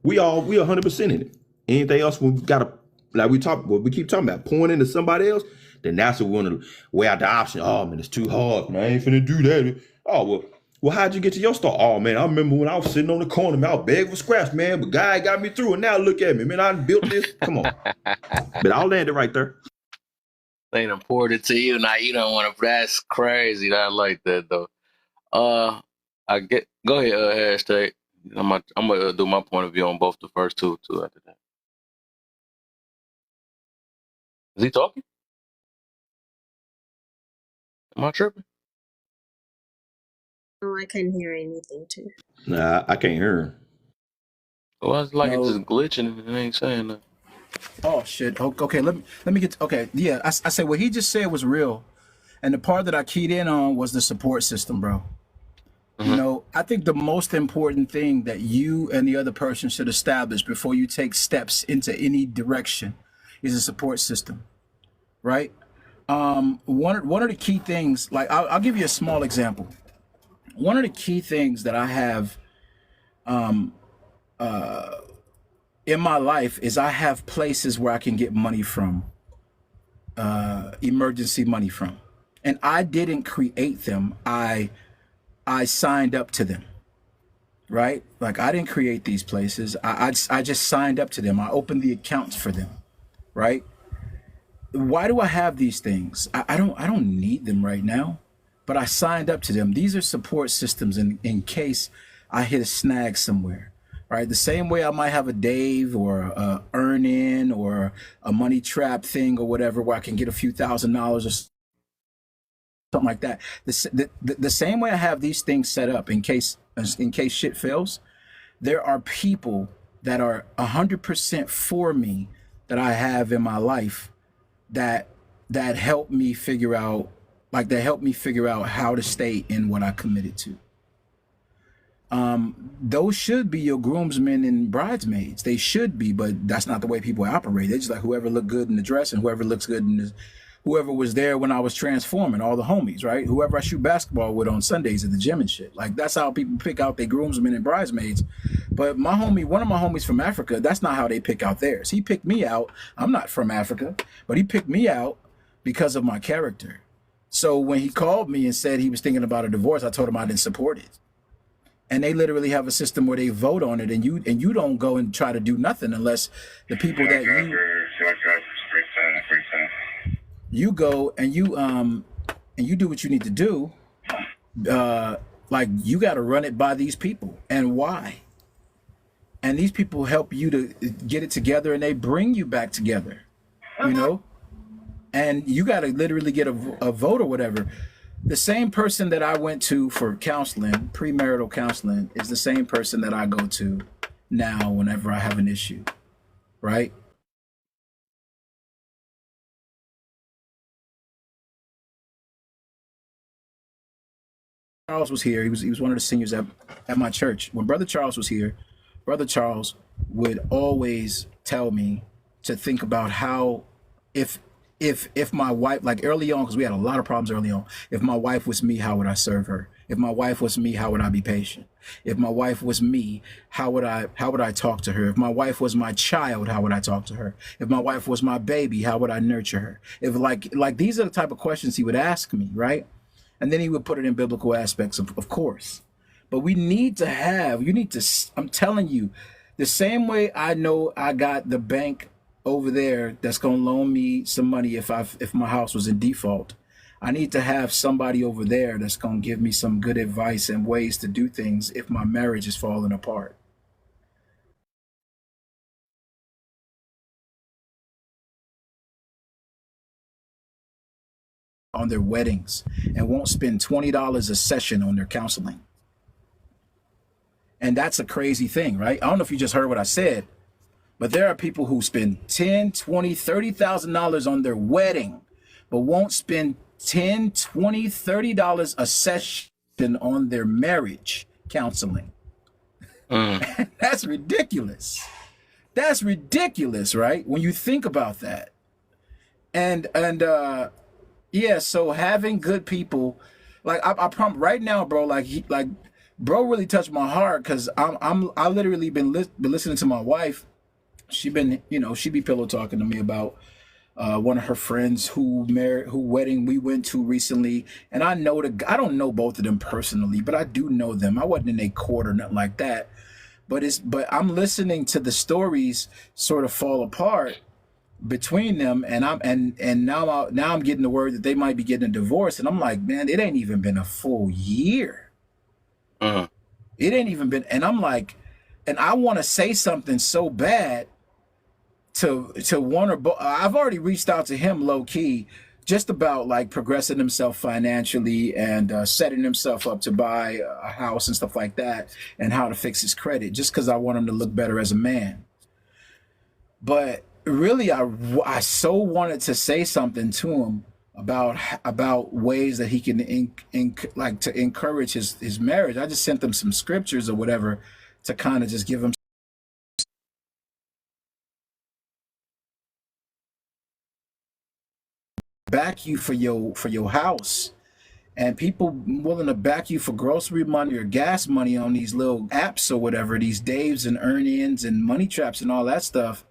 we 100% in it. Anything else we gotta, like we keep talking about, pouring into somebody else, then that's what we want to weigh out the option. Oh man, it's too hard. Man, I ain't finna do that. Oh well, how'd you get to your start? Oh man, I remember when I was sitting on the corner, man, I was begging for scraps, man, but God got me through, and now look at me, man, I built this. Come on. But I'll land it right there. They done poured it to you. Now you don't want to. That's crazy. I like that though. I get. Go ahead, hashtag. I'm gonna do my point of view on both the first two after that. Is he talking? Am I tripping? No, I couldn't hear anything too. Nah, I can't hear him. Well, it's like No. it's just glitching and it ain't saying nothing. Oh shit. Okay, let me get. Okay, yeah. I say what he just said was real, and the part that I keyed in on was the support system, bro. You know, I think the most important thing that you and the other person should establish before you take steps into any direction is a support system, right? One of the key things, like I'll give you a small example. One of the key things that I have in my life is I have places where I can get money from, emergency money from, and I didn't create them. I signed up to them, right? Like I didn't create these places. I just signed up to them. I opened the accounts for them, right? Why do I have these things? I don't need them right now, but I signed up to them. These are support systems in case I hit a snag somewhere, right? The same way I might have a Dave or a earn in or a money trap thing or whatever, where I can get a few $1,000s or something like that. The same way I have these things set up in case shit fails, there are people that are 100% for me that I have in my life that help me figure out, how to stay in what I committed to. Those should be your groomsmen and bridesmaids. They should be, but that's not the way people operate. They're just like whoever looked good in the dress and whoever looks good in the, whoever was there when I was transforming, all the homies, right? Whoever I shoot basketball with on Sundays at the gym and shit. Like that's how people pick out their groomsmen and bridesmaids. But my homie, one of my homies from Africa, that's not how they pick out theirs. He picked me out. I'm not from Africa, but he picked me out because of my character. So when he called me and said he was thinking about a divorce, I told him I didn't support it. And they literally have a system where they vote on it, and you don't go and try to do nothing unless the people that you go and you do what you need to do. Like you got to run it by these people, and why? And these people help you to get it together, and they bring you back together, you know. And you got to literally get a vote or whatever. The same person that I went to for counseling, premarital counseling, is the same person that I go to now whenever I have an issue, right? Charles was here. He was one of the seniors at my church. When Brother Charles was here, Brother Charles would always tell me to think about how if my wife, like early on, because we had a lot of problems early on, if my wife was me, how would I serve her? If my wife was me, how would I be patient? If my wife was me, how would I talk to her? If my wife was my child, how would I talk to her? If my wife was my baby, how would I nurture her? If like these are the type of questions he would ask me, right? And then he would put it in biblical aspects, of course. But you need to, I'm telling you, the same way I know I got the bank over there that's going to loan me some money if my house was in default, I need to have somebody over there that's going to give me some good advice and ways to do things if my marriage is falling apart. On their weddings and won't spend $20 a session on their counseling. And that's a crazy thing, right? I don't know if you just heard what I said, but there are people who spend $10, $20, $30,000 on their wedding, but won't spend $10, $20, $30 a session on their marriage counseling. Mm. That's ridiculous. That's ridiculous, right? When you think about that. And yeah, so having good people, like I right now, bro, like bro really touched my heart because I literally been listening to my wife. She been, she be pillow talking to me about one of her friends who wedding we went to recently, and I don't know both of them personally, but I do know them. I wasn't in a court or nothing like that, but I'm listening to the stories sort of fall apart between them, and now I'm getting the word that they might be getting a divorce, and I'm like, man, it ain't even been a full year. Mm. It ain't even been, and I'm like, and I want to say something so bad to one or both. I've already reached out to him low key, just about like progressing himself financially and setting himself up to buy a house and stuff like that, and how to fix his credit, just because I want him to look better as a man. But really, I so wanted to say something to him about ways that he can like to encourage his marriage. I just sent him some scriptures or whatever to kind of just give him back you for your house, and people willing to back you for grocery money or gas money on these little apps or whatever, these Daves and Earn-ins and Money Traps and all that stuff.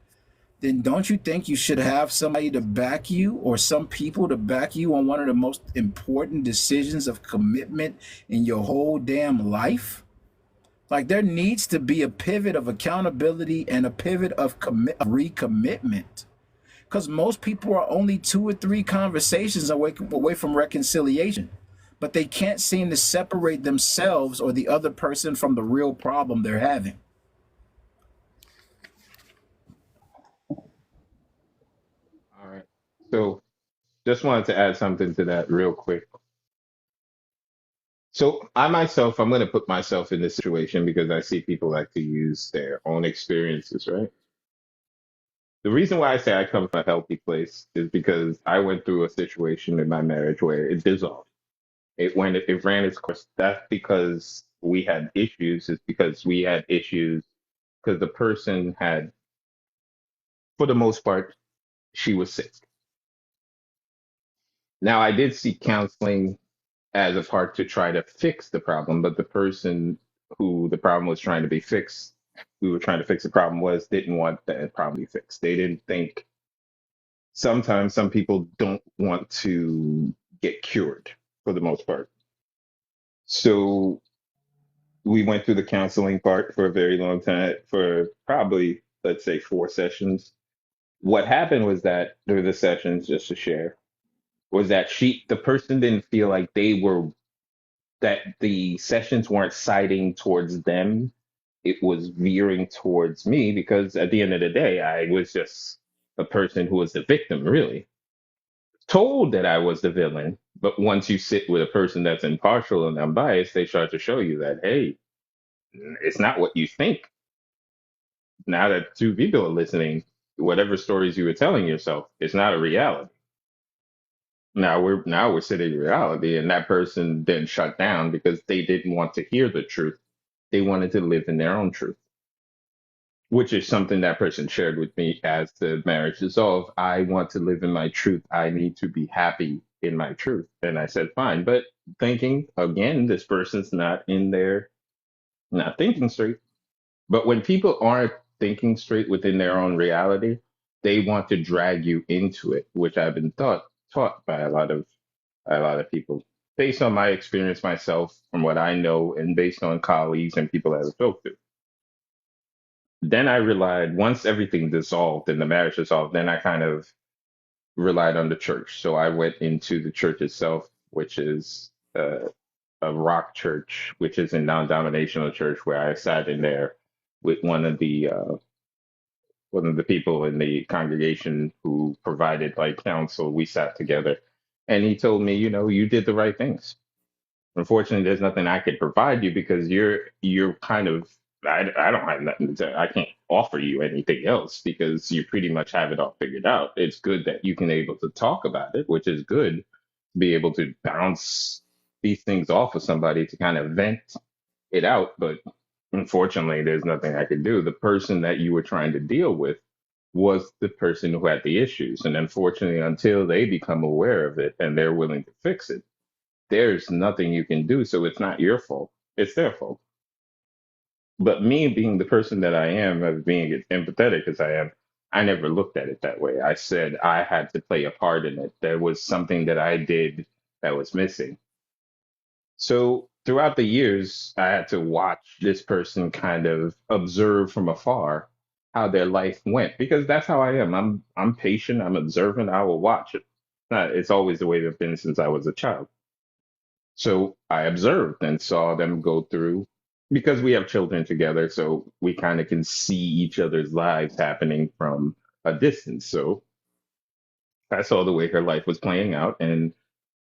Then don't you think you should have somebody to back you, or some people to back you on one of the most important decisions of commitment in your whole damn life? Like, there needs to be a pivot of accountability and a pivot of recommitment. Because most people are only 2 or 3 conversations away from reconciliation, but they can't seem to separate themselves or the other person from the real problem they're having. All right. So just wanted to add something to that real quick. So I myself, I'm going to put myself in this situation because I see people like to use their own experiences, right? The reason why I say I come from a healthy place is because I went through a situation in my marriage where it dissolved. It ran its course. That's because we had issues. It's because we had issues because the person had, for the most part, she was sick. Now I did seek counseling as a part to try to fix the problem, but the person who the problem was trying to be fixed, we were trying to fix the problem was didn't want that problem to be fixed. They didn't think. Sometimes some people don't want to get cured for the most part. So we went through the counseling part for a very long time, for probably, let's say, 4 sessions. What happened was that during the sessions, just to share, was that the person didn't feel like that the sessions weren't siding towards them. It was veering towards me because at the end of the day, I was just a person who was the victim, really. Told that I was the villain. But once you sit with a person that's impartial and unbiased, they start to show you that, hey, it's not what you think. Now that 2 people are listening, whatever stories you were telling yourself, it's not a reality. Now we're sitting in reality, and that person then shut down because they didn't want to hear the truth. They wanted to live in their own truth, which is something that person shared with me as the marriage dissolved. I want to live in my truth. I need to be happy in my truth. And I said, fine. But thinking again, this person's not thinking straight. But when people aren't thinking straight within their own reality, they want to drag you into it, which I've been taught by a lot of people based on my experience myself, from what I know, and based on colleagues and people that I've spoke to. Then I relied, once everything dissolved and the marriage dissolved, then I kind of relied on the church. So I went into the church itself, which is a rock church, which is a non-denominational church, where I sat in there with one of the people in the congregation who provided like counsel. We sat together, and he told me, you did the right things. Unfortunately, there's nothing I could provide you because you're kind of, I don't have nothing to, I can't offer you anything else because you pretty much have it all figured out. It's good that you can able to talk about it, which is good, be able to bounce these things off of somebody to kind of vent it out. But Unfortunately, there's nothing I could do. The person that you were trying to deal with was the person who had the issues. And unfortunately, until they become aware of it and they're willing to fix it, there's nothing you can do. So it's not your fault, it's their fault. But me being the person that I am, as being as empathetic as I am, I never looked at it that way. I said I had to play a part in it. There was something that I did that was missing. So throughout the years, I had to watch this person kind of observe from afar how their life went because that's how I am. I'm patient. I'm observant. I will watch it. It's always the way it's been since I was a child. So I observed and saw them go through because we have children together, so we kind of can see each other's lives happening from a distance. So I saw the way her life was playing out, and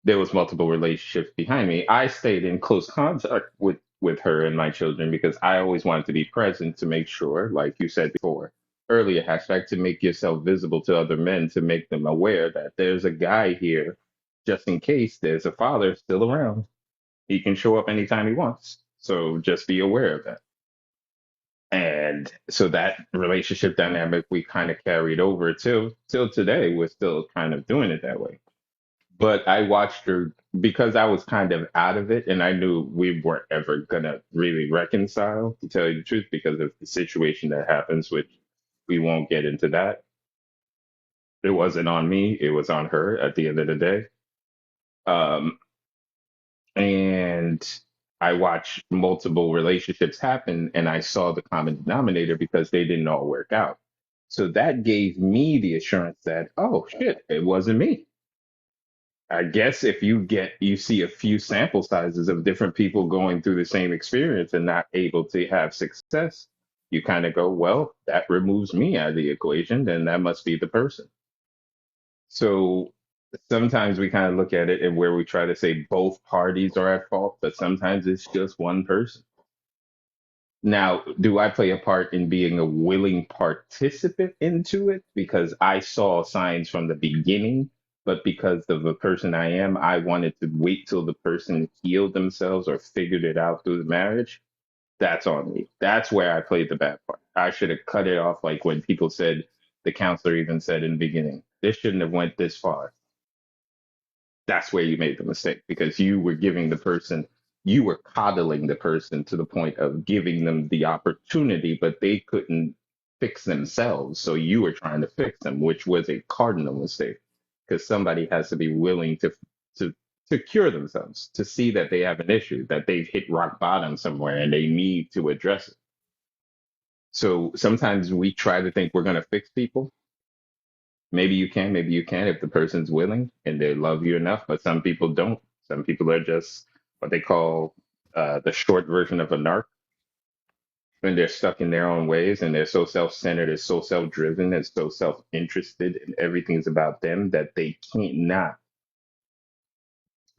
there was multiple relationships behind me. I stayed in close contact with her and my children because I always wanted to be present to make sure, like you said before earlier, hashtag to make yourself visible to other men to make them aware that there's a guy here just in case there's a father still around. He can show up anytime he wants. So just be aware of that. And so that relationship dynamic we kind of carried over till today. We're still kind of doing it that way. But I watched her because I was kind of out of it and I knew we weren't ever gonna really reconcile, to tell you the truth, because of the situation that happens, which we won't get into that. It wasn't on me, it was on her at the end of the day. Um, and I watched multiple relationships happen and I saw the common denominator because they didn't all work out. So that gave me the assurance that, oh shit, it wasn't me. I guess if you see a few sample sizes of different people going through the same experience and not able to have success, you kind of go, well, that removes me out of the equation, then that must be the person. So sometimes we kind of look at it and where we try to say both parties are at fault, but sometimes it's just one person. Now, do I play a part in being a willing participant into it? Because I saw signs from the beginning, but because of the person I am, I wanted to wait till the person healed themselves or figured it out through the marriage. That's on me. That's where I played the bad part. I should have cut it off like when people said, the counselor even said in the beginning, this shouldn't have went this far. That's where you made the mistake because you were giving the person, you were coddling the person to the point of giving them the opportunity, but they couldn't fix themselves. So you were trying to fix them, which was a cardinal mistake because somebody has to be willing to to cure themselves, to see that they have an issue, that they've hit rock bottom somewhere and they need to address it. So sometimes we try to think we're going to fix people. Maybe you can, maybe you can't if the person's willing and they love you enough, but some people don't. Some people are just what they call the short version of a narc, and they're stuck in their own ways and they're so self-centered and so self-driven and so self-interested and everything's about them that they can't not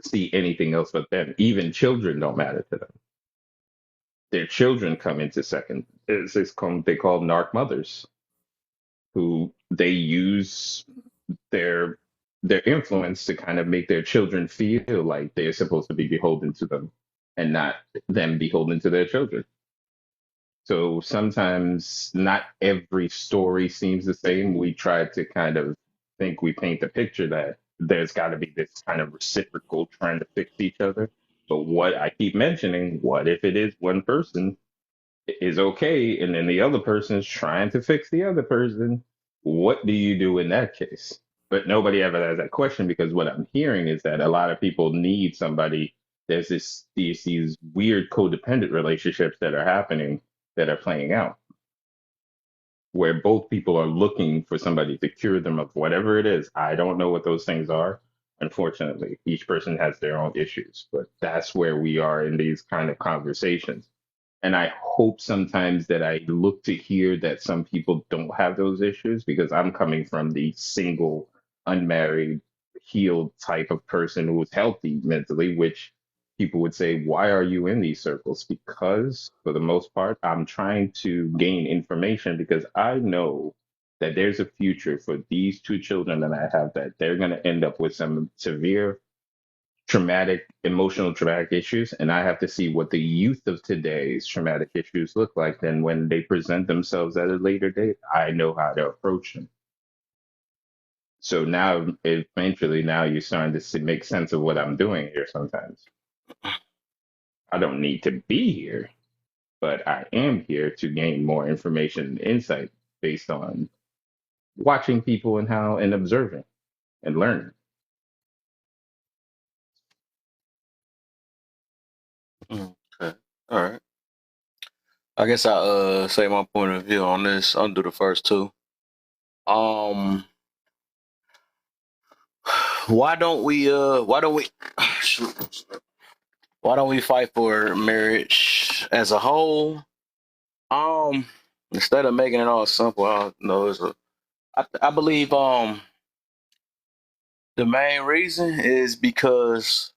see anything else but them. Even children don't matter to them. Their children come into second. They call narc mothers who they use their their influence to kind of make their children feel like they're supposed to be beholden to them and not them beholden to their children. So sometimes not every story seems the same. We try to kind of think we paint the picture that there's got to be this kind of reciprocal trying to fix each other. But what I keep mentioning, what if it is one person is okay and then the other person is trying to fix the other person? What do you do in that case? But nobody ever has that question because what I'm hearing is that a lot of people need somebody. There's these weird codependent relationships that are happening that are playing out where both people are looking for somebody to cure them of whatever it is. I don't know what those things are. Unfortunately, each person has their own issues, but that's where we are in these kind of conversations. And I hope sometimes that I look to hear that some people don't have those issues because I'm coming from the single, unmarried, healed type of person who is healthy mentally, which people would say, why are you in these circles? Because for the most part, I'm trying to gain information because I know that there's a future for these two children that I have that they're going to end up with some severe emotional traumatic issues, and I have to see what the youth of today's traumatic issues look like. Then when they present themselves at a later date, I know how to approach them. So now, eventually, now you're starting to make sense of what I'm doing here sometimes. I don't need to be here, but I am here to gain more information and insight based on watching people and observing and learning. Okay. All right. I guess I say my point of view on this. I'll do the first two. Um, why don't we shoot. Why don't we fight for marriage as a whole? Um, Instead of making it all simple, I don't know. I believe the main reason is because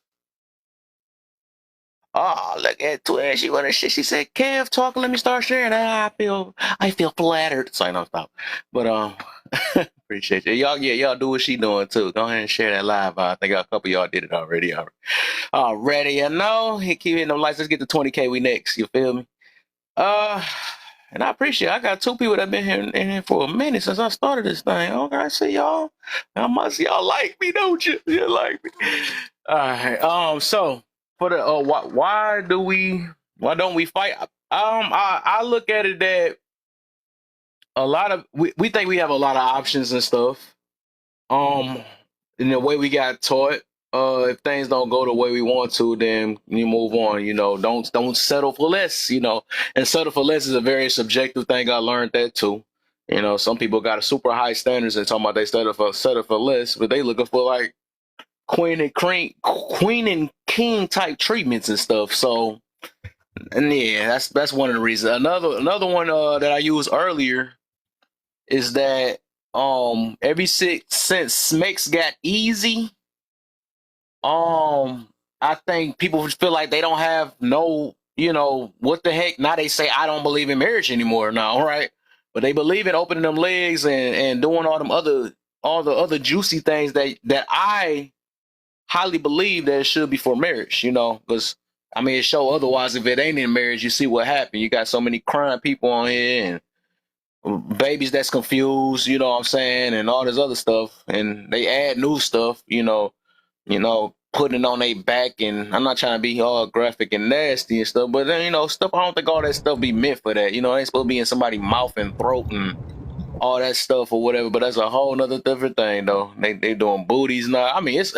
look at Twin. She wanna shit. She said, "Kev, talking. Let me start sharing." I feel flattered. So no, stop. But appreciate you. Y'all, yeah, y'all do what she doing too. Go ahead and share that live. I think a couple of y'all did it already. Already, you know. He keep hitting them lights. Let's get to 20K. We next. You feel me? Uh, and I appreciate. I got two people that been here in here for a minute since I started this thing. Okay, I see y'all. I must y'all like me, don't you? You like me? All right. So for the why don't we fight? I look at it that a lot of we think we have a lot of options and stuff. Um, in the way we got taught. If things don't go the way we want to, then you move on. You know, don't settle for less. You know, and settle for less is a very subjective thing. I learned that too. You know, some people got a super high standards and talking about they settle for less, but they looking for like queen and king type treatments and stuff. So, and yeah, that's one of the reasons. Another one that I used earlier is that since Smeks got easy, I think people feel like they don't have no, you know, what the heck. Now they say I don't believe in marriage anymore now, right? But they believe in opening them legs and doing all the other juicy things that I highly believe that it should be for marriage, you know, because I mean it show otherwise if it ain't in marriage, you see what happened. You got so many crying people on here and babies that's confused, you know what I'm saying, and all this other stuff, and they add new stuff, putting it on their back, and I'm not trying to be all graphic and nasty and stuff, but then stuff. I don't think all that stuff be meant for that. It ain't supposed to be in somebody's mouth and throat and all that stuff or whatever. But that's a whole nother different thing, though. They doing booties now. I mean, it's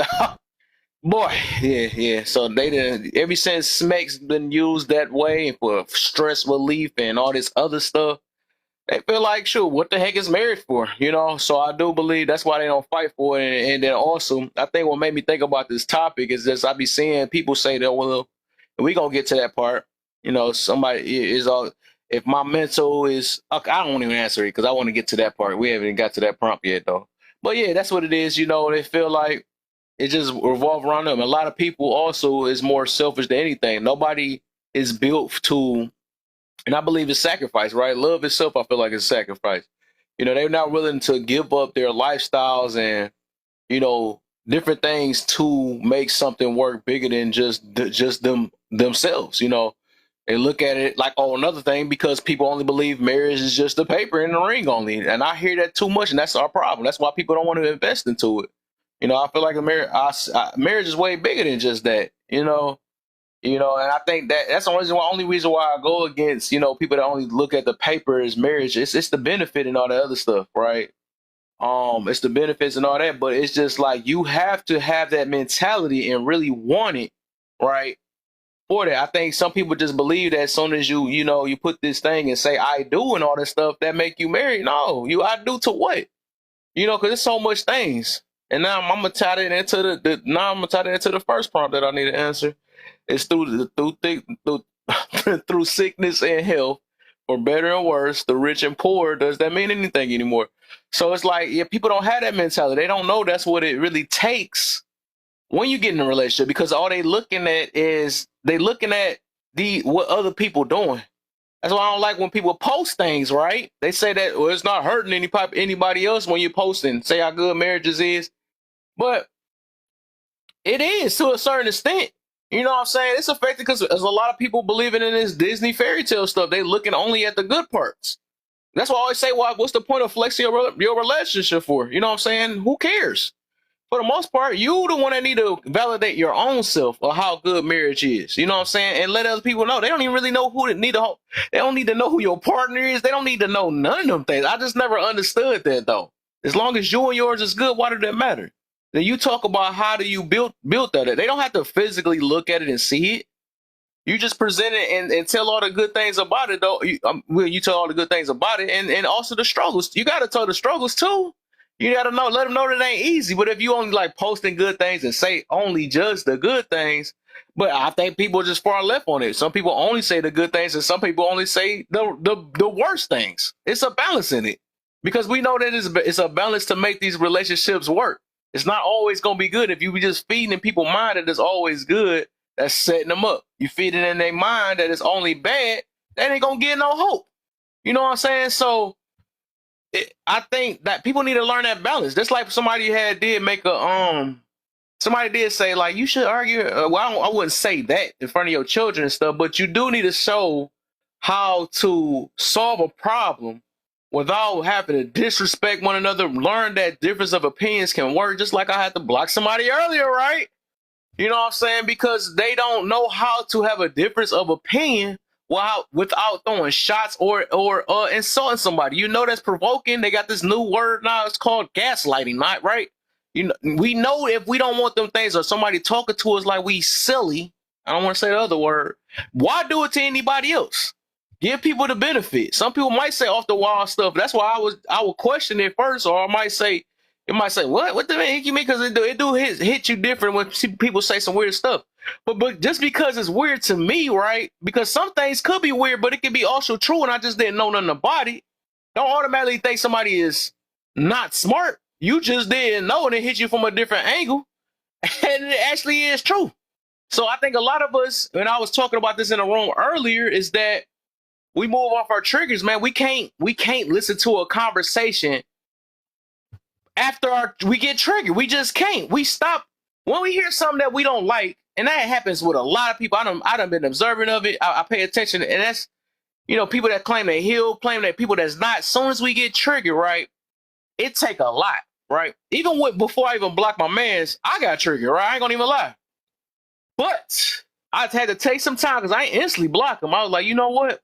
boy, yeah. So they didn't ever since Smek's been used that way for stress relief and all this other stuff. They feel like, sure, what the heck is marriage for? So I do believe that's why they don't fight for it. And then also, I think what made me think about this topic is just I be seeing people say that, well, we gonna get to that part. Somebody is all. If my mental is, okay, I don't even answer it because I want to get to that part. We haven't got to that prompt yet, though. But yeah, that's what it is. They feel like it just revolve around them. A lot of people also is more selfish than anything. Nobody is built to. And I believe it's sacrifice, right? Love itself, I feel like it's sacrifice. They're not willing to give up their lifestyles and, different things to make something work bigger than just themselves. They look at it like, oh, another thing, because people only believe marriage is just the paper and the ring only. And I hear that too much, and that's our problem. That's why people don't want to invest into it. I feel like marriage is way bigger than just that, and I think that's the only reason why I go against, people that only look at the paper as marriage. It's the benefit and all the other stuff, right? It's the benefits and all that, but it's just like you have to have that mentality and really want it, right? For that. I think some people just believe that as soon as you put this thing and say I do and all this stuff that make you married. No, I do to what? Because there's so much things. And now I'm gonna tie that into the first prompt that I need to answer. It's through sickness and health, for better and worse, the rich and poor. Does that mean anything anymore? So it's like, yeah, people don't have that mentality. They don't know that's what it really takes when you get in a relationship, because all they looking at is what other people doing. That's why I don't like when people post things, right? They say that, well, it's not hurting anybody else when you're posting, say how good marriages is. But It is to a certain extent. You know what I'm saying? It's affected because there's a lot of people believing in this Disney fairy tale stuff. They looking only at the good parts. That's why I always say, well, what's the point of flexing your relationship for? You know what I'm saying? Who cares? For the most part, you the one that need to validate your own self or how good marriage is. You know what I'm saying? And let other people know. They don't even really know who they don't need to know who your partner is. They don't need to know none of them things. I just never understood that though. As long as you and yours is good, why does that matter? Then you talk about how do you build that. They don't have to physically look at it and see it. You just present it and tell all the good things about it, though. You tell all the good things about it and also the struggles. You got to tell the struggles too. You got to let them know that it ain't easy. But if you only like posting good things and say only just the good things, but I think people are just far left on it. Some people only say the good things and some people only say the worst things. It's a balance in it because we know that it's a balance to make these relationships work. It's not always going to be good if you be just feeding in people's mind that it's always good. That's setting them up. You feed it in their mind that it's only bad, they ain't gonna get no hope. You know what I'm saying? So I think that people need to learn that balance. Just like somebody did make a somebody did say like you should argue. Well, I wouldn't say that in front of your children and stuff, but you do need to show how to solve a problem without having to disrespect one another. Learn that difference of opinions can work. Just like I had to block somebody earlier, right? You know what I'm saying? Because they don't know how to have a difference of opinion without throwing shots or insulting somebody. You know that's provoking. They got this new word now. It's called gaslighting, not right? You know, we know if we don't want them things or somebody talking to us like we silly, I don't want to say the other word, why do it to anybody else? Give people the benefit. Some people might say off the wall stuff. That's why I would question it first, or I might say, it might say, what the heck you mean? Because it do hit you different when people say some weird stuff. But just because it's weird to me, right? Because some things could be weird, but it could be also true, and I just didn't know nothing about it. Don't automatically think somebody is not smart. You just didn't know, and it hit you from a different angle, and it actually is true. So I think a lot of us, and I was talking about this in the room earlier, is that we move off our triggers, man. We can't listen to a conversation after we get triggered. We just can't. We stop when we hear something that we don't like, and that happens with a lot of people. I done been observant of it. I pay attention, and that's, people that claim they heal, claim that people that's not. As soon as we get triggered, right, it take a lot, right? Even before I even block my mans, I got triggered, right? I ain't gonna even lie. But I had to take some time because I ain't instantly block them. I was like, you know what?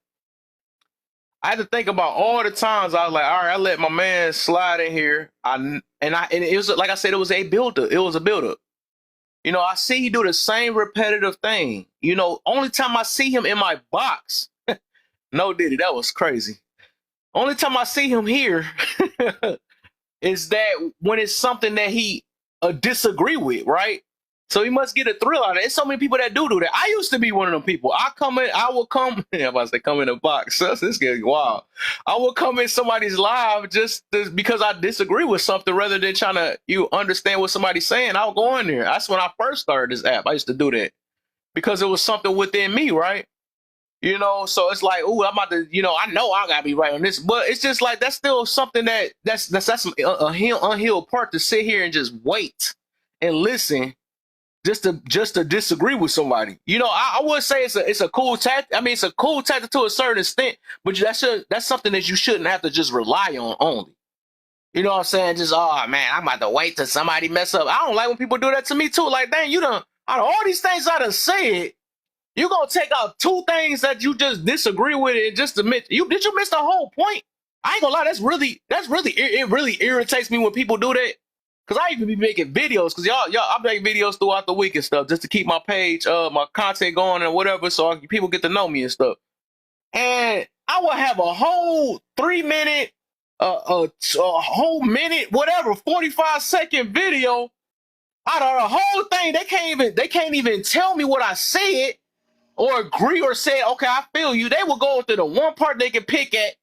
I had to think about all the times I was like, all right, I let my man slide in here. And it was like I said, it was a buildup. It was a buildup. I see he do the same repetitive thing. Only time I see him in my box, no Diddy, that was crazy. Only time I see him here is that when it's something that he disagree with, right? So he must get a thrill out of it. There's so many people that do that. I used to be one of them people. I will come in a box. This is getting wild. I will come in somebody's live just because I disagree with something rather than trying to understand what somebody's saying. I'll go in there. That's when I first started this app. I used to do that because it was something within me, right? So it's like, oh, I'm about to, I know I gotta be right on this, but it's just like that's still something that's some unhealed part to sit here and just wait and listen. Just to disagree with somebody, I would say it's a cool tactic. I mean, it's a cool tactic to a certain extent, but that's something that you shouldn't have to just rely on only. You know what I'm saying? Just, oh man, I'm about to wait till somebody mess up. I don't like when people do that to me too. Like, dang, out of all these things I done said, you gonna take out two things that you just disagree with and just admit did you miss the whole point? I ain't gonna lie, it really irritates me when people do that. Cause I even be making videos, cause y'all, I make videos throughout the week and stuff just to keep my page, my content going and whatever, so people get to know me and stuff. And I will have a whole 3-minute, a whole minute, whatever, 45-second video out of the whole thing. They can't even tell me what I said or agree or say, okay, I feel you. They will go to the one part they can pick at.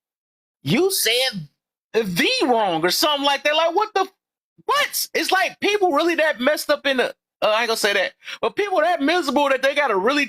You said the wrong or something like that. Like, what? It's like people really that messed up in the, I ain't gonna say that, but people that miserable that they gotta really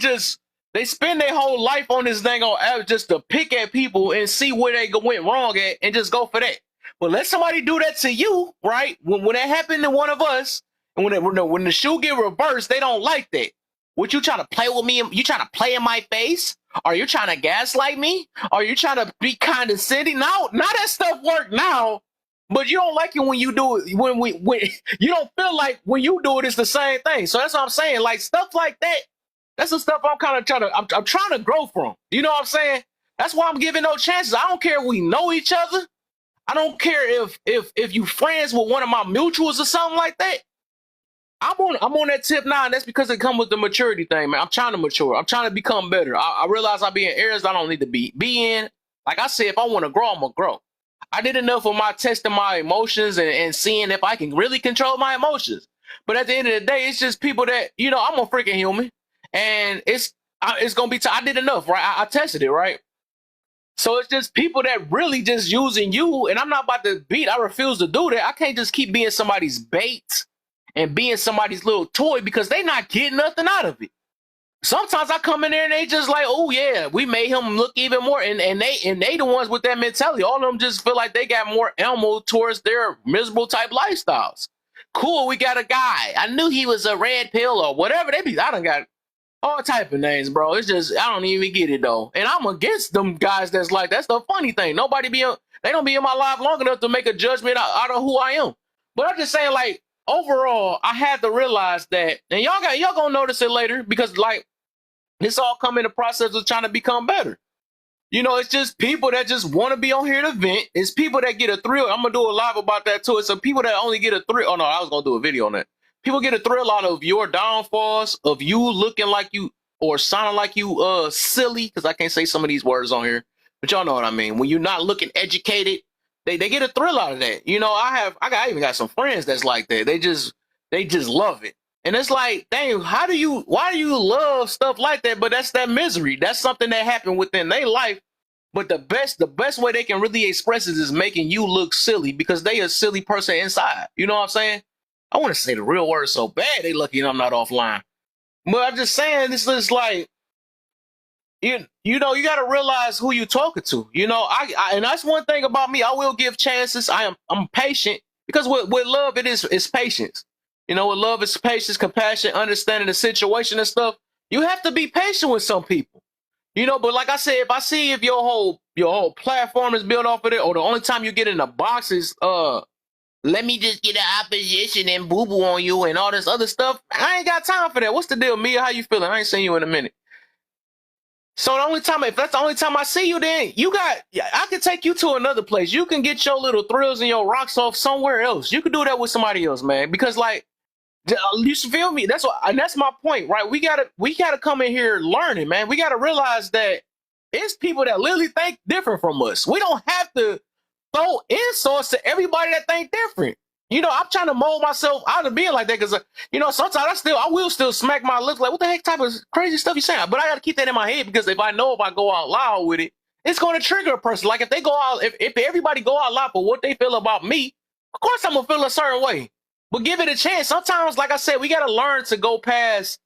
they spend their whole life on this thing on app just to pick at people and see where they went wrong at and just go for that. But let somebody do that to you, right? When that happened to one of us, And when the shoe get reversed, they don't like that. What, you trying to play with me? You trying to play in my face? Are you trying to gaslight me? Are you trying to be condescending? Now that stuff work now, but you don't like it when you do it. When you don't feel like when you do it, it's the same thing. So that's what I'm saying. Like stuff like that. That's the stuff I'm kind of I'm trying to grow from. You know what I'm saying? That's why I'm giving no chances. I don't care if we know each other. I don't care if you friends with one of my mutuals or something like that. I'm on that tip now, and that's because it comes with the maturity thing, man. I'm trying to mature. I'm trying to become better. I realize I be in areas I don't need to be in. Like I said, if I want to grow, I'm gonna grow. I did enough of my testing my emotions and seeing if I can really control my emotions. But at the end of the day, it's just people that, I'm a freaking human, and it's gonna be. I did enough, right? I tested it, right? So it's just people that really just using you, and I'm not about to beat. I refuse to do that. I can't just keep being somebody's bait and being somebody's little toy because they not getting nothing out of it. Sometimes I come in there and they just like, oh yeah, we made him look even more, and they the ones with that mentality. All of them just feel like they got more ammo towards their miserable type lifestyles. Cool, we got a guy. I knew he was a red pill or whatever they be. I done got all type of names, bro. It's just I don't even get it though. And I'm against them guys that's like, that's the funny thing. They don't be in my life long enough to make a judgment out of who I am. But I'm just saying, like, overall, I had to realize that, and y'all gonna notice it later because like this all come in the process of trying to become better. It's just people that just want to be on here to vent. It's people that get a thrill. I'm gonna do a live about that too. It's some people that only get a thrill. Oh no, I was gonna do a video on that. People get a thrill out of your downfalls, of you looking like you or sounding like you silly, because I can't say some of these words on here, but y'all know what I mean. When you're not looking educated, they get a thrill out of that. I even got some friends that's like that. They just love it. And it's like, dang, why do you love stuff like that? But that's that misery. That's something that happened within their life. But the best way they can really express it is making you look silly because they a silly person inside. You know what I'm saying? I want to say the real word so bad. They lucky I'm not offline. But I'm just saying, this is like, you got to realize who you talking to. And that's one thing about me. I will give chances. I'm patient because with love, it's patience. With love, it's patience, compassion, understanding the situation and stuff. You have to be patient with some people. But like I said, if I see if your whole platform is built off of it, or the only time you get in the box is let me just get an opposition and boo boo on you and all this other stuff, I ain't got time for that. What's the deal, Mia? How you feeling? I ain't seen you in a minute. So if that's the only time I see you, then I can take you to another place. You can get your little thrills and your rocks off somewhere else. You can do that with somebody else, man. Because like, you feel me? That's my point, right? We gotta come in here learning, man. We gotta realize that it's people that literally think different from us. We don't have to throw insults to everybody that think different. I'm trying to mold myself out of being like that because, sometimes I will still smack my lips like, what the heck type of crazy stuff you saying? But I got to keep that in my head because if I go out loud with it, it's going to trigger a person. Like if they go out, if everybody go out loud for what they feel about me, of course I'm going to feel a certain way. But give it a chance. Sometimes, like I said, we got to learn to go past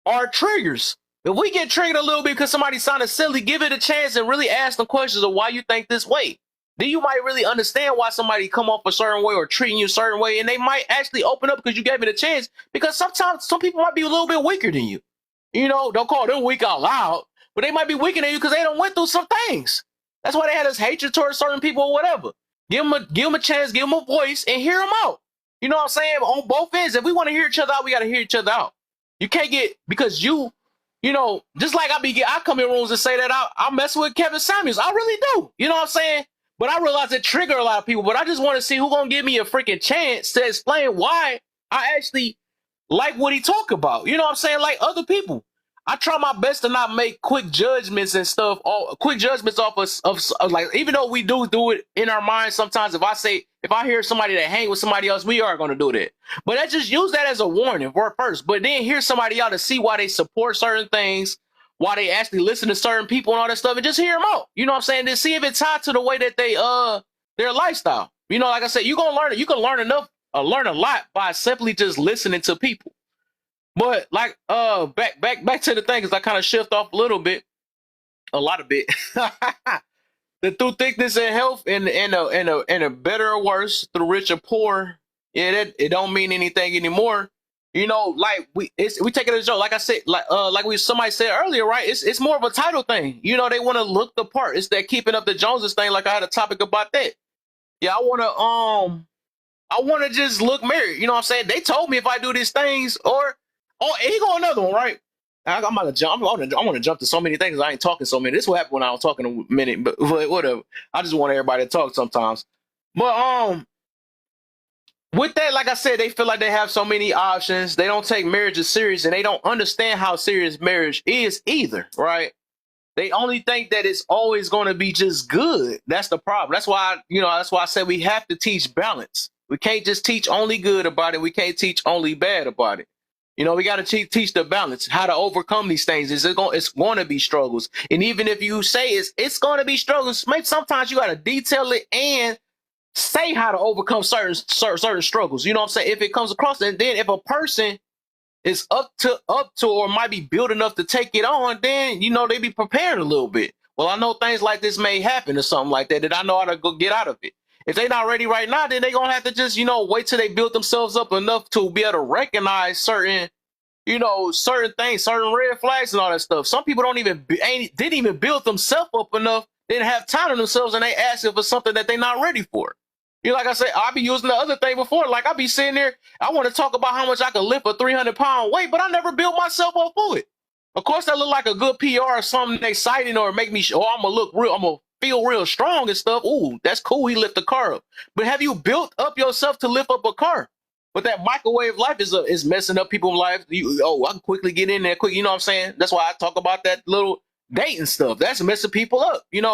our triggers. If we get triggered a little bit because somebody sounded silly, give it a chance and really ask them questions of why you think this way. Then you might really understand why somebody come off a certain way or treating you a certain way, and they might actually open up because you gave it a chance. Because sometimes some people might be a little bit weaker than you. Don't call them weak out loud, but they might be weaker than you because they don't went through some things. That's why they had this hatred towards certain people or whatever. Give them a chance, give them a voice, and hear them out. You know what I'm saying? On both ends, if we want to hear each other out, we got to hear each other out. You can't get because just like I come in rooms and say that I mess with Kevin Samuels. I really do. You know what I'm saying? But I realize it trigger a lot of people. But I just want to see who's gonna give me a freaking chance to explain why I actually like what he talk about. You know what I'm saying? Like other people. I try my best to not make quick judgments and stuff, quick judgments off of like, even though we do it in our minds sometimes. If I hear somebody that hang with somebody else, we are going to do that. But I just use that as a warning for first. But then hear somebody out to see why they support certain things, why they actually listen to certain people and all that stuff, and just hear them out. You know what I'm saying? Then see if it's tied to the way that they their lifestyle. Like I said, you're gonna learn it. You can learn learn a lot by simply just listening to people. But like back to the thing, because I kind of shift off a lot of bit. The through thickness and health and a better or worse, through rich or poor, Yeah, that it don't mean anything anymore. You know, like we take it as a joke. Like I said, like somebody said earlier, right? It's more of a title thing. You know, they want to look the part. It's that keeping up the Joneses thing. Like I had a topic about that. Yeah, I wanna just look married. You know what I'm saying? They told me if I do these things, or oh, here go another one, right? I'm about to jump. I want to jump to so many things. I ain't talking so many. This will happen when I was talking a minute, but whatever. I just want everybody to talk sometimes. But with that, like I said, they feel like they have so many options. They don't take marriage as serious, and they don't understand how serious marriage is either, right? They only think that it's always going to be just good. That's the problem. That's why, that's why I said we have to teach balance. We can't just teach only good about it. We can't teach only bad about it. We got to teach the balance, how to overcome these things. It's going to be struggles. And even if you say it's going to be struggles, maybe sometimes you got to detail it and say how to overcome certain struggles. You know what I'm saying? If it comes across, and then if a person is up to or might be built enough to take it on, then they be prepared a little bit. Well, I know things like this may happen or something like that I know how to go get out of it. If they're not ready right now, then they're gonna have to just wait till they build themselves up enough to be able to recognize certain things, certain red flags and all that stuff. Some people didn't even build themselves up enough, didn't have time on themselves, and they asking for something that they're not ready for. Like I said, I'll be using the other thing before. Like I'll be sitting there, I want to talk about how much I can lift a 300-pound weight, but I never built myself up for it. Of course, that look like a good PR or something exciting, or make me, I'm gonna feel real strong and stuff. Ooh, that's cool. He lift the car up. But have you built up yourself to lift up a car? But that microwave life is messing up people's lives. I can quickly get in there quick. You know what I'm saying? That's why I talk about that little dating stuff. That's messing people up. You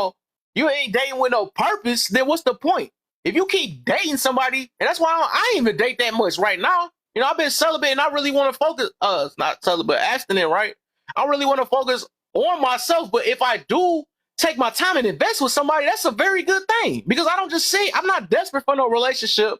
ain't dating with no purpose. Then what's the point? If you keep dating somebody, and that's why I ain't even date that much right now. I've been celibate and I really want to focus, not celibate, abstinent, right? I really want to focus on myself. But if I do take my time and invest with somebody, that's a very good thing, because I don't just say I'm not desperate for no relationship.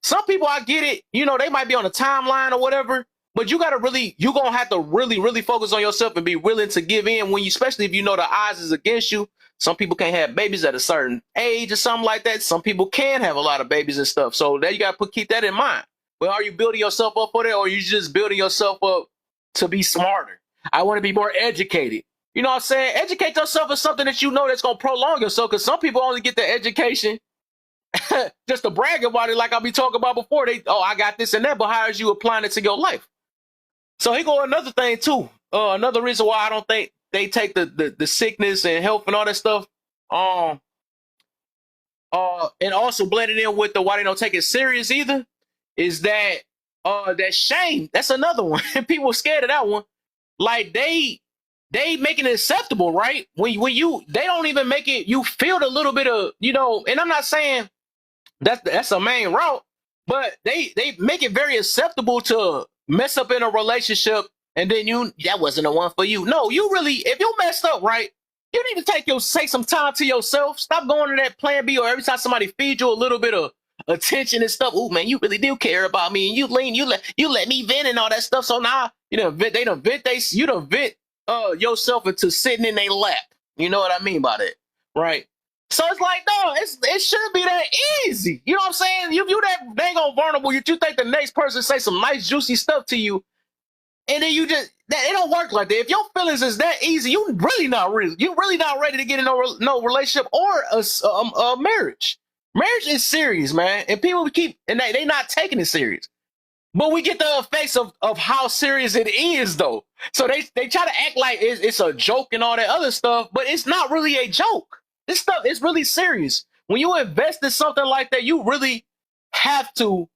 Some people, I get it, they might be on a timeline or whatever, but you're gonna have to really, really focus on yourself and be willing to give in especially if the odds is against you. Some people can't have babies at a certain age or something like that. Some people can have a lot of babies and stuff. So there you got to keep that in mind. But are you building yourself up for that, or are you just building yourself up to be smarter? I want to be more educated. You know what I'm saying? Educate yourself in something that that's going to prolong yourself, because some people only get the education just to brag about it, like I'll be talking about before. I got this and that, but how is you applying it to your life? So here go another thing too. Another reason why I don't think they take the sickness and health and all that stuff, and also blend it in with the why they don't take it serious either, is that that shame. That's another one. People are scared of that one. Like they making it acceptable, right? When they don't even make it, you feel a little bit of, and I'm not saying that's a main route, but they make it very acceptable to mess up in a relationship, and then that wasn't the one for you. No, you really, if you messed up, right, you need to take some time to yourself. Stop going to that plan B, or every time somebody feeds you a little bit of attention and stuff. Oh man, you really do care about me, and you let me vent and all that stuff. So now you done vent yourself into sitting in their lap. You know what I mean by that, right? So it's like, no, it shouldn't be that easy. You know what I'm saying? If you that dang on vulnerable, you think the next person say some nice juicy stuff to you, and then it don't work like that. If your feelings is that easy, you're really not ready to get in no relationship or a marriage. Marriage is serious, man, and people they not taking it serious. But we get the effects of how serious it is, though. So they try to act like it's a joke and all that other stuff, but it's not really a joke. This stuff is really serious. When you invest in something like that, you really have to.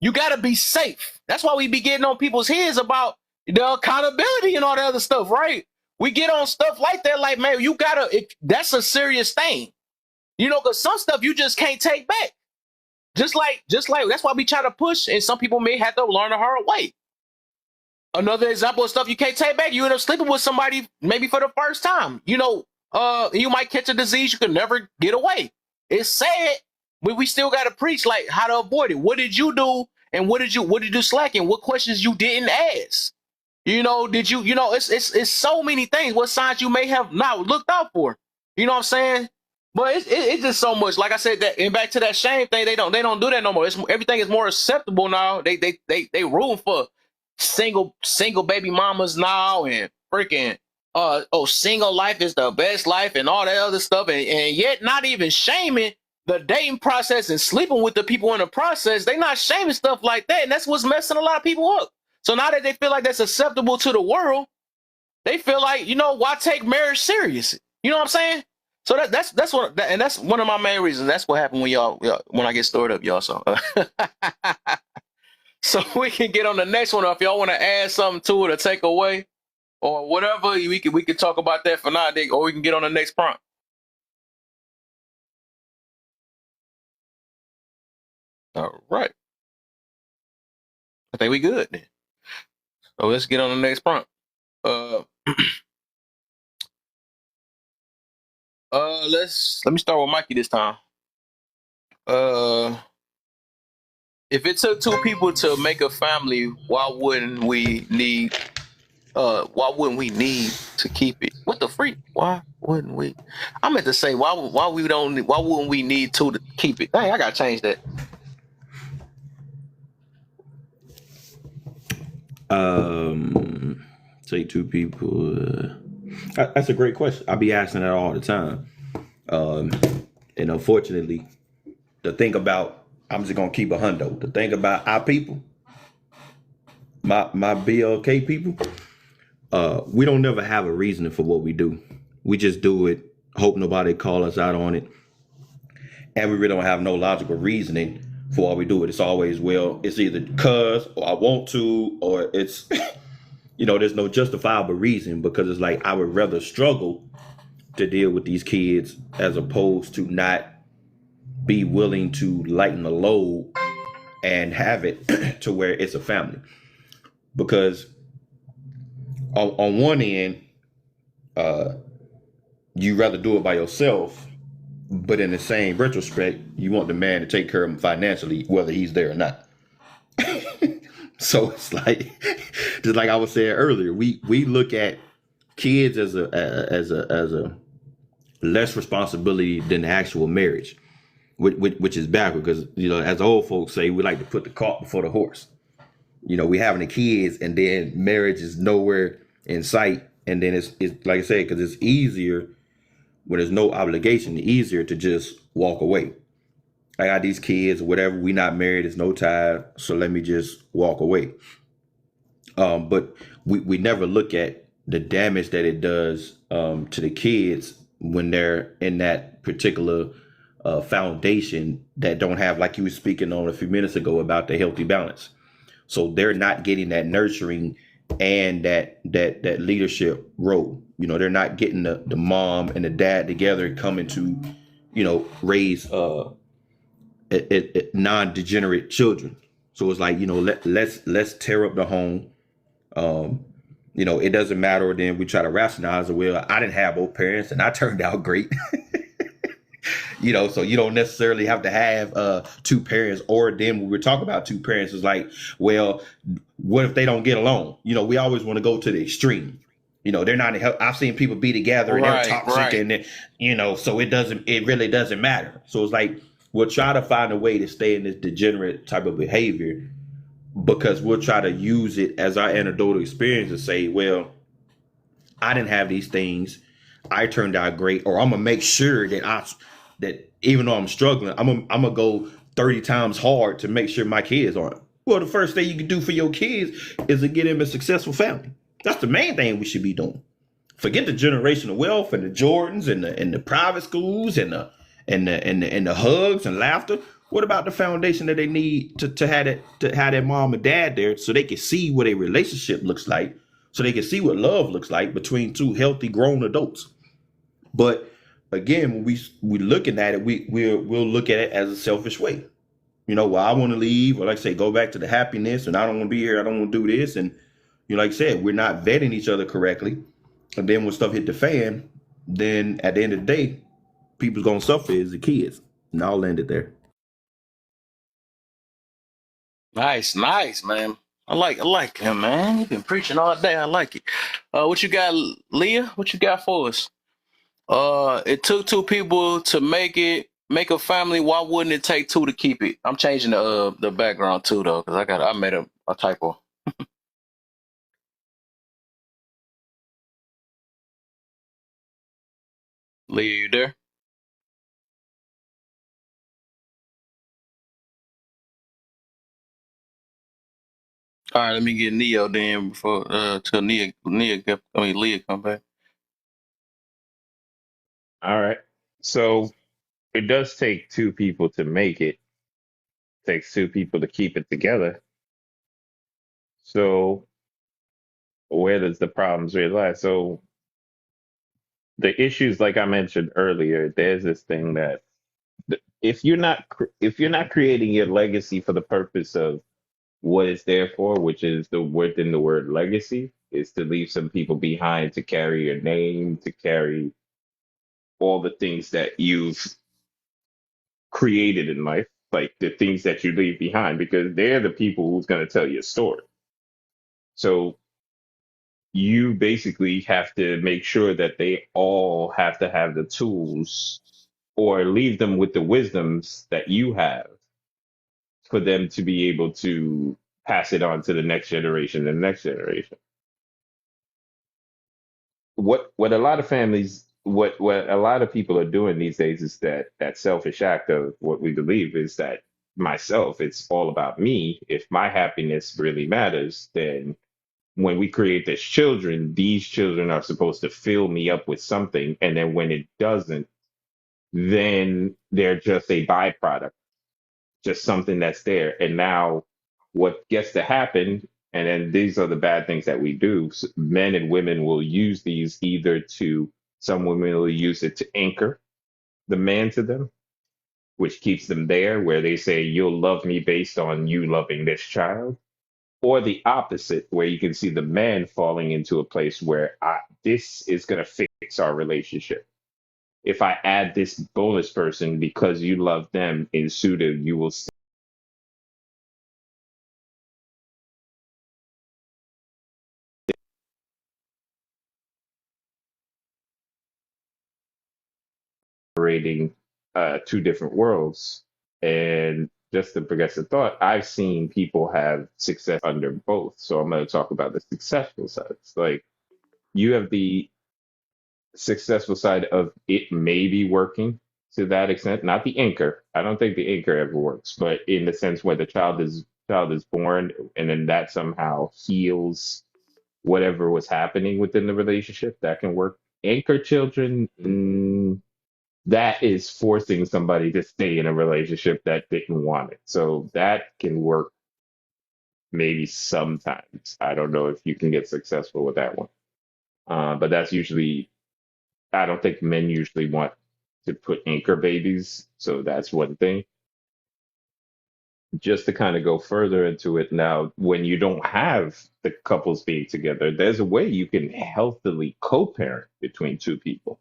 You got to be safe. That's why we be getting on people's heads about the accountability and all that other stuff, right? We get on stuff like that, like, man, that's a serious thing. Because some stuff you just can't take back. Just like that's why we try to push, and some people may have to learn the hard way. Another example of stuff you can't take back: you end up sleeping with somebody maybe for the first time. You might catch a disease you can never get away. It's sad, but we still got to preach like how to avoid it. What did you do, and what did you do slacking? What questions you didn't ask? It's so many things. What signs you may have not looked out for? You know what I'm saying? But it's just so much. Like I said, that and back to that shame thing, they don't do that no more. Everything is more acceptable now. They room for single baby mamas now and freaking single life is the best life and all that other stuff and yet not even shaming the dating process and sleeping with the people in the process. They not shaming stuff like that, and that's what's messing a lot of people up. So now that they feel like that's acceptable to the world, they feel like, why take marriage serious? You know what I'm saying? So that's one of my main reasons. That's what happened when I get stirred up, y'all. So, so we can get on the next one. Or if y'all want to add something to it or take away or whatever, we can talk about that for now, or we can get on the next prompt. All right, I think we good then. So let's get on the next prompt. Let me start with Mikey this time. If it took two people to make a family, why wouldn't we need to keep it? What the freak? Why wouldn't we? I meant to say why wouldn't we need two to keep it? Dang, I gotta change that. Take two people. That's a great question. I be asking that all the time. And unfortunately, the thing about, I'm just gonna keep a hundo. The thing about our people, my BLK people, we don't never have a reasoning for what we do. We just do it, hope nobody call us out on it. And we really don't have no logical reasoning for why we do it. It's always, well, it's either because, or I want to, or it's, there's no justifiable reason, because it's like, I would rather struggle to deal with these kids as opposed to not be willing to lighten the load and have it to where it's a family. Because on one end, you rather do it by yourself, but in the same retrospect, you want the man to take care of him financially, whether he's there or not. So it's like, just like I was saying earlier, we look at kids as a less responsibility than the actual marriage, which is backward, because as old folks say, we like to put the cart before the horse. We having the kids, and then marriage is nowhere in sight, and then it's like I said, because it's easier when there's no obligation, easier to just walk away. I got these kids, whatever, we not married, there's no tie, so let me just walk away. But we never look at the damage that it does to the kids when they're in that particular foundation that don't have, like you were speaking on a few minutes ago, about the healthy balance. So they're not getting that nurturing and that leadership role. They're not getting the mom and the dad together coming to, raise non-degenerate children. So it's like, let's tear up the home. It doesn't matter. Then we try to rationalize it. Well, I didn't have both parents and I turned out great. So you don't necessarily have to have two parents. Or then when we're talking about two parents, it's like, well, what if they don't get along? We always want to go to the extreme. They're not. I've seen people be together and they're toxic, and then, so it really doesn't matter. So it's like, we'll try to find a way to stay in this degenerate type of behavior, because we'll try to use it as our anecdotal experience to say, well, I didn't have these things, I turned out great, or I'm gonna make sure that even though I'm struggling, I'm gonna go 30 times hard to make sure my kids aren't. Well, the first thing you can do for your kids is to get them a successful family. That's the main thing we should be doing. Forget the generational wealth and the Jordans and the private schools and the hugs and laughter. What about the foundation that they need to have their mom and dad there, so they can see what a relationship looks like, so they can see what love looks like between two healthy grown adults. But again, when we looking at it, we'll look at it as a selfish way. Well, I want to leave, or like I say, go back to the happiness, and I don't want to be here, I don't want to do this, and like I said, we're not vetting each other correctly. And then when stuff hit the fan, then at the end of the day, people's gonna suffer is the kids. And I'll land it there. Nice, man. I like him, man. You've been preaching all day. I like it. What you got, Leah? What you got for us? It took two people to make a family. Why wouldn't it take two to keep it? I'm changing the background too though, because I made a typo. Lee, you there? All right, let me get Neo then before till Leah come back. All right. So it does take two people to make it. Takes two people to keep it together. So where does the problems really lie? So the issues, like I mentioned earlier, there's this thing that if you're not creating your legacy for the purpose of what it's there for, which is the within the word legacy, is to leave some people behind to carry your name, to carry all the things that you've created in life, like the things that you leave behind, because they're the people who's going to tell your story. So you basically have to make sure that they all have to have the tools or leave them with the wisdoms that you have for them to be able to pass it on to the next generation and the next generation. What a lot of families what a lot of people are doing these days is that selfish act of what we believe is that myself, it's all about me. If my happiness really matters, then when we create these children are supposed to fill me up with something, and then when it doesn't, then they're just a byproduct, just something that's there. And now what gets to happen, and then these are the bad things that we do. Men and women will use these either to, some women will use it to anchor the man to them, which keeps them there, where they say, you'll love me based on you loving this child. Or the opposite, where you can see the man falling into a place where this is going to fix our relationship. If I add this bonus person because you love them in suitor, you will separating two different worlds. And just to progress the thought, I've seen people have success under both. So I'm going to talk about the successful sides. Like you have the successful side of it may be working to that extent, not the anchor. I don't think the anchor ever works, but in the sense where the child is born and then that somehow heals whatever was happening within the relationship, that can work. Anchor children, that is forcing somebody to stay in a relationship that didn't want it. So that can work maybe sometimes. I don't know if you can get successful with that one. But that's usually, I don't think men usually want to put anchor babies. So that's one thing. Just to kind of go further into it now, when you don't have the couples being together, there's a way you can healthily co parent between two people.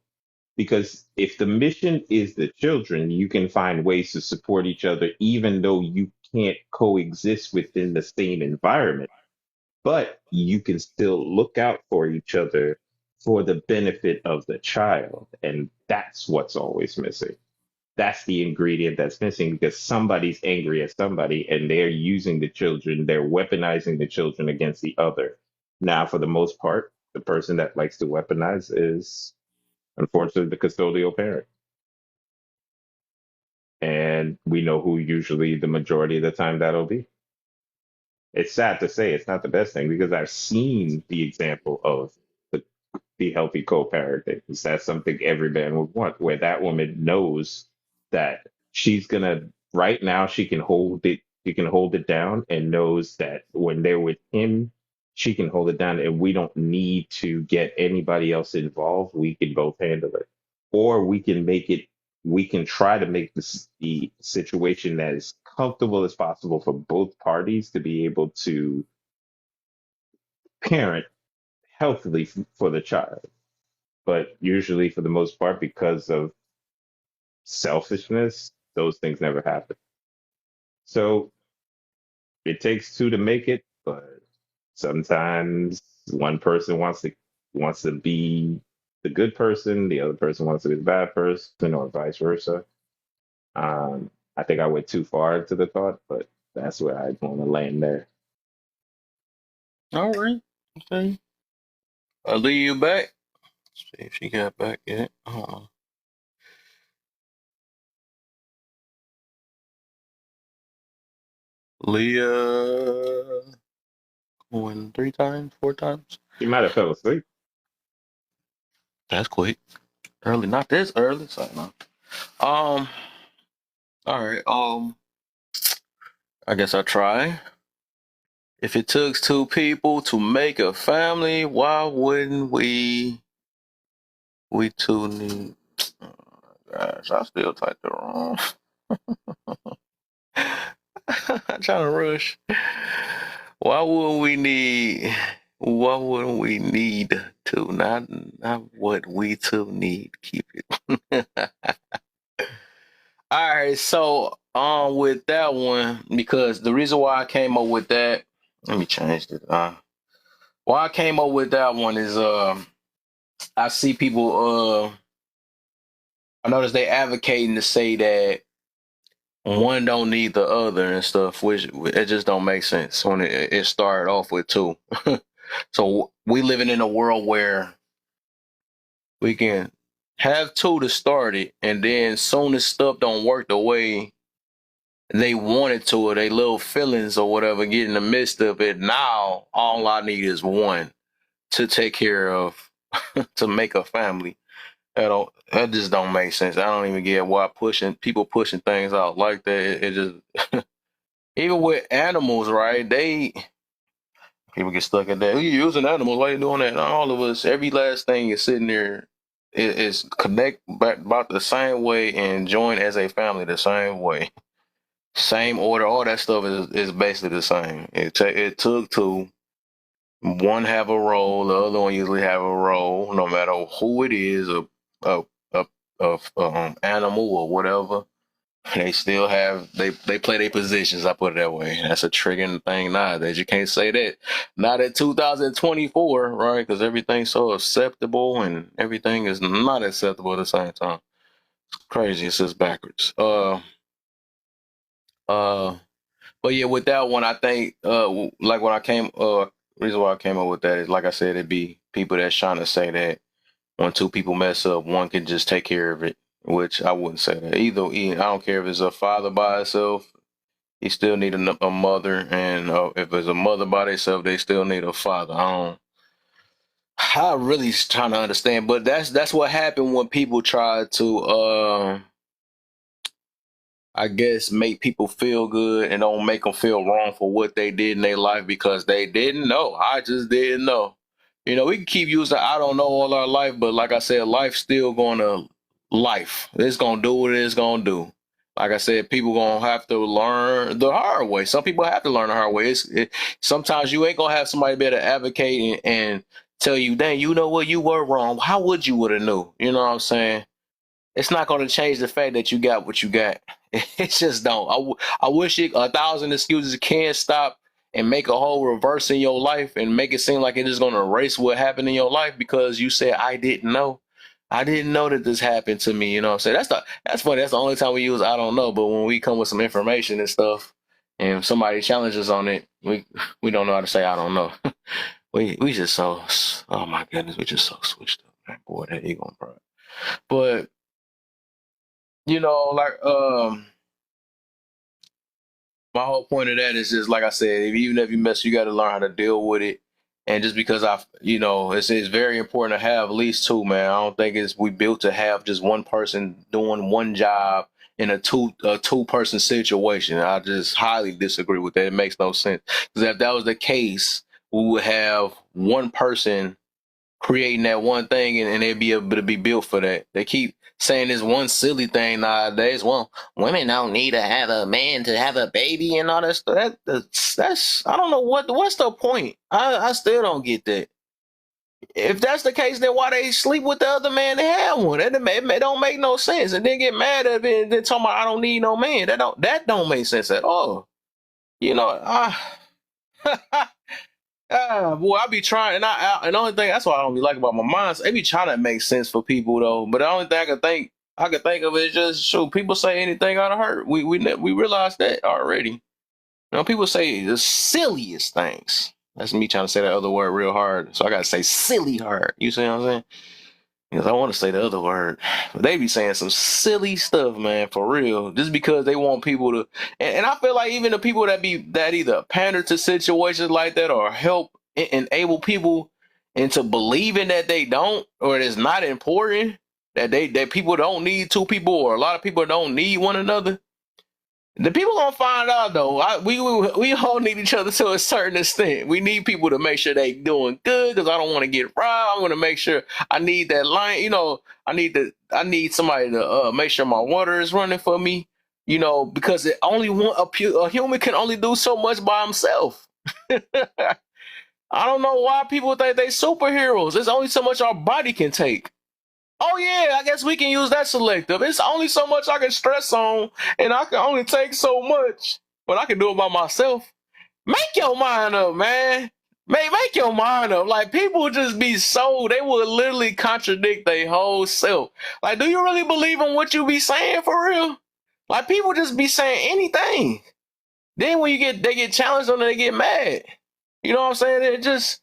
Because if the mission is the children, you can find ways to support each other, even though you can't coexist within the same environment. But you can still look out for each other for the benefit of the child. And that's what's always missing. That's the ingredient that's missing because somebody's angry at somebody and they're using the children, they're weaponizing the children against the other. Now, for the most part, the person that likes to weaponize is unfortunately the custodial parent. And we know who usually the majority of the time that'll be. It's sad to say it's not the best thing because I've seen the example of the, the healthy co-parenting. That's something every man would want, where that woman knows that she's gonna right now she can hold it down and knows that when they're with him, she can hold it down and we don't need to get anybody else involved. We can both handle it. Or we can try to make this the situation as comfortable as possible for both parties to be able to parent healthily for the child. But usually, for the most part, because of selfishness, those things never happen. So it takes two to make it, but sometimes one person wants to be the good person, the other person wants to be the bad person, or vice versa. I think I went too far into the thought, but that's where I want to land there. All right. Okay. I'll leave you back. See if she got back yet. Leah going 3 times, 4 times. She might have fell asleep. That's quick. Early, not this early. So no. All right. I guess I'll try. If it took 2 people to make a family, why wouldn't we? We two need. Oh, gosh, I still typed it wrong. I'm trying to rush. Why wouldn't we need? Why wouldn't we need to? Not what we two need. Keep it. All right, so with that one, because the reason why I came up with that, let me change it. Why I came up with that one is I see people I notice they advocating to say that one don't need the other and stuff, which it just don't make sense when it started off with two. So we living in a world where we can have two to start it, and then soon as stuff don't work the way they wanted to, or they little feelings or whatever get in the midst of it, now all I need is one to take care of to make a family. That just don't make sense. I don't even get why people pushing things out like that. It just even with animals, right? People get stuck in that. You using animals? Why you doing that? All of us, every last thing is sitting there is connect back about the same way and join as a family the same way. Same order, all that stuff is basically the same. It took two. One have a role, the other one usually have a role, no matter who it is, a, a, animal or whatever. They still have they play their positions. I put it that way. That's a triggering thing nowadays. You can't say that. Not at 2024, right? Because everything's so acceptable and everything is not acceptable at the same time. It's crazy. It's just backwards. Uh. But yeah, with that one, I think like when I came reason why I came up with that is like I said, it'd be people that's trying to say that when 2 people mess up, one can just take care of it, which I wouldn't say that. I don't care if it's a father by itself, he still need a mother, and if it's a mother by themselves, they still need a father. I really trying to understand, but that's what happened when people try to I guess make people feel good and don't make them feel wrong for what they did in their life because they didn't know. I just didn't know. We can keep using I don't know all our life, but like I said, life's still gonna life. It's gonna do what it's gonna do. Like I said, people gonna have to learn the hard way. Some people have to learn the hard way. Sometimes you ain't gonna have somebody be able to advocate and tell you, dang, you know what, you were wrong. How would you would have knew? You know what I'm saying? It's not going to change the fact that you got what you got. It just don't. I wish 1,000 excuses can stop and make a whole reverse in your life and make it seem like it is going to erase what happened in your life because you said, I didn't know. I didn't know that this happened to me. You know what I'm saying? That's funny. That's the only time we use I don't know. But when we come with some information and stuff and somebody challenges on it, we don't know how to say I don't know. we just so, oh my goodness, we just so switched up. Man, boy, that ego and pride. But like my whole point of that is just like I said, even if you mess, you got to learn how to deal with it. And just because it's very important to have at least two, man. I don't think we built to have just one person doing one job in a two person situation. I just highly disagree with that. It makes no sense because if that was the case, we would have one person creating that one thing and they'd be able to be built for that. They keep saying this one silly thing nowadays. Well, women don't need to have a man to have a baby and all that stuff. That's I don't know what's the point. I still don't get that. If that's the case, then why they sleep with the other man they have one? It don't make no sense. And then get mad at it and then talking about I don't need no man. That don't make sense at all. You know, Boy, I be trying, and the only thing that's what I don't be like about my mind. They be trying to make sense for people though, but the only thing I can think of is just shoot. People say anything out of hurt. We realize that already. You know, people say the silliest things. That's me trying to say that other word real hard, so I gotta say silly hard. You see what I'm saying? Because I want to say the other word. But they be saying some silly stuff, man, for real. Just because they want people to and I feel like even the people that either pander to situations like that or help enable people into believing that they don't or it's not important, that people don't need two people or a lot of people don't need one another. The people gonna find out though. We all need each other to a certain extent. We need people to make sure they doing good because I don't want to get robbed. I want to make sure I need that line. You know, I need somebody to make sure my water is running for me. You know, because it only a human can only do so much by himself. I don't know why people think they superheroes. There's only so much our body can take. Oh yeah, I guess we can use that selective. It's only so much I can stress on, and I can only take so much, but I can do it by myself. Make your mind up, man. Make your mind up. Like people just be they would literally contradict their whole self. Like, do you really believe in what you be saying for real? Like people just be saying anything. Then when they get challenged on it, they get mad. You know what I'm saying? It just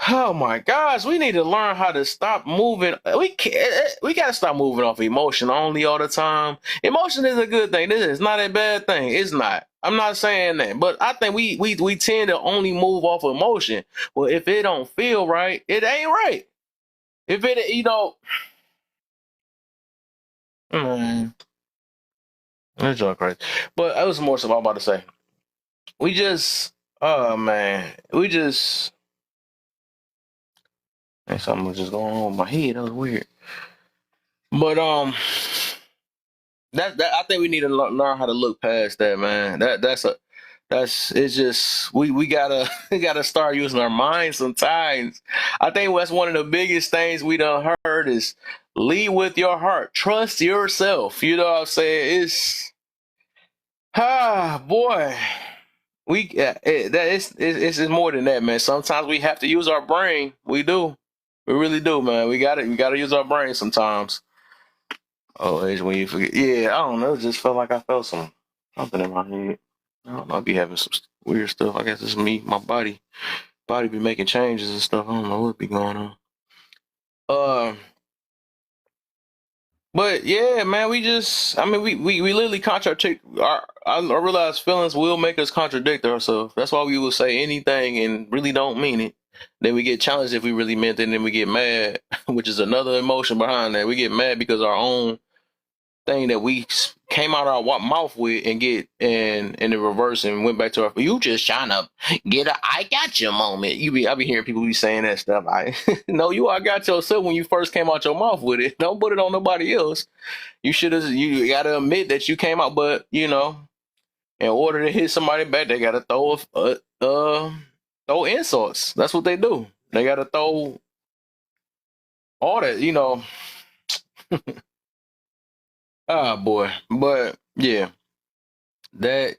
oh my gosh, we need to learn how to stop moving. We gotta stop moving off emotion only all the time. Emotion is a good thing. This is not a bad thing. It's not. I'm not saying that, but I think we tend to only move off emotion. Well, if it don't feel right, it ain't right. If it, that's all crazy. But that was more so I'm about to say. We just, oh man, and something was just going on with my head. That was weird. But that I think we need to learn how to look past that, man. It's just we gotta we gotta start using our minds sometimes. I think that's one of the biggest things we done heard is lead with your heart, trust yourself. You know what I'm saying? Boy, it's more than that, man. Sometimes we have to use our brain. We do, we really do, man. We gotta use our brain sometimes. Oh, it's when you forget. Yeah, I don't know. It just felt like I felt something in my head. I don't know. I be having some weird stuff. I guess it's me, my body be making changes and stuff. I don't know what be going on. Uh, but yeah, man, we literally contradict I realize feelings will make us contradict ourselves. That's why we will say anything and really don't mean it. Then we get challenged if we really meant it, and then we get mad, which is another emotion behind that. We get mad because our own thing that we came out our mouth with and get in the reverse and went back to our you just trying to get a I got you moment. I be hearing people be saying that stuff. I no, I got yourself when you first came out your mouth with it. Don't put it on nobody else. You gotta admit that you came out, but in order to hit somebody back, they gotta throw insults. That's what they do. They gotta throw all that. Ah, boy, but yeah. That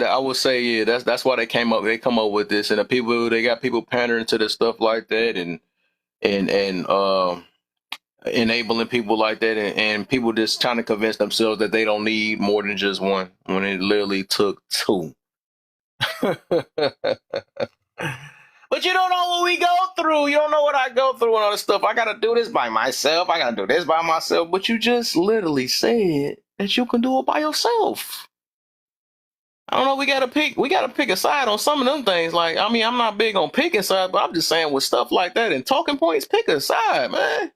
I would say, yeah, that's why they come up with this, and they got people pandering to the stuff like that, and enabling people like that, and people just trying to convince themselves that they don't need more than just one when it literally took two. But you don't know what we go through. You don't know what I go through and all this stuff. I gotta do this by myself. I gotta do this by myself. But you just literally said that you can do it by yourself. I don't know. We gotta pick a side on some of them things. Like, I mean, I'm not big on picking sides, but I'm just saying with stuff like that and talking points, pick a side, man.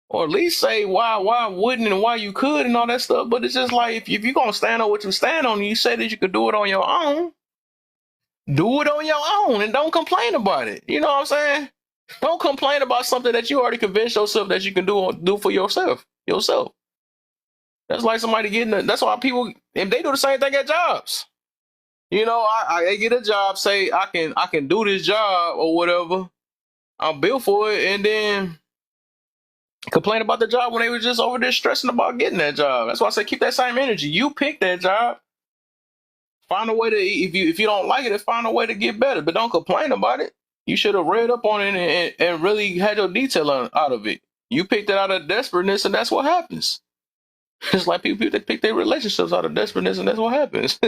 Or at least say why wouldn't and why you could and all that stuff. But it's just like if you're gonna stand on what you stand on, and you say that you could do it on your own. Do it on your own and don't complain about it. You know what I'm saying? Don't complain about something that you already convinced yourself that you can do for yourself. That's like somebody that's why people, if they do the same thing at jobs. I get a job, say I can do this job or whatever. I'm built for it, and then complain about the job when they were just over there stressing about getting that job. That's why I say keep that same energy. You pick that job. Find a way to if you don't like it, find a way to get better. But don't complain about it. You should have read up on it and really had your detail out of it. You picked it out of desperateness, and that's what happens. It's like people that pick their relationships out of desperateness, and that's what happens.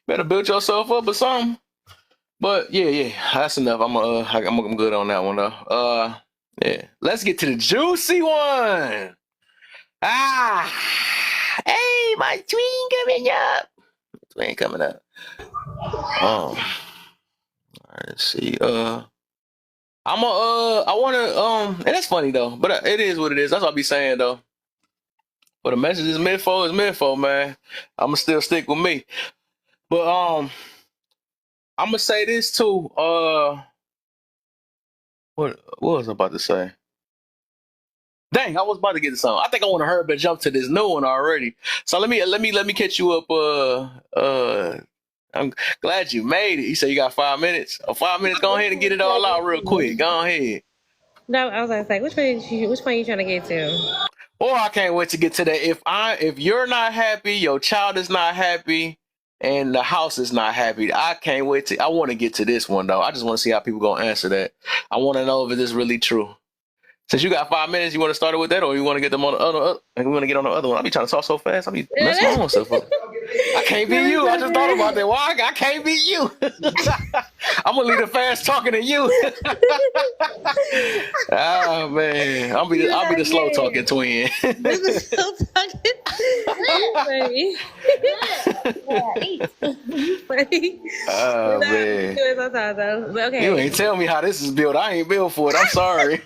Better build yourself up or something. But yeah, that's enough. I'm good on that one though. Yeah, let's get to the juicy one. Hey, my twin coming up. Twin coming up. All right, let's see. I wanna, and that's funny though, but it is what it is. That's what I be saying though. But the message is mid-fo, man. I'ma still stick with me. But I'm gonna say this too. What was I about to say? Dang, I was about to get to something. I think I want to hurry up and jump to this new one already. So let me catch you up. I'm glad you made it. You said you got 5 minutes. 5 minutes. Go ahead and get it all out real quick. Go ahead. No, I was like, which one are you trying to get to? Or I can't wait to get to that. If you're not happy, your child is not happy, and the house is not happy, I can't wait to. I want to get to this one though. I just want to see how people gonna answer that. I want to know if this is really true. Since you got 5 minutes, you want to start it with that, or you want to get them on the other? We want to get on the other one. I be trying to talk so fast. I be messing my own stuff up. I can't be you. I just thought about that. Why I can't be you? I'm gonna leave the fast talking to you. Oh man, I'll be the slow talking twin. Still talking. Oh man. Okay. You ain't tell me how this is built. I ain't built for it. I'm sorry.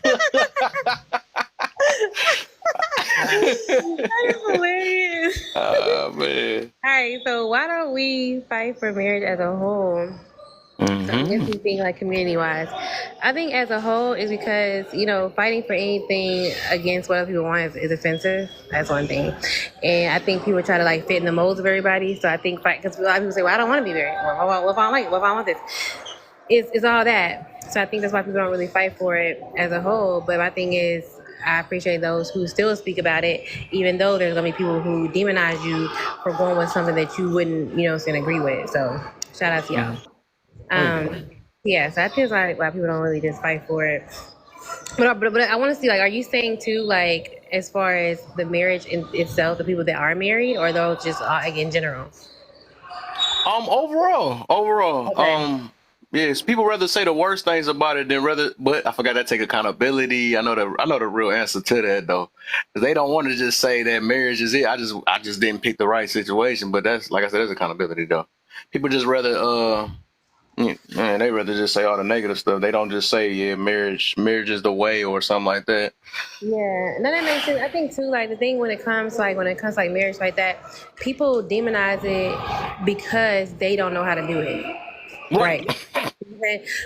That is hilarious. Oh man. All right, so why don't we fight for marriage as a whole? So I guess you think like community wise. I think as a whole is because, fighting for anything against what other people want is offensive. That's one thing. And I think people try to like fit in the molds of everybody. So I think because a lot of people say, well, I don't want to be married. Well, if I don't like it, well, if I want this. It's all that. So I think that's why people don't really fight for it as a whole. But my thing is, I appreciate those who still speak about it, even though there's gonna be people who demonize you for going with something that you wouldn't, agree with. So shout out to y'all. Yeah, so I think it's like why people don't really just fight for it. But I want to see, like, are you saying too, like, as far as the marriage in itself, the people that are married, or those just like in general? Overall, Okay. yes, people rather say the worst things about it but I forgot to take accountability. I know the real answer to that though, because they don't want to just say that marriage is it. I just didn't pick the right situation, but that's like I said, there's accountability though. People just rather man, they rather just say all the negative stuff. They don't just say marriage is the way or something like that. Yeah, no, that makes sense. I think too, like the thing when it comes like marriage like that, people demonize it because they don't know how to do it. Right.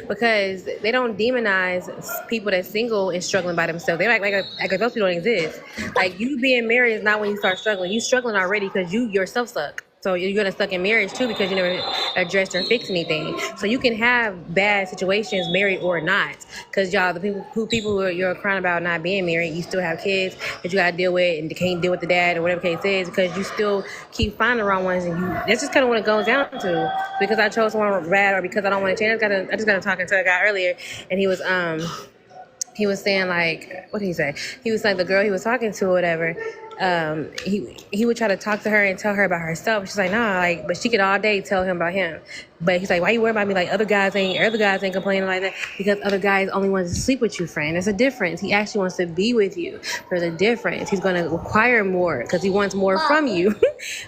Because they don't demonize people that's single and struggling by themselves. They like those people don't exist. Like you being married is not when you start struggling. You struggling already because you yourself suck. So you're gonna stuck in marriage too because you never addressed or fixed anything. So you can have bad situations, married or not, because y'all the people who you're crying about not being married, you still have kids that you gotta deal with and can't deal with the dad or whatever case is because you still keep finding the wrong ones and that's just kind of what it goes down to. Because I chose someone bad or because I don't want to change. I just got to talking to a guy earlier and he was saying like, what did he say? He was like the girl he was talking to or whatever. He would try to talk to her and tell her about herself. She's like, nah, like, but she could all day tell him about him. But he's like, why you worried about me? Like other guys ain't complaining like that because other guys only want to sleep with you, friend. There's a difference. He actually wants to be with you. There's a difference. He's going to require more because he wants more from you.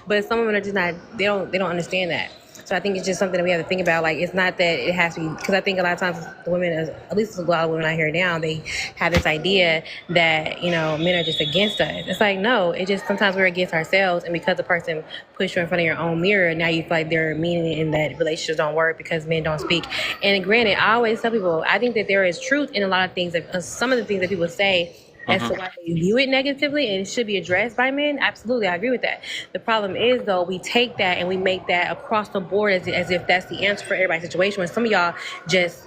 But some women are just not. They don't understand that. So I think it's just something that we have to think about. Like, it's not that it has to be, because I think a lot of times the women, at least a lot of women out here now, they have this idea that, men are just against us. It's like, no, it just sometimes we're against ourselves. And because the person pushed you in front of your own mirror, now you feel like they're meaning in that relationships don't work because men don't speak. And granted, I always tell people, I think that there is truth in a lot of things, some of the things that people say, as to why they view it negatively and it should be addressed by men. Absolutely, I agree with that. The problem is, though, we take that and we make that across the board as if that's the answer for everybody's situation. When some of y'all just,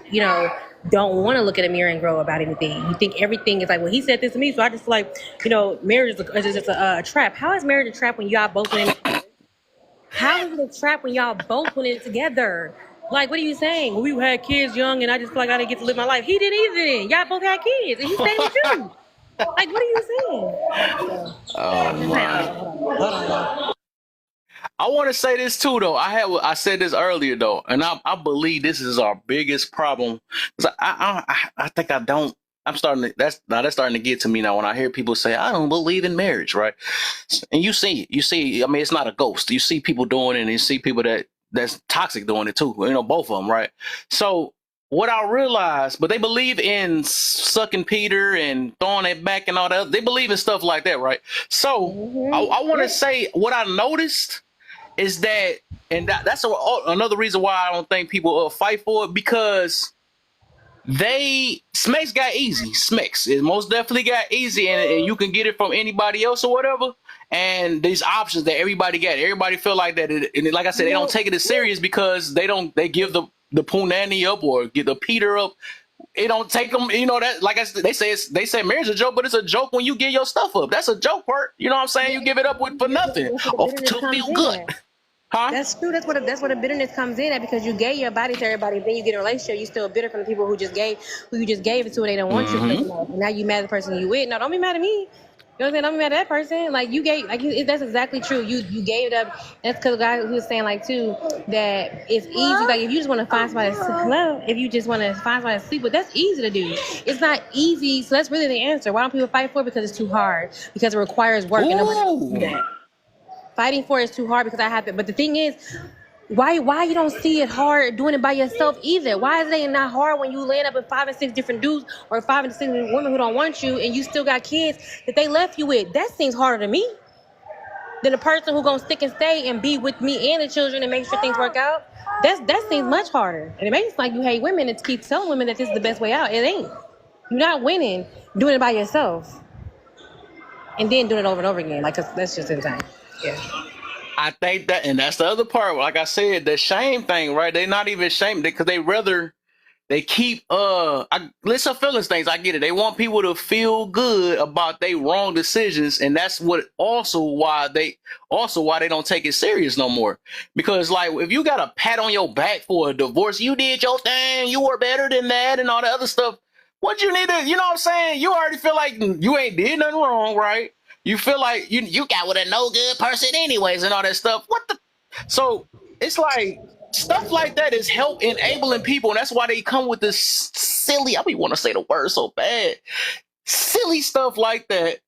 don't want to look at a mirror and grow about anything. You think everything is like, well, he said this to me, so I just like, marriage is just a trap. How is marriage a trap when y'all both in? How is it a trap when y'all both went in together? Like, what are you saying? Well, we had kids young, and I just feel like I didn't get to live my life. He didn't either. Then y'all both had kids, and he stayed with you. Like, what are you saying? Oh my. Hold on. I want to say this too, though. I said this earlier, though, and I believe this is our biggest problem. 'Cause I think I don't. I'm starting to. That's starting to get to me now when I hear people say I don't believe in marriage, right? And you see it. You see. I mean, it's not a ghost. You see people doing it, and you see people that's toxic doing it too. You know, both of them, right? So what I realized, but they believe in sucking Peter and throwing it back and all that. They believe in stuff like that, right? So I want to say what I noticed is that, and that's another reason why I don't think people fight for it, because Smecks got easy. Smecks it most definitely got easy, and you can get it from anybody else or whatever. And these options that everybody got, everybody feel like that. And like I said, they don't take it as serious because they give the punani up or get the Peter up. It don't take them, you know, that, like I said, they say marriage is a joke, but it's a joke when you get your stuff up. That's a joke part. You know what I'm saying? You give it up for nothing or to feel good. Huh? That's true. That's where the bitterness comes in at, because you gave your body to everybody, then you get in a relationship, you still bitter from the people who you just gave it to, and they don't want you. And now you mad at the person you with. No, don't be mad at me. You know what I'm saying? Don't be mad at that person. Like, you gave, like, that's exactly true. You gave it up. That's because the guy who was saying, like, too, that it's easy. Like, if you just want to find somebody if you just want to find somebody to sleep with, that's easy to do. It's not easy. So that's really the answer. Why don't people fight for it? Because it's too hard. Because it requires work. And nobody wants to do that. Fighting for it is too hard because I have to. But the thing is, why you don't see it hard doing it by yourself either? Why is it not hard when you land up with 5 and 6 different dudes or 5 and 6 women who don't want you, and you still got kids that they left you with? That seems harder to me than a person who gonna stick and stay and be with me and the children and make sure things work out. That seems much harder. And it makes like you hate women and keep telling women that this is the best way out. It ain't. You're not winning doing it by yourself and then doing it over and over again. Like, 'cause that's just insane. Yeah. I think that, and that's the other part. Like I said, the shame thing, right? They're not even ashamed because they keep listen, feelings things. I get it. They want people to feel good about their wrong decisions, and that's what why they don't take it serious no more. Because like, if you got a pat on your back for a divorce, you did your thing, you were better than that, and all the other stuff. What you need to, you know what I'm saying? You already feel like you ain't did nothing wrong, right? You feel like you got with a no good person anyways and all that stuff. So it's like stuff like that is help enabling people, and that's why they come with this silly, I want to say the word so bad, silly stuff like that,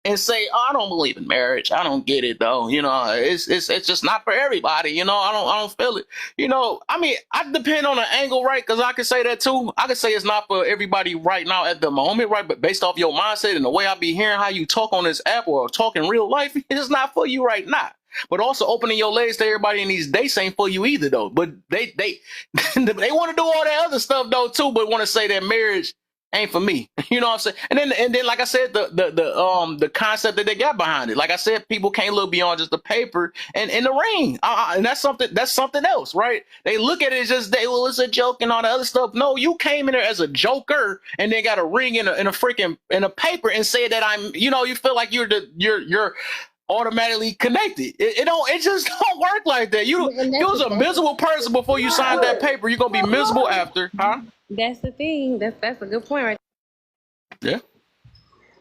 and say, oh, I don't believe in marriage. I don't get it though. You know, it's just not for everybody. You know, I don't feel it. You know, I mean, I depend on the angle, right? Because I can say that too. I can say it's not for everybody right now at the moment, right? But based off your mindset and the way I be hearing how you talk on this app or talk in real life, it's not for you right now. But also opening your legs to everybody in these dates ain't for you either though. But they they want to do all that other stuff though too, but want to say that marriage ain't for me. You know what I'm saying? And then like I said, the concept that they got behind it. Like I said, people can't look beyond just the paper and the ring. And that's something else, right? They look at it as just it's a joke and all the other stuff. No, you came in there as a joker and then got a ring in a paper and said that you feel like you're automatically connected. It just don't work like that. You was a miserable person before you signed that paper. You're gonna be miserable after, huh? That's the thing. That's a good point, right? Yeah.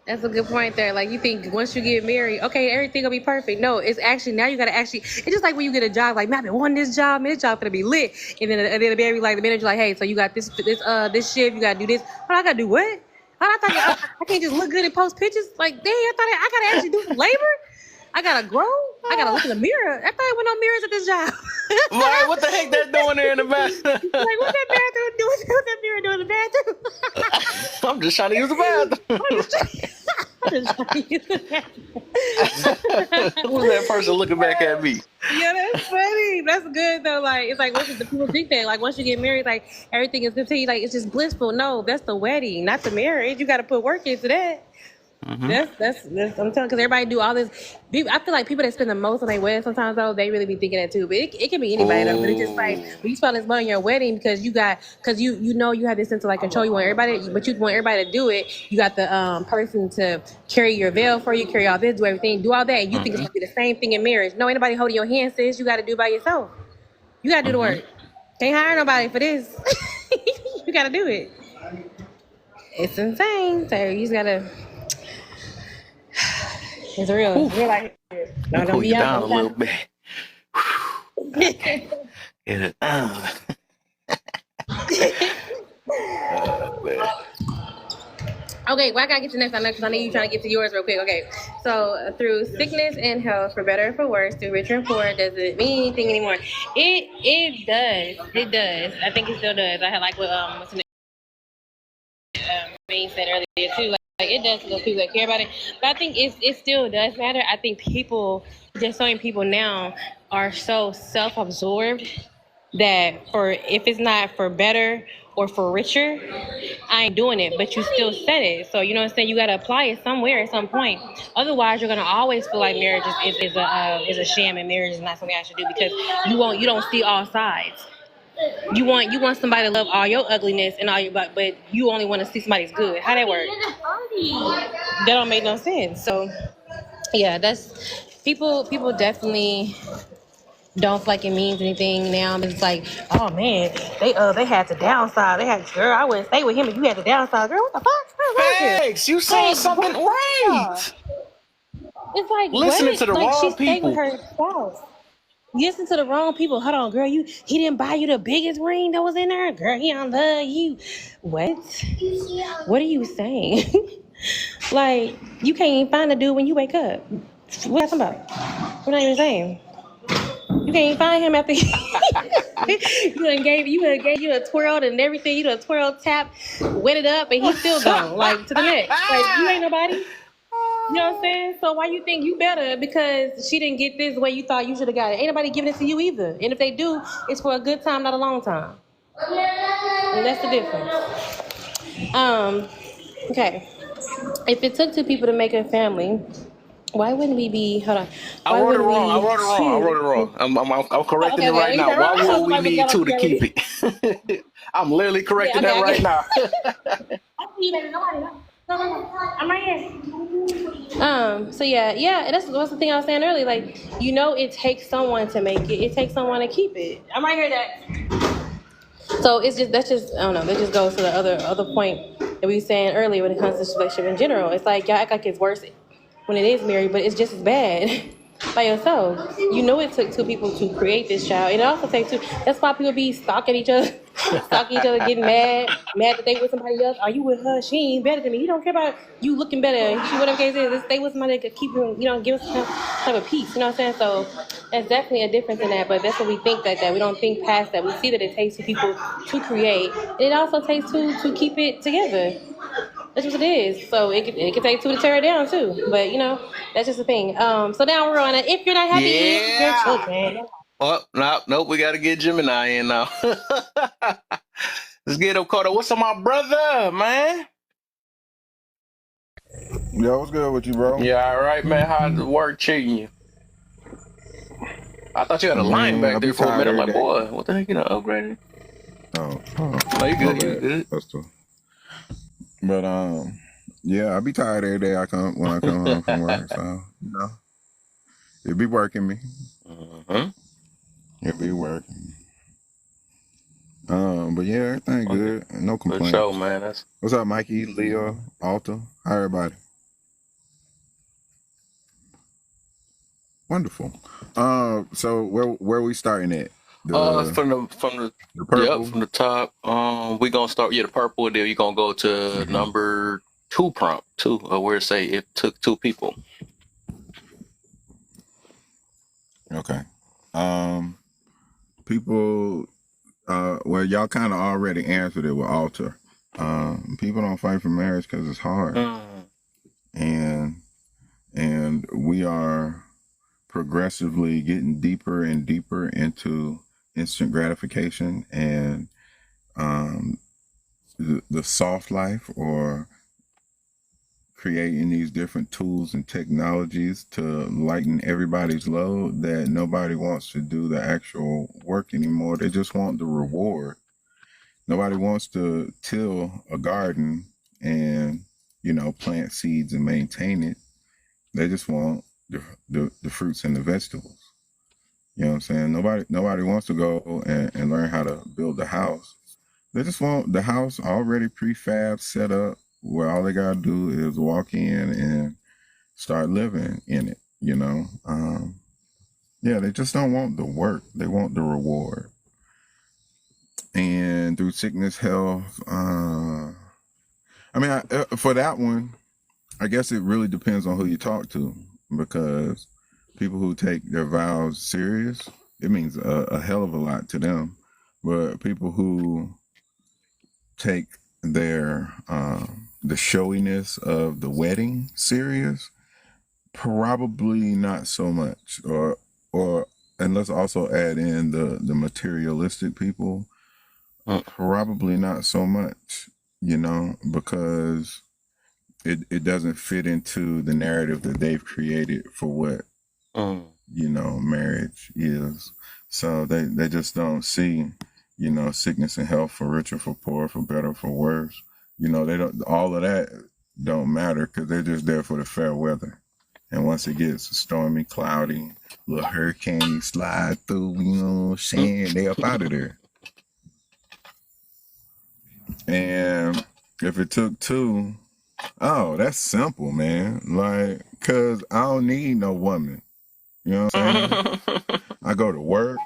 That's a good point there. Like, you think once you get married, okay, everything will be perfect. No, it's actually, now you got to actually, it's just like when you get a job, like, man, I've been wanting this job, man, this job going to be lit. And then the baby, like, the manager, like, hey, so you got this shift, you got to do this. Oh, I got to do what? Oh, I thought I can't just look good and post pictures. Like, dang, I thought I got to actually do some labor. I gotta grow. I gotta look in the mirror. I thought there were no mirrors at this job. Right, what the heck that doing there in the bathroom? Like, what's that bathroom doing? What's that mirror doing in the bathroom? I'm just trying to use the bathroom. I'm just trying to use the bathroom. Who's that person looking back at me? Yeah, that's funny. That's good though. Like, it's like, the people think that, like, once you get married, like, everything is good to you. Like, it's just blissful. No, that's the wedding, not the marriage. You got to put work into that. Mm-hmm. That's I'm telling because everybody do all this. I feel like people that spend the most on their wedding sometimes though they really be thinking that too. But it can be anybody though. But it's just like Oh. when you spend this money on your wedding because you know you have this sense of like control. You want everybody, but you want everybody to do it. You got the person to carry your veil for you, carry all this, do everything, do all that, and you think it's Mm-hmm. gonna be the same thing in marriage. No, anybody holding your hand, sis. You got to do it by yourself. You got to do the Mm-hmm. work. Can't hire nobody for this. You got to do it. It's insane. So you just gotta. It's real. It's real life. Let me No, don't cool you be out. down a Don't try. little bit. Okay. Get it down. Man. Okay, well, I gotta get to next. I know because I know you trying to get to yours real quick. Okay, so through sickness and health, for better and for worse, through rich and poor, does it mean anything anymore? It does. It does. I think it still does. I had like what what's the name said earlier too. Like it does to those people that care about it. But I think it still does matter. I think people, just so many people now, are so self-absorbed that for if it's not for better or for richer, I ain't doing it. But you still said it, so you know what I'm saying. You got to apply it somewhere at some point. Otherwise, you're gonna always feel like marriage is a sham, and marriage is not something I should do because you don't see all sides. You want somebody to love all your ugliness and all your but you only want to see somebody's good. How that work? That don't make no sense. So yeah, that's people definitely don't feel like it means anything now. It's like, oh man, they had to downsize. They had girl, I wouldn't stay with him if you had to downsize. Girl, what the fuck? What's wrong with you? Thanks. You saying Like something right. what? It's like Listening to what? the Like she wrong stayed with people. her spouse. You listen to the wrong people. Hold on, girl. He didn't buy you the biggest ring that was in there. Girl, he don't love you. What? What are you saying? Like you can't even find a dude when you wake up. What you talking about? What are you even saying? You can't even find him after you done gave you a twirl and everything. You done twirl, tap, wet it up, and he's still gone. Like to the next. Like you ain't nobody. You know what I'm saying? So why you think you better because she didn't get this the way you thought you should have got it? Ain't nobody giving it to you either. And if they do, it's for a good time, not a long time. And that's the difference. Okay. If it took two people to make a family, why wouldn't we be? Hold on. I Why wrote it wouldn't wrong. I we? wrote it wrong. I wrote it wrong. I'm correcting Okay, it right okay. You now. said Why wrong. I would thought we somebody need got two to together. keep it? I'm literally Yeah, correcting okay, that I right get now. I see you, baby. Nobody. No. I'm right here. So yeah. That's the thing I was saying earlier. Like, you know, it takes someone to make it. It takes someone to keep it. I'm right here. That. So it's just that's just I don't know. That just goes to the other point that we were saying earlier when it comes to relationship in general. It's like y'all act like it's worse when it is married, but it's just as bad by yourself. You know, it took two people to create this child. And it also takes two. That's why people be stalking each other, getting mad that they with somebody else. Are you with her? She ain't better than me. You don't care about you looking better. She whatever case is, stay with somebody that could keep you, give us some type of peace. You know what I'm saying? So there's definitely a difference in that. But that's what we think that we don't think past that. We see that it takes two people to create, and it also takes two to keep it together. That's what it is. So it could take two to tear it down too. But that's just the thing. So now we're on it. If you're not happy with your Yeah. children. Oh, nope. We got to get Gemini in now. Let's get him caught up. What's up, my brother, man? Yo, what's good with you, bro? Yeah, all right, man. How's the work treating you? I thought you had a line Man, I back be there for a tired minute. I'm every like, day. boy, what the heck, upgraded? Oh, No, you my good. You bad. good. That's too. But yeah, I be tired every day. When I come home from work, so it be working me. Mm-hmm. It be working. But yeah, everything Okay. good. No Good complaints. show, man. That's What's up, Mikey, Leo, Alta? How everybody? Wonderful. So where we starting at? from the Purple. from the top. We gonna start the purple deal. You gonna go to number 2 prompt 2, where it say it took two people. Okay. People. Well, y'all kind of already answered it with Alta. People don't fight for marriage because it's hard, and we are progressively getting deeper and deeper into instant gratification and the soft life or creating these different tools and technologies to lighten everybody's load that nobody wants to do the actual work anymore. They just want the reward. Nobody wants to till a garden and, plant seeds and maintain it. They just want the fruits and the vegetables. You know what I'm saying? Nobody wants to go and learn how to build a house. They just want the house already prefab set up where all they gotta do is walk in and start living in it, Yeah, they just don't want the work. They want the reward. And through sickness, health, for that one, I guess it really depends on who you talk to, because people who take their vows serious, it means a hell of a lot to them. But people who take their the showiness of the wedding serious, probably not so much. Or and let's also add in the materialistic people, probably not so much, because it doesn't fit into the narrative that they've created for what marriage is. So they just don't see, sickness and health, for richer, for poor, for better, for worse. They don't, all of that don't matter, because they're just there for the fair weather. And once it gets stormy, cloudy, little hurricane slide through, they up out of there. And if it took two, oh, that's simple, man. Like, cause I don't need no woman. You know what I'm saying? I go to work.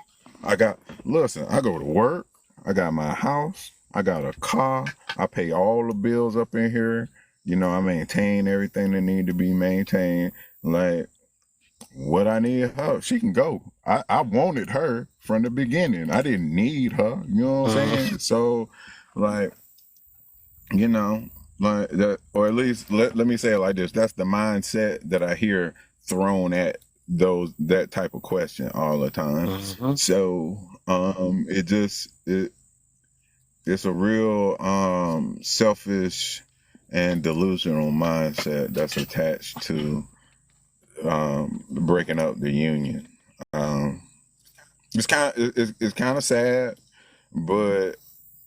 I go to work. I got my house. I got a car. I pay all the bills up in here. I maintain everything that need to be maintained. Like, what I need her, she can go. I wanted her from the beginning. I didn't need her. You know what I'm saying? So, like, like that, or at least let me say it like this. That's the mindset that I hear thrown at that type of question all the time. So it's a real selfish and delusional mindset that's attached to breaking up the union. It's kind of sad, but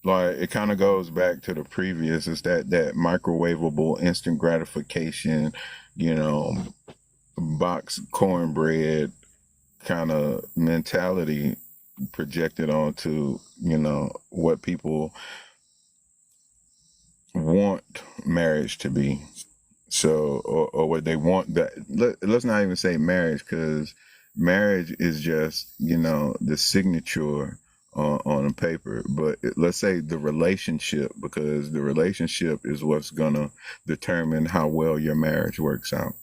like it kind of goes back to the previous. It's that microwavable instant gratification, box cornbread kind of mentality projected onto what people want marriage to be. So or what they want. That let's not even say marriage, because marriage is just the signature on a paper. But let's say the relationship, because the relationship is what's gonna determine how well your marriage works out.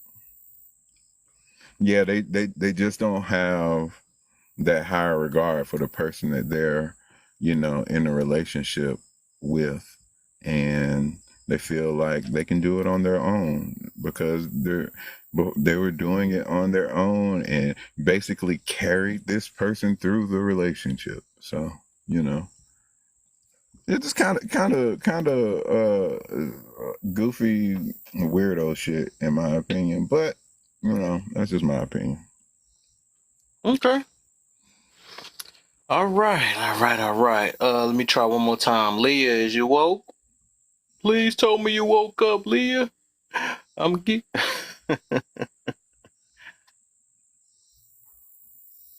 Yeah, they just don't have that higher regard for the person that they're in a relationship with, and they feel like they can do it on their own, because they were doing it on their own and basically carried this person through the relationship. So it's just kind of goofy, weirdo shit, in my opinion. But that's just my opinion. Okay. All right. Let me try one more time. Leah, is you woke? Please tell me you woke up, Leah. I'm geek.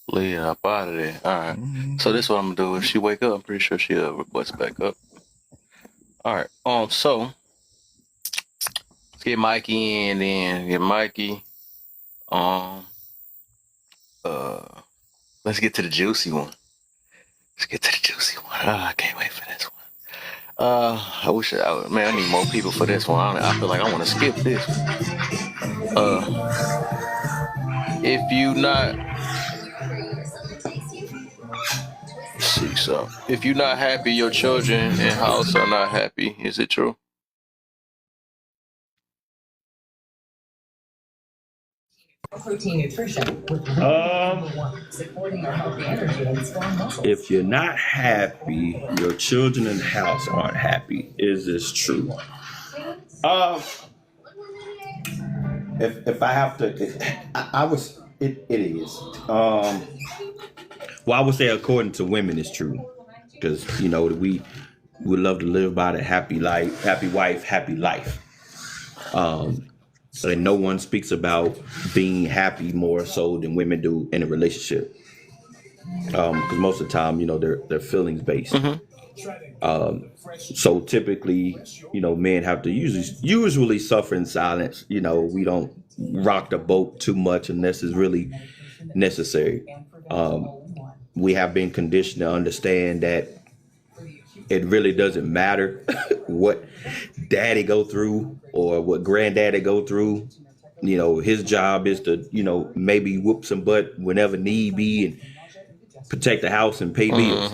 Leah up out of there. All right. So this is what I'm gonna do. If she wake up, I'm pretty sure she'll request back up. All right. So let's get Mikey in. Then get Mikey. Let's get to the juicy one. I can't wait for this one. I wish I need more people for this one. I feel like I want to skip this. If you not, see, so if you're not happy, your children and house are not happy. Is it true? If you're not happy, your children and house aren't happy. Is this true? if I have to, I was it is. Well, I would say according to women, it's true because we love to live by the happy life, happy wife, happy life. And no one speaks about being happy more so than women do in a relationship. Because most of the time, they're feelings based. So typically, men have to usually suffer in silence. We don't rock the boat too much unless it's really necessary. We have been conditioned to understand that it really doesn't matter what daddy go through or what granddaddy go through. His job is to, maybe whoop some butt whenever need be and protect the house and pay bills.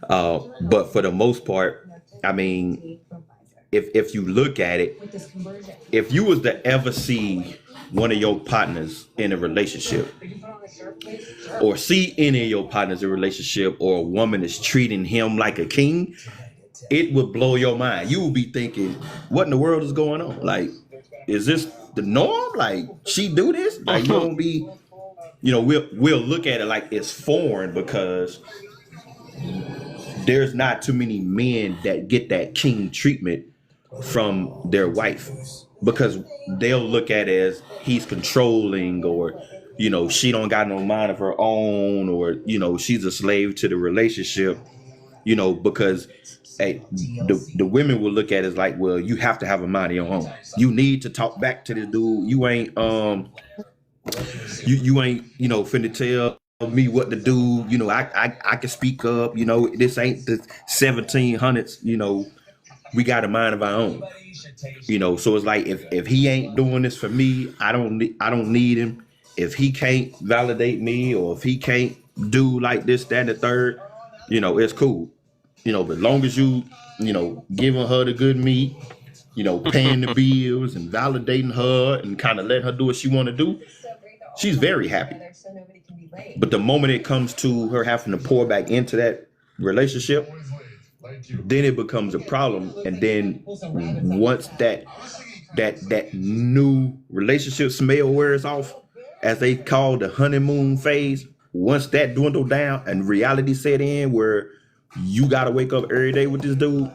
But for the most part, I mean, if you look at it, if you was to ever see one of your partners in a relationship or see any of your partners in a relationship or a woman is treating him like a king, it would blow your mind. You would be thinking, what in the world is going on? Like, is this the norm? Like, she do this? Like, you don't be, we'll look at it like it's foreign because there's not too many men that get that king treatment from their wife because they'll look at it as he's controlling or she don't got no mind of her own or she's a slave to the relationship because hey, the women will look at it as like, well, you have to have a mind of your own. You need to talk back to this dude. You ain't you ain't finna tell me what to do. I can speak up. This ain't the 1700s. We got a mind of our own. So it's like if he ain't doing this for me, I don't need him. If he can't validate me or if he can't do like this, that, and the third, it's cool. As long as you giving her the good meat, paying the bills and validating her and kind of letting her do what she want to do, she's very happy. But the moment it comes to her having to pour back into that relationship, then it becomes a problem. And then once that new relationship smell wears off, as they call the honeymoon phase, once that dwindled down and reality set in where you gotta wake up every day with this dude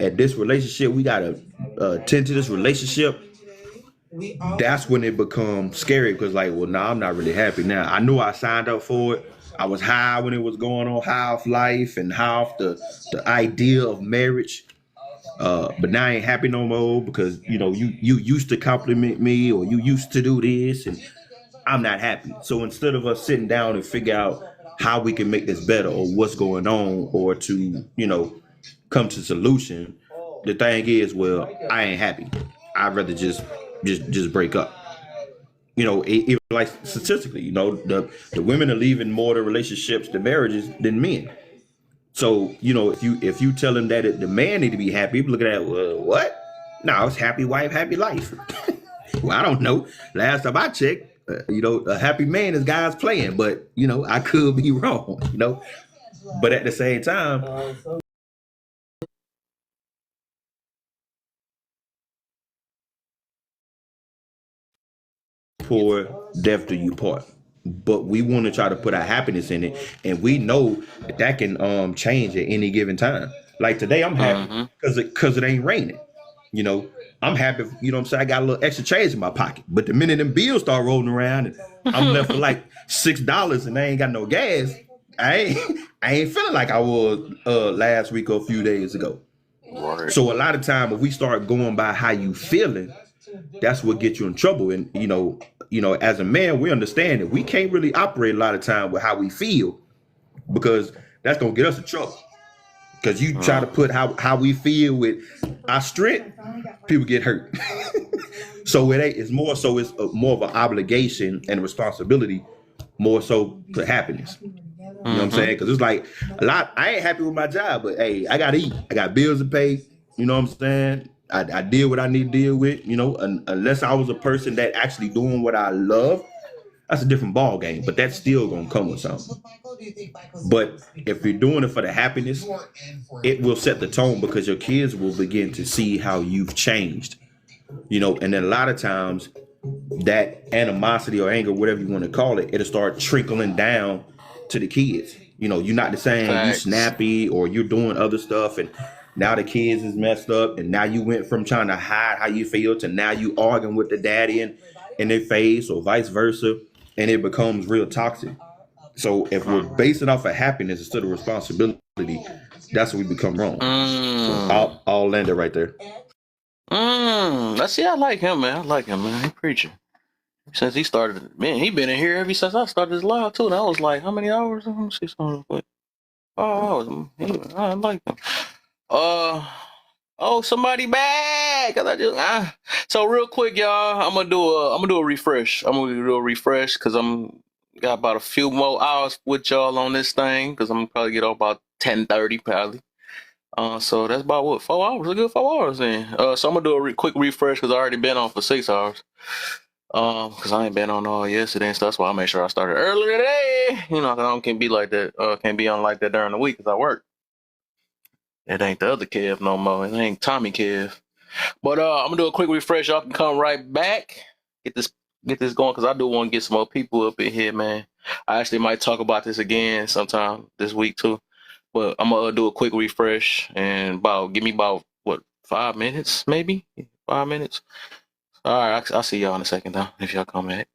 at this relationship, we gotta tend to this relationship, that's when it becomes scary because like, well, nah, I'm not really happy now. I knew I signed up for it. I was high when it was going on, high off life and high off the idea of marriage. But now I ain't happy no more because you used to compliment me or you used to do this and I'm not happy. So instead of us sitting down and figure out how we can make this better or what's going on or to come to solution, the thing is, well, I ain't happy. I'd rather just break up. Even like statistically, the women are leaving more the relationships, the marriages than men. So, if you tell him that the man need to be happy, people looking at, well, what? No, it's happy wife, happy life. Well, I don't know. Last time I checked, a happy man is guys playing, but I could be wrong. But at the same time, poor, death do you part. But we want to try to put our happiness in it, and we know that can change at any given time. Like today, I'm happy because it ain't raining. I'm happy. What I'm saying, I got a little extra change in my pocket. But the minute them bills start rolling around, and I'm left for like $6, and I ain't got no gas. I ain't feeling like I was last week or a few days ago. Right. So a lot of time, if we start going by how you feeling, that's what gets you in trouble. And as a man, we understand that we can't really operate a lot of time with how we feel because that's gonna get us in trouble. Because you try to put how we feel with our strength, people get hurt. So it's more of an obligation and a responsibility, more so to happiness. You know what I'm saying? Because it's like I ain't happy with my job, but hey, I gotta eat. I got bills to pay. You know what I'm saying? I did what I need to deal with. Unless I was a person that actually doing what I love, that's a different ball game. But that's still gonna come with something. But if you're doing it for the happiness, it will set the tone because your kids will begin to see how you've changed. you know, and then a lot of times that animosity or anger, whatever you want to call it, it'll start trickling down to the kids. You know, you're not the same, you Facts. snappy or you're doing other stuff, and now the kids is messed up, and now you went from trying to hide how you feel to now you arguing with the daddy in their face or vice versa, and it becomes real toxic. So if we're basing off of happiness instead of responsibility, that's when we become wrong. So I'll land it right there. Let's see. I like him, man. I like him, man. He preaching. Since he started, man, he been in here ever since I started this live too. And I was like, how many hours? Let me see something quick. Oh, I like him. Oh, somebody back. So real quick, y'all, I'm gonna do a refresh. I'm gonna do a refresh because I'm got about a few more hours with y'all on this thing because I'm gonna probably get off about 10:30 probably. So that's about what 4 hours. A good 4 hours then. So I'm gonna do a quick refresh because I already been on for 6 hours. Because I ain't been on all yesterday and stuff. That's why I made sure I started early today. You know, 'cause I can't be like that. Can't be on like that during the week because I work. It ain't the other Kev no more. It ain't Tommy Kev. But I'm gonna do a quick refresh. Y'all can come right back. Get this going because I do want to get some more people up in here, man. I actually might talk about this again sometime this week too. But I'm gonna do a quick refresh and give me about what 5 minutes, maybe 5 minutes. All right, I'll see y'all in a second though. If y'all come back.